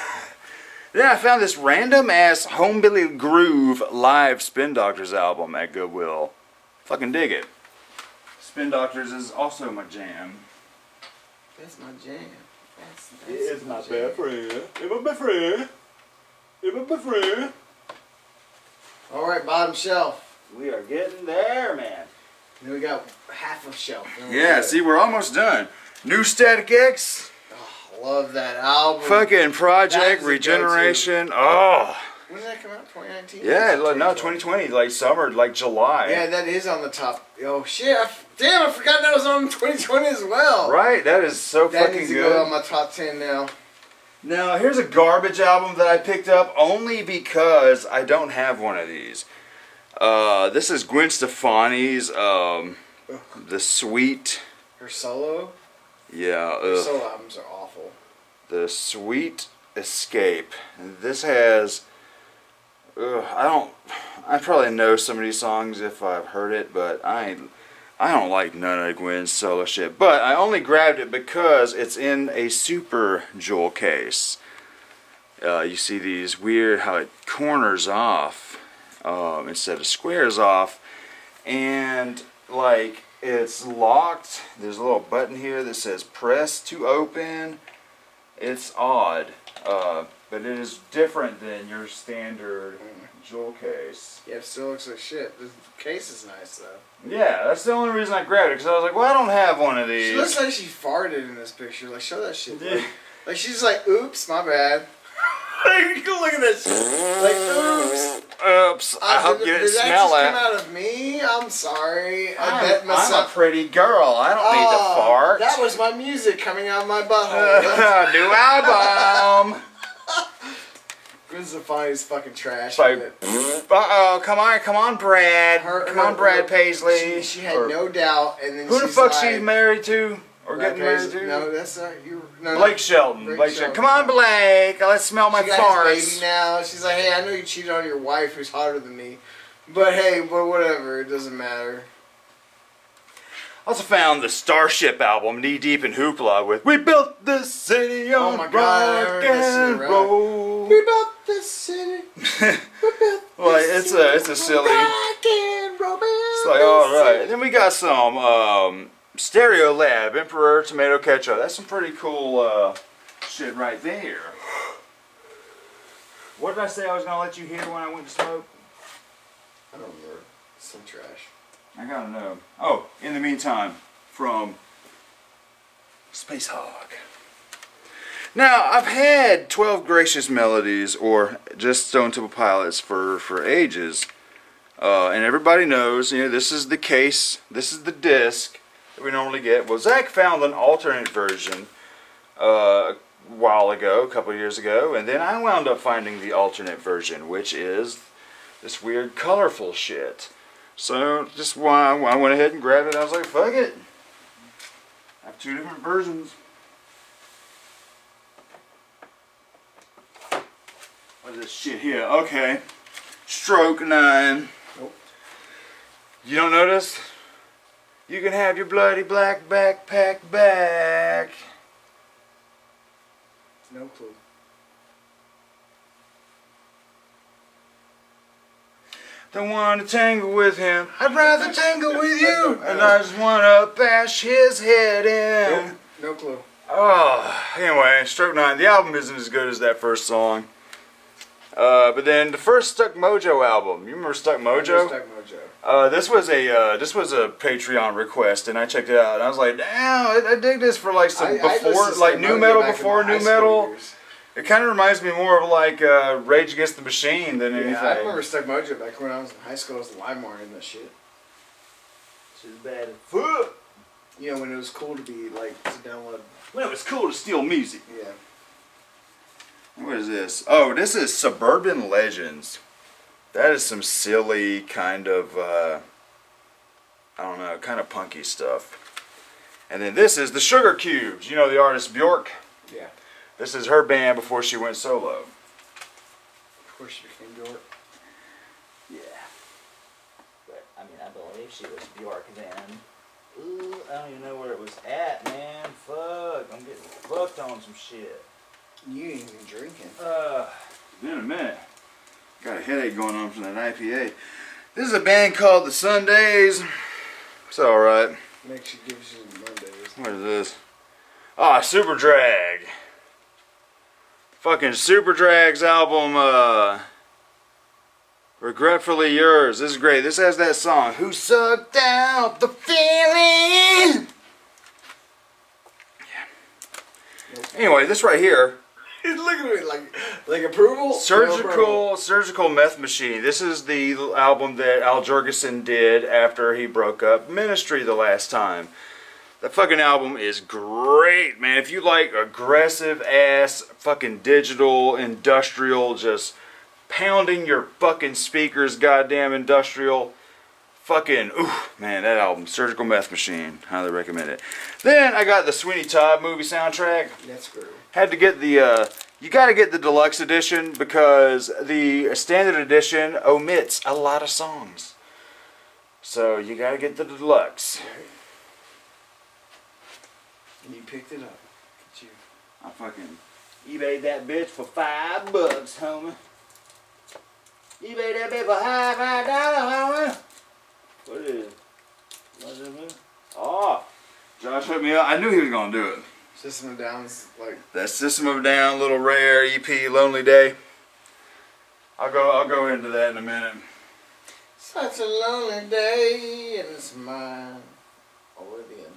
Then I found this random ass Homebilly Groove live Spin Doctors album at Goodwill. Fucking dig it. Spin Doctors is also my jam. That's my jam. That's It is my jam. best friend. It's my best friend. It's my best friend. All right, bottom shelf. We are getting there, man. And then we got half a shelf. Then we're Yeah, good. see, we're almost done. New Static X. Oh, love that album. Fucking That Project was a Regeneration. Oh. When did that come out? 2019? Yeah, Or no, 2020, like summer, like July. Yeah, that is on the top. Oh shit! Damn, I forgot that was on 2020 as well. Right, that is so That fucking needs to good. go on my top 10 now. Now, here's a garbage album that I picked up only because I don't have one of these. This is Gwen Stefani's The Sweet. Her solo. Yeah, Her ugh. solo albums are awful. The Sweet Escape. And this has. I probably know some of these songs if I've heard it, but I don't like none of Gwen's solo shit. But I only grabbed it because it's in a super jewel case. You see these weird how it corners off instead of squares off, and like it's locked. There's a little button here that says press to open. It's odd, but it is different than your standard jewel case. Yeah, it still looks like shit. The case is nice though. Yeah, that's the only reason I grabbed it, because I was like, well, I don't have one of She looks these. like she farted in this picture. Like, show that shit. Yeah. Like she's like, oops, my bad. Like, look at this. Like, oops. Oops, I hope you didn't did that smell just come that. out of me? I'm sorry. I bet I'm a myself. pretty girl. I don't need to fart. That was my music coming out of my butthole. New album. Gwen Stefani's fucking trash. It's like, uh-oh, come on, Brad. Come on, Brad Paisley. She had Or- no doubt, and then Who the she's fuck like, she's married to? Or Brad getting married Paisley- to? No, that's not you. No, Blake Shelton. Blake Blake Shelton. Shelton. Come on, Blake. Let's smell my She got his farts. baby now. She's like, hey, I know you cheated on your wife who's hotter than me, but hey, but whatever, it doesn't matter. Also found the Starship album, Knee Deep in Hoopla, with We Built This City on my God, I Rock heard that shit, and right. Roll. We built this city. We built Well, this it's city a silly. rock and roll. It's like, alright. Then we got some Stereo Lab, Emperor Tomato Ketchup. That's some pretty cool shit right there. What did I say I was gonna let you hear when I went to smoke? I don't remember. Some trash. I gotta know. Oh, in the meantime, from Space Hog. Now, I've had 12 Gracious Melodies, or just Stone Temple Pilots, for ages. And everybody knows, you know, this is the case, this is the disc that we normally get. Well, Zach found an alternate version a while ago, a couple years ago, and then I wound up finding the alternate version, which is this weird colorful shit. So, just why I went ahead and grabbed it. I was like, fuck it. I have 2 different versions. What is this shit here? Okay. Stroke 9. Nope. You don't notice? You can have your bloody black backpack back. No clue. Don't want to tangle with him. I'd rather tangle with you. And I just want to bash his head in. Nope. No clue. Oh, anyway, Stroke 9. The album isn't as good as that first song. But then the first Stuck Mojo album. You remember Stuck Mojo? Stuck Mojo. This was a Patreon request, and I checked it out, and I was like, damn, I dig this for like some I before, listened to like Stuck new Mojo metal back in before my new high school metal. years. It kind of reminds me more of like Rage Against the Machine than anything. Yeah, I remember Stuck Mojo back when I was in high school. I was LimeWire and that shit. She's bad as fuck. You know, when it was cool to be like to download. When it was cool to steal music. Yeah. What is this? Oh, this is Suburban Legends. That is some silly kind of, I don't know, kind of punky stuff. And then this is the Sugar Cubes. You know the artist Bjork? Yeah. This is her band before she went solo. Of course, she became Bjork. Yeah. But, I mean, I believe she was Bjork then. Ooh, I don't even know where it was at, man. Fuck. I'm getting fucked on some shit. You ain't even drinking. In a minute. Got a headache going on from that IPA. This is a band called the Sundays. It's alright. Makes you give you some Mondays. What is this? Ah, Super Drag. Fucking Super Drag's album, Regretfully Yours. This is great. This has that song, Who Sucked Out the Feeling? Yeah. Nope. Anyway, this right here, Look at me like approval. No approval. Surgical Meth Machine. This is the album that Al Jurgensen did after he broke up Ministry the last time. That fucking album is great, man. If you like aggressive ass fucking digital industrial, just pounding your fucking speakers, goddamn industrial, fucking, ooh, man, that album, Surgical Meth Machine, highly recommend it. Then I got the Sweeney Todd movie soundtrack. That's true. Had to get the, you gotta get the deluxe edition because the standard edition omits a lot of songs. So you gotta get the deluxe. Right. And you picked it up. Look at you. I fucking, eBay that bitch for $5, homie. eBay that bitch for $5, homie. What is it? What is it, man? oh, Josh hooked me up. I knew he was gonna do it. System of Down's like. That System of a Down, Little Rare EP, Lonely Day. I'll go into that in a minute. Such a lonely day and it's mine. Oblivion.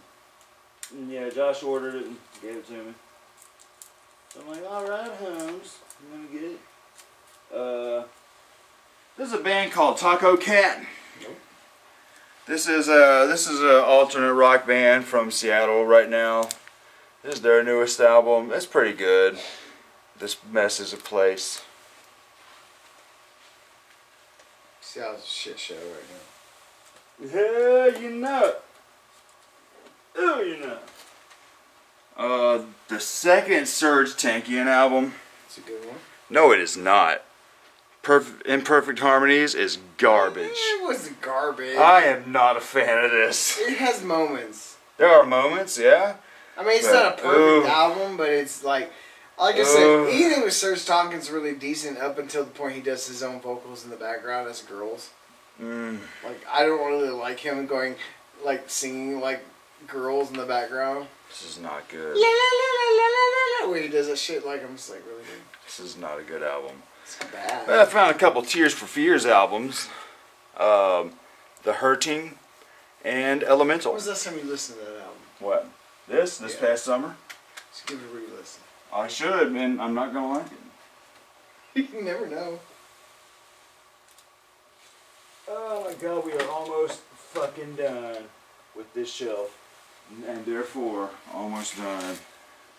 Yeah, Josh ordered it and gave it to me. So I'm like, alright, Holmes, I'm gonna get it. This is a band called Taco Cat. Nope. This is a alternate rock band from Seattle right now. This is their newest album. It's pretty good. This Mess is a Place. See how it's a shit show right now. Yeah, you know it. Oh, you know. The second Serge Tankian album. It's a good one. No, it is not. Imperfect Harmonies is garbage. It was garbage. I am not a fan of this. It has moments. There are moments, yeah. I mean, it's But, not a perfect ooh. album, but it's like I Ooh. said, anything with Serge Tompkins really decent up until the point he does his own vocals in the background as girls. Like, I don't really like him going, like, singing like girls in the background. This is not good. La, la, la, la, la, la, la, where he does that shit, like, I'm just like, really good. This is not a good album. It's bad. But I found a couple Tears for Fears albums. The Hurting, and Elemental. When was the last time you listened to that album? What? This Yeah. past summer? Just give it a re-listen. I should, and I'm not gonna like it. You never know. Oh my god, we are almost fucking done with this shelf. And therefore, almost done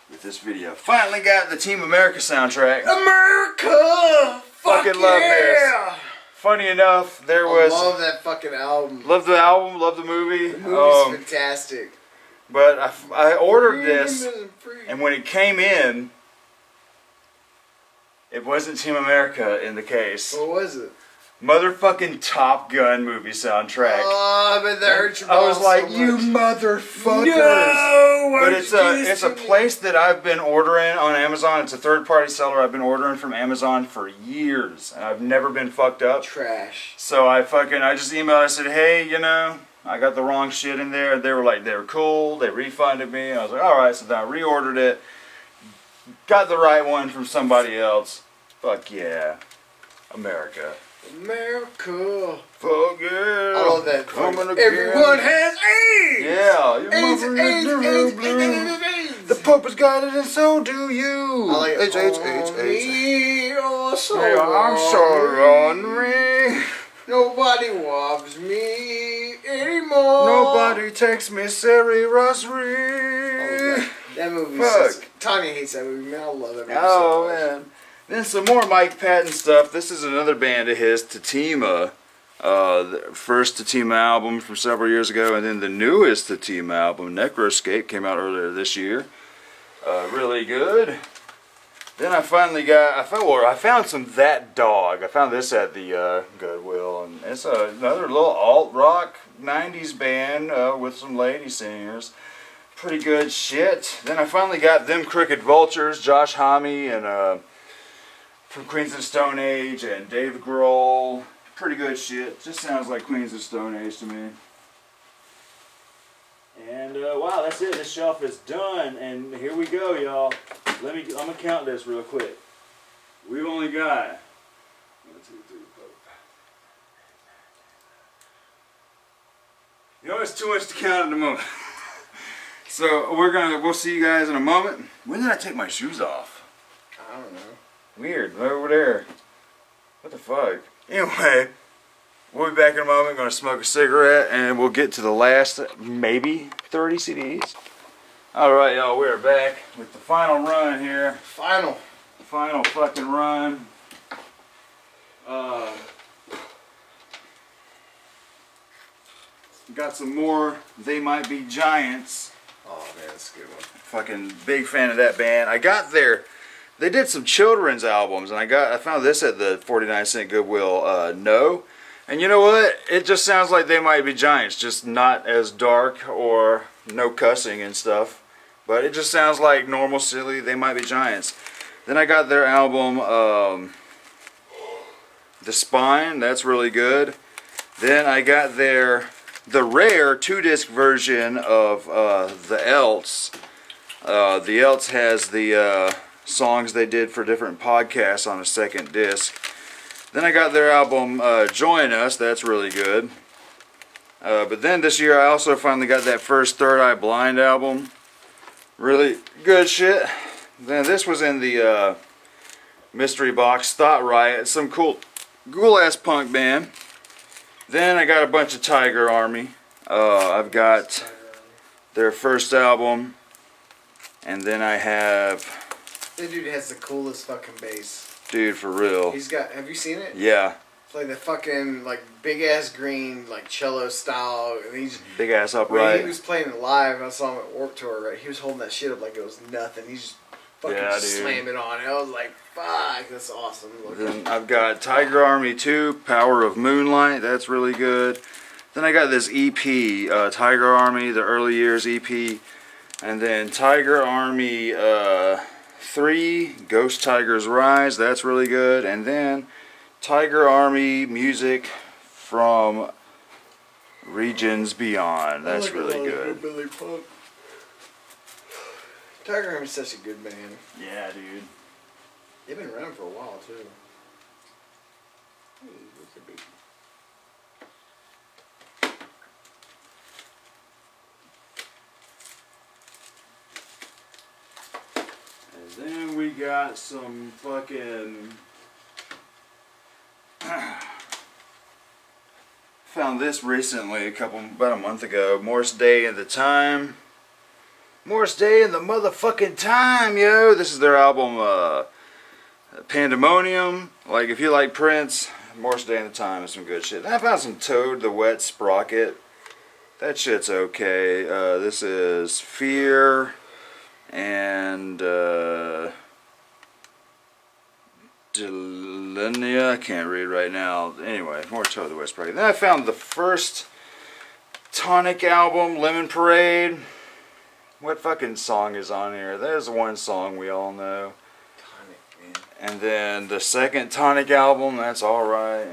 with this video. Finally got the Team America soundtrack. America! Fucking Fuck love yeah! Funny enough, there I was love that fucking album. love the album, love the movie. The movie's fantastic. But I ordered this, Freedom isn't free. and when it came in, it wasn't Team America in the case. What was it? Motherfucking Top Gun movie soundtrack. Oh, but that hurt your I was balls like, so you much. motherfuckers. No! Why But would it's you do a this to me? place that I've been ordering on Amazon. It's a third-party seller I've been ordering from Amazon for years, and I've never been fucked up. Trash. So I just emailed. I said, hey, I got the wrong shit in there. They were cool. They refunded me. I was like, all right. So then I reordered it. Got the right one from somebody else. Fuck yeah, America. America. Fuck yeah. I love that. Coming again. Everyone has AIDS. Yeah, you AIDS, mother- AIDS, blue. AIDS. The Pope has got it, and so do you. I like it. AIDS. Me, oh, so Yeah, I'm so lonely. Nobody loves me anymore. Nobody takes me Oh, seriously. that movie. Fuck. Tanya hates that movie. Man, I love that movie. Oh so much. man. Then some more Mike Patton stuff. This is another band of his, Tatima. The first Tatima album from several years ago, and then the newest Tatima album, Necroscape, came out earlier this year. Really good. Then I found some That Dog. I found this at the Goodwill, and it's another little alt rock '90s band with some lady singers. Pretty good shit. Then I finally got Them Crooked Vultures, Josh Homme, and from Queens of the Stone Age, and Dave Grohl. Pretty good shit. Just sounds like Queens of the Stone Age to me. And wow, that's it. This shelf is done, and here we go, y'all. I'm gonna count this real quick. We've only got 1, 2, 3, 4. It's too much to count at the moment. So we'll see you guys in a moment. When did I take my shoes off? I don't know. Weird, they're over there. What the fuck? Anyway, we'll be back in a moment. Gonna smoke a cigarette, and we'll get to the last maybe 30 CDs. All right, y'all, we're back with the final run here. Final Fucking run. Got some more They Might Be Giants. Oh man, that's a good one. Fucking big fan of that band. I got they did some children's albums, and I found this at the 49-cent Goodwill. No. And you know what? It just sounds like They Might Be Giants, just not as dark or no cussing and stuff. But it just sounds like normal, silly They Might Be Giants. Then I got their album, The Spine. That's really good. Then I got the rare 2-disc version of The Elts. The Elts has the songs they did for different podcasts on a second disc. Then I got their album Join Us. That's really good. But then this year I also finally got that first Third Eye Blind album. Really good shit. Then this was in the mystery box. Thought Riot. Some cool ass punk band. Then I got a bunch of Tiger Army. I've got their first album. And then I have... That dude has the coolest fucking bass. Dude, for real. He's got. Have you seen it? Yeah. It's like the fucking big ass green cello style, and he's Big ass when upright. he was playing it live. I saw him at Warped Tour. Right, he was holding that shit up like it was nothing. He's just fucking Yeah, dude. slamming on it. I was like, fuck, that's awesome. Then I've got Tiger Army 2, Power of Moonlight. That's really good. Then I got this EP, Tiger Army, the early years EP. And then Tiger Army 3, Ghost Tigers Rise. That's really good. And then Tiger Army music from Regions Beyond. That's really good. Billy Punk. Tiger Army's such a good band. Yeah, dude. They've been around for a while too. we got some fucking. Found this recently, about a month ago. Morris Day and the Time. Morris Day and the motherfucking Time, yo. This is their album, Pandemonium. Like, if you like Prince, Morris Day and the Time is some good shit. And I found some Toad the Wet Sprocket. That shit's okay. This is Fear and Delenia. I can't read right now. Anyway, more Toad the Wet Sprocket. Then I found the first Tonic album, Lemon Parade. What fucking song is on here? There's one song we all know. Tonic, man. And then the second Tonic album, that's alright.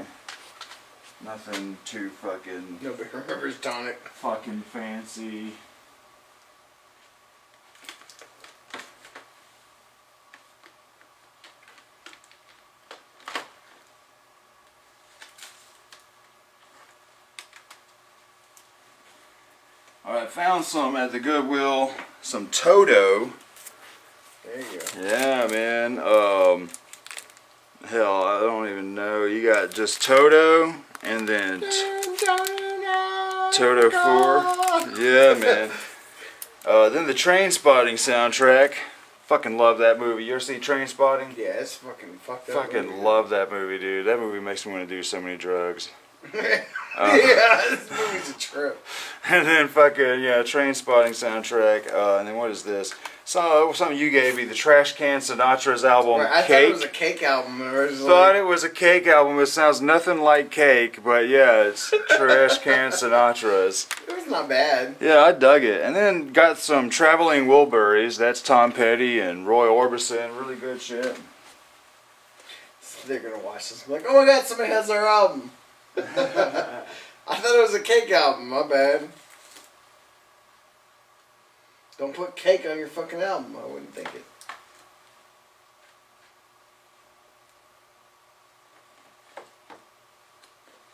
Nothing too fucking Nobody remembers Tonic. fucking fancy. Alright, found some at the Goodwill, some Toto. There you go. Yeah, man. Hell, I don't even know. You got just Toto and then Toto 4. Yeah, man. Then the Train Spotting soundtrack. Fucking love that movie. You ever see Train Spotting? Yeah, it's fucking fucked up. Fucking love that movie, dude. That movie makes me want to do so many drugs. Yeah, this movie's a trip. And then fucking, yeah, Train Spotting soundtrack. And then what is this? Something you gave me, the Trash Can Sinatra's album, Right, I thought Cake. it was a Cake album originally. Thought it was a Cake album. It sounds nothing like Cake, but yeah, it's Trash Can Sinatra's. It was not bad. Yeah, I dug it. And then got some Traveling Wilburys. That's Tom Petty and Roy Orbison. Really good shit. They're gonna watch this and be like, oh my god, somebody has our album. I thought it was a Cake album, my bad. Don't put Cake on your fucking album, I wouldn't think it.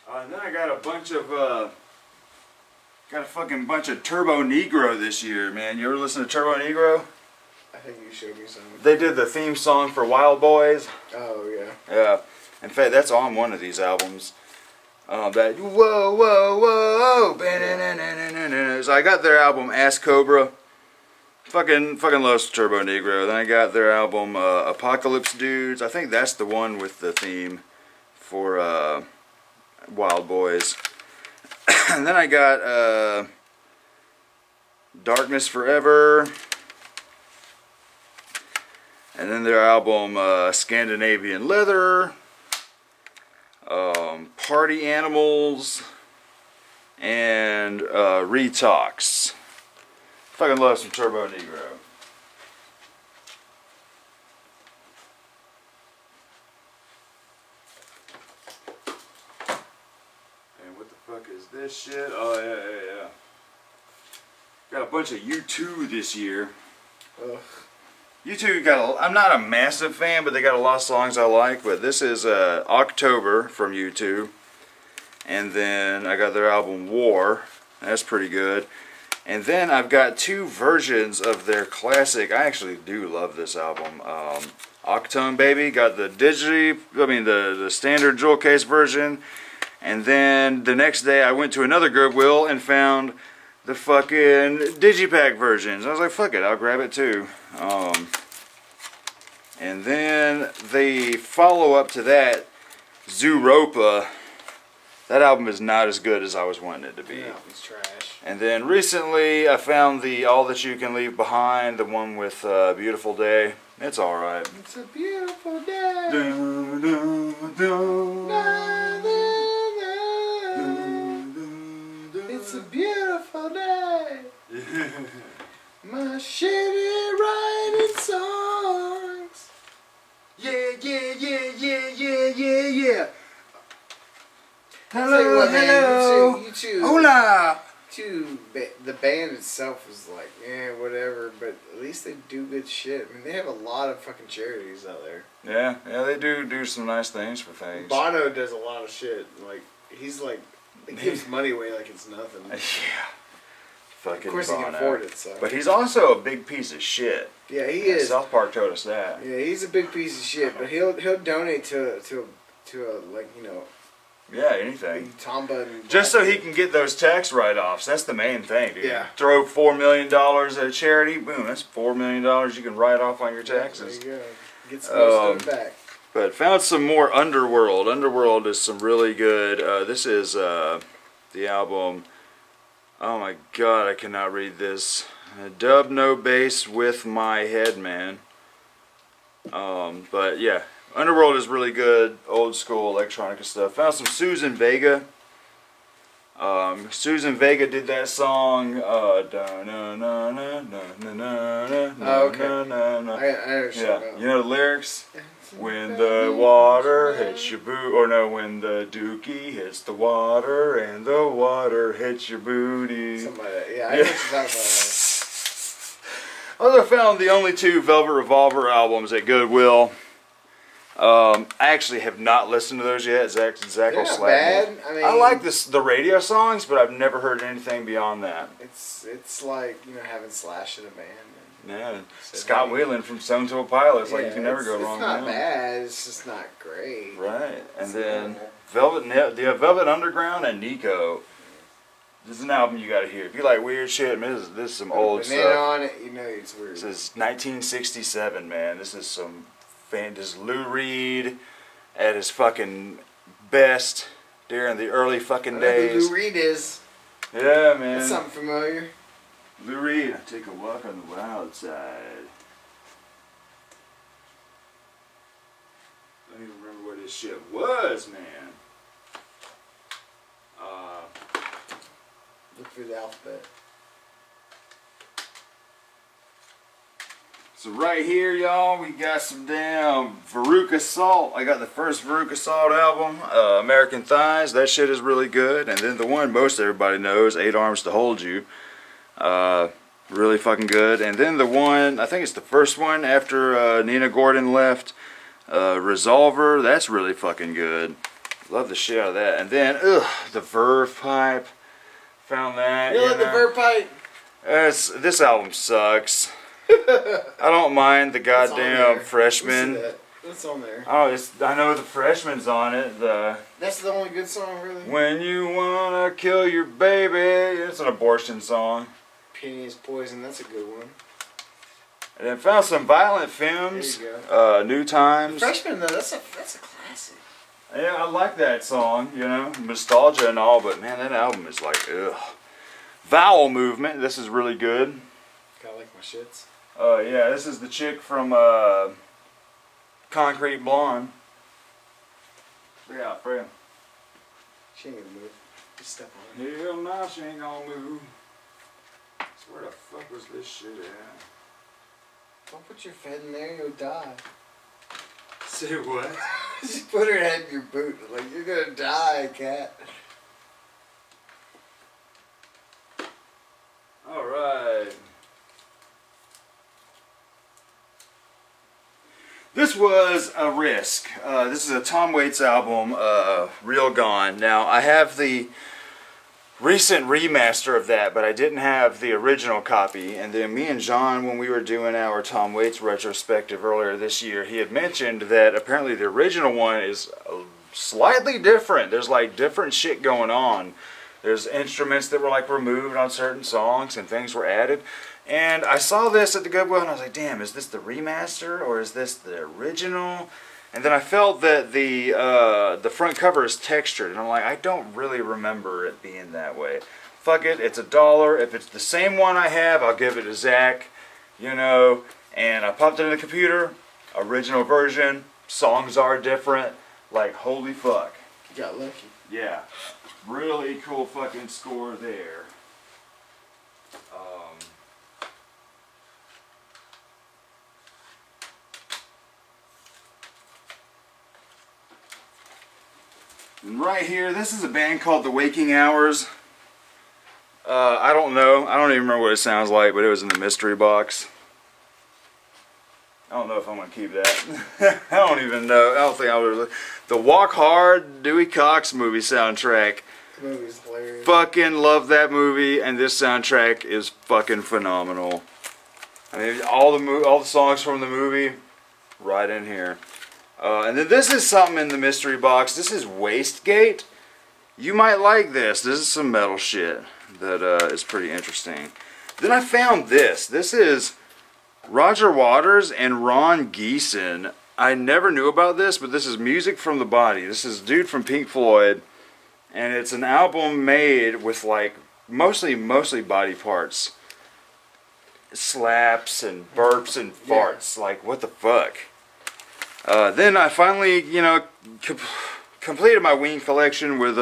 And then I got a fucking bunch of Turbo Negro this year, man. You ever listen to Turbo Negro? I think you showed me some. They did the theme song for Wild Boys. Oh, yeah. Yeah. In fact, that's on one of these albums. That whoa, whoa, whoa, whoa. So I got their album Ass Cobra. Fucking loves Turbo Negro. Then I got their album Apocalypse Dudes. I think that's the one with the theme for Wild Boys. And then I got Darkness Forever. And then their album Scandinavian Leather. Party Animals. And Retox. Fucking love some Turbo Negro. And what the fuck is this shit? Oh, yeah. Got a bunch of U2 this year. Ugh. U2 I'm not a massive fan, but they got a lot of songs I like. But this is October from U2. And then I got their album War. That's pretty good. And then I've got two versions of their classic. I actually do love this album. Octone Baby got the the standard jewel case version. And then the next day I went to another Goodwill and found the fucking Digipack versions. I was like, fuck it, I'll grab it too. And then the follow up to that, Zooropa. That album is not as good as I was wanting it to be. Yeah, it's trash. And then recently I found the All That You Can Leave Behind, the one with Beautiful Day. It's alright. It's a beautiful day. Dun, dun, dun. It's a beautiful day. My shitty writing songs. Yeah. Hello, What, man, hello. you two. Hola. The band itself is like, whatever, but at least they do good shit. I mean, they have a lot of fucking charities out there. Yeah, they do some nice things for things. Bono does a lot of shit. Like, he's like, he gives money away like it's nothing. Yeah. Fucking Of course he can Bono. afford it, so. But he's also a big piece of shit. Yeah, he is. South Park told us that. Yeah, he's a big piece of shit, but he'll donate to a like Yeah, anything. big Tomba and Just so he can get those tax write-offs. That's the main thing, dude. Yeah. Throw $4 million at a charity, boom, that's $4 million you can write off on your taxes. There you go. Get some most of it back. But found some more Underworld. Underworld is some really good. This is the album. Oh my god, I cannot read this. Dub no bass with my head, man. But yeah, Underworld is really good. Old school electronica stuff. Found some Susan Vega. Susan Vega did that song. Oh, okay. I know what you're Yeah, talking about. you know the lyrics? When the water hits your boot, or no, when the dookie hits the water and the water hits your booty. Something like that. Yeah, I know what you're talking about. Also found the only 2 Velvet Revolver albums at Goodwill. I actually have not listened to those yet. Zach They're will not slap bad. me. I mean, I like the radio songs, but I've never heard anything beyond that. It's like having Slash in a band. Yeah, So Scott maybe- Whelan from Stone Temple Pilots, like Yeah, you can never go it's wrong not with him. bad. It's just not great. Right, and It's then normal. Velvet Underground and Nico. This is an album you gotta hear. If you like weird shit, man, this is some old Banana stuff. on it, it's weird. This is 1967, man. This is some this is Lou Reed at his fucking best during the early fucking I know who days. Lou Reed is. Yeah, man. That's something familiar. Lou Reed, I take a walk on the wild side. I don't even remember what this shit was, man. Look through the alphabet. So right here, y'all, we got some damn Veruca Salt. I got the first Veruca Salt album, American Thighs. That shit is really good. And then the one most everybody knows, 8 Arms to Hold You. Really fucking good. And then the one, I think it's the first one after Nina Gordon left, Resolver. That's really fucking good. Love the shit out of that. And then, the Verve Pipe. Found that. You like the Verve Pipe? This album sucks. I don't mind the It's on goddamn there. Freshman. Listen to that. That's on there. Oh, I know the Freshman's on it. That's the only good song, really. When you wanna kill your baby. It's an abortion song. Penny is Poison. That's a good one. And then found some Violent Femmes. There you New Times. Freshman, though, that's a classic. Yeah, I like that song. Nostalgia and all, but man, that album is like ugh. Vowel Movement. This is really good. Kinda like my shits. Yeah, this is the chick from Concrete Blonde. Yeah, Freya. She ain't gonna move. Just step on it. Hell no, she ain't gonna move. So where the fuck was this shit at? Don't put your head in there, you'll die. Say what? Just put her head in your boot. Like, you're gonna die, cat. Alright. This was a risk. This is a Tom Waits album, Real Gone. Now, I have the recent remaster of that, but I didn't have the original copy. And then me and John, when we were doing our Tom Waits retrospective earlier this year, he had mentioned that apparently the original one is slightly different. There's like different shit going on. There's instruments that were like removed on certain songs and things were added. And I saw this at the Goodwill and I was like, damn, is this the remaster or is this the original? And then I felt that the front cover is textured, and I'm like, I don't really remember it being that way. Fuck it, it's $1. If it's the same one I have, I'll give it to Zach, And I popped it in the computer, original version, songs are different, like holy fuck. You got lucky. Yeah, really cool fucking score there. And right here, this is a band called The Waking Hours. I don't know. I don't even remember what it sounds like, but it was in the mystery box. I don't know if I'm going to keep that. I don't even know. I don't think I would. The Walk Hard, Dewey Cox movie soundtrack. The movie's hilarious. Fucking love that movie, and this soundtrack is fucking phenomenal. I mean, all the songs from the movie, right in here. And then this is something in the mystery box. This is Wastegate. You might like this. This is some metal shit that is pretty interesting. Then I found this. This is Roger Waters and Ron Geeson. I never knew about this, but this is Music from the Body. This is a dude from Pink Floyd, and it's an album made with like mostly body parts, slaps and burps and farts. Like what the fuck? Then I finally, completed my Ween collection with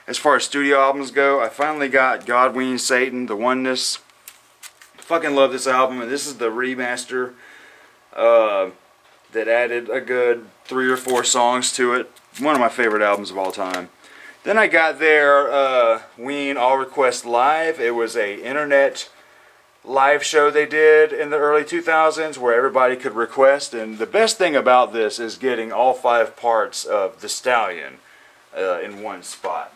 as far as studio albums go. I finally got God, Ween, Satan, The Oneness. Fucking love this album, and this is the remaster that added a good 3 or 4 songs to it. One of my favorite albums of all time. Then I got their Ween All Request Live. It was a internet live show they did in the early 2000s where everybody could request, and the best thing about this is getting all 5 parts of The Stallion in one spot.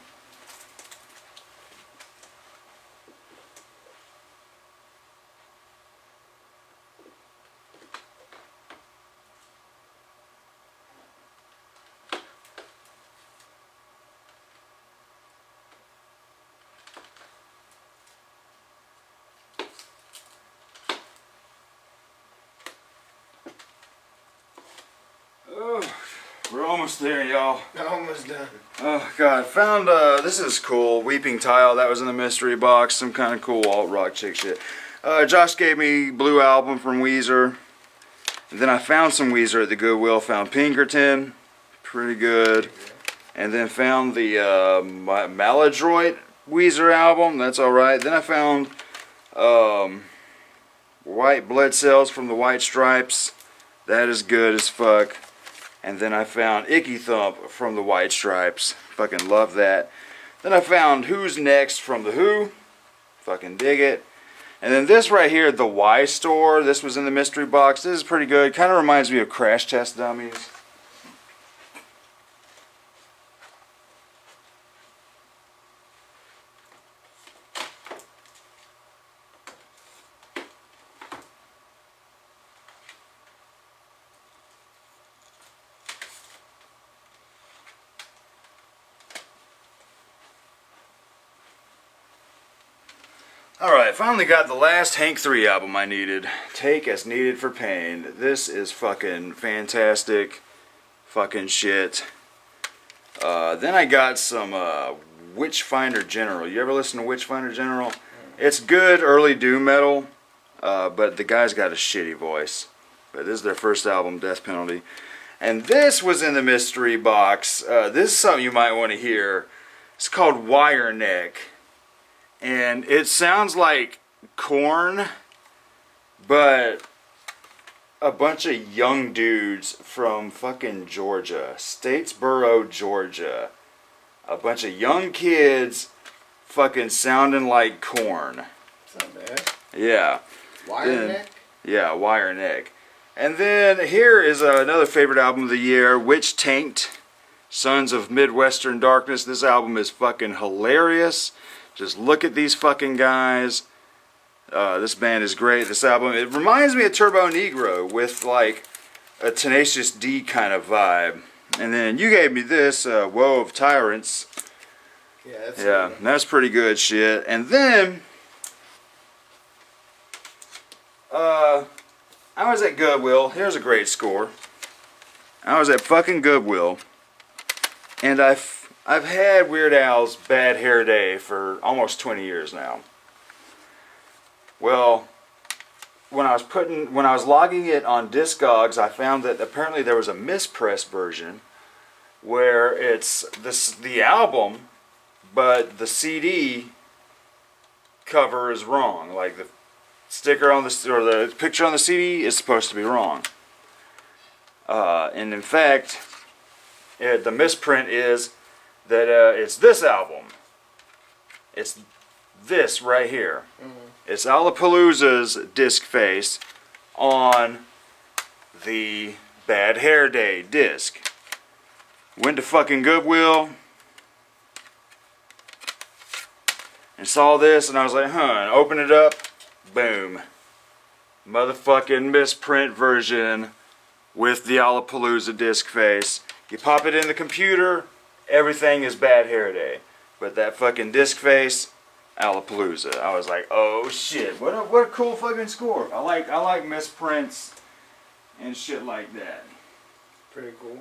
We're almost there, y'all. Almost done. Oh god, found this is cool. Weeping Tile, that was in the mystery box. Some kind of cool alt rock chick shit. Josh gave me Blue Album from Weezer. And then I found some Weezer at the Goodwill. Found Pinkerton, pretty good. And then found the Maladroit Weezer album, that's alright. Then I found White Blood Cells from the White Stripes. That is good as fuck. And then I found Icky Thump from the White Stripes. Fucking love that. Then I found Who's Next from The Who. Fucking dig it. And then this right here, The Y Store. This was in the mystery box. This is pretty good. Kind of reminds me of Crash Test Dummies. Alright, finally got the last Hank 3 album I needed. Take As Needed for Pain. This is fucking fantastic. Fucking shit. Then I got some Witchfinder General. You ever listen to Witchfinder General? It's good early doom metal, but the guy's got a shitty voice. But this is their first album, Death Penalty. And this was in the mystery box. This is something you might want to hear. It's called Wire Neck. And it sounds like Korn, but a bunch of young dudes from fucking Georgia, Statesboro, Georgia. A bunch of young kids fucking sounding like Korn. It's not bad. Yeah. Wire Neck? Yeah, Wire Neck. And then here is another favorite album of the year, Witch Tanked, Sons of Midwestern Darkness. This album is fucking hilarious. Just look at these fucking guys. This band is great. This album, it reminds me of Turbo Negro with like a Tenacious D kind of vibe. And then you gave me this, Woe of Tyrants. Yeah, that's pretty good shit. And then I was at Goodwill. Here's a great score. I was at fucking Goodwill, and I've had Weird Al's Bad Hair Day for almost 20 years now. Well, when I was logging it on Discogs, I found that apparently there was a mispressed version where it's the album, but the CD cover is wrong. Like the sticker on the picture on the CD is supposed to be wrong. And in fact, the misprint is that it's this album. It's this right here. Mm-hmm. It's Alapalooza's disc face on the Bad Hair Day disc. Went to fucking Goodwill and saw this, and I was like, huh, and open it up, boom. motherfucking misprint version with the Alapalooza disc face. You pop it in the computer, everything is Bad Hair Day. But that fucking disc face, Alapalooza. I was like, oh shit, what a cool fucking score. I like misprints and shit like that. Pretty cool.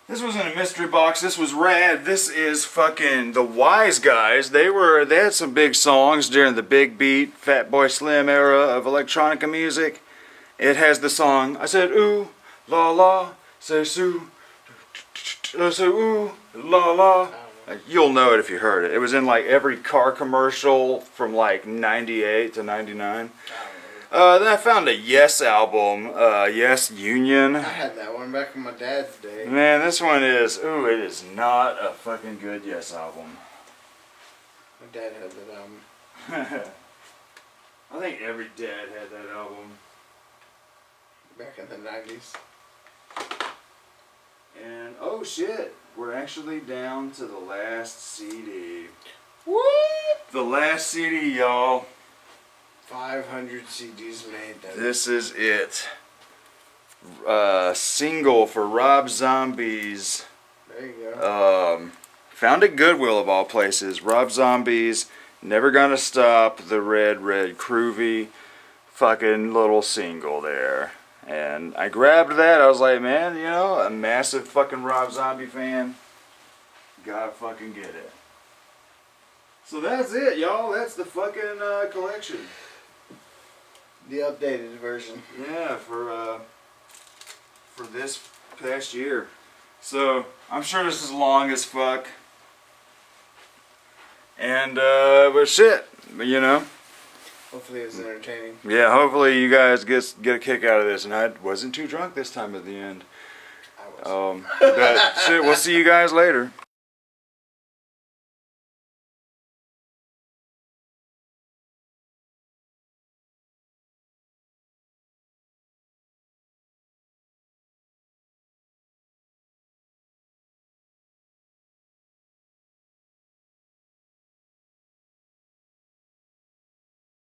This wasn't a mystery box. This was rad. This is fucking the Wise Guys. They had some big songs during the big beat, Fatboy Slim era of electronica music. It has the song I said ooh la la, say sue, I said ooh la la. You'll know it if you heard it. It was in like every car commercial from like '98 to '99. Then I found a Yes album, Yes Union. I had that one back in my dad's day. Man, this one is, ooh, it is not a fucking good Yes album. My dad had that album I think every dad had that album. back in the 90s. And, oh shit, we're actually down to the last CD. What? The last CD, y'all. 500 CDs made. This is it. Single for Rob Zombie's. There you go. Found at Goodwill of all places. Rob Zombie's Never Gonna Stop, the Red Groovy fucking little single there. And I grabbed that. I was like, man, you know, a massive fucking Rob Zombie fan. Gotta fucking get it. So that's it, y'all. That's the fucking collection. The updated version. Yeah, for this past year. So I'm sure this is long as fuck. And but shit, you know. Hopefully it was entertaining. Yeah, hopefully you guys get a kick out of this. And I wasn't too drunk this time at the end. I was. But shit, we'll see you guys later.